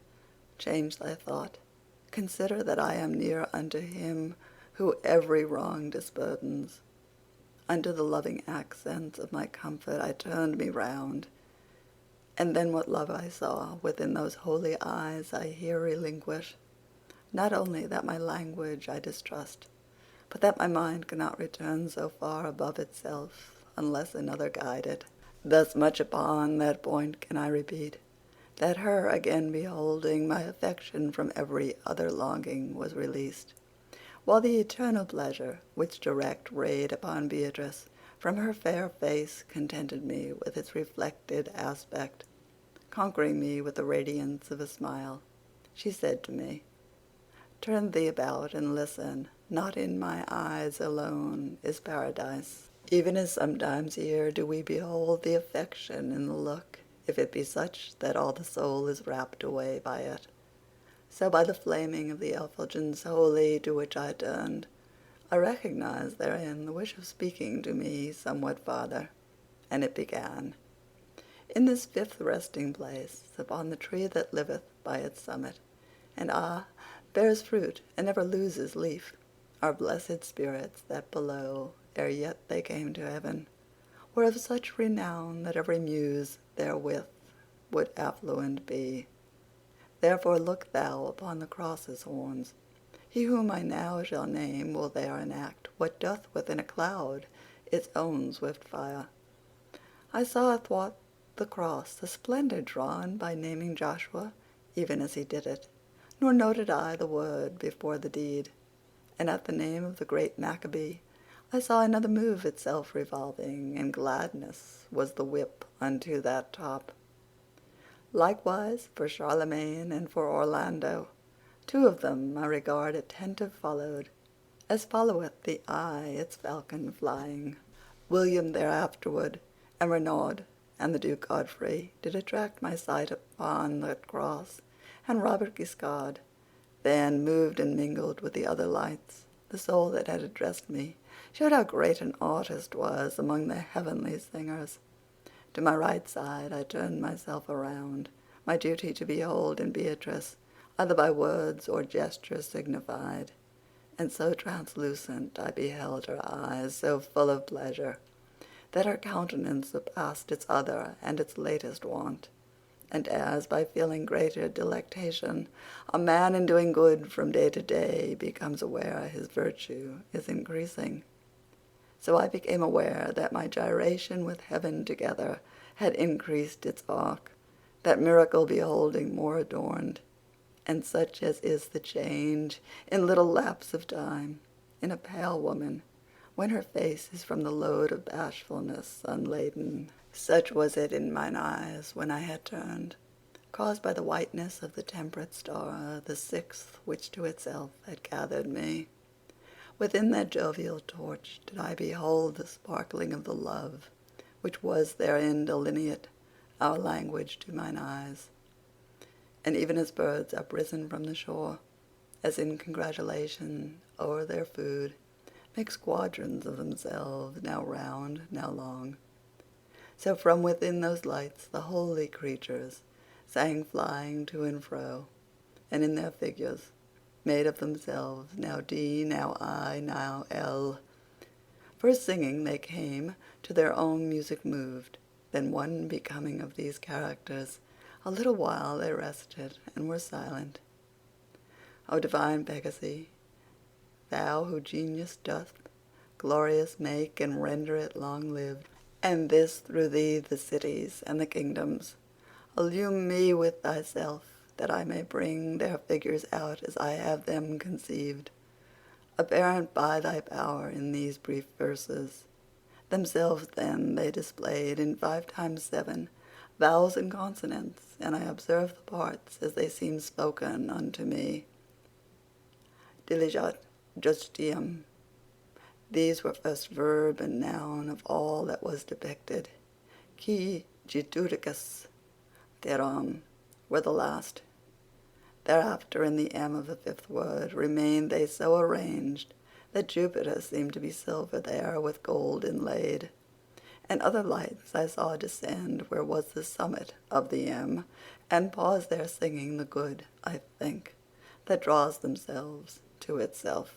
change thy thought, consider that I am near unto him who every wrong disburdens. Unto the loving accents of my comfort I turned me round, and then what love I saw within those holy eyes I here relinquish. Not only that my language I distrust, but that my mind cannot return so far above itself unless another guide it. Thus much upon that point can I repeat, that her again beholding, my affection from every other longing was released, while the eternal pleasure which direct rayed upon Beatrice from her fair face contented me with its reflected aspect. Conquering me with the radiance of a smile, she said to me, turn thee about and listen. Not in my eyes alone is paradise, even as sometimes here do we behold the affection in the look, if it be such that all the soul is rapt away by it. So by the flaming of the effulgence holy to which I turned, I recognized therein the wish of speaking to me somewhat farther, and it began. In this fifth resting place, upon the tree that liveth by its summit, and bears fruit and never loses leaf, are blessed spirits that below, ere yet they came to heaven, were of such renown that every muse therewith would affluent be. Therefore look thou upon the cross's horns. He whom I now shall name will there enact what doth within a cloud its own swift fire. I saw athwart the cross the splendor drawn by naming Joshua, even as he did it, nor noted I the word before the deed. And at the name of the great Maccabee I saw another move itself revolving, and gladness was the whip unto that top. Likewise for Charlemagne and for Orlando, two of them my regard attentive followed, as followeth the eye its falcon flying. William thereafterward, and Renaud, and the Duke Godfrey did attract my sight upon that cross, and Robert Guiscard. Then, moved and mingled with the other lights, the soul that had addressed me showed how great an artist was among the heavenly singers. To my right side I turned myself around, my duty to behold in Beatrice, either by words or gesture signified, and so translucent I beheld her eyes, so full of pleasure, that her countenance surpassed its other and its latest wont. And as, by feeling greater delectation, a man in doing good from day to day becomes aware his virtue is increasing, so I became aware that my gyration with heaven together had increased its arc, that miracle beholding more adorned. And such as is the change, in little lapse of time, in a pale woman, when her face is from the load of bashfulness unladen, such was it in mine eyes when I had turned, caused by the whiteness of the temperate star, the sixth which to itself had gathered me. Within that jovial torch did I behold the sparkling of the love which was therein delineate, our language to mine eyes. And even as birds uprisen from the shore, as in congratulation o'er their food, make squadrons of themselves, now round, now long, so from within those lights the holy creatures sang flying to and fro, and in their figures made of themselves now D, now I, now L. First singing they came, to their own music moved, then one becoming of these characters, a little while they rested and were silent. O divine Pegasus, thou who genius doth glorious make and render it long-lived, and this through thee the cities and the kingdoms, illume me with thyself, that I may bring their figures out as I have them conceived, apparent by thy power in these brief verses. Themselves then they displayed in 5 times 7 vowels and consonants, and I observed the parts as they seemed spoken unto me. Diligat justium. These were first verb and noun of all that was depicted. Qui judicus theram were the last. Thereafter in the M of the 5th word remained they so arranged that Jupiter seemed to be silver there with gold inlaid. And other lights I saw descend where was the summit of the M, and pause there singing the good, I think, that draws themselves to itself.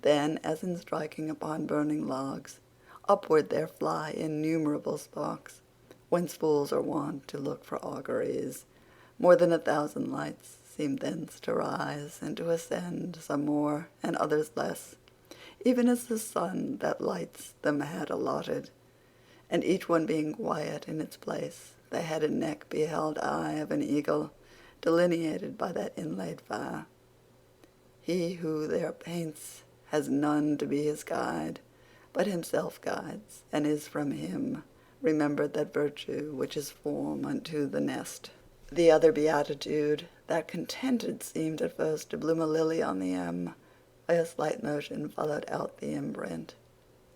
Then, as in striking upon burning logs, upward there fly innumerable sparks, whence fools are wont to look for auguries. More than 1,000 lights seem thence to rise, and to ascend, some more, and others less, even as the sun that lights them had allotted. And each one being quiet in its place, the head and neck beheld I of an eagle, delineated by that inlaid fire. He who there paints has none to be his guide, but himself guides, and is from him remembered that virtue which is form unto the nest. The other beatitude, that contented seemed at first to bloom a lily on the M, by a slight motion followed out the imprint.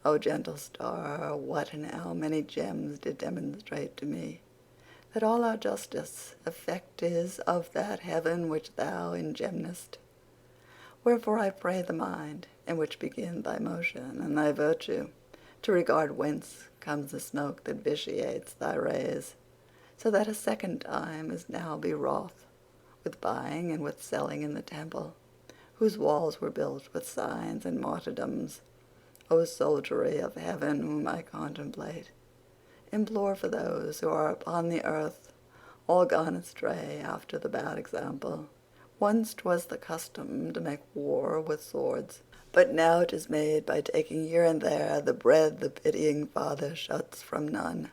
O gentle star, what and how many gems did demonstrate to me that all our justice effect is of that heaven which thou ingemnest. Wherefore I pray the mind, in which begin thy motion and thy virtue, to regard whence comes the smoke that vitiates thy rays, so that a second time is now be wroth with buying and with selling in the temple, whose walls were built with signs and martyrdoms. O soldiery of heaven whom I contemplate, implore for those who are upon the earth, all gone astray after the bad example. Once 'twas the custom to make war with swords, but now 'tis made by taking here and there the bread the pitying Father shuts from none.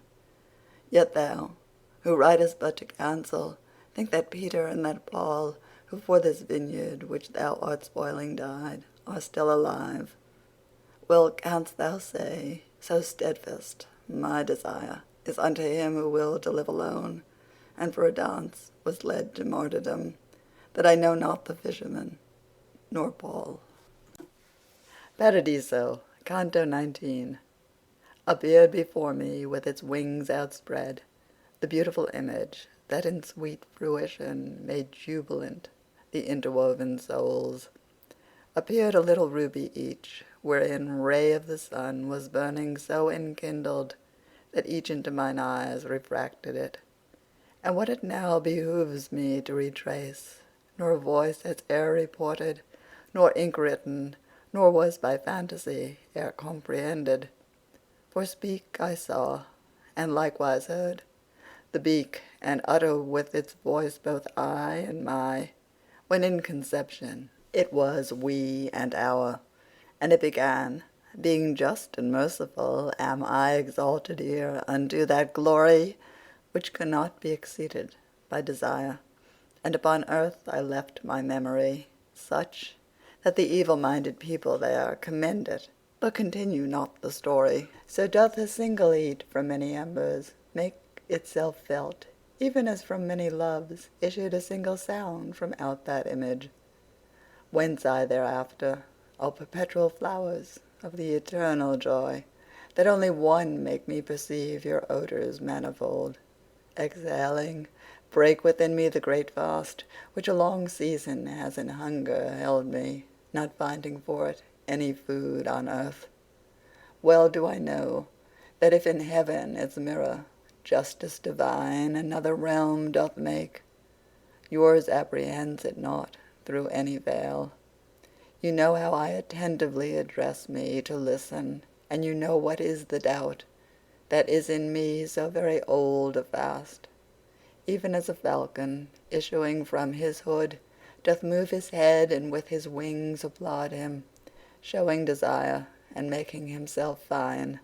Yet thou, who writest but to cancel, think that Peter and that Paul, who for this vineyard which thou art spoiling died, are still alive. Well canst thou say, so steadfast my desire is unto him who will to live alone, and for a dance was led to martyrdom, that I know not the fisherman nor Paul. Paradiso, Canto 19. Appeared before me with its wings outspread, the beautiful image that in sweet fruition made jubilant the interwoven souls. Appeared a little ruby each, wherein ray of the sun was burning so enkindled that each into mine eyes refracted it. And what it now behooves me to retrace, nor voice has e'er reported, nor ink written, nor was by fantasy e'er comprehended. For speak I saw, and likewise heard, the beak, and utter with its voice both I and my, when in conception it was we and our. And it began, being just and merciful, am I exalted here unto that glory which cannot be exceeded by desire. And upon earth I left my memory, such that the evil-minded people there commend it, but continue not the story. So doth a single heat from many embers make itself felt, even as from many loves issued a single sound from out that image. Whence I thereafter, all perpetual flowers of the eternal joy, that only one make me perceive your odors manifold, exhaling, break within me the great fast, which a long season has in hunger held me, not finding for it any food on earth. Well do I know that if in heaven its mirror justice divine another realm doth make, yours apprehends it not through any veil. You know how I attentively address me to listen, and you know what is the doubt that is in me so very old a fast, even as a falcon issuing from his hood doth move his head and with his wings applaud him, showing desire and making himself fine.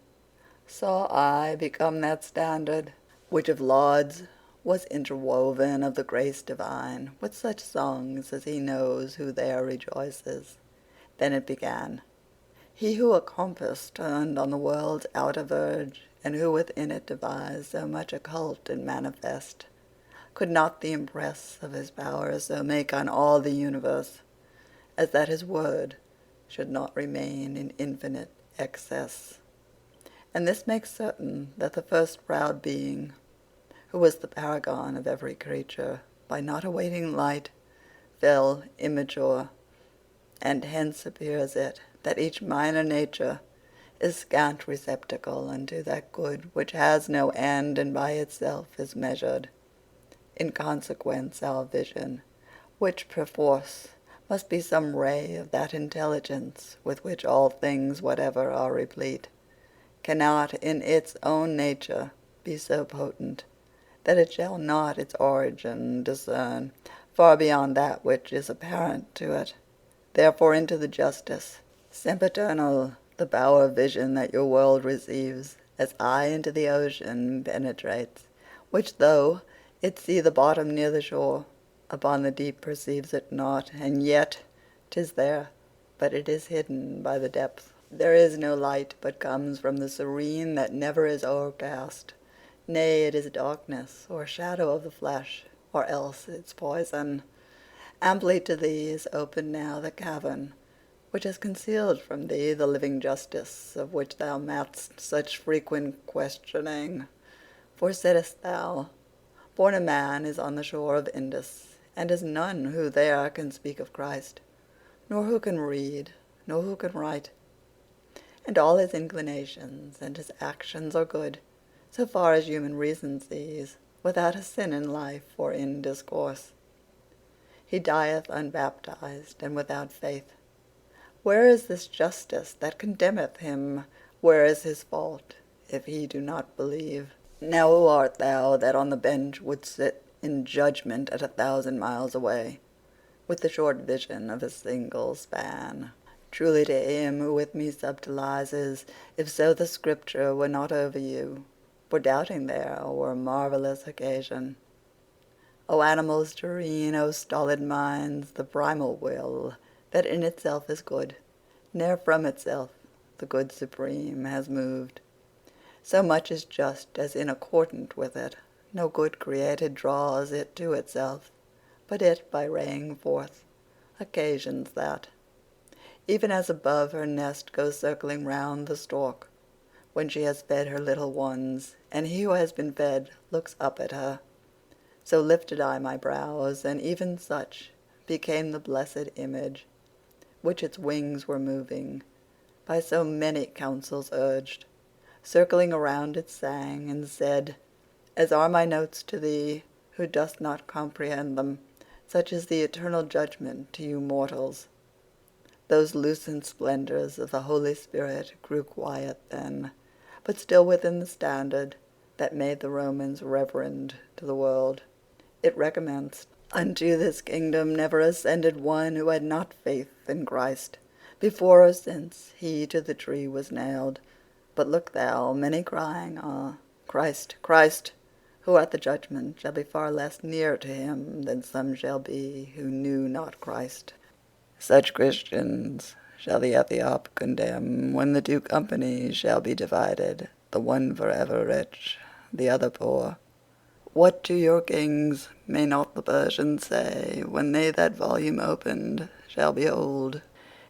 Saw I become that standard, which of lauds was interwoven of the grace divine, with such songs as he knows who there rejoices. Then it began. He who a compass turned on the world's outer verge, and who within it devised so much occult and manifest, could not the impress of his power so make on all the universe, as that his word should not remain in infinite excess. And this makes certain that the first proud being, who was the paragon of every creature, by not awaiting light, fell immature, and hence appears it that each minor nature is scant receptacle unto that good which has no end and by itself is measured. In consequence our vision, which perforce must be some ray of that intelligence with which all things whatever are replete, cannot in its own nature be so potent that it shall not its origin discern far beyond that which is apparent to it. Therefore into the justice sempiternal the bower of vision that your world receives, as I into the ocean penetrates, which though it see the bottom near the shore, upon the deep perceives it not, and yet 'tis there, but it is hidden by the depth. There is no light but comes from the serene that never is o'ercast. Nay, it is darkness, or shadow of the flesh, or else its poison. Amply to thee is opened now the cavern, which has concealed from thee the living justice, of which thou madst such frequent questioning. For saidst thou, born a man is on the shore of Indus, and is none who there can speak of Christ, nor who can read, nor who can write. And all his inclinations and his actions are good, so far as human reason sees, without a sin in life or in discourse. He dieth unbaptized and without faith. Where is this justice that condemneth him? Where is his fault, if he do not believe? Now who art thou that on the bench wouldst sit in judgment at 1,000 miles away, with the short vision of a single span? Truly to him who with me subtilizes, if so the scripture were not over you, for doubting there were marvellous occasion. O animals terrene, O stolid minds, the primal will, that in itself is good, ne'er from itself the good supreme has moved. So much is just as in accordant with it, no good created draws it to itself, but it by raying forth occasions that. Even as above her nest goes circling round the stork, when she has fed her little ones, and he who has been fed looks up at her, So lifted I my brows, and even such became the blessed image, which its wings were moving, by so many counsels urged, circling around it sang and said, as are my notes to thee, who dost not comprehend them, such is the eternal judgment to you mortals. Those lucent splendors of the Holy Spirit grew quiet then, but still within the standard that made the Romans reverend to the world. It recommenced. Unto this kingdom never ascended one who had not faith in Christ, before or since he to the tree was nailed. But look thou, many crying are, Christ, Christ, who at the judgment shall be far less near to him than some shall be who knew not Christ. Such Christians shall the Ethiop condemn, when the two companies shall be divided, the one forever rich, the other poor. What to your kings may not the Persians say, when they that volume opened shall behold,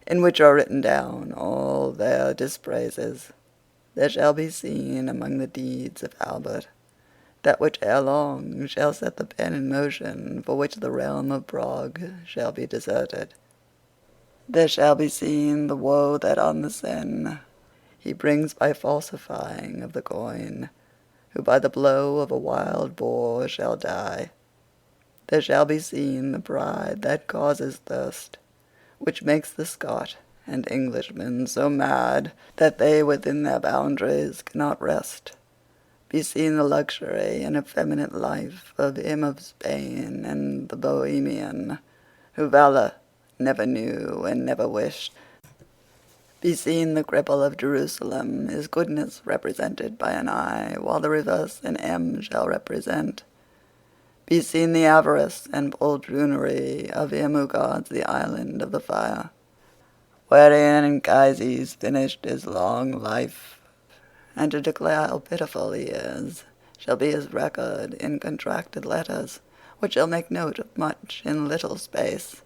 in which are written down all their dispraises? There shall be seen among the deeds of Albert that which ere long shall set the pen in motion, for which the realm of Prague shall be deserted. There shall be seen the woe that on the Seine he brings by falsifying of the coin, who by the blow of a wild boar shall die. There shall be seen the pride that causes thirst, which makes the Scot and Englishman so mad that they within their boundaries cannot rest. Be seen the luxury and effeminate life of him of Spain and the Bohemian, who valor never knew and never wished. Be seen the cripple of Jerusalem, his goodness represented by an eye, while the reverse an M shall represent. Be seen the avarice and poltroonery of him who guards the island of the fire, wherein Anchises finished his long life, and to declare how pitiful he is shall be his record in contracted letters, which shall make note of much in little space,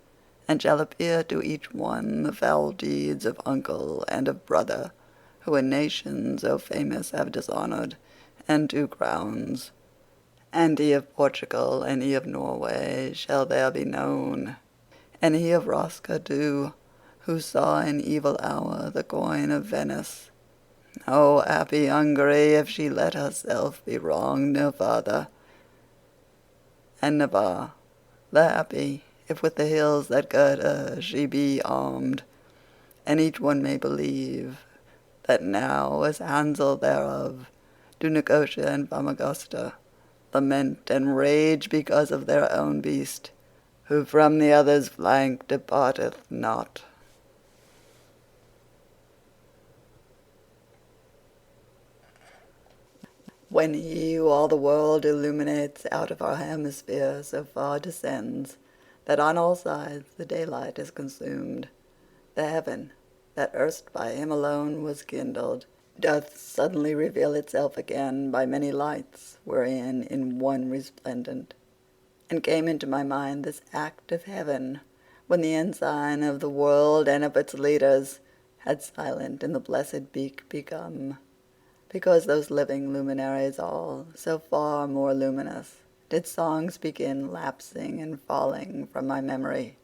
and shall appear to each one the foul deeds of uncle and of brother, who a nation so famous have dishonored, and 2 crowns. And he of Portugal and he of Norway shall there be known, and he of Rosca too, who saw in evil hour the coin of Venice. O happy Hungary, if she let herself be wronged no farther! And Navarre, the happy, if with the hills that gird her she be armed, and each one may believe that now, as Hansel thereof, do Nicotia and Famagosta lament and rage because of their own beast, who from the other's flank departeth not. When he who all the world illuminates out of our hemisphere so far descends that on all sides the daylight is consumed, the heaven that erst by him alone was kindled doth suddenly reveal itself again by many lights, wherein in one resplendent. And came into my mind this act of heaven, when the ensign of the world and of its leaders had silent in the blessed beak become, because those living luminaries all, so far more luminous, did songs begin lapsing and falling from my memory.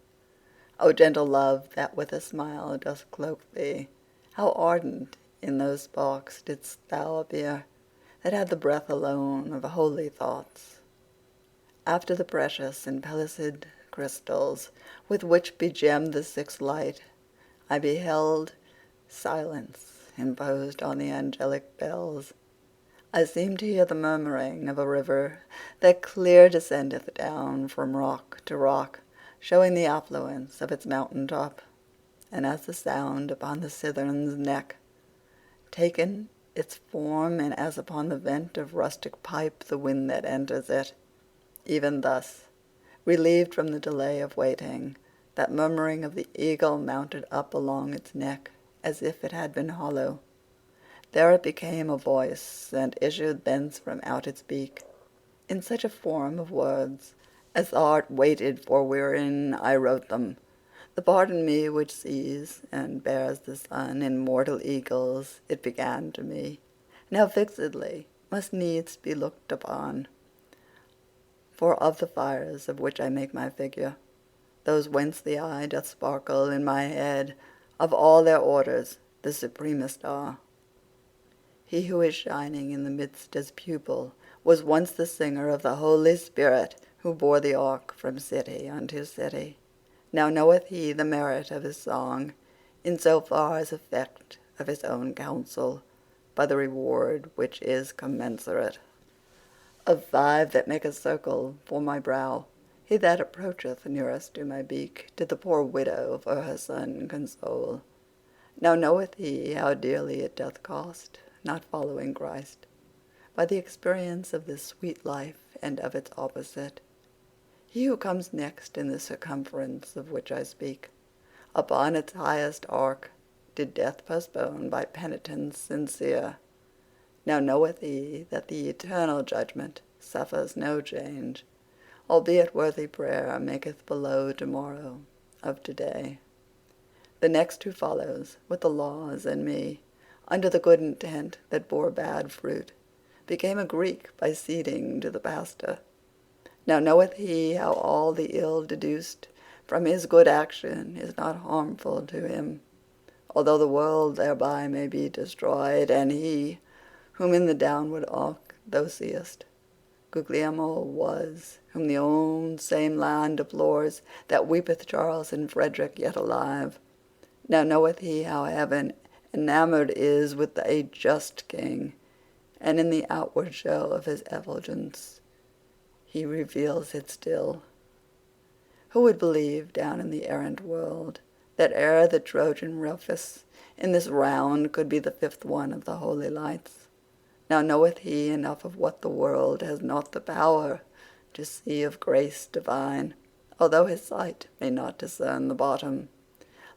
O gentle love, that with a smile dost cloak thee, how ardent in those sparks didst thou appear, that had the breath alone of holy thoughts. After the precious and pellucid crystals with which begemmed the sixth light, I beheld silence imposed on the angelic bells. I seemed to hear the murmuring of a river that clear descendeth down from rock to rock, showing the affluence of its mountain top, and as the sound upon the cithern's neck taken its form, and as upon the vent of rustic pipe the wind that enters it, even thus, relieved from the delay of waiting, that murmuring of the eagle mounted up along its neck, as if it had been hollow. There it became a voice, and issued thence from out its beak, in such a form of words as art waited for wherein I wrote them. The part in me which sees and bears the sun in mortal eagles, it began to me, now fixedly must needs be looked upon. For of the fires of which I make my figure, those whence the eye doth sparkle in my head, of all their orders the supremest are. He who is shining in the midst as pupil was once the singer of the Holy Spirit, who bore the ark from city unto city. Now knoweth he the merit of his song, in so far as effect of his own counsel, by the reward which is commensurate. Of 5 that make a circle for my brow, he that approacheth nearest to my beak did the poor widow for her son console. Now knoweth he how dearly it doth cost, not following Christ, by the experience of this sweet life and of its opposite. He who comes next in the circumference of which I speak, upon its highest arc, did death postpone by penitence sincere. Now knoweth he that the eternal judgment suffers no change, albeit worthy prayer maketh below tomorrow of today. The next who follows with the laws and me, under the good intent that bore bad fruit, became a Greek by ceding to the pastor. Now knoweth he how all the ill deduced from his good action is not harmful to him, although the world thereby may be destroyed, and he, whom in the downward arc thou seest, Guglielmo was, whom the old same land deplores, that weepeth Charles and Frederick yet alive. Now knoweth he how heaven enamoured is with a just king, and in the outward show of his effulgence he reveals it still. Who would believe down in the errant world that ere the Trojan Rufus in this round could be the 5th one of the holy lights? Now knoweth he enough of what the world has not the power to see of grace divine, although his sight may not discern the bottom,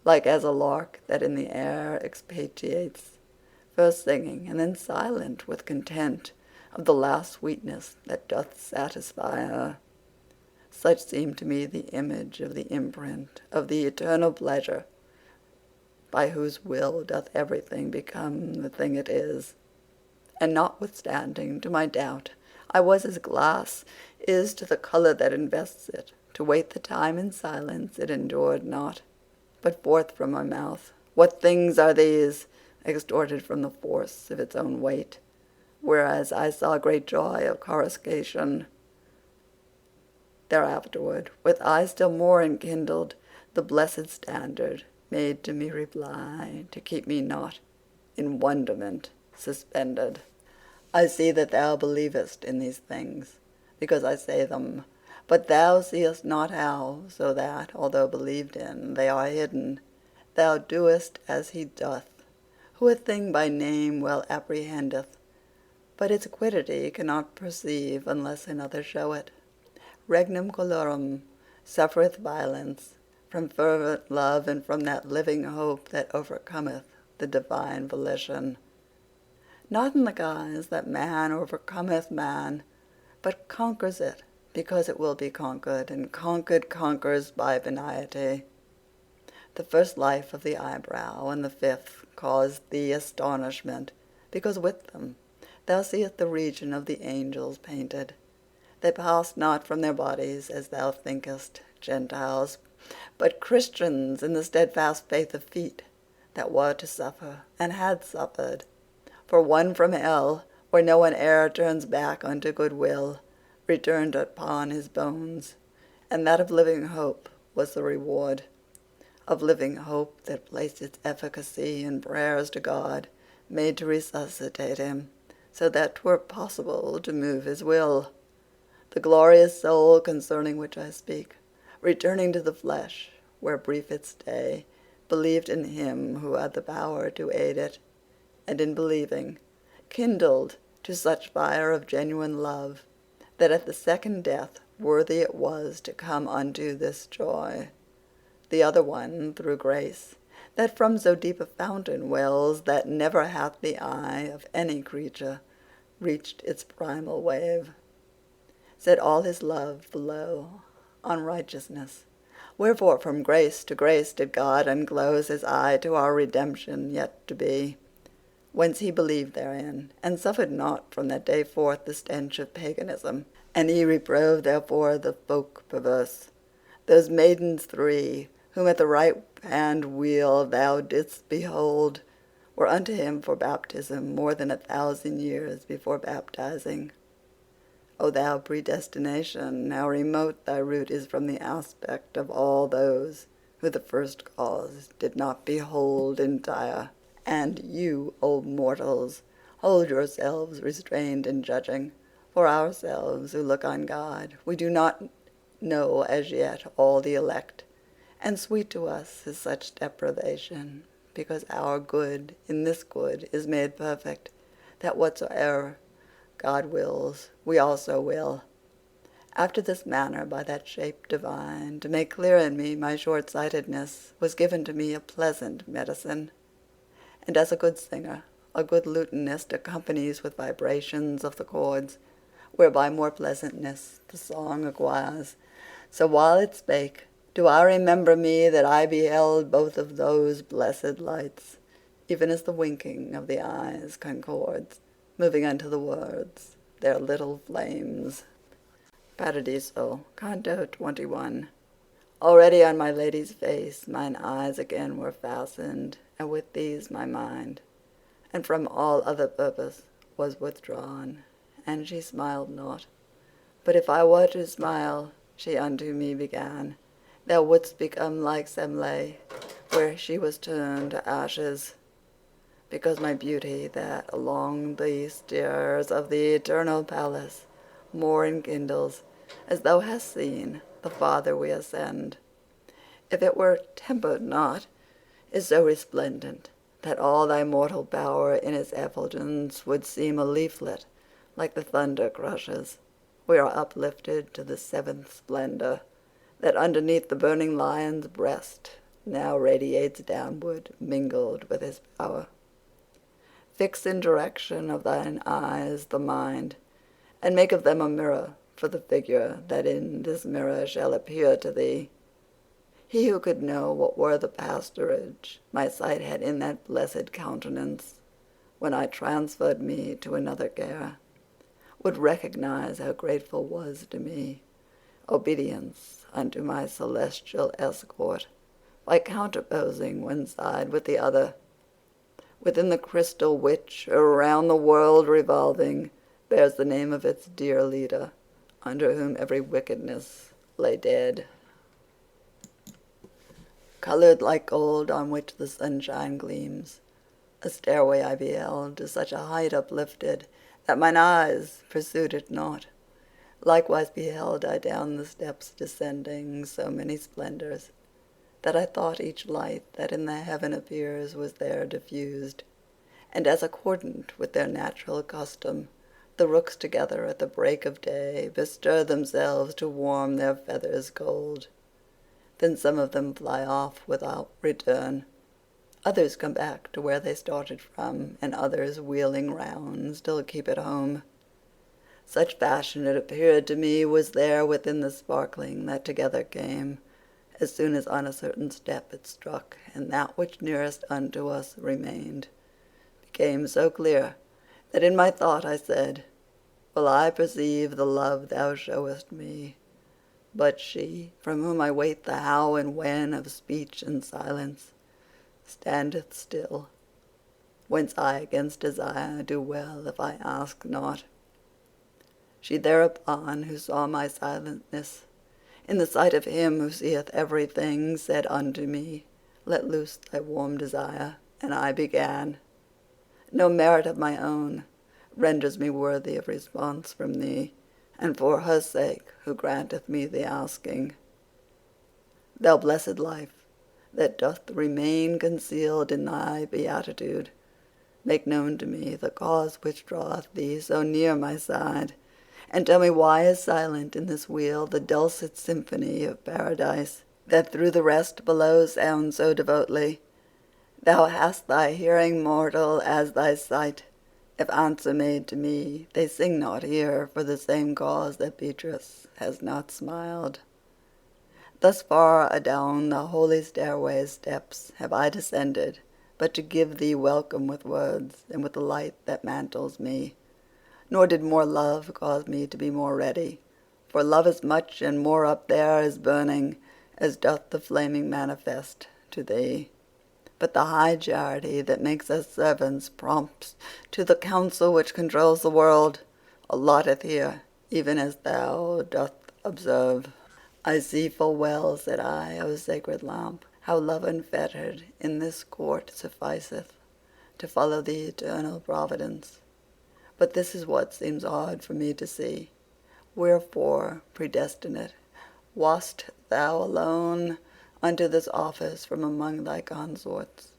like as a lark that in the air expatiates, first singing and then silent with content of the last sweetness that doth satisfy her. Such seemed to me the image of the imprint of the eternal pleasure, by whose will doth everything become the thing it is. And notwithstanding, to my doubt, I was as glass is to the colour that invests it, to wait the time in silence it endured not. But forth from my mouth, what things are these, extorted from the force of its own weight? Whereas I saw great joy of coruscation. Thereafterward, with eye still more enkindled, the blessed standard made to me reply, to keep me not in wonderment suspended. I see that thou believest in these things, because I say them, but thou seest not how, so that, although believed in, they are hidden. Thou doest as he doth, who a thing by name well apprehendeth, but its quiddity cannot perceive unless another show it. Regnum colorum suffereth violence, from fervent love and from that living hope that overcometh the divine volition. Not in the guise that man overcometh man, but conquers it because it will be conquered, and conquered conquers by benignity. The first life of the eyebrow and the 5th caused thee astonishment, because with them thou seest the region of the angels painted. They passed not from their bodies, as thou thinkest, Gentiles, but Christians in the steadfast faith of feet that were to suffer, and had suffered. For one from hell, where no one e'er turns back unto good will, returned upon his bones, and that of living hope was the reward. Of living hope that placed its efficacy in prayers to God, made to resuscitate him, so that 'twere possible to move his will. The glorious soul concerning which I speak, returning to the flesh, where brief its stay, believed in him who had the power to aid it, and in believing kindled to such fire of genuine love, that at the second death worthy it was to come unto this joy. The other one through grace, that from so deep a fountain wells, that never hath the eye of any creature reached its primal wave, set all his love below on righteousness. Wherefore from grace to grace did God unclose his eye to our redemption yet to be, whence he believed therein, and suffered not from that day forth the stench of paganism, And he reproved therefore the folk perverse, those maidens three, whom at the right hand wheel thou didst behold, were unto him for baptism more than 1,000 years before baptizing. O thou predestination, how remote thy root is from the aspect of all those who the first cause did not behold entire. And you, O mortals, hold yourselves restrained in judging. For ourselves who look on God, we do not know as yet all the elect, and sweet to us is such deprivation, because our good in this good is made perfect, that whatsoever God wills, we also will. After this manner, by that shape divine, to make clear in me my short-sightedness, was given to me a pleasant medicine. And as a good singer, a good lutenist accompanies with vibrations of the chords, whereby more pleasantness the song acquires, so while it spake, do I remember me that I beheld both of those blessed lights, even as the winking of the eyes concords, moving unto the words, their little flames. Paradiso, Canto 21. Already on my lady's face mine eyes again were fastened, and with these my mind, and from all other purpose was withdrawn, and she smiled not. But if I were to smile, she unto me began, thou wouldst become like Semele, where she was turned to ashes, because my beauty that along the stairs of the eternal palace more enkindles, as thou hast seen, the farther we ascend, if it were tempered not, is so resplendent, that all thy mortal power in its effulgence would seem a leaflet, like the thunder crushes. We are uplifted to the seventh splendor, that underneath the burning lion's breast now radiates downward, mingled with his power. Fix in direction of thine eyes the mind, and make of them a mirror for the figure that in this mirror shall appear to thee. He who could know what were the pastorage my sight had in that blessed countenance, when I transferred me to another care, would recognize how grateful was to me obedience unto my celestial escort, by counterposing one side with the other, within the crystal which, around the world revolving, bears the name of its dear leader, under whom every wickedness lay dead. Colored like gold on which the sunshine gleams, a stairway I beheld, to such a height uplifted, that mine eyes pursued it not. Likewise beheld I down the steps descending so many splendors, that I thought each light that in the heaven appears was there diffused, and as accordant with their natural custom, the rooks together at the break of day bestir themselves to warm their feathers cold. Then some of them fly off without return, others come back to where they started from, and others, wheeling round, still keep at home. Such fashion it appeared to me was there within the sparkling that together came, as soon as on a certain step it struck, and that which nearest unto us remained, became so clear that in my thought I said, will I perceive the love thou showest me? But she, from whom I wait the how and when of speech and silence, standeth still, whence I against desire do well if I ask not. She thereupon, who saw my silentness, in the sight of him who seeth everything, said unto me, let loose thy warm desire. And I began. No merit of my own renders me worthy of response from thee, and for her sake who granteth me the asking. Thou blessed life, that doth remain concealed in thy beatitude, make known to me the cause which draweth thee so near my side, and tell me why is silent in this wheel the dulcet symphony of paradise, that through the rest below sounds so devotedly. Thou hast thy hearing, mortal, as thy sight. If answer made to me, they sing not here for the same cause that Beatrice has not smiled. Thus far adown the holy stairway's steps have I descended, but to give thee welcome with words, and with the light that mantles me, nor did more love cause me to be more ready. For love is much and more up there is burning, as doth the flaming manifest to thee. But the high charity that makes us servants prompts to the counsel which controls the world, allotteth here, even as thou doth observe. I see full well, said I, O sacred lamp, how love unfettered in this court sufficeth to follow the eternal providence. But this is what seems odd for me to see. Wherefore, predestinate, wast thou alone unto this office from among thy consorts?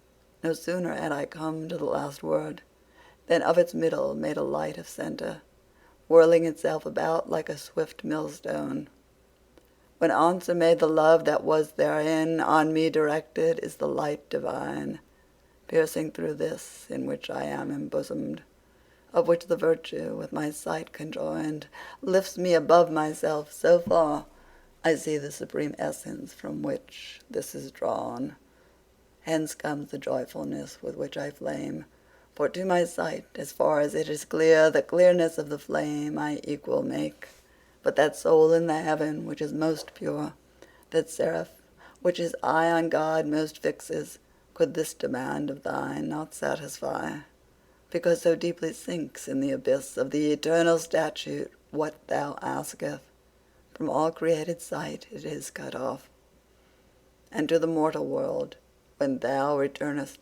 No sooner had I come to the last word, than of its middle made a light of centre, whirling itself about like a swift millstone. When answer made the love that was therein on me directed, is the light divine, piercing through this in which I am embosomed, of which the virtue with my sight conjoined lifts me above myself so far, I see the supreme essence from which this is drawn. Hence comes the joyfulness with which I flame, for to my sight, as far as it is clear, the clearness of the flame I equal make. But that soul in the heaven which is most pure, that seraph which his eye on God most fixes, could this demand of thine not satisfy, because so deeply sinks in the abyss of the eternal statute what thou asketh. From all created sight it is cut off, and to the mortal world, when thou returnest,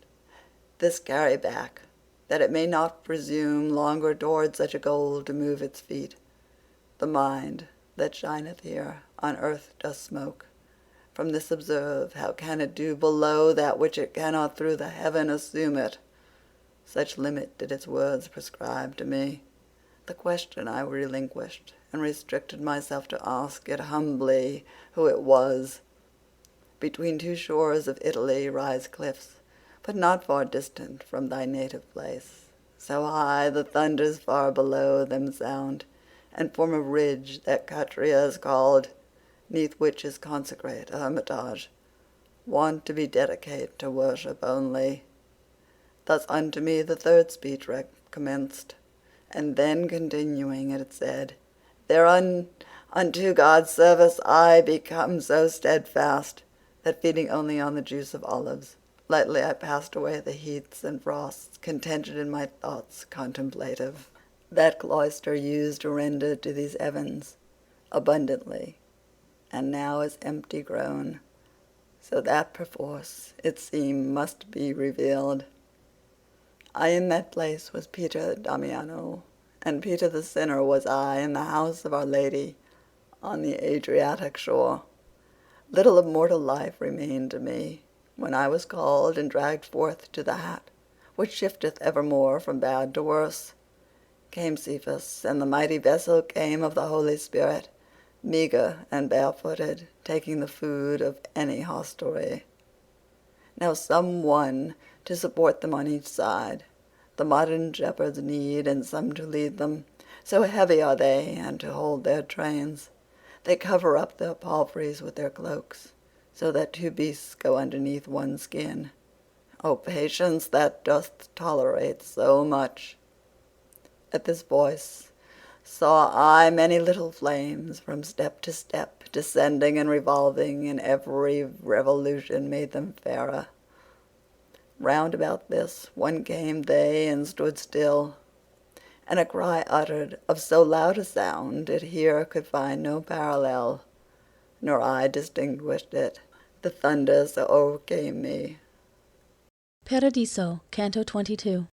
this carry back, that it may not presume longer toward such a goal to move its feet. The mind that shineth here on earth doth smoke. From this observe, how can it do below that which it cannot through the heaven assume it? Such limit did its words prescribe to me. The question I relinquished, and restricted myself to ask it humbly who it was. Between two shores of Italy rise cliffs, but not far distant from thy native place. So high the thunders far below them sound, and form a ridge that Catria is called, neath which is consecrate a hermitage, wont to be dedicate to worship only. Thus unto me the third speech commenced, and then continuing it said, Thereon unto God's service I become so steadfast, that feeding only on the juice of olives, lightly I passed away the heats and frosts, contented in my thoughts contemplative. That cloister used to render to these heavens abundantly, and now is empty grown, so that perforce its seam must be revealed. I in that place was Peter Damiano, and Peter the sinner was I in the house of Our Lady on the Adriatic shore. Little of mortal life remained to me, when I was called and dragged forth to the hat, which shifteth evermore from bad to worse. Came Cephas, and the mighty vessel came of the Holy Spirit, meagre and barefooted, taking the food of any hostelry. Now some one to support them on each side, the modern shepherds need, and some to lead them, so heavy are they, and to hold their trains. They cover up their palfreys with their cloaks, so that two beasts go underneath one skin. O patience that doth tolerate so much! At this voice saw I many little flames from step to step, descending and revolving, and every revolution made them fairer. Round about this one came they and stood still, and a cry uttered of so loud a sound it here could find no parallel, nor I distinguished it. The thunder so overcame me. Paradiso, Canto 22.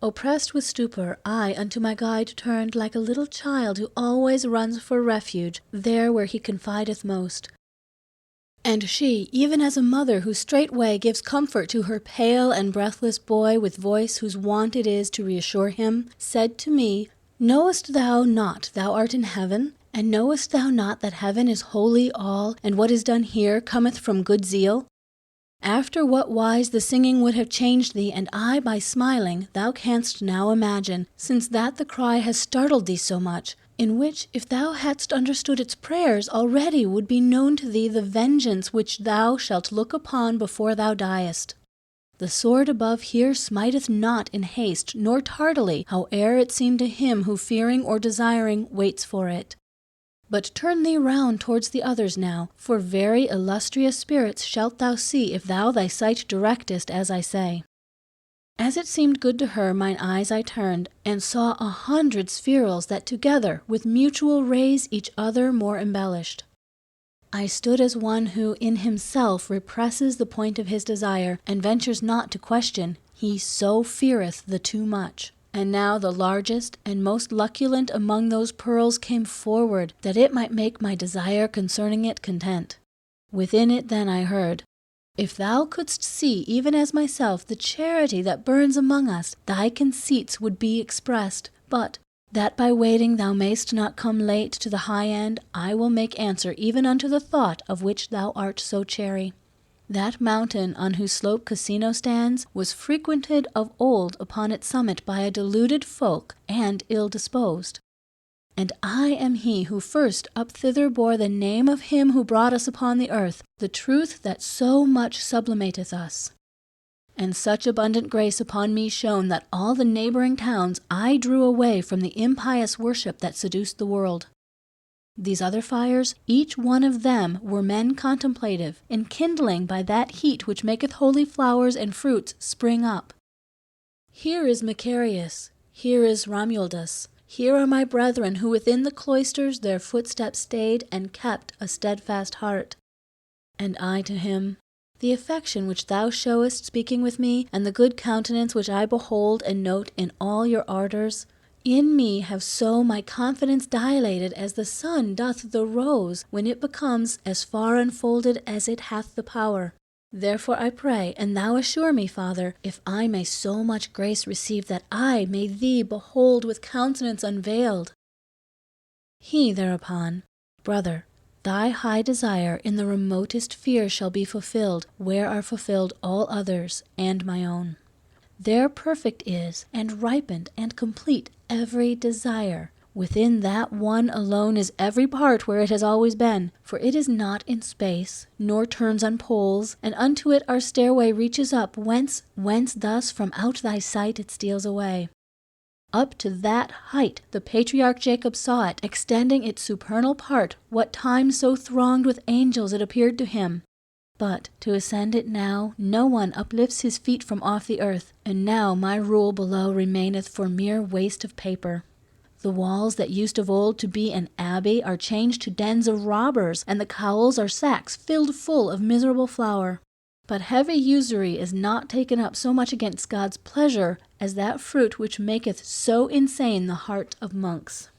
Oppressed with stupor, I unto my guide turned, like a little child who always runs for refuge there where he confideth most. And she, even as a mother who straightway gives comfort to her pale and breathless boy with voice whose wont it is to reassure him, said to me, Knowest thou not thou art in heaven? And knowest thou not that heaven is holy all, and what is done here cometh from good zeal? After what wise the singing would have changed thee, and I by smiling, thou canst now imagine, since that the cry has startled thee so much, in which, if thou hadst understood its prayers, already would be known to thee the vengeance which thou shalt look upon before thou diest. The sword above here smiteth not in haste, nor tardily, howe'er it seem to him who fearing or desiring waits for it. But turn thee round towards the others now, for very illustrious spirits shalt thou see if thou thy sight directest as I say. As it seemed good to her, mine eyes I turned, and saw 100 spherules that together with mutual rays each other more embellished. I stood as one who in himself represses the point of his desire, and ventures not to question, he so feareth the too much. And now the largest and most luculent among those pearls came forward, that it might make my desire concerning it content. Within it then I heard, If thou couldst see, even as myself, the charity that burns among us, thy conceits would be expressed. But, that by waiting thou mayst not come late to the high end, I will make answer even unto the thought of which thou art so chary. That mountain on whose slope Casino stands was frequented of old upon its summit by a deluded folk and ill-disposed. And I am he who first up thither bore the name of him who brought us upon the earth, the truth that so much sublimateth us. And such abundant grace upon me shone that all the neighboring towns I drew away from the impious worship that seduced the world. These other fires, each one of them were men contemplative, enkindling by that heat which maketh holy flowers and fruits spring up. Here is Macarius, here is Romualdus, here are my brethren who within the cloisters their footsteps stayed and kept a steadfast heart. And I to him, The affection which thou showest speaking with me, and the good countenance which I behold and note in all your ardours, in me have so my confidence dilated as the sun doth the rose, when it becomes as far unfolded as it hath the power. Therefore I pray, and thou assure me, Father, if I may so much grace receive that I may thee behold with countenance unveiled. He thereupon, Brother, thy high desire in the remotest fear shall be fulfilled, where are fulfilled all others, and my own. There perfect is, and ripened, and complete every desire. Within that one alone is every part where it has always been, for it is not in space, nor turns on poles, and unto it our stairway reaches up, whence thus from out thy sight it steals away. Up to that height the patriarch Jacob saw it, extending its supernal part, what time so thronged with angels it appeared to him. But to ascend it now, no one uplifts his feet from off the earth, and now my rule below remaineth for mere waste of paper. The walls that used of old to be an abbey are changed to dens of robbers, and the cowls are sacks filled full of miserable flour. But heavy usury is not taken up so much against God's pleasure as that fruit which maketh so insane the heart of monks.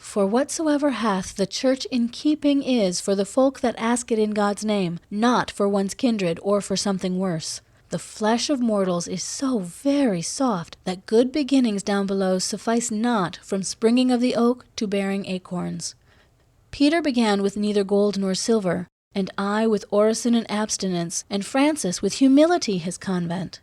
For whatsoever hath the church in keeping is for the folk that ask it in God's name, not for one's kindred or for something worse. The flesh of mortals is so very soft that good beginnings down below suffice not from springing of the oak to bearing acorns. Peter began with neither gold nor silver, and I with orison and abstinence, and Francis with humility his convent.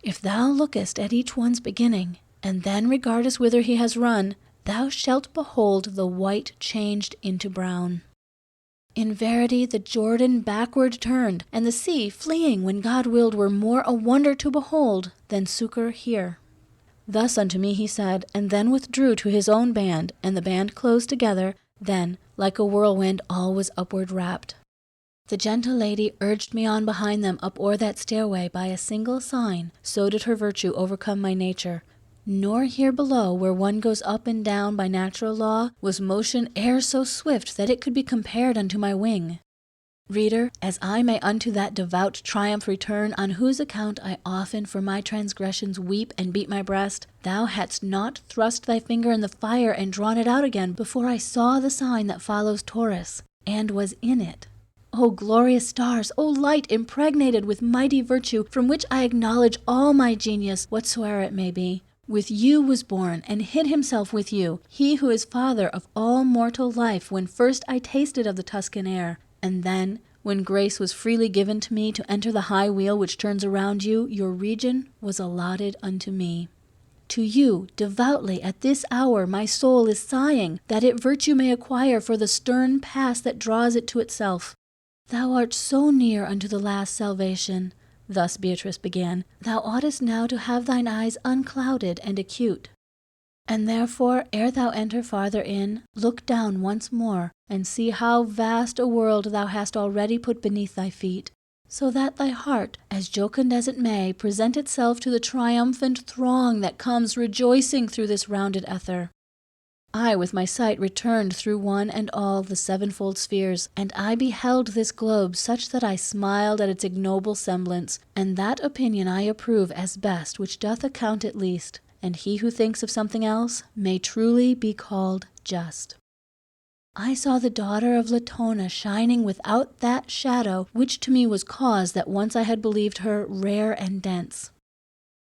If thou lookest at each one's beginning, and then regardest whither he has run, thou shalt behold the white changed into brown. In verity the Jordan backward turned, and the sea, fleeing when God willed, were more a wonder to behold than succour here. Thus unto me he said, and then withdrew to his own band, and the band closed together. Then, like a whirlwind, all was upward rapt. The gentle lady urged me on behind them up o'er that stairway by a single sign, so did her virtue overcome my nature. Nor here below, where one goes up and down by natural law, was motion e'er so swift that it could be compared unto my wing. Reader, as I may unto that devout triumph return, on whose account I often for my transgressions weep and beat my breast, thou hadst not thrust thy finger in the fire and drawn it out again before I saw the sign that follows Taurus, and was in it. O glorious stars, O light impregnated with mighty virtue, from which I acknowledge all my genius, whatsoe'er it may be. With you was born, and hid himself with you, he who is father of all mortal life, when first I tasted of the Tuscan air, and then, when grace was freely given to me to enter the high wheel which turns around you, your region was allotted unto me. To you, devoutly, at this hour, my soul is sighing, that it virtue may acquire for the stern pass that draws it to itself. Thou art so near unto the last salvation. thus Beatrice began, thou oughtest now to have thine eyes unclouded and acute. And therefore, ere thou enter farther in, look down once more, and see how vast a world thou hast already put beneath thy feet, so that thy heart, as jocund as it may, present itself to the triumphant throng that comes rejoicing through this rounded ether. I with my sight returned through one and all the sevenfold spheres, and I beheld this globe such that I smiled at its ignoble semblance, and that opinion I approve as best which doth account it least, and he who thinks of something else may truly be called just. I saw the daughter of Latona shining without that shadow which to me was cause that once I had believed her rare and dense.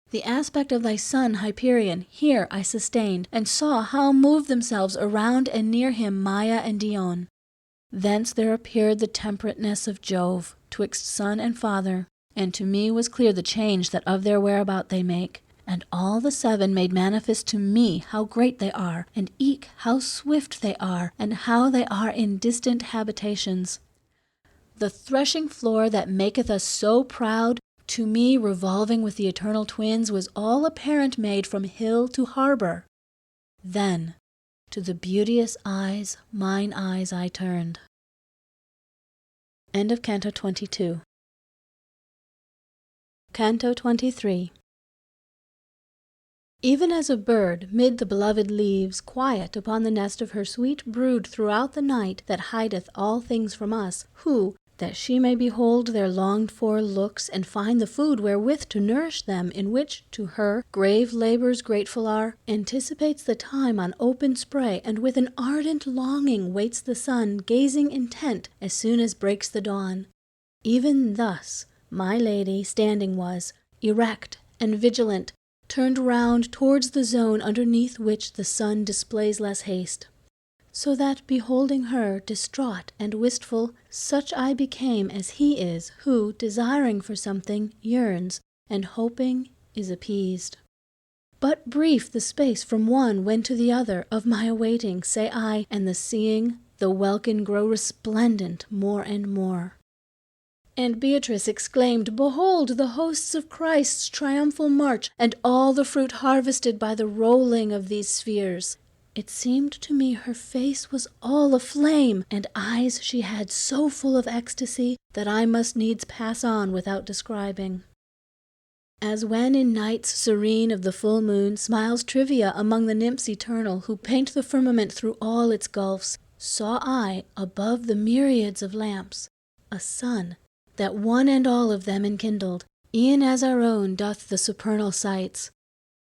The aspect of thy son Hyperion here I sustained, and saw how moved themselves around and near him Maia and Dione. Thence there appeared the temperateness of Jove, twixt son and father, and to me was clear the change that of their whereabout they make. And all the seven made manifest to me how great they are, and eke how swift they are, and how they are in distant habitations. The threshing floor that maketh us so proud, to me revolving with the eternal twins, was all apparent made from hill to harbor. Then to the beauteous eyes mine eyes I turned. End of Canto 22. Canto 23. Even as a bird, mid the beloved leaves, quiet upon the nest of her sweet brood throughout the night that hideth all things from us, who, that she may behold their longed-for looks, and find the food wherewith to nourish them, in which, to her, grave labours grateful are, anticipates the time on open spray, and with an ardent longing waits the sun, gazing intent as soon as breaks the dawn. Even thus my lady standing was, erect and vigilant, turned round towards the zone underneath which the sun displays less haste. So that, beholding her, distraught and wistful, such I became as he is, who, desiring for something, yearns, and hoping is appeased. But brief the space from one when to the other of my awaiting, say I, and the seeing, the welkin grow resplendent more and more. And Beatrice exclaimed, Behold the hosts of Christ's triumphal march, and all the fruit harvested by the rolling of these spheres. It seemed to me her face was all aflame, and eyes she had so full of ecstasy that I must needs pass on without describing. As when in nights serene of the full moon smiles Trivia among the nymphs eternal, who paint the firmament through all its gulfs, saw I, above the myriads of lamps, a sun, that one and all of them enkindled, e'en as our own doth the supernal sights.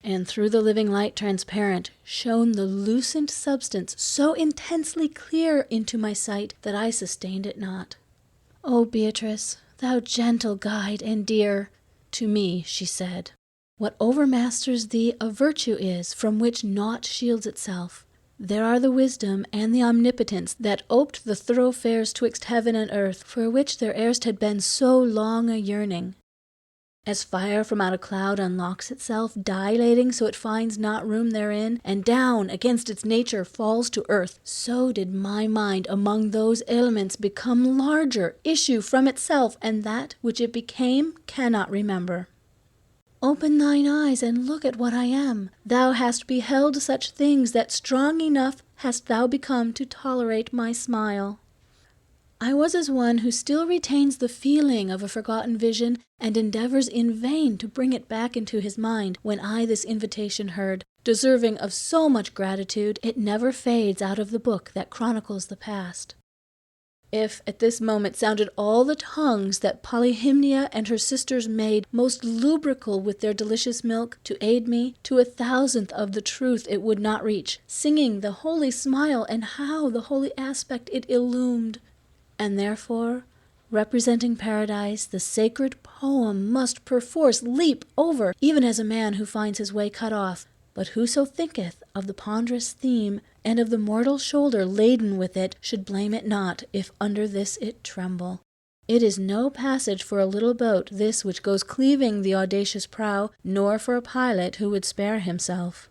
And through the living light transparent shone the lucent substance so intensely clear into my sight that I sustained it not. O Beatrice, thou gentle guide and dear, to me she said, what overmasters thee a virtue is, from which naught shields itself. There are the wisdom and the omnipotence that oped the thoroughfares twixt heaven and earth, for which there erst had been so long a yearning. As fire from out a cloud unlocks itself, dilating so it finds not room therein, and down against its nature falls to earth, so did my mind among those elements become larger, issue from itself, and that which it became cannot remember. Open thine eyes and look at what I am. Thou hast beheld such things that strong enough hast thou become to tolerate my smile. I was as one who still retains the feeling of a forgotten vision, and endeavors in vain to bring it back into his mind, when I this invitation heard, deserving of so much gratitude, it never fades out of the book that chronicles the past. If at this moment sounded all the tongues that Polyhymnia and her sisters made most lubrical with their delicious milk, to aid me, to 1,000th of the truth it would not reach, singing the holy smile, and how the holy aspect it illumed. And therefore, representing paradise, the sacred poem must perforce leap over, even as a man who finds his way cut off. But whoso thinketh of the ponderous theme, and of the mortal shoulder laden with it, should blame it not, if under this it tremble. It is no passage for a little boat, this which goes cleaving the audacious prow, nor for a pilot who would spare himself.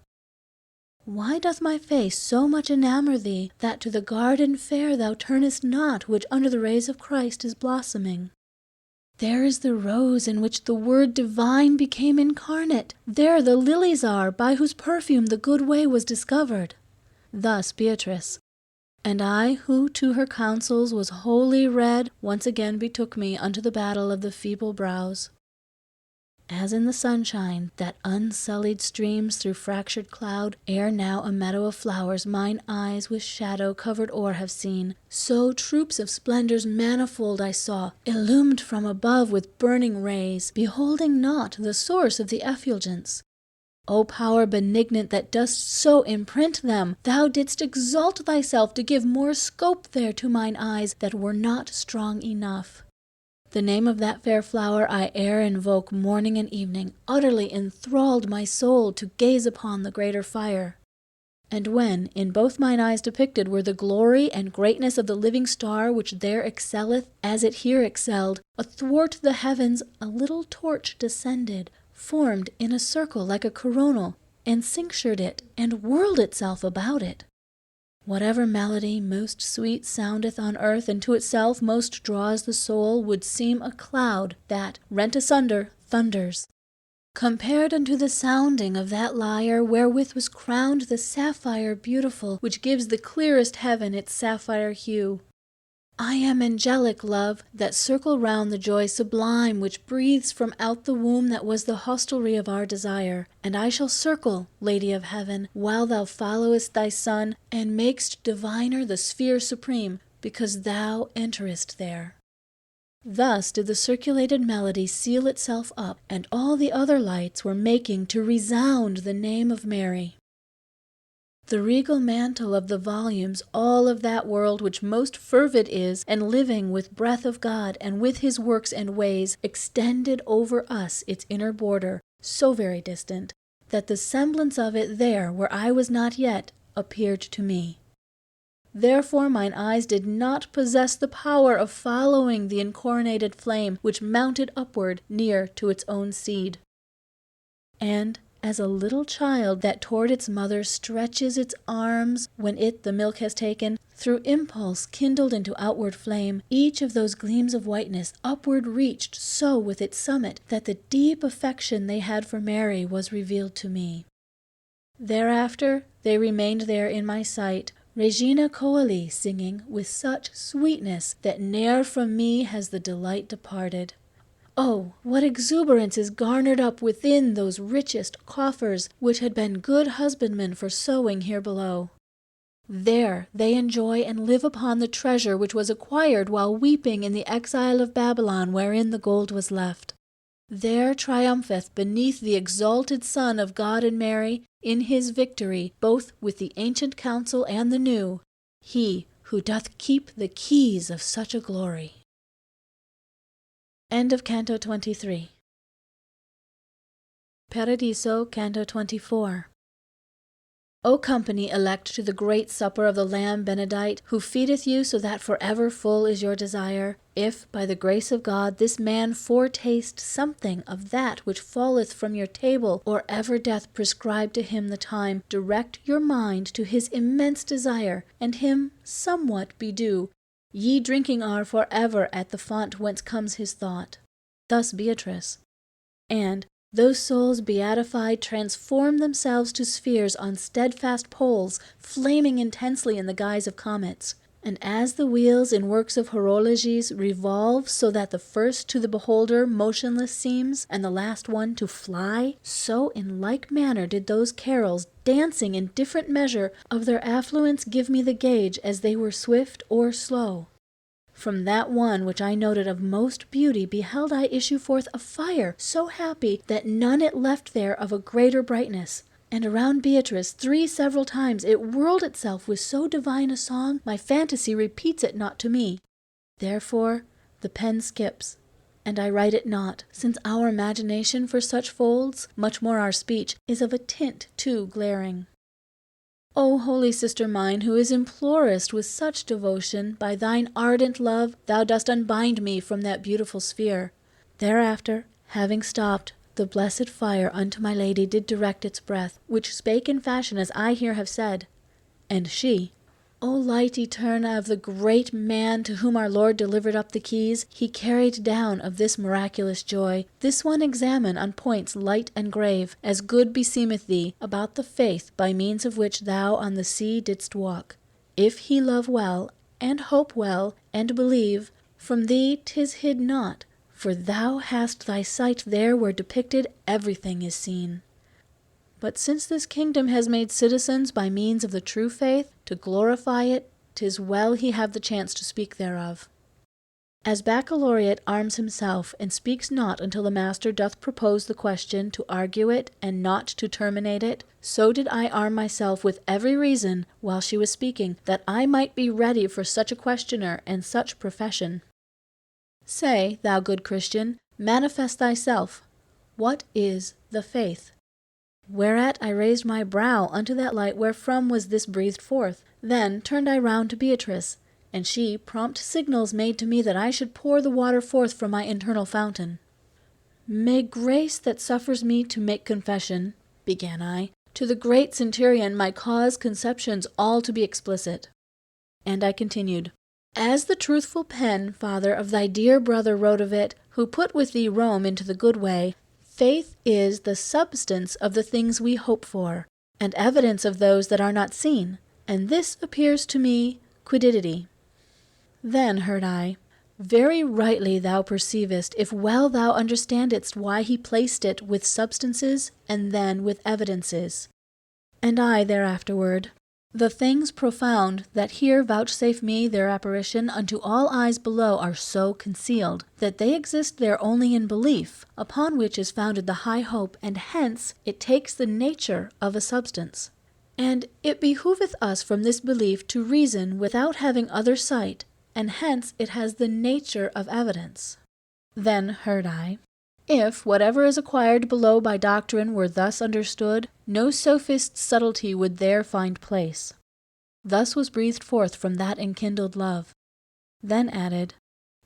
Why doth my face so much enamour thee, that to the garden fair thou turnest not, which under the rays of Christ is blossoming? There is the rose in which the Word divine became incarnate. There the lilies are, by whose perfume the good way was discovered. Thus Beatrice. And I, who to her counsels was wholly read, once again betook me unto the battle of the feeble brows. As in the sunshine, that unsullied streams through fractured cloud, ere now a meadow of flowers mine eyes with shadow covered o'er have seen, so troops of splendors manifold I saw, illumed from above with burning rays, beholding not the source of the effulgence. O power benignant that dost so imprint them, thou didst exalt thyself to give more scope there to mine eyes that were not strong enough. The name of that fair flower I e'er invoke morning and evening, utterly enthralled my soul to gaze upon the greater fire. And when in both mine eyes depicted were the glory and greatness of the living star which there excelleth, as it here excelled, athwart the heavens a little torch descended, formed in a circle like a coronal, and cinctured it, and whirled itself about it. Whatever melody most sweet soundeth on earth, and to itself most draws the soul, would seem a cloud that, rent asunder, thunders. Compared unto the sounding of that lyre wherewith was crowned the sapphire beautiful, which gives the clearest heaven its sapphire hue. I am angelic, love, that circle round the joy sublime which breathes from out the womb that was the hostelry of our desire, and I shall circle, Lady of Heaven, while thou followest thy Son, and makest diviner the sphere supreme, because thou enterest there. Thus did the circulated melody seal itself up, and all the other lights were making to resound the name of Mary. The regal mantle of the volumes, all of that world which most fervid is, and living with breath of God, and with his works and ways, extended over us its inner border, so very distant, that the semblance of it there, where I was not yet, appeared to me. Therefore mine eyes did not possess the power of following the incoronated flame, which mounted upward near to its own seed. And as a little child that toward its mother stretches its arms when it the milk has taken, through impulse kindled into outward flame, each of those gleams of whiteness upward reached so with its summit that the deep affection they had for Mary was revealed to me. Thereafter they remained there in my sight, Regina Coeli singing with such sweetness that ne'er from me has the delight departed. Oh, what exuberance is garnered up within those richest coffers which had been good husbandmen for sowing here below. There they enjoy and live upon the treasure which was acquired while weeping in the exile of Babylon wherein the gold was left. There triumpheth beneath the exalted Son of God and Mary, in his victory, both with the ancient council and the new, he who doth keep the keys of such a glory. End of Canto 23. Paradiso, Canto 24. O company elect to the great supper of the Lamb Benedight, who feedeth you so that forever full is your desire, if, by the grace of God, this man foretaste something of that which falleth from your table, or ever death prescribe to him the time, direct your mind to his immense desire, and him somewhat be due. Ye drinking are for ever at the font whence comes his thought. Thus Beatrice. And those souls beatified transform themselves to spheres on steadfast poles, flaming intensely in the guise of comets. And as the wheels in works of horologies revolve so that the first to the beholder motionless seems, and the last one to fly, so in like manner did those carols, dancing in different measure of their affluence, give me the gauge as they were swift or slow. From that one which I noted of most beauty beheld I issue forth a fire so happy that none it left there of a greater brightness. And around Beatrice 3 several times it whirled itself with so divine a song, my fantasy repeats it not to me. Therefore the pen skips, and I write it not, since our imagination for such folds, much more our speech, is of a tint too glaring. O holy sister mine, who is implorest with such devotion, by thine ardent love thou dost unbind me from that beautiful sphere. Thereafter, having stopped, the blessed fire unto my lady did direct its breath, which spake in fashion as I here have said. And she, O light eterna of the great man to whom our Lord delivered up the keys, he carried down of this miraculous joy. This one examine on points light and grave, as good beseemeth thee, about the faith by means of which thou on the sea didst walk. If he love well, and hope well, and believe, from thee 'tis hid not, for thou hast thy sight there where depicted everything is seen. But since this kingdom has made citizens by means of the true faith, to glorify it, 'tis well he have the chance to speak thereof. As baccalaureate arms himself, and speaks not until the master doth propose the question to argue it, and not to terminate it, so did I arm myself with every reason, while she was speaking, that I might be ready for such a questioner and such profession. Say, thou good Christian, manifest thyself. What is the faith? Whereat I raised my brow unto that light wherefrom was this breathed forth. Then turned I round to Beatrice, and she prompt signals made to me that I should pour the water forth from my internal fountain. May grace that suffers me to make confession, began I, to the great centurion my cause conceptions all to be explicit. And I continued, as the truthful pen, Father, of thy dear brother wrote of it, who put with thee Rome into the good way, faith is the substance of the things we hope for, and evidence of those that are not seen, and this appears to me quiddity. Then heard I, very rightly thou perceivest, if well thou understandest why he placed it with substances and then with evidences. And I thereafterward, the things profound that here vouchsafe me their apparition unto all eyes below are so concealed, that they exist there only in belief, upon which is founded the high hope, and hence it takes the nature of a substance. And it behoveth us from this belief to reason without having other sight, and hence it has the nature of evidence. Then heard I, if whatever is acquired below by doctrine were thus understood, no sophist's subtlety would there find place. Thus was breathed forth from that enkindled love. Then added,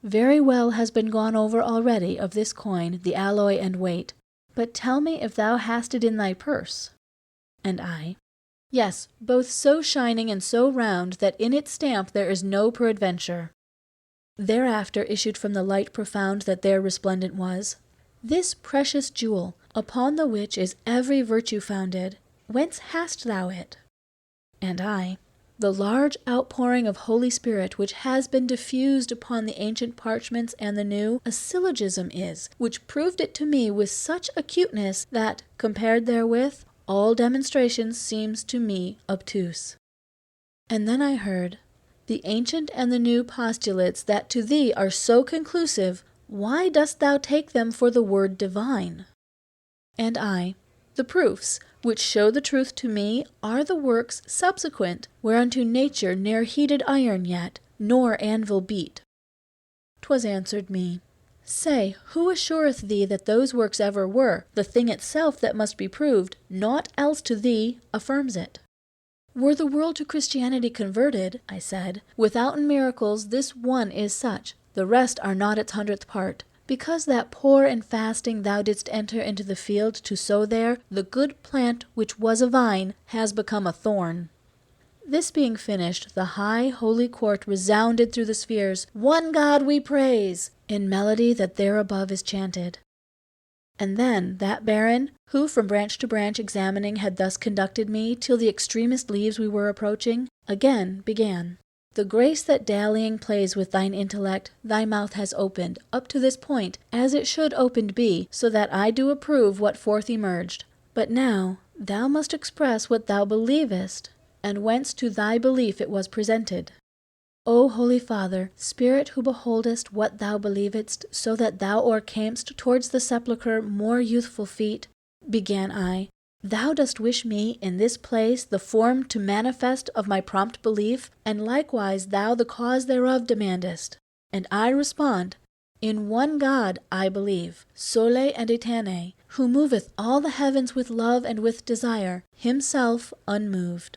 very well has been gone over already of this coin, the alloy and weight, but tell me if thou hast it in thy purse. And I, yes, both so shining and so round that in its stamp there is no peradventure. Thereafter issued from the light profound that there resplendent was, this precious jewel, upon the which is every virtue founded, whence hast thou it? And I, the large outpouring of Holy Spirit which has been diffused upon the ancient parchments and the new, a syllogism is, which proved it to me with such acuteness that, compared therewith, all demonstrations seems to me obtuse. And then I heard, the ancient and the new postulates that to thee are so conclusive, why dost thou take them for the word divine? And I, the proofs, which show the truth to me, are the works subsequent, whereunto nature ne'er heated iron yet, nor anvil beat. 'Twas answered me, say, who assureth thee that those works ever were? The thing itself that must be proved, naught else to thee affirms it. Were the world to Christianity converted, I said, withouten miracles this one is such, the rest are not its 100th part, because that poor in fasting thou didst enter into the field to sow there, the good plant which was a vine has become a thorn. This being finished, the high holy court resounded through the spheres, one God we praise, in melody that there above is chanted. And then that baron, who from branch to branch examining had thus conducted me till the extremest leaves we were approaching, again began. The grace that dallying plays with thine intellect, thy mouth has opened, up to this point, as it should opened be, so that I do approve what forth emerged. But now thou must express what thou believest, and whence to thy belief it was presented. O Holy Father, Spirit who beholdest what thou believedst, so that thou o'ercamest towards the sepulchre more youthful feet, began I, thou dost wish me in this place the form to manifest of my prompt belief, and likewise thou the cause thereof demandest. And I respond, in one God I believe, sole and eterne, who moveth all the heavens with love and with desire, himself unmoved.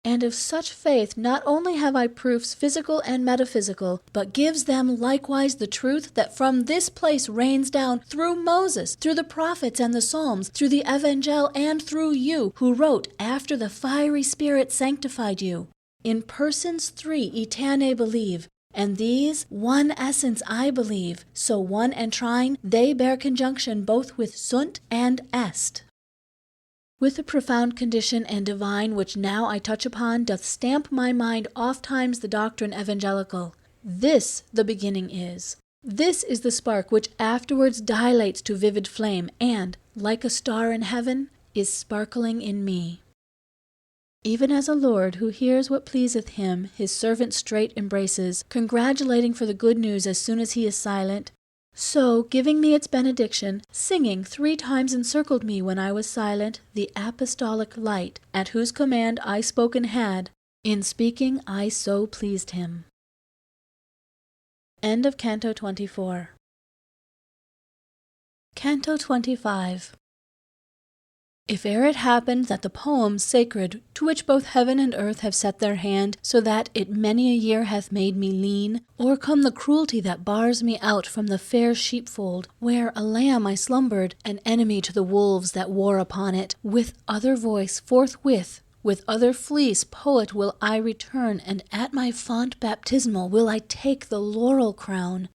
And of such faith not only have I proofs physical and metaphysical, but gives them likewise the truth that from this place rains down through Moses, through the prophets and the Psalms, through the Evangel, and through you, who wrote after the fiery Spirit sanctified you. In persons three eterne believe, and these one essence I believe, so one and trine, they bear conjunction both with sunt and est. With the profound condition and divine which now I touch upon, doth stamp my mind ofttimes the doctrine evangelical. This the beginning is. This is the spark which afterwards dilates to vivid flame, and, like a star in heaven, is sparkling in me. Even as a lord who hears what pleaseth him, his servant straight embraces, congratulating for the good news as soon as he is silent, so, giving me its benediction, singing 3 times encircled me when I was silent, the apostolic light, at whose command I spoken had, in speaking I so pleased him. End of Canto 24. Canto 25. If e'er it happened that the poem sacred, to which both heaven and earth have set their hand, so that it many a year hath made me lean, o'ercome the cruelty that bars me out from the fair sheepfold, where a lamb I slumbered, an enemy to the wolves that war upon it, with other voice forthwith, with other fleece poet will I return, and at my font baptismal will I take the laurel crown,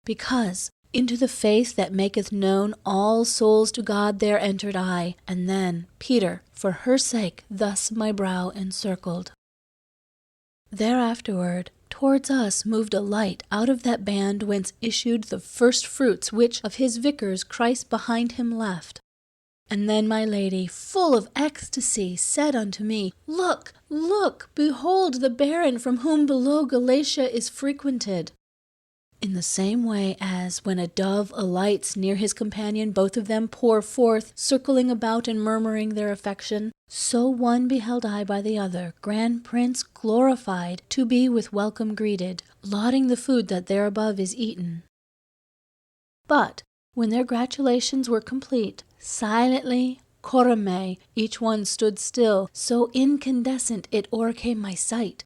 because into the faith that maketh known all souls to God there entered I, and then, Peter, for her sake, thus my brow encircled. Thereafterward, towards us moved a light out of that band whence issued the first fruits which of his vicars Christ behind him left. And then my lady, full of ecstasy, said unto me, Look, look, behold the baron from whom below Galatia is frequented. In the same way as, when a dove alights near his companion, both of them pour forth, circling about and murmuring their affection, so one beheld I by the other, grand prince glorified, to be with welcome greeted, lauding the food that there above is eaten. But, when their gratulations were complete, silently, coram me, each one stood still, so incandescent it o'ercame my sight.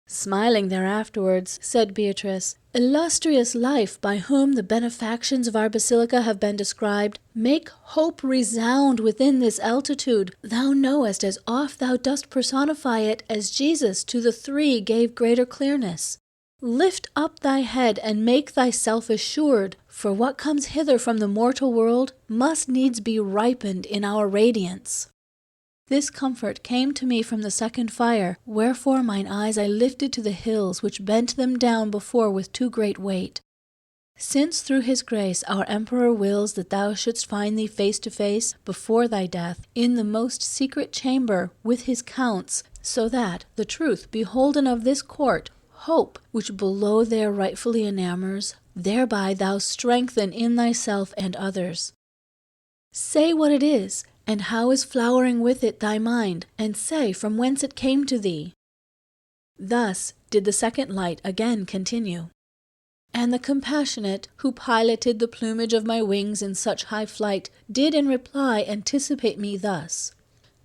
Smiling thereafterwards, said Beatrice, Illustrious life, by whom the benefactions of our basilica have been described, make hope resound within this altitude. Thou knowest, as oft thou dost personify it, as Jesus to the 3 gave greater clearness. Lift up thy head and make thyself assured, for what comes hither from the mortal world must needs be ripened in our radiance. This comfort came to me from the second fire, wherefore mine eyes I lifted to the hills, which bent them down before with too great weight. Since through his grace our Emperor wills that thou shouldst find thee face to face, before thy death, in the most secret chamber, with his counts, so that, the truth beholden of this court, hope, which below there rightfully enamors, thereby thou strengthen in thyself and others. Say what it is, and how is flowering with it thy mind, and say from whence it came to thee. Thus did the second light again continue. And the compassionate, who piloted the plumage of my wings in such high flight, did in reply anticipate me thus.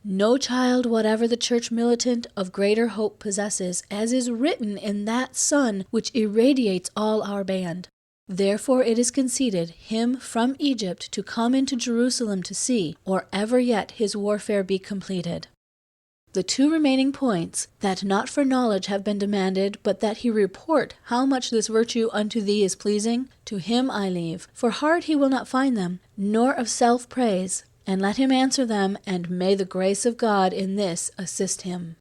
No child whatever the church militant of greater hope possesses, as is written in that sun which irradiates all our band. Therefore it is conceded him from Egypt to come into Jerusalem to see, or ever yet his warfare be completed. The 2 remaining points, that not for knowledge have been demanded, but that he report how much this virtue unto thee is pleasing, to him I leave, for hard he will not find them, nor of self-praise, and let him answer them, and may the grace of God in this assist him.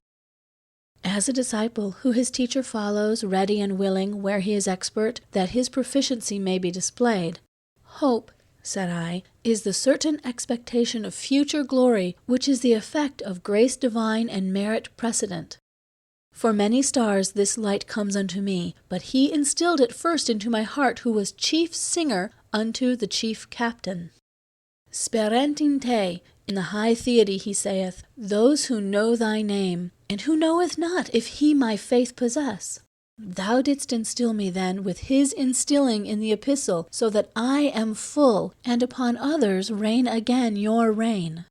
As a disciple who his teacher follows, ready and willing, where he is expert, that his proficiency may be displayed, hope, said I, is the certain expectation of future glory, which is the effect of grace divine and merit precedent. For many stars this light comes unto me, but he instilled it first into my heart who was chief singer unto the chief captain. Sperent in te, in the high Theody he saith, those who know thy name, and who knoweth not if he my faith possess? Thou didst instil me then with his instilling in the epistle, so that I am full, and upon others reign again your reign.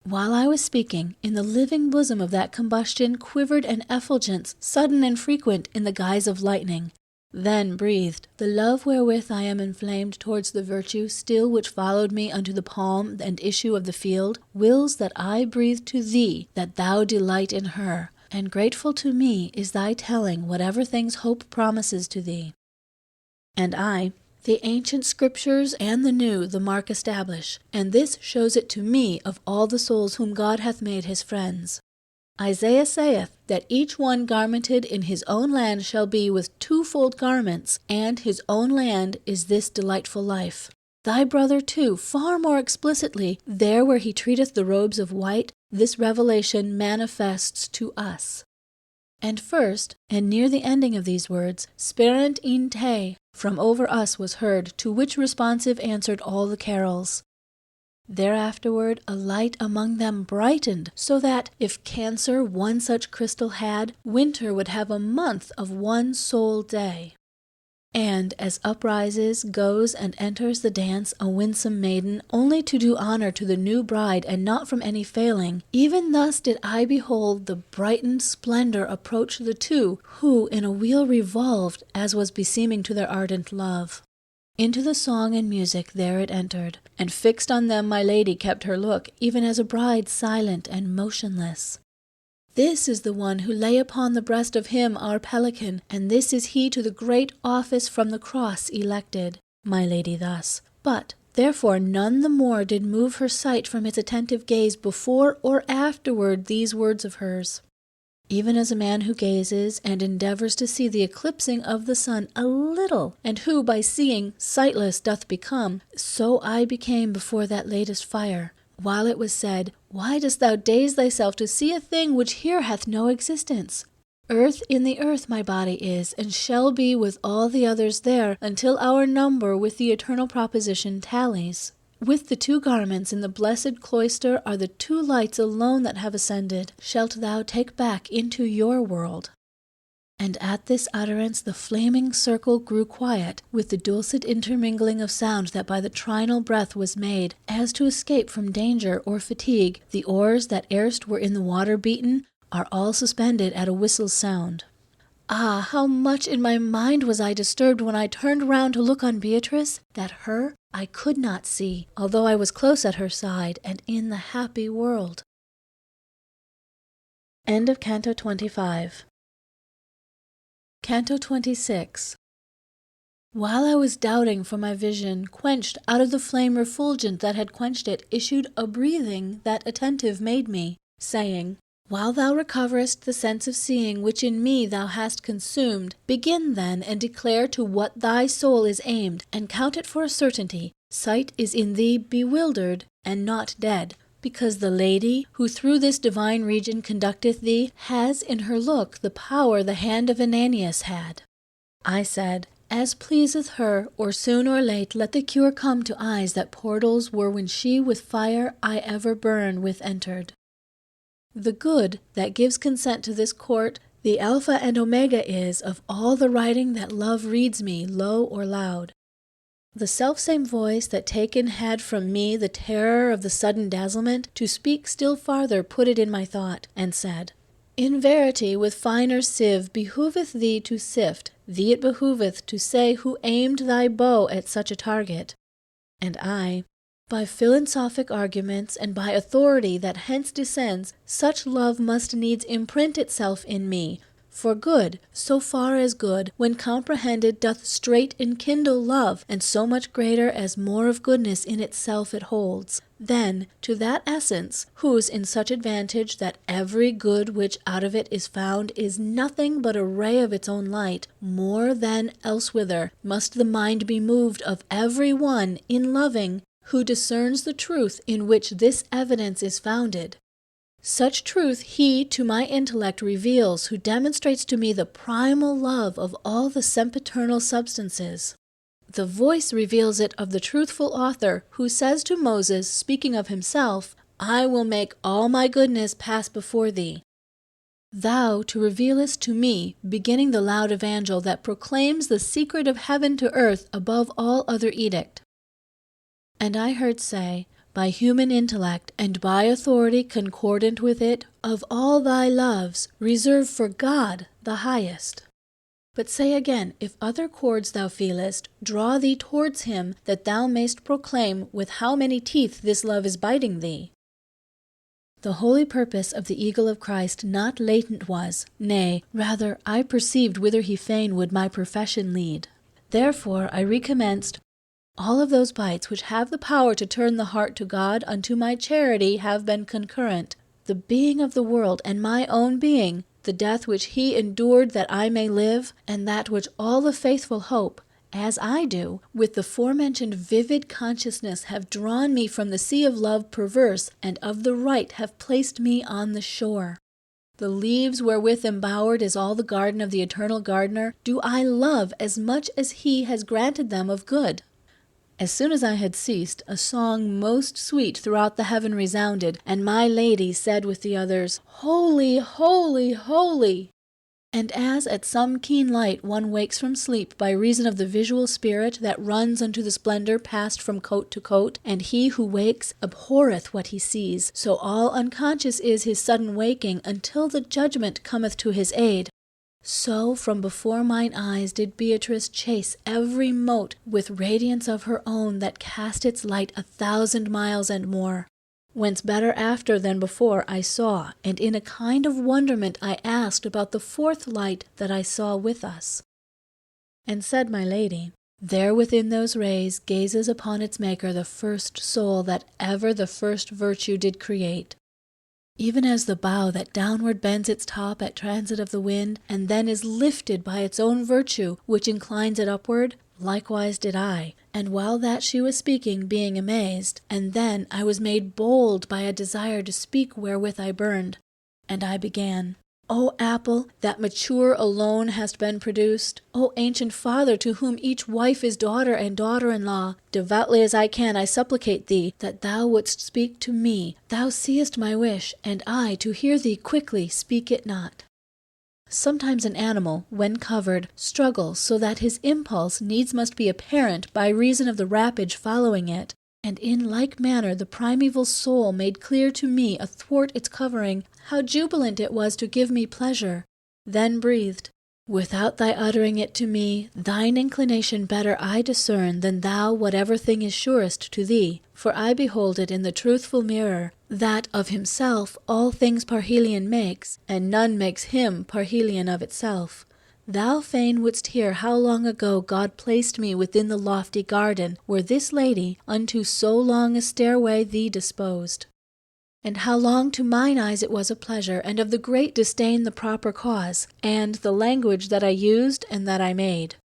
While I was speaking, in the living bosom of that combustion quivered an effulgence, sudden and frequent, in the guise of lightning. Then breathed, the love wherewith I am inflamed towards the virtue still which followed me unto the palm and issue of the field, wills that I breathe to thee, that thou delight in her. and grateful to me is thy telling whatever things hope promises to thee. And I, the ancient scriptures and the new the mark establish, and this shows it to me of all the souls whom God hath made his friends. Isaiah saith that each one garmented in his own land shall be with twofold garments, and his own land is this delightful life. Thy brother, too, far more explicitly, there where he treateth the robes of white, this revelation manifests to us. And first, and near the ending of these words, Sperant in te, from over us was heard, to which responsive answered all the carols. Thereafterward a light among them brightened, so that, if Cancer one such crystal had, winter would have a month of one sole day. And as uprises, goes, and enters the dance a winsome maiden, only to do honor to the new bride, and not from any failing, even thus did I behold the brightened splendor approach the two, who in a wheel revolved, as was beseeming to their ardent love. Into the song and music there it entered, and fixed on them my lady kept her look, even as a bride silent and motionless. This is the one who lay upon the breast of him our pelican, and this is he to the great office from the cross elected, my lady thus. But therefore none the more did move her sight from its attentive gaze before or afterward these words of hers. Even as a man who gazes and endeavors to see the eclipsing of the sun a little, and who by seeing sightless doth become, so I became before that latest fire, while it was said, Why dost thou daze thyself to see a thing which here hath no existence? Earth in the earth my body is, and shall be with all the others there, until our number with the eternal proposition tallies. With the two garments in the blessed cloister are the two lights alone that have ascended, shalt thou take back into your world. And at this utterance the flaming circle grew quiet, with the dulcet intermingling of sound that by the trinal breath was made, as to escape from danger or fatigue. The oars that erst were in the water beaten are all suspended at a whistle's sound. Ah, how much in my mind was I disturbed when I turned round to look on Beatrice, that her I could not see, although I was close at her side and in the happy world. End of Canto 25. Canto 26. While I was doubting for my vision, quenched out of the flame refulgent that had quenched it, issued a breathing that attentive made me, saying, While thou recoverest the sense of seeing which in me thou hast consumed, begin then and declare to what thy soul is aimed, and count it for a certainty, sight is in thee bewildered and not dead, because the lady, who through this divine region conducteth thee, has in her look the power the hand of Ananias had. I said, As pleaseth her, or soon or late, let the cure come to eyes that portals were when she with fire I ever burn with entered. The good that gives consent to this court, the Alpha and Omega is of all the writing that love reads me, low or loud. The selfsame voice that taken had from me the terror of the sudden dazzlement, to speak still farther put it in my thought, and said, In verity with finer sieve behoveth thee to sift, thee it behoveth to say who aimed thy bow at such a target. And I, by philosophic arguments, and by authority that hence descends, such love must needs imprint itself in me. For good, so far as good, when comprehended, doth straight enkindle love, and so much greater as more of goodness in itself it holds. Then, to that essence, whose in such advantage that every good which out of it is found is nothing but a ray of its own light, more than elsewhither must the mind be moved of every one in loving, who discerns the truth in which this evidence is founded. Such truth he to my intellect reveals, who demonstrates to me the primal love of all the sempiternal substances. The voice reveals it of the truthful author, who says to Moses, speaking of himself, I will make all my goodness pass before thee. Thou to revealest to me, beginning the loud evangel that proclaims the secret of heaven to earth above all other edict. And I heard say, by human intellect, and by authority concordant with it, of all thy loves, reserve for God the highest. But say again, if other cords thou feelest, draw thee towards him, that thou mayst proclaim with how many teeth this love is biting thee. The holy purpose of the eagle of Christ not latent was, nay, rather I perceived whither he fain would my profession lead. Therefore I recommenced, all of those bites which have the power to turn the heart to God unto my charity have been concurrent. The being of the world and my own being, the death which he endured that I may live, and that which all the faithful hope, as I do, with the forementioned vivid consciousness have drawn me from the sea of love perverse, and of the right have placed me on the shore. The leaves wherewith embowered is all the garden of the eternal gardener, do I love as much as he has granted them of good. As soon as I had ceased, a song most sweet throughout the heaven resounded, and my lady said with the others, Holy, holy, holy! And as at some keen light one wakes from sleep by reason of the visual spirit that runs unto the splendor passed from coat to coat, and he who wakes abhorreth what he sees, so all unconscious is his sudden waking until the judgment cometh to his aid. So from before mine eyes did Beatrice chase every mote with radiance of her own that cast its light 1,000 miles and more. Whence better after than before I saw, and in a kind of wonderment I asked about the fourth light that I saw with us. And said my lady, There within those rays gazes upon its maker the first soul that ever the first virtue did create. Even as the bough that downward bends its top at transit of the wind, and then is lifted by its own virtue, which inclines it upward, likewise did I, and while that she was speaking, being amazed, and then I was made bold by a desire to speak wherewith I burned. And I began, O apple, that mature alone hast been produced, O ancient father, to whom each wife is daughter and daughter-in-law, devoutly as I can I supplicate thee, that thou wouldst speak to me. Thou seest my wish, and I, to hear thee quickly, speak it not. Sometimes an animal, when covered, struggles so that his impulse needs must be apparent by reason of the rapage following it, and in like manner the primeval soul made clear to me athwart its covering how jubilant it was to give me pleasure, then breathed, Without thy uttering it to me, thine inclination better I discern than thou whatever thing is surest to thee, for I behold it in the truthful mirror, that of himself all things parhelion makes, and none makes him parhelion of itself. Thou fain wouldst hear how long ago God placed me within the lofty garden, where this lady unto so long a stairway thee disposed. And how long to mine eyes it was a pleasure, and of the great disdain the proper cause, and the language that I used and that I made.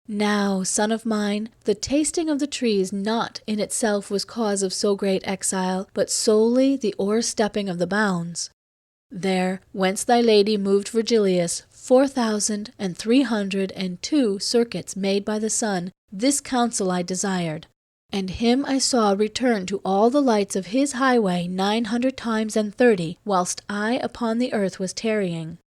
Now, son of mine, the tasting of the trees not in itself was cause of so great exile, but solely the o'erstepping of the bounds. There, whence thy lady moved Virgilius 4,302 circuits made by the sun, this counsel I desired. And him I saw return to all the lights of his highway 900 times and 30, whilst I upon the earth was tarrying.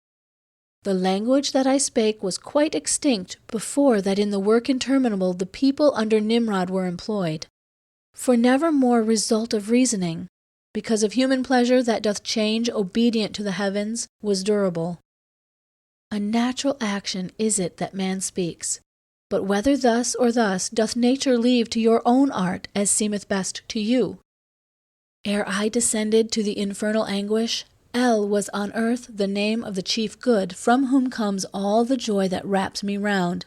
The language that I spake was quite extinct before that in the work interminable the people under Nimrod were employed. For never more result of reasoning, because of human pleasure that doth change obedient to the heavens, was durable. A natural action is it that man speaks. But whether thus or thus doth nature leave to your own art as seemeth best to you. Ere I descended to the infernal anguish, El was on earth the name of the chief good, from whom comes all the joy that wraps me round.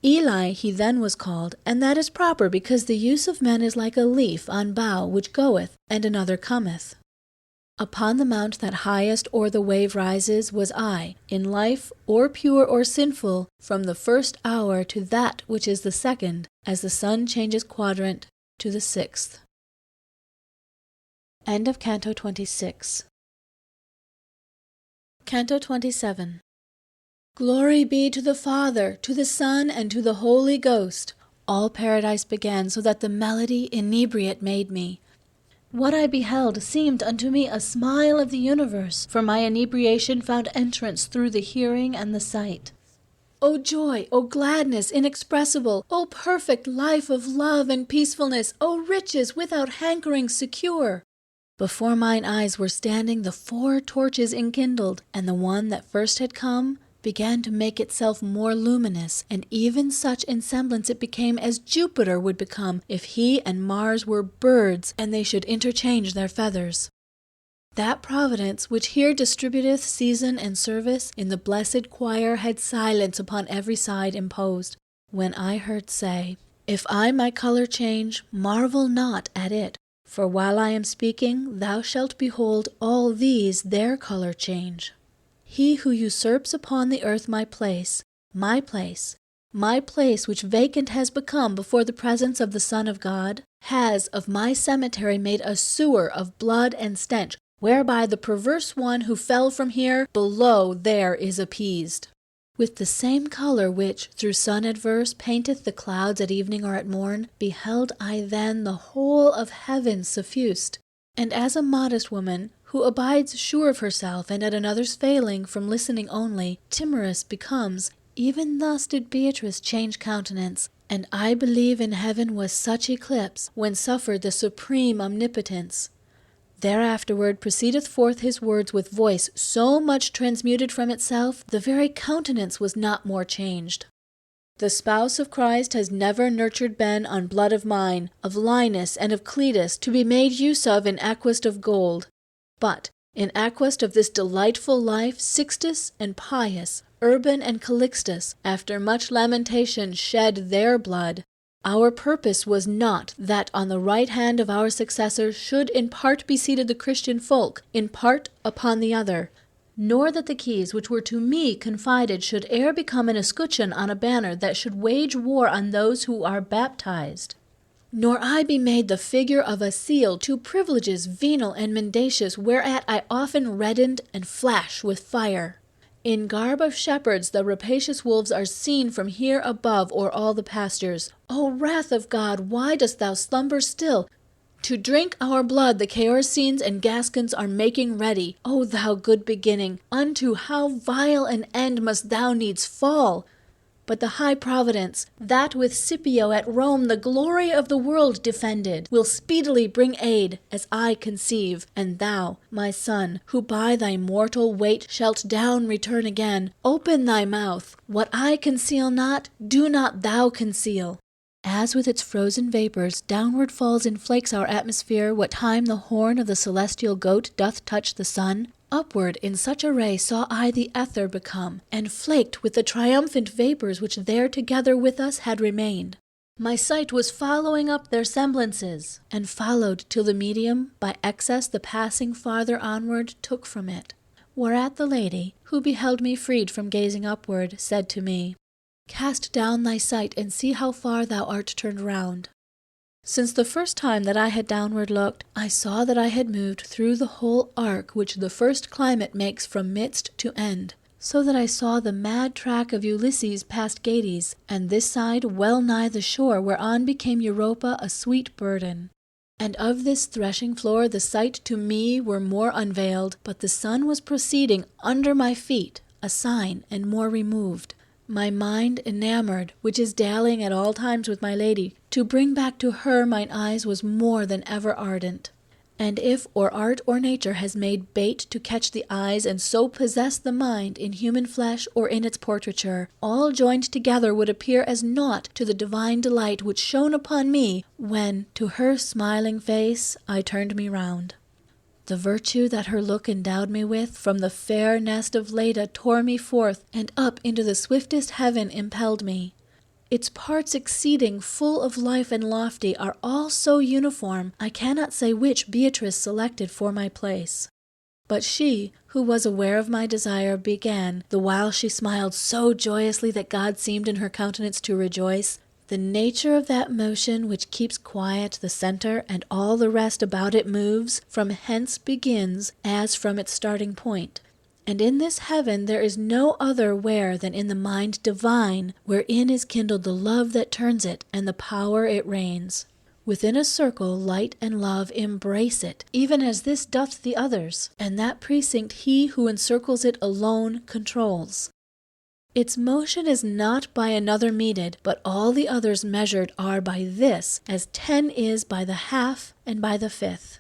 Eli he then was called, and that is proper, because the use of men is like a leaf on bough which goeth, and another cometh. Upon the mount that highest o'er the wave rises was I, in life, or pure or sinful, from the first hour to that which is the second, as the sun changes quadrant to the 6th. End of Canto 26. Canto 27. Glory be to the Father, to the Son, and to the Holy Ghost. All paradise began, so that the melody inebriate made me. What I beheld seemed unto me a smile of the universe, for my inebriation found entrance through the hearing and the sight. O joy, O gladness inexpressible, O perfect life of love and peacefulness, O riches without hankering secure! Before mine eyes were standing the 4 torches enkindled, and the one that first had come began to make itself more luminous, and even such in semblance it became as Jupiter would become if he and Mars were birds and they should interchange their feathers. That providence which here distributeth season and service, in the blessed choir had silence upon every side imposed, when I heard say, If I my colour change, marvel not at it, for while I am speaking, thou shalt behold all these their colour change. He who usurps upon the earth my place which vacant has become before the presence of the Son of God, has of my cemetery made a sewer of blood and stench, whereby the perverse one who fell from here below there is appeased. With the same colour which, through sun adverse, painteth the clouds at evening or at morn, beheld I then the whole of heaven suffused. And as a modest woman, who abides sure of herself, and at another's failing from listening only, timorous becomes, even thus did Beatrice change countenance, and I believe in heaven was such eclipse, when suffered the supreme omnipotence. Thereafterward proceedeth forth his words with voice so much transmuted from itself, the very countenance was not more changed. The spouse of Christ has never nurtured been on blood of mine, of Linus and of Cletus, to be made use of in aquest of gold. But in aquest of this delightful life, Sixtus and Pius, Urban and Calixtus, after much lamentation, shed their blood. Our purpose was not that on the right hand of our successors should in part be seated the Christian folk, in part upon the other, nor that the keys which were to me confided should e'er become an escutcheon on a banner that should wage war on those who are baptized, nor I be made the figure of a seal to privileges venal and mendacious, whereat I often reddened and flash with fire. In garb of shepherds the rapacious wolves are seen from here above o'er all the pastures. O wrath of God, why dost thou slumber still? To drink our blood the Chaorsines and Gascons are making ready. O thou good beginning, unto how vile an end must thou needs fall! But the high providence, that with Scipio at Rome the glory of the world defended, will speedily bring aid, as I conceive, and thou, my son, who by thy mortal weight shalt down return again, open thy mouth. What I conceal not, do not thou conceal. As with its frozen vapours downward falls in flakes our atmosphere, what time the horn of the celestial goat doth touch the sun, upward in such array saw I the ether become, and flaked with the triumphant vapours which there together with us had remained. My sight was following up their semblances, and followed till the medium, by excess the passing farther onward, took from it. Whereat the lady, who beheld me freed from gazing upward, said to me, Cast down thy sight, and see how far thou art turned round. Since the first time that I had downward looked, I saw that I had moved through the whole arc which the first climate makes from midst to end, so that I saw the mad track of Ulysses past Gades, and this side well nigh the shore whereon became Europa a sweet burden. And of this threshing floor the sight to me were more unveiled, but the sun was proceeding under my feet, a sign, and more removed. My mind enamoured, which is dallying at all times with my lady, to bring back to her mine eyes was more than ever ardent. And if or art or nature has made bait to catch the eyes and so possess the mind in human flesh or in its portraiture, all joined together would appear as naught to the divine delight which shone upon me when, to her smiling face, I turned me round. The virtue that her look endowed me with from the fair nest of Leda tore me forth, and up into the swiftest heaven impelled me. Its parts exceeding, full of life and lofty, are all so uniform, I cannot say which Beatrice selected for my place. But she, who was aware of my desire, began, the while she smiled so joyously that God seemed in her countenance to rejoice, the nature of that motion which keeps quiet the centre, and all the rest about it moves, from hence begins, as from its starting point. And in this heaven there is no other where than in the mind divine, wherein is kindled the love that turns it, and the power it reigns. Within a circle light and love embrace it, even as this doth the others, and that precinct he who encircles it alone controls. Its motion is not by another meted, but all the others measured are by this, as 10 is by the half and by the fifth.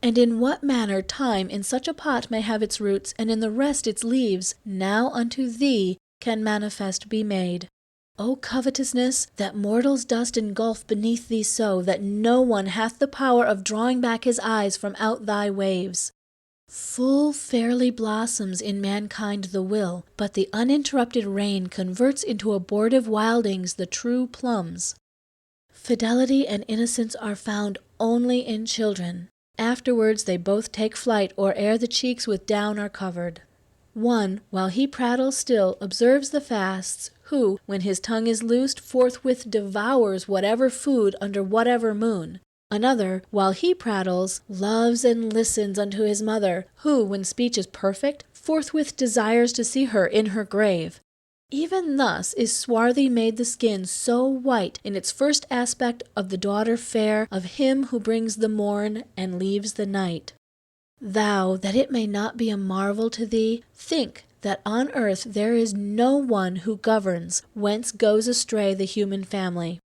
And in what manner time in such a pot may have its roots, and in the rest its leaves, now unto thee can manifest be made. O covetousness, that mortals dost engulf beneath thee so, that no one hath the power of drawing back his eyes from out thy waves. Full fairly blossoms in mankind the will, but the uninterrupted rain converts into abortive wildings the true plums. Fidelity and innocence are found only in children. Afterwards they both take flight, or ere the cheeks with down are covered. One, while he prattles still, observes the fasts, who, when his tongue is loosed, forthwith devours whatever food under whatever moon. Another, while he prattles, loves and listens unto his mother, who, when speech is perfect, forthwith desires to see her in her grave. Even thus is swarthy made the skin so white in its first aspect of the daughter fair of him who brings the morn and leaves the night. Thou, that it may not be a marvel to thee, think that on earth there is no one who governs whence goes astray the human family.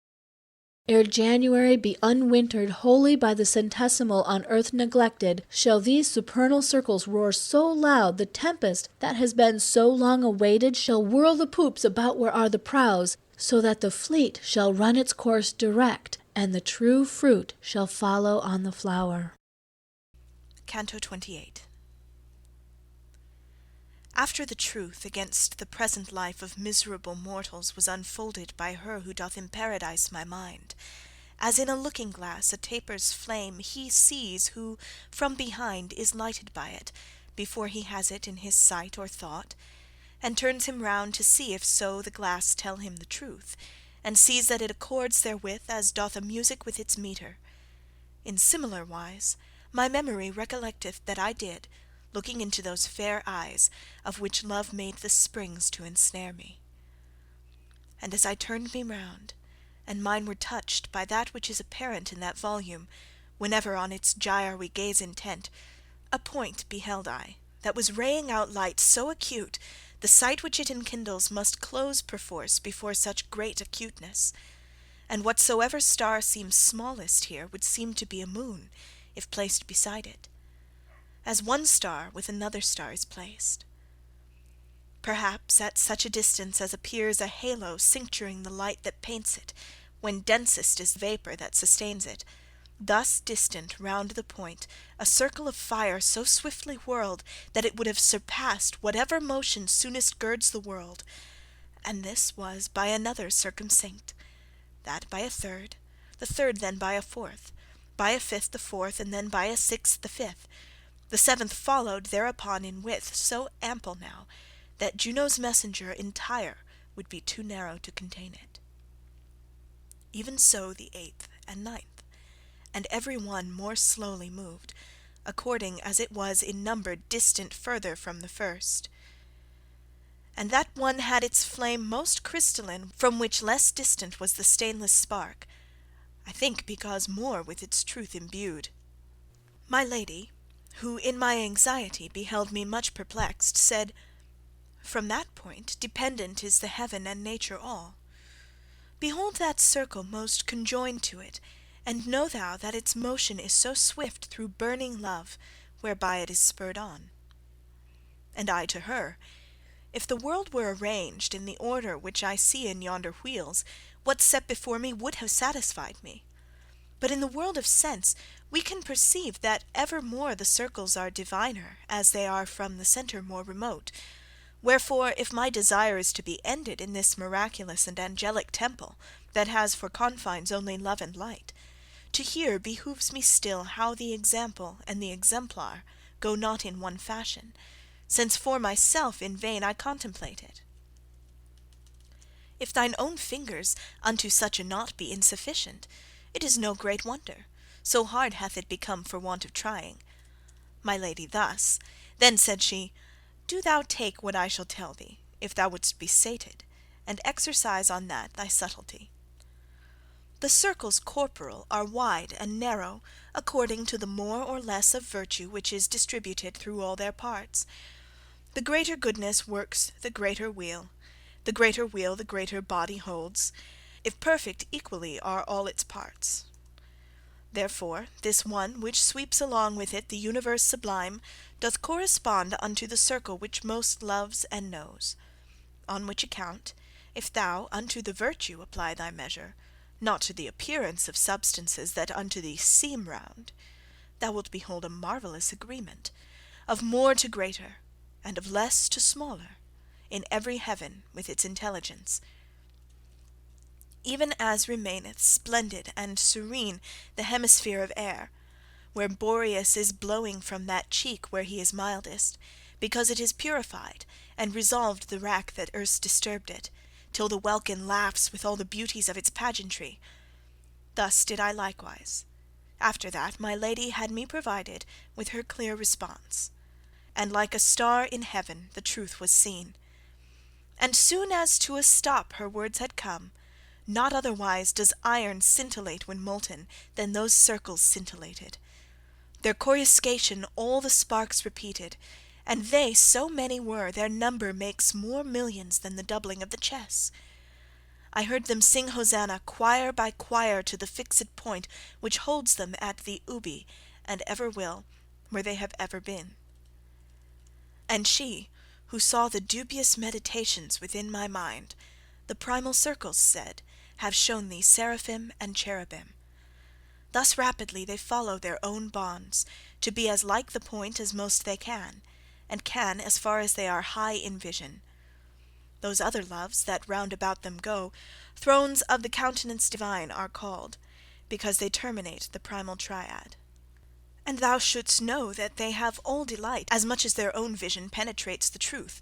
Ere January be unwintered wholly by the centesimal on earth neglected, shall these supernal circles roar so loud the tempest that has been so long awaited shall whirl the poops about where are the prows, so that the fleet shall run its course direct, and the true fruit shall follow on the flower. Canto 28. After the truth against the present life of miserable mortals was unfolded by her who doth in paradise my mind, as in a looking-glass a taper's flame he sees who from behind is lighted by it, before he has it in his sight or thought, and turns him round to see if so the glass tell him the truth, and sees that it accords therewith as doth a music with its metre. In similar wise my memory recollecteth that I did, looking into those fair eyes, of which love made the springs to ensnare me. And as I turned me round, and mine were touched by that which is apparent in that volume, whenever on its gyre we gaze intent, a point beheld I, that was raying out light so acute, the sight which it enkindles must close perforce before such great acuteness. And whatsoever star seems smallest here would seem to be a moon, if placed beside it, as one star with another star is placed. Perhaps at such a distance as appears a halo cincturing the light that paints it, when densest is vapour that sustains it, thus distant round the point a circle of fire so swiftly whirled that it would have surpassed whatever motion soonest girds the world, and this was by another circumsynct, that by a third, the third then by a fourth, by a fifth the fourth, and then by a sixth the fifth. The seventh followed thereupon in width so ample now, that Juno's messenger entire would be too narrow to contain it. Even so the eighth and ninth, and every one more slowly moved, according as it was in number distant further from the first. And that one had its flame most crystalline, from which less distant was the stainless spark, I think because more with its truth imbued. My lady, who in my anxiety beheld me much perplexed, said, "From that point dependent is the heaven and nature all. Behold that circle most conjoined to it, and know thou that its motion is so swift through burning love, whereby it is spurred on." And I to her, "If the world were arranged in the order which I see in yonder wheels, what set before me would have satisfied me. But in the world of sense we can perceive that evermore the circles are diviner, as they are from the centre more remote. Wherefore, if my desire is to be ended in this miraculous and angelic temple, that has for confines only love and light, to hear behoves me still how the example and the exemplar go not in one fashion, since for myself in vain I contemplate it. If thine own fingers unto such a knot be insufficient, it is no great wonder, so hard hath it become for want of trying." My lady thus. Then said she, "Do thou take what I shall tell thee, if thou wouldst be sated, and exercise on that thy subtlety. The circles corporal are wide and narrow, according to the more or less of virtue which is distributed through all their parts. The greater goodness works the greater weal, the greater weal the greater body holds, if perfect equally are all its parts. Therefore this one which sweeps along with it the universe sublime doth correspond unto the circle which most loves and knows. On which account, if thou unto the virtue apply thy measure, not to the appearance of substances that unto thee seem round, thou wilt behold a marvellous agreement, of more to greater, and of less to smaller, in every heaven with its intelligence. Even as remaineth splendid and serene the hemisphere of air, where Boreas is blowing from that cheek where he is mildest, because it is purified, and resolved the rack that erst disturbed it, till the welkin laughs with all the beauties of its pageantry. Thus did I likewise. After that my lady had me provided with her clear response, and like a star in heaven the truth was seen. And soon as to a stop her words had come, not otherwise does iron scintillate when molten, than those circles scintillated. Their coruscation all the sparks repeated, and they so many were, their number makes more millions than the doubling of the chess. I heard them sing Hosanna choir by choir to the fixed point which holds them at the ubi, and ever will, where they have ever been. And she, who saw the dubious meditations within my mind, the primal circles said, have shown thee seraphim and cherubim. Thus rapidly they follow their own bonds, to be as like the point as most they can, and can as far as they are high in vision. Those other loves that round about them go, thrones of the countenance divine are called, because they terminate the primal triad. And thou shouldst know that they have all delight, as much as their own vision penetrates the truth,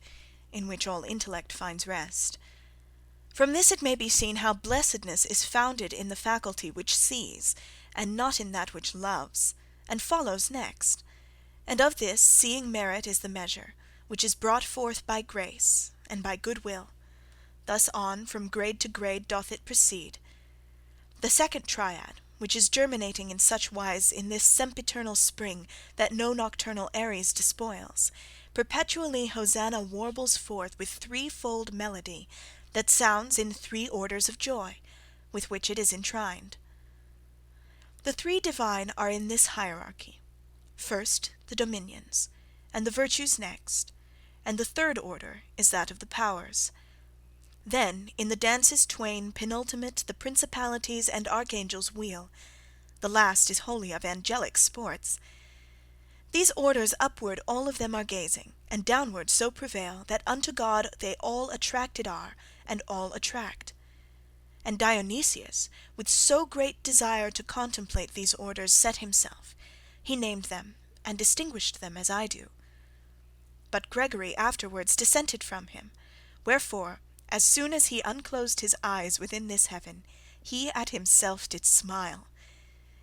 in which all intellect finds rest. From this it may be seen how blessedness is founded in the faculty which sees, and not in that which loves, and follows next. And of this seeing merit is the measure, which is brought forth by grace, and by good will. Thus on from grade to grade doth it proceed. The second triad, which is germinating in such wise in this sempiternal spring that no nocturnal Aries despoils, perpetually Hosanna warbles forth with threefold melody, that sounds in three orders of joy, with which it is entwined. The three divine are in this hierarchy: first the dominions, and the virtues next, and the third order is that of the powers. Then in the dances twain penultimate the principalities and archangels wheel. The last is wholly of angelic sports. These orders upward all of them are gazing, and downward so prevail, that unto God they all attracted are, and all attract. And Dionysius, with so great desire to contemplate these orders, set himself. He named them, and distinguished them as I do. But Gregory afterwards dissented from him, wherefore, as soon as he unclosed his eyes within this heaven, he at himself did smile.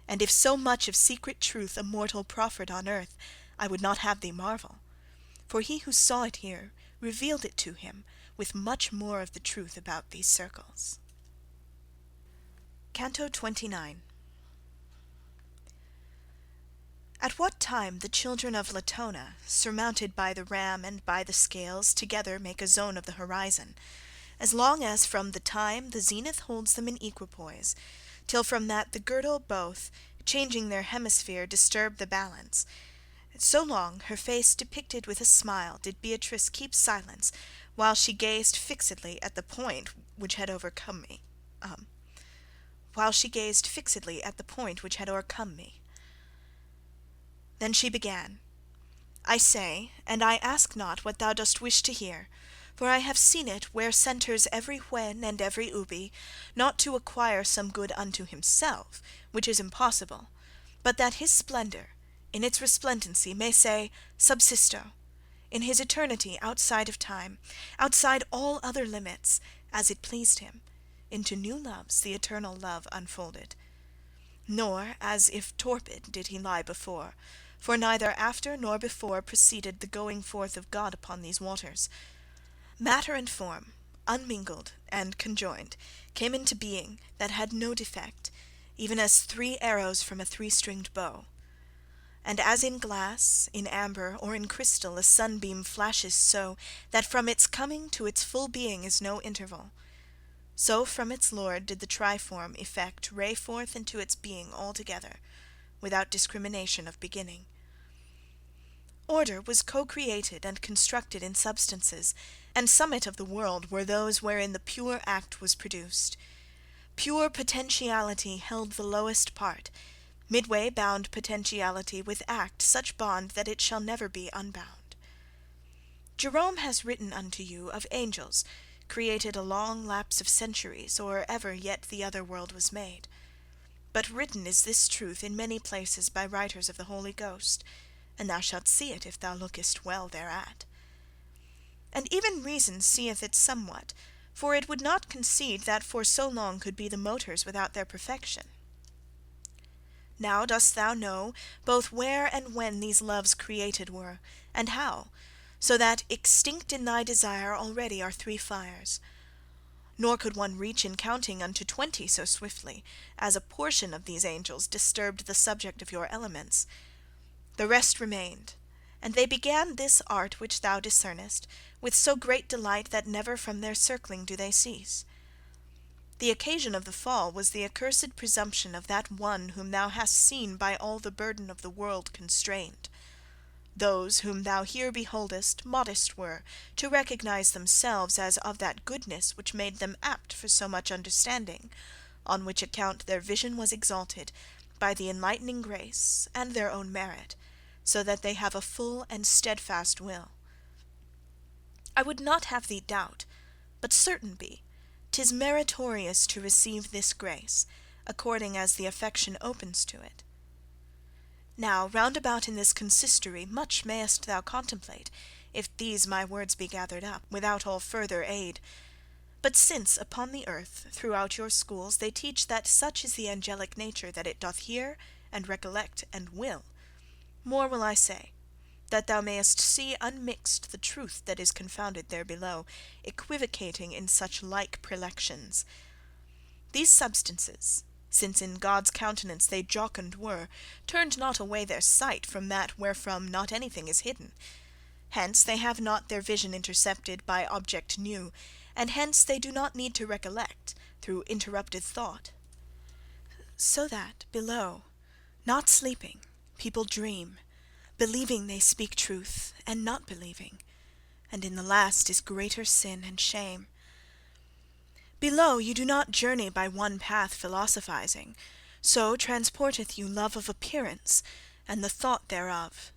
And if so much of secret truth a mortal proffered on earth, I would not have thee marvel. For he who saw it here revealed it to him, with much more of the truth about these circles. Canto 29. At what time the children of Latona, surmounted by the ram and by the scales, together make a zone of the horizon, as long as from the time the zenith holds them in equipoise, till from that the girdle both, changing their hemisphere, disturb the balance, so long her face depicted with a smile did Beatrice keep silence, while she gazed fixedly at the point which had overcome me. Then she began, I say, and I ask not what thou dost wish to hear, for I have seen it where centres every when and every ubi, not to acquire some good unto himself, which is impossible, but that his splendour, in its resplendency, may say, subsisto, in his eternity outside of time, outside all other limits, as it pleased him, into new loves the eternal love unfolded. Nor, as if torpid, did he lie before, for neither after nor before proceeded the going forth of God upon these waters. Matter and form, unmingled and conjoined, came into being that had no defect, even as 3 arrows from a 3-stringed bow. And as in glass, in amber, or in crystal a sunbeam flashes so, that from its coming to its full being is no interval, so from its Lord did the triform effect ray forth into its being altogether, without discrimination of beginning. Order was co-created and constructed in substances, and summit of the world were those wherein the pure act was produced. Pure potentiality held the lowest part, midway bound potentiality with act, such bond that it shall never be unbound. Jerome has written unto you of angels, created a long lapse of centuries, or ever yet the other world was made. But written is this truth in many places by writers of the Holy Ghost, and thou shalt see it if thou lookest well thereat. And even reason seeth it somewhat, for it would not concede that for so long could be the motors without their perfection. Now dost thou know both where and when these loves created were, and how, so that extinct in thy desire already are 3 fires. Nor could one reach in counting unto 20 so swiftly, as a portion of these angels disturbed the subject of your elements. The rest remained, and they began this art which thou discernest, with so great delight that never from their circling do they cease. The occasion of the fall was the accursed presumption of that one whom thou hast seen by all the burden of the world constrained. Those whom thou here beholdest modest were, to recognize themselves as of that goodness which made them apt for so much understanding, on which account their vision was exalted by the enlightening grace and their own merit, so that they have a full and steadfast will. I would not have thee doubt, but certain be, 'tis meritorious to receive this grace, according as the affection opens to it. Now round about in this consistory much mayest thou contemplate, if these my words be gathered up, without all further aid. But since upon the earth, throughout your schools, they teach that such is the angelic nature that it doth hear, and recollect, and will, more will I say, that thou mayest see unmixed the truth that is confounded there below, equivocating in such like prelections. These substances, since in God's countenance they jocund were, turned not away their sight from that wherefrom not anything is hidden. Hence they have not their vision intercepted by object new, and hence they do not need to recollect through interrupted thought. So that below, not sleeping, people dream, believing they speak truth, and not believing, and in the last is greater sin and shame. Below you do not journey by one path philosophizing, so transporteth you love of appearance, and the thought thereof.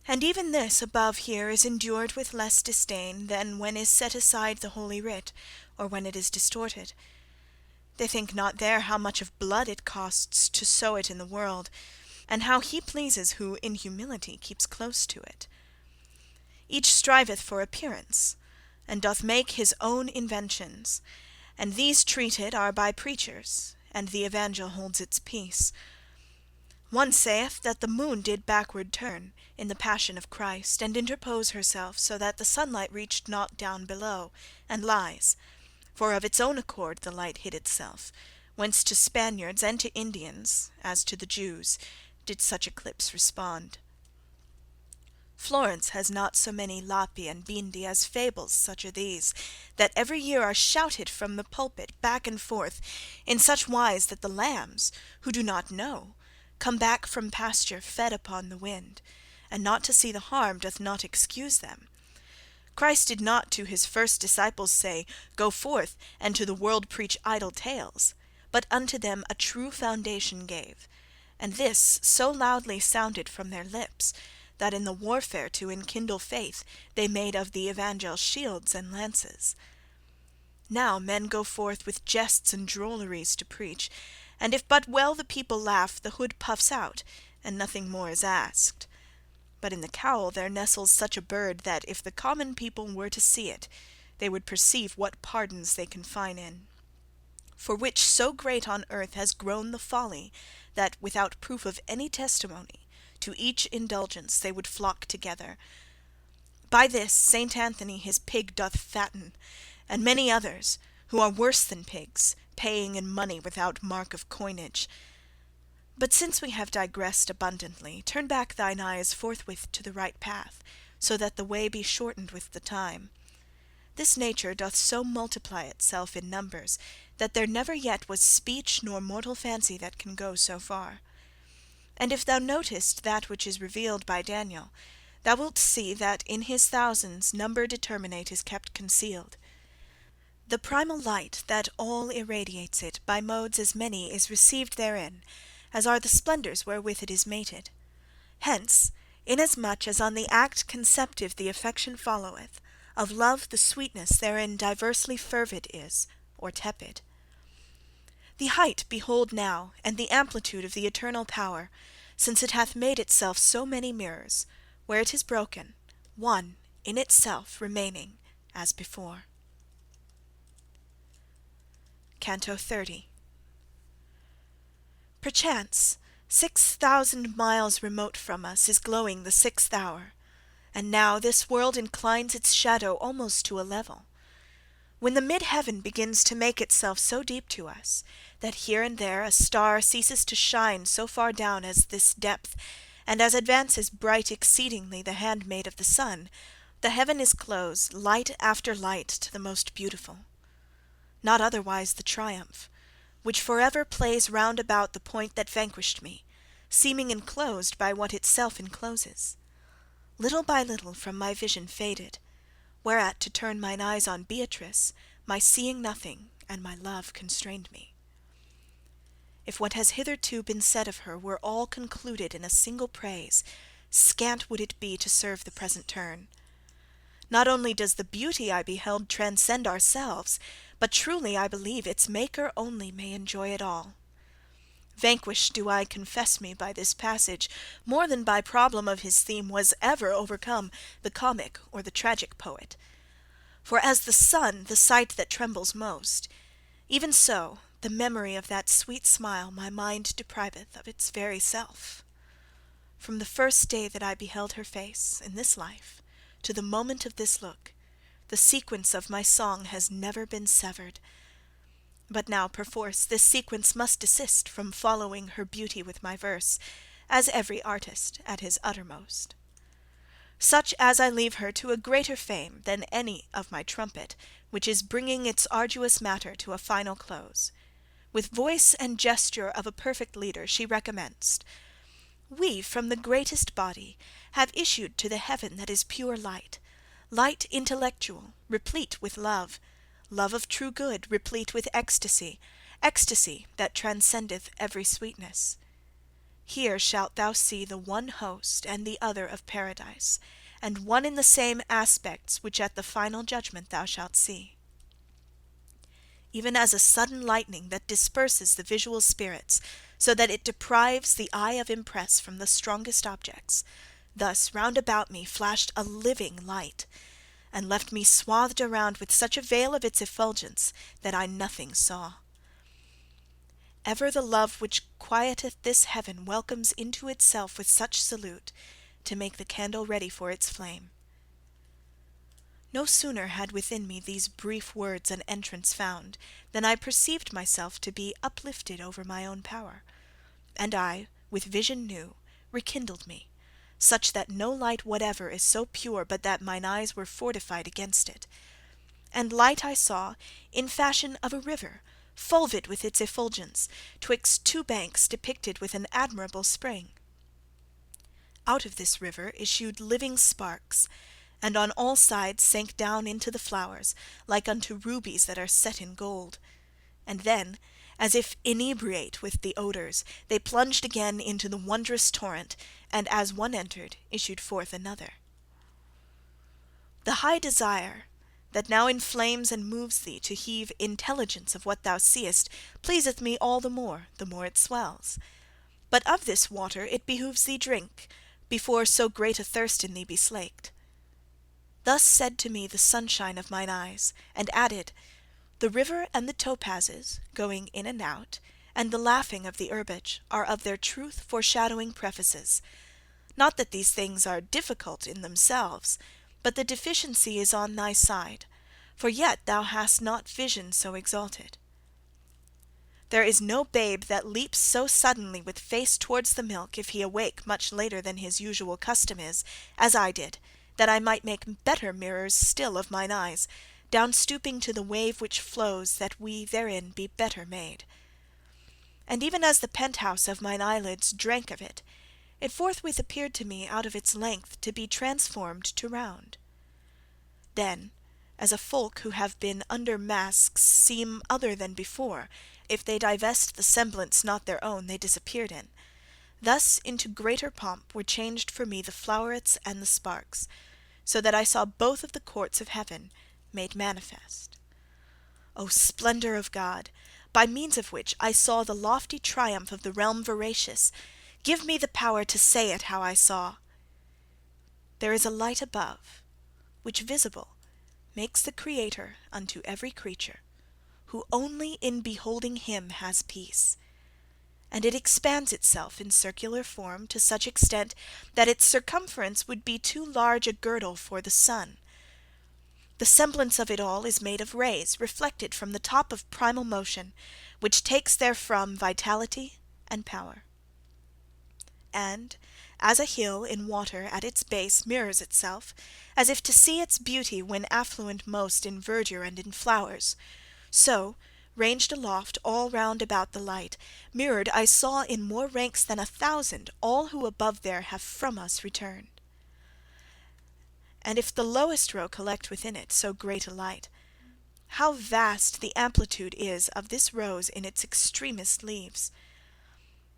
And even this above here is endured with less disdain than when is set aside the Holy Writ, or when it is distorted. They think not there how much of blood it costs to sow it in the world, and how he pleases who in humility keeps close to it. Each striveth for appearance, and doth make his own inventions, and these treated are by preachers, and the evangel holds its peace. One saith that the moon did backward turn in the passion of Christ, and interpose herself so that the sunlight reached not down below, and lies, for of its own accord the light hid itself, whence to Spaniards and to Indians, as to the Jews, did such eclipse respond. Florence has not so many Lapi and Bindi as fables such are these, that every year are shouted from the pulpit back and forth, in such wise that the lambs, who do not know, come back from pasture fed upon the wind, and not to see the harm doth not excuse them. Christ did not to his first disciples say, Go forth, and to the world preach idle tales, but unto them a true foundation gave, and this so loudly sounded from their lips, that in the warfare to enkindle faith they made of the evangel shields and lances. Now men go forth with jests and drolleries to preach, and if but well the people laugh, the hood puffs out, and nothing more is asked. But in the cowl there nestles such a bird that if the common people were to see it, they would perceive what pardons they confine in. For which so great on earth has grown the folly, that without proof of any testimony, to each indulgence they would flock together. By this Saint Anthony his pig doth fatten, and many others, who are worse than pigs, paying in money without mark of coinage. But since we have digressed abundantly, turn back thine eyes forthwith to the right path, so that the way be shortened with the time. This nature doth so multiply itself in numbers, that there never yet was speech nor mortal fancy that can go so far. And if thou notest that which is revealed by Daniel, thou wilt see that in his thousands number determinate is kept concealed. The primal light that all irradiates it by modes as many is received therein, as are the splendours wherewith it is mated. Hence, inasmuch as on the act conceptive the affection followeth, of love the sweetness therein diversely fervid is, or tepid. The height behold now, and the amplitude of the eternal power, since it hath made itself so many mirrors, where it is broken, one in itself remaining as before. Canto 30. Perchance 6,000 miles remote from us is glowing the 6th hour, and now this world inclines its shadow almost to a level. When the mid-heaven begins to make itself so deep to us, that here and there a star ceases to shine so far down as this depth, and as advances bright exceedingly the handmaid of the sun, the heaven is closed, light after light, to the most beautiful. Not otherwise the triumph, which for ever plays round about the point that vanquished me, seeming enclosed by what itself encloses. Little by little from my vision faded, whereat to turn mine eyes on Beatrice, my seeing nothing and my love constrained me. If what has hitherto been said of her were all concluded in a single praise, scant would it be to serve the present turn. Not only does the beauty I beheld transcend ourselves, but truly I believe its maker only may enjoy it all. Vanquished do I confess me by this passage, more than by problem of his theme was ever overcome the comic or the tragic poet. For as the sun the sight that trembles most, even so the memory of that sweet smile my mind depriveth of its very self. From the first day that I beheld her face in this life, to the moment of this look, the sequence of my song has never been severed. But now perforce this sequence must desist from following her beauty with my verse, as every artist at his uttermost. Such as I leave her to a greater fame than any of my trumpet, which is bringing its arduous matter to a final close. With voice and gesture of a perfect leader she recommenced. We from the greatest body have issued to the heaven that is pure light, light intellectual, replete with love, love of true good, replete with ecstasy, ecstasy that transcendeth every sweetness. Here shalt thou see the one host and the other of paradise, and one in the same aspects which at the final judgment thou shalt see. Even as a sudden lightning that disperses the visual spirits, so that it deprives the eye of impress from the strongest objects, thus round about me flashed a living light, and left me swathed around with such a veil of its effulgence that I nothing saw. Ever the love which quieteth this heaven welcomes into itself with such salute, to make the candle ready for its flame. No sooner had within me these brief words an entrance found, than I perceived myself to be uplifted over my own power, and I, with vision new, rekindled me, such that no light whatever is so pure but that mine eyes were fortified against it. And light I saw in fashion of a river, fulvid with its effulgence, twixt two banks depicted with an admirable spring. Out of this river issued living sparks, and on all sides sank down into the flowers, like unto rubies that are set in gold. And then, as if inebriate with the odours, they plunged again into the wondrous torrent, and as one entered, issued forth another. The high desire that now inflames and moves thee to heave intelligence of what thou seest, pleaseth me all the more it swells. But of this water it behoves thee drink, before so great a thirst in thee be slaked. Thus said to me the sunshine of mine eyes, and added, the river and the topazes, going in and out, and the laughing of the herbage, are of their truth foreshadowing prefaces. Not that these things are difficult in themselves, but the deficiency is on thy side, for yet thou hast not vision so exalted. There is no babe that leaps so suddenly with face towards the milk, if he awake much later than his usual custom is, as I did, that I might make better mirrors still of mine eyes, down stooping to the wave which flows, that we therein be better made. And even as the penthouse of mine eyelids drank of it, it forthwith appeared to me out of its length to be transformed to round. Then, as a folk who have been under masks seem other than before, if they divest the semblance not their own they disappeared in. Thus into greater pomp were changed for me the flowerets and the sparks, so that I saw both of the courts of heaven made manifest. O splendour of God, by means of which I saw the lofty triumph of the realm veracious, give me the power to say it how I saw. There is a light above, which visible makes the Creator unto every creature, who only in beholding him has peace. And it expands itself in circular form to such extent that its circumference would be too large a girdle for the sun. The semblance of it all is made of rays reflected from the top of primal motion, which takes therefrom vitality and power. And, as a hill in water at its base mirrors itself, as if to see its beauty when affluent most in verdure and in flowers, so, ranged aloft all round about the light, mirrored I saw in more ranks than 1,000 all who above there have from us returned. And if the lowest row collect within it so great a light, how vast the amplitude is of this rose in its extremest leaves!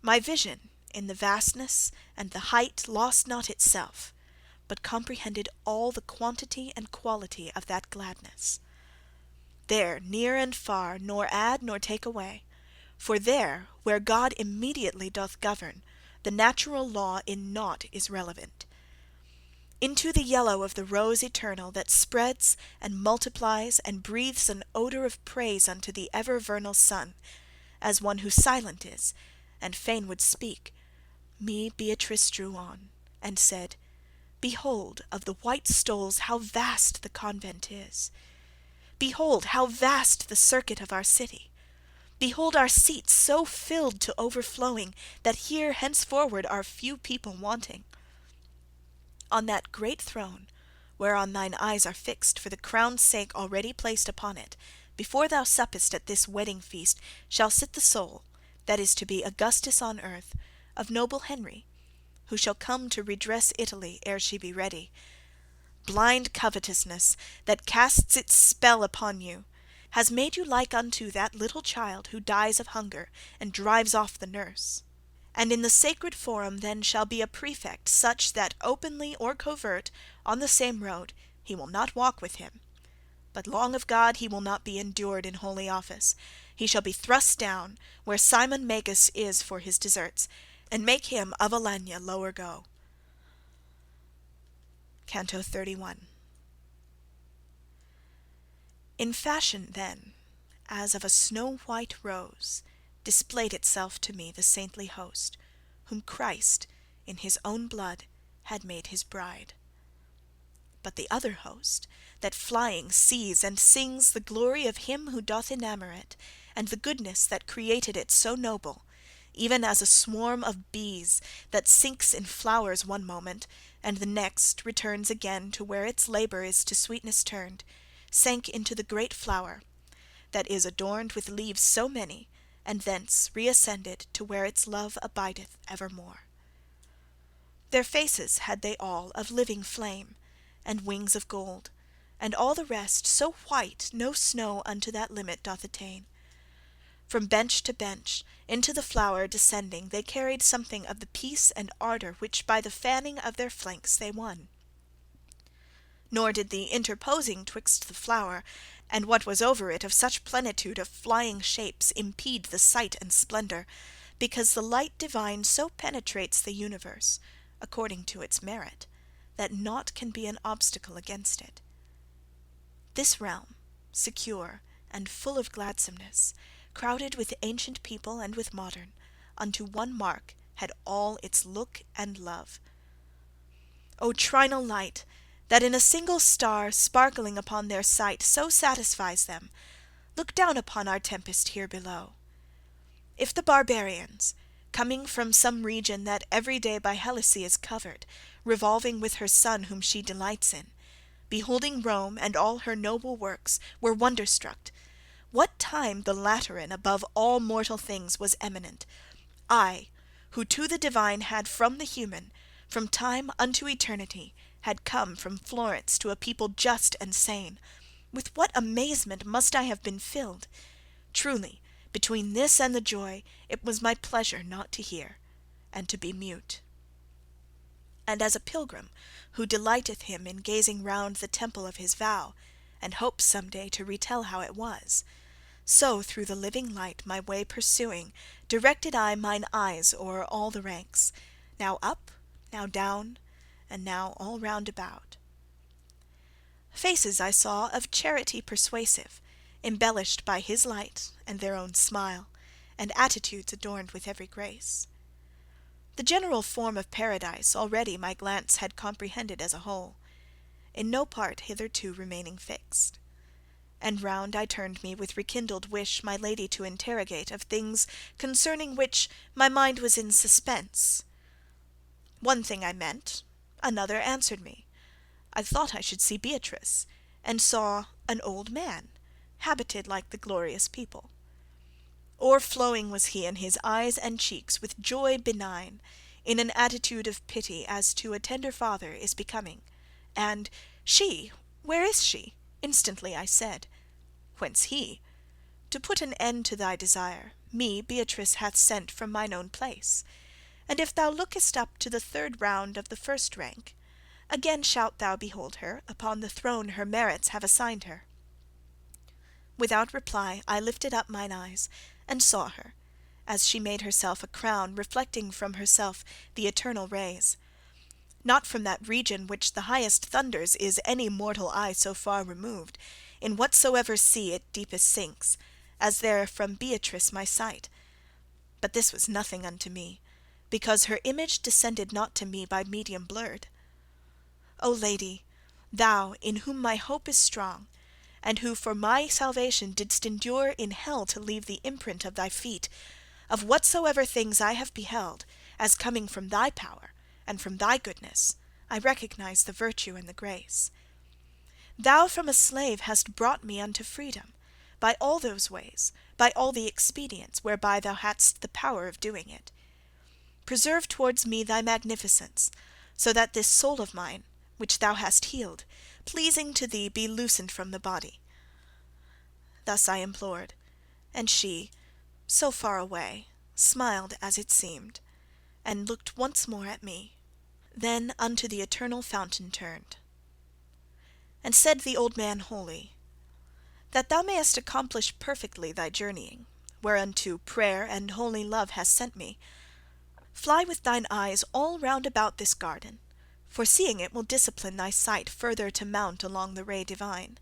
My vision in the vastness and the height lost not itself, but comprehended all the quantity and quality of that gladness. There, near and far, nor add nor take away, for there, where God immediately doth govern, the natural law in naught is relevant. Into the yellow of the rose eternal that spreads and multiplies and breathes an odour of praise unto the ever vernal sun, as one who silent is, and fain would speak, me Beatrice drew on, and said, Behold of the white stoles how vast the convent is. Behold how vast the circuit of our city. Behold our seats so filled to overflowing, that here henceforward are few people wanting. On that great throne, whereon thine eyes are fixed for the crown's sake already placed upon it, before thou suppest at this wedding feast, shall sit the soul, that is to be Augustus on earth, of noble Henry, who shall come to redress Italy ere she be ready. Blind covetousness, that casts its spell upon you, has made you like unto that little child who dies of hunger and drives off the nurse. And in the sacred forum then shall be a prefect such that openly or covert, on the same road, he will not walk with him. But long of God he will not be endured in holy office. He shall be thrust down, where Simon Magus is for his deserts, and make him of Alanya lower go. Canto 31. In fashion then, as of a snow-white rose, displayed itself to me the saintly host, whom Christ, in his own blood, had made his bride. But the other host, that flying sees and sings the glory of him who doth enamour it, and the goodness that created it so noble, even as a swarm of bees that sinks in flowers one moment, and the next returns again to where its labour is to sweetness turned, sank into the great flower, that is adorned with leaves so many, and thence reascended to where its love abideth evermore. Their faces had they all of living flame, and wings of gold, and all the rest so white no snow unto that limit doth attain. From bench to bench, into the flower descending, they carried something of the peace and ardour which by the fanning of their flanks they won. Nor did the interposing twixt the flower and what was over it of such plenitude of flying shapes impede the sight and splendour, because the light divine so penetrates the universe, according to its merit, that naught can be an obstacle against it. This realm, secure and full of gladsomeness, crowded with ancient people and with modern, unto one mark had all its look and love. O trinal light, that in a single star sparkling upon their sight so satisfies them, look down upon our tempest here below. If the barbarians, coming from some region that every day by Helice is covered, revolving with her son whom she delights in, beholding Rome and all her noble works, were wonderstruck, what time the Lateran above all mortal things was eminent, I, who to the divine had from the human, from time unto eternity, had come from Florence to a people just and sane, With what amazement must I have been filled! Truly, between this and the joy, it was my pleasure not to hear, and to be mute. And as a pilgrim, who delighteth him in gazing round the temple of his vow, and hopes some day to retell how it was, so through the living light my way pursuing, directed I mine eyes o'er all the ranks, now up, now down, and now all round about. Faces I saw of charity persuasive, embellished by his light and their own smile, and attitudes adorned with every grace. The general form of Paradise already my glance had comprehended as a whole, in no part hitherto remaining fixed. And round I turned me with rekindled wish my lady to interrogate of things concerning which my mind was in suspense. One thing I meant, another answered me. I thought I should see Beatrice, and saw an old man, habited like the glorious people. O'erflowing was he in his eyes and cheeks with joy benign, in an attitude of pity as to a tender father is becoming. And she, where is she? Instantly I said. Whence he? To put an end to thy desire, me Beatrice hath sent from mine own place. And if thou lookest up to the third round of the first rank, again shalt thou behold her upon the throne her merits have assigned her. Without reply I lifted up mine eyes, and saw her, as she made herself a crown reflecting from herself the eternal rays. Not from that region which the highest thunders is any mortal eye so far removed, in whatsoever sea it deepest sinks, as there from Beatrice my sight. But this was nothing unto me, because her image descended not to me by medium blurred. O Lady, thou, in whom my hope is strong, and who for my salvation didst endure in hell to leave the imprint of thy feet, of whatsoever things I have beheld, as coming from thy power, and from thy goodness, I recognize the virtue and the grace. Thou from a slave hast brought me unto freedom, by all those ways, by all the expedients whereby thou hadst the power of doing it. Preserve towards me thy magnificence, so that this soul of mine, which thou hast healed, pleasing to thee be loosened from the body. Thus I implored, and she, so far away, smiled as it seemed, and looked once more at me, then unto the eternal fountain turned. And said the old man wholly, that thou mayest accomplish perfectly thy journeying, whereunto prayer and holy love has sent me, fly with thine eyes all round about this garden, for seeing it will discipline thy sight further to mount along the ray divine.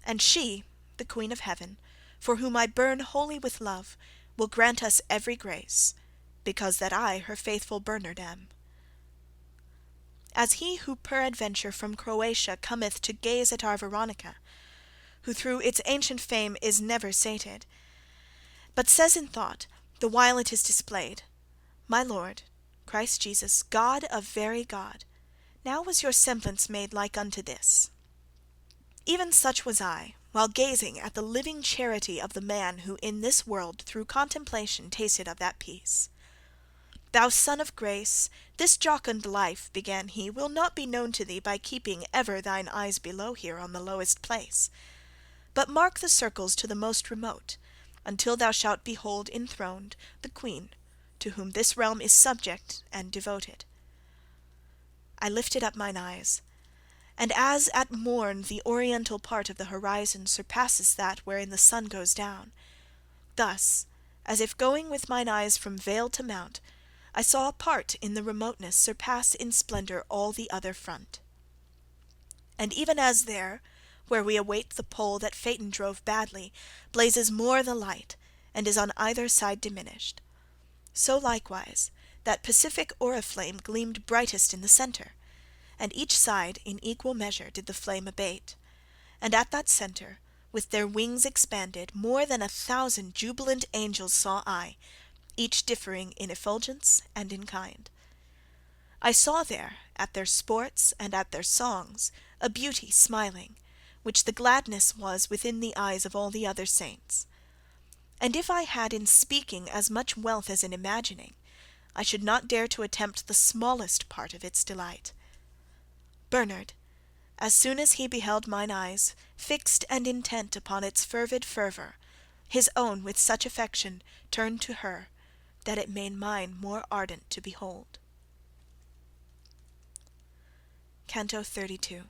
And she, the Queen of Heaven, for whom I burn wholly with love, will grant us every grace, because that I her faithful Bernard am. As he who peradventure from Croatia cometh to gaze at our Veronica, who through its ancient fame is never sated, but says in thought, the while it is displayed, My Lord, Christ Jesus, God of very God, now was your semblance made like unto this. Even such was I, while gazing at the living charity of the man who in this world through contemplation tasted of that peace. Thou Son of Grace, this jocund life, began he, will not be known to thee by keeping ever thine eyes below here on the lowest place. But mark the circles to the most remote, until thou shalt behold enthroned the Queen, to whom this realm is subject and devoted. I lifted up mine eyes, and as at morn the oriental part of the horizon surpasses that wherein the sun goes down, thus, as if going with mine eyes from vale to mount, I saw a part in the remoteness surpass in splendour all the other front. And even as there, where we await the pole that Phaeton drove badly, blazes more the light, and is on either side diminished, so likewise that Pacific oriflamme gleamed brightest in the centre, and each side in equal measure did the flame abate, and at that centre, with their wings expanded, more than 1,000 jubilant angels saw I, each differing in effulgence and in kind. I saw there, at their sports and at their songs, a beauty smiling, which the gladness was within the eyes of all the other saints. And if I had in speaking as much wealth as in imagining, I should not dare to attempt the smallest part of its delight. Bernard, As soon as he beheld mine eyes, fixed and intent upon its fervid fervour, his own with such affection turned to her, that it made mine more ardent to behold. Canto 32.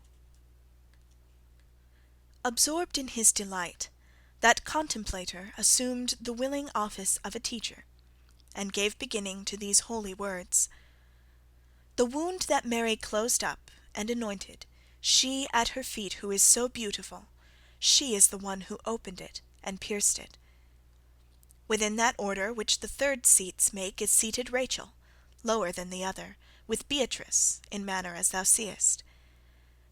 Absorbed in his delight, that contemplator assumed the willing office of a teacher, and gave beginning to these holy words. The wound that Mary closed up and anointed, she at her feet who is so beautiful, she is the one who opened it and pierced it. Within that order which the third seats make is seated Rachel, lower than the other, with Beatrice, in manner as thou seest.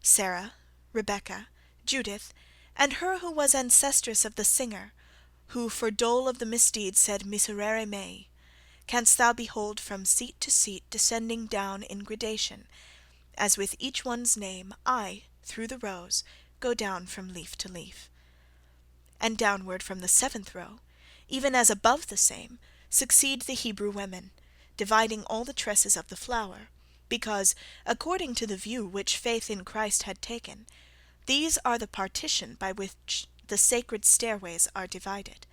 Sarah, Rebecca, Judith, and her who was ancestress of the singer, who for dole of the misdeed said Miserere mei, canst thou behold from seat to seat descending down in gradation, as with each one's name I, through the rows, go down from leaf to leaf. And downward from the seventh row, even as above the same, succeed the Hebrew women, dividing all the tresses of the flower, because, according to the view which faith in Christ had taken, these are the partition by which the sacred stairways are divided.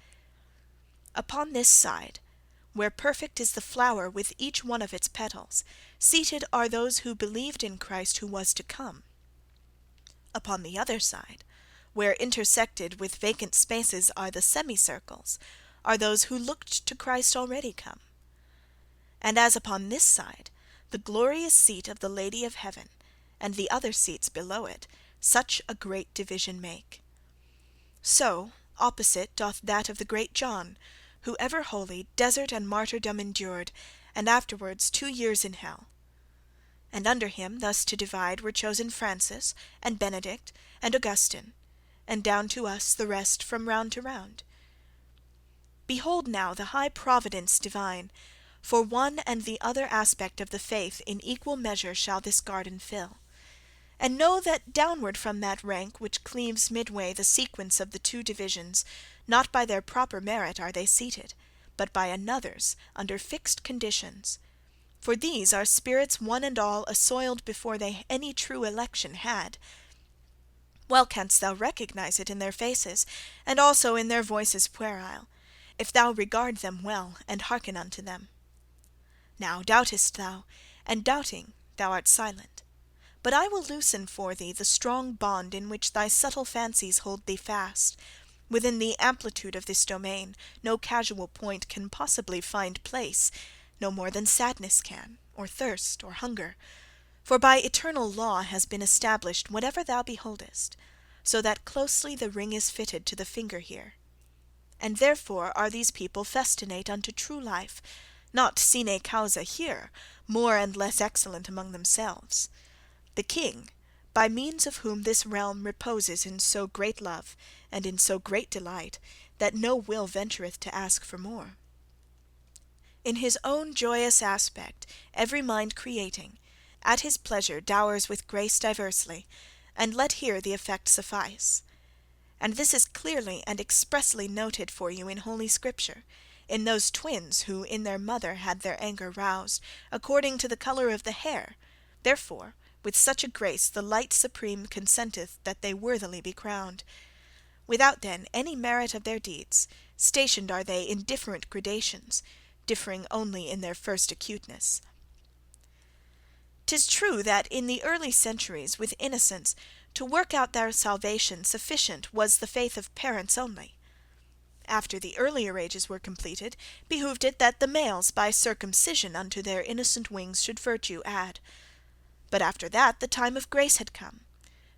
Upon this side, where perfect is the flower with each one of its petals, seated are those who believed in Christ who was to come. Upon the other side, where intersected with vacant spaces are the semicircles, are those who looked to Christ already come. And as upon this side, the glorious seat of the Lady of Heaven, and the other seats below it, such a great division make. So opposite doth that of the great John, who ever holy desert and martyrdom endured, and afterwards 2 years in hell. And under him thus to divide were chosen Francis, and Benedict, and Augustine, and down to us the rest from round to round. Behold now the high providence divine, for one and the other aspect of the faith in equal measure shall this garden fill. And know that downward from that rank which cleaves midway the sequence of the 2 divisions, not by their proper merit are they seated, but by another's under fixed conditions. For these are spirits one and all assoiled before they any true election had. Well canst thou recognize it in their faces, and also in their voices puerile, if thou regard them well and hearken unto them. Now doubtest thou, and doubting thou art silent. But I will loosen for thee the strong bond in which thy subtle fancies hold thee fast. Within the amplitude of this domain no casual point can possibly find place, no more than sadness can, or thirst, or hunger. For by eternal law has been established whatever thou beholdest, so that closely the ring is fitted to the finger here. And therefore are these people festinate unto true life, not sine causa here, more and less excellent among themselves. The king, by means of whom this realm reposes in so great love, and in so great delight, that no will ventureth to ask for more. In his own joyous aspect, every mind creating, at his pleasure dowers with grace diversely, and let here the effect suffice. And this is clearly and expressly noted for you in Holy Scripture, in those twins who in their mother had their anger roused, according to the colour of the hair. Therefore, with such a grace the light supreme consenteth that they worthily be crowned. Without then any merit of their deeds, stationed are they in different gradations, differing only in their first acuteness. 'Tis true that in the early centuries with innocents, to work out their salvation sufficient was the faith of parents only. After the earlier ages were completed, behoved it that the males by circumcision unto their innocent wings should virtue add. But after that the time of grace had come.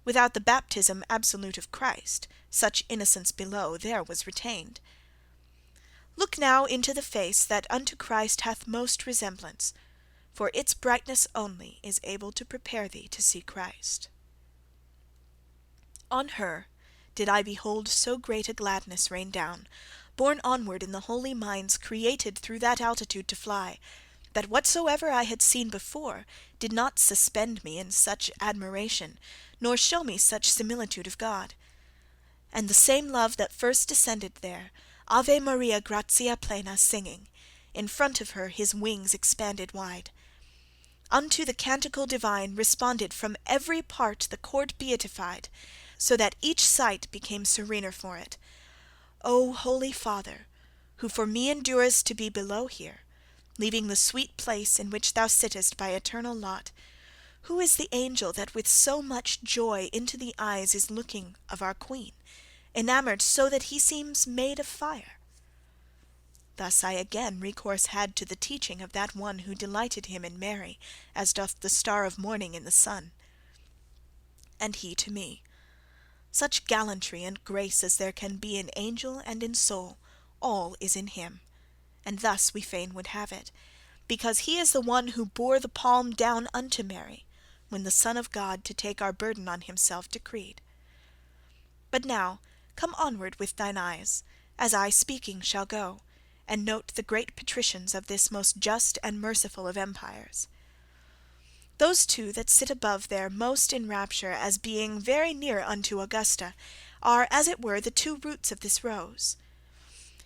Without the baptism absolute of Christ, such innocence below there was retained. Look now into the face that unto Christ hath most resemblance, for its brightness only is able to prepare thee to see Christ. On her did I behold so great a gladness rain down, borne onward in the holy minds created through that altitude to fly, that whatsoever I had seen before did not suspend me in such admiration, nor show me such similitude of God. And the same love that first descended there, Ave Maria gratia plena singing, in front of her his wings expanded wide. Unto the canticle divine responded from every part the court beatified, so that each sight became serener for it. O Holy Father, who for me endurest to be below here, leaving the sweet place in which thou sittest by eternal lot, who is the angel that with so much joy into the eyes is looking of our Queen, enamoured so that he seems made of fire? Thus I again recourse had to the teaching of that one who delighted him in Mary, as doth the star of morning in the sun. And he to me, such gallantry and grace as there can be in angel and in soul, all is in him, and thus we fain would have it, because he is the one who bore the palm down unto Mary, when the Son of God to take our burden on himself decreed. But now come onward with thine eyes, as I speaking shall go, and note the great patricians of this most just and merciful of empires. Those two that sit above there most in rapture, as being very near unto Augusta, are as it were the two roots of this rose.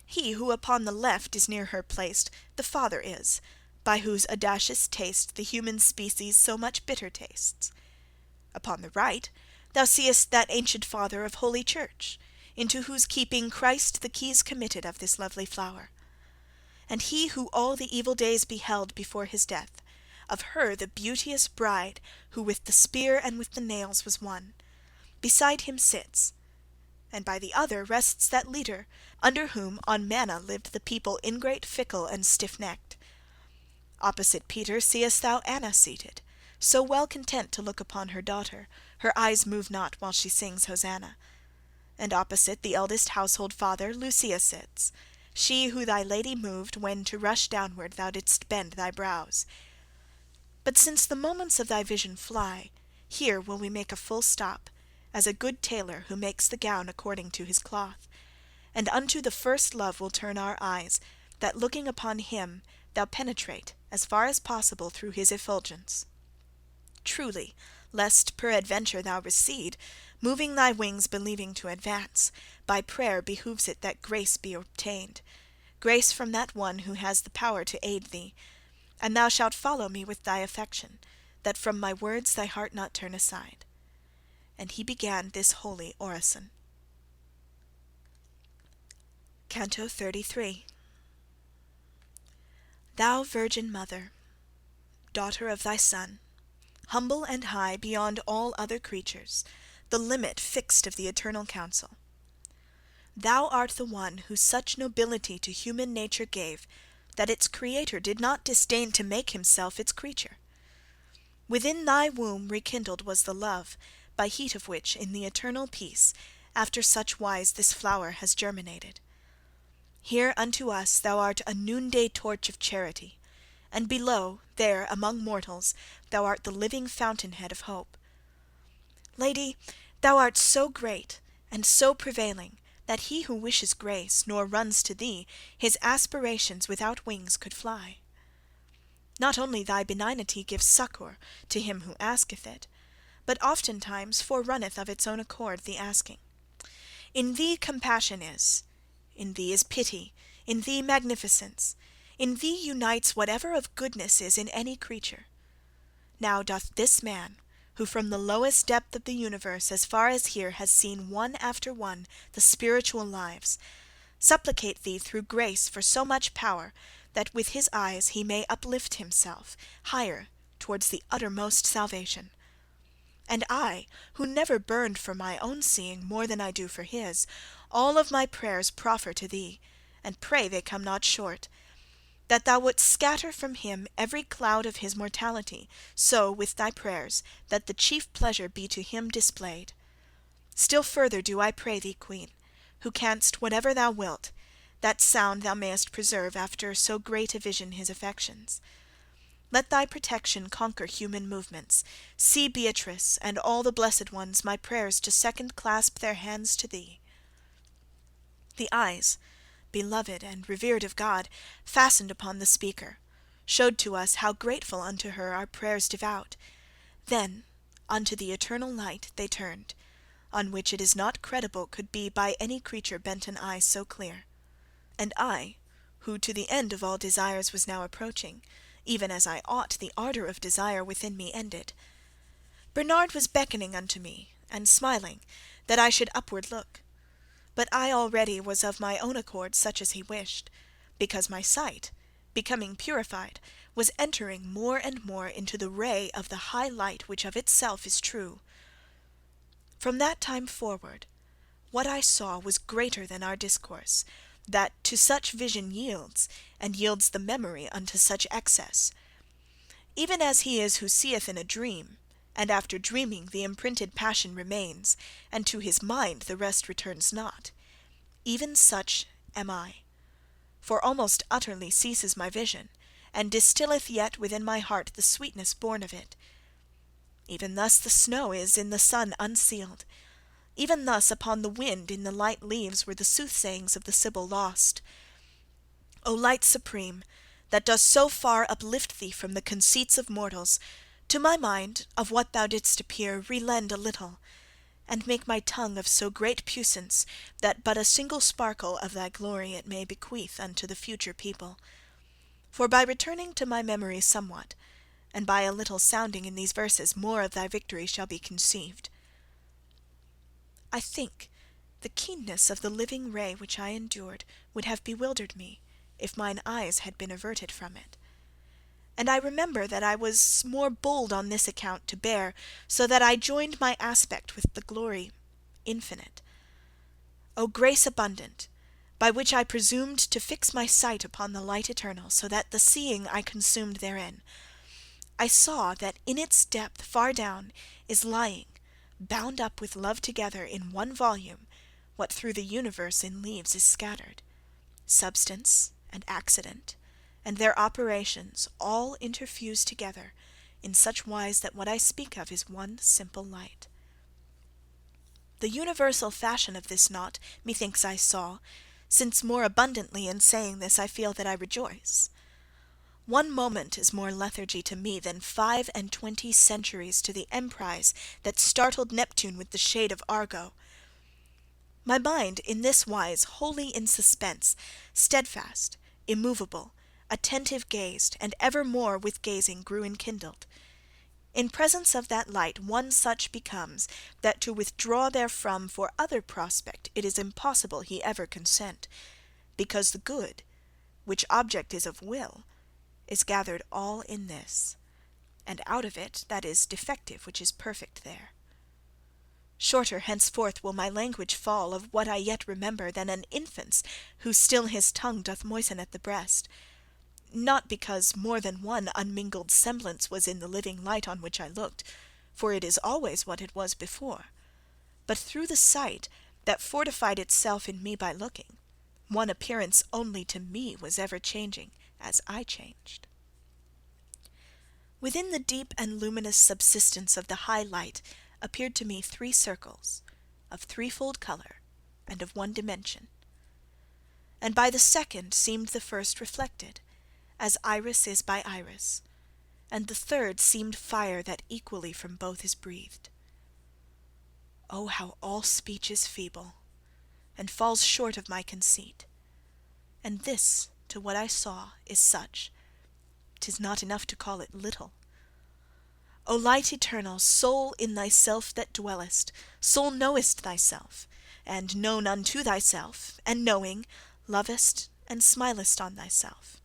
He who upon the left is near her placed, the Father is, by whose audacious taste the human species so much bitter tastes. Upon the right thou seest that ancient Father of Holy Church, into whose keeping Christ the keys committed of this lovely flower. And he who all the evil days beheld before his death, of her the beauteous bride, who with the spear and with the nails was won, beside him sits, and by the other rests that leader, under whom on manna lived the people ingrate, fickle, and stiff-necked. Opposite Peter seest thou Anna seated, so well content to look upon her daughter, her eyes move not while she sings Hosanna. And opposite the eldest household father Lucia sits, she who thy lady moved when to rush downward thou didst bend thy brows. But since the moments of thy vision fly, here will we make a full stop, as a good tailor who makes the gown according to his cloth, and unto the first love will turn our eyes, that looking upon him thou penetrate as far as possible through his effulgence. Truly, lest peradventure thou recede, moving thy wings believing to advance, by prayer behooves it that grace be obtained, grace from that one who has the power to aid thee, and thou shalt follow me with thy affection, that from my words thy heart not turn aside. And he began this holy orison. Canto 33. Thou Virgin Mother, daughter of thy Son, humble and high beyond all other creatures, the limit fixed of the eternal counsel. Thou art the one who such nobility to human nature gave, that its Creator did not disdain to make himself its creature. Within thy womb rekindled was the love, by heat of which in the eternal peace, after such wise this flower has germinated. Here unto us thou art a noonday torch of charity, and below, there among mortals, thou art the living fountainhead of hope. Lady, thou art so great and so prevailing, that he who wishes grace, nor runs to thee, his aspirations without wings could fly. Not only thy benignity gives succour to him who asketh it, but oftentimes forerunneth of its own accord the asking. In thee compassion is, in thee is pity, in thee magnificence, in thee unites whatever of goodness is in any creature. Now doth this man, who from the lowest depth of the universe as far as here has seen one after one the spiritual lives, supplicate thee through grace for so much power, that with his eyes he may uplift himself higher towards the uttermost salvation. And I, who never burned for my own seeing more than I do for his, all of my prayers proffer to thee, and pray they come not short, that thou wouldst scatter from him every cloud of his mortality, so with thy prayers, that the chief pleasure be to him displayed. Still further do I pray thee, Queen, who canst whatever thou wilt, that sound thou mayest preserve after so great a vision his affections. Let thy protection conquer human movements. See Beatrice and all the blessed ones my prayers to second clasp their hands to thee. The eyes, beloved and revered of God, fastened upon the speaker, showed to us how grateful unto her our prayers devout. Then unto the eternal light they turned, on which it is not credible could be by any creature bent an eye so clear. And I, who to the end of all desires was now approaching, even as I ought, the ardour of desire within me ended. Bernard was beckoning unto me, and smiling, that I should upward look. But I already was of my own accord such as he wished, because my sight, becoming purified, was entering more and more into the ray of the high light which of itself is true. From that time forward, what I saw was greater than our discourse, that to such vision yields, and yields the memory unto such excess. Even as he is who seeth in a dream, and after dreaming the imprinted passion remains, and to his mind the rest returns not, even such am I. For almost utterly ceases my vision, and distilleth yet within my heart the sweetness born of it. Even thus the snow is in the sun unsealed. Even thus upon the wind in the light leaves were the soothsayings of the Sibyl lost. O light supreme, that dost so far uplift thee from the conceits of mortals, to my mind of what thou didst appear relend a little, and make my tongue of so great puissance, that but a single sparkle of thy glory it may bequeath unto the future people. For by returning to my memory somewhat, and by a little sounding in these verses, more of thy victory shall be conceived. I think the keenness of the living ray which I endured would have bewildered me, if mine eyes had been averted from it. And I remember that I was more bold on this account to bear, so that I joined my aspect with the glory infinite. O grace abundant, by which I presumed to fix my sight upon the light eternal, so that the seeing I consumed therein, I saw that in its depth far down is lying, bound up with love together in one volume, what through the universe in leaves is scattered, substance and accident, and their operations all interfused together in such wise that what I speak of is one simple light. The universal fashion of this knot methinks I saw, since more abundantly in saying this I feel that I rejoice. One moment is more lethargy to me than 25 centuries to the emprise that startled Neptune with the shade of Argo. My mind in this wise wholly in suspense, steadfast, immovable, attentive gazed, and evermore with gazing grew enkindled. In presence of that light one such becomes, that to withdraw therefrom for other prospect it is impossible he ever consent, because the good, which object is of will, is gathered all in this, and out of it that is defective which is perfect there. Shorter henceforth will my language fall of what I yet remember than an infant's who still his tongue doth moisten at the breast, not because more than one unmingled semblance was in the living light on which I looked, for it is always what it was before, but through the sight that fortified itself in me by looking, one appearance only to me was ever changing, as I changed. Within the deep and luminous subsistence of the high light appeared to me 3 circles, of threefold colour, and of one dimension. And by the second seemed the first reflected, as iris is by iris, and the third seemed fire that equally from both is breathed. O how all speech is feeble, and falls short of my conceit! And this, to what I saw, is such, 'tis not enough to call it little. O light eternal, soul in thyself that dwellest, soul knowest thyself, and known unto thyself, and knowing, lovest and smilest on thyself.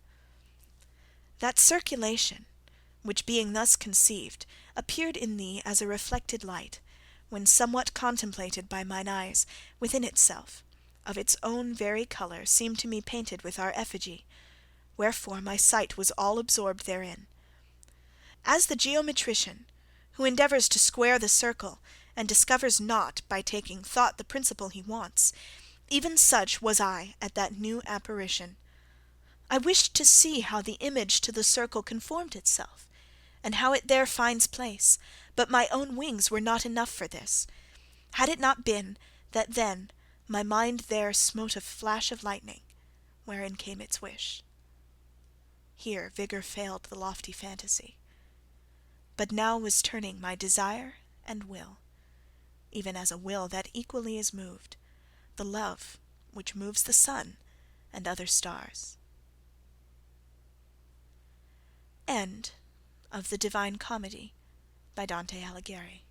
That circulation, which being thus conceived, appeared in thee as a reflected light, when somewhat contemplated by mine eyes, within itself, of its own very colour, seemed to me painted with our effigy, wherefore my sight was all absorbed therein. As the geometrician, who endeavours to square the circle, and discovers not, by taking thought, the principle he wants, even such was I at that new apparition. I wished to see how the image to the circle conformed itself, and how it there finds place, but my own wings were not enough for this, had it not been that then my mind there smote a flash of lightning, wherein came its wish. Here vigour failed the lofty fantasy, but now was turning my desire and will, even as a will that equally is moved, the love which moves the sun and other stars. End of the Divine Comedy by Dante Alighieri.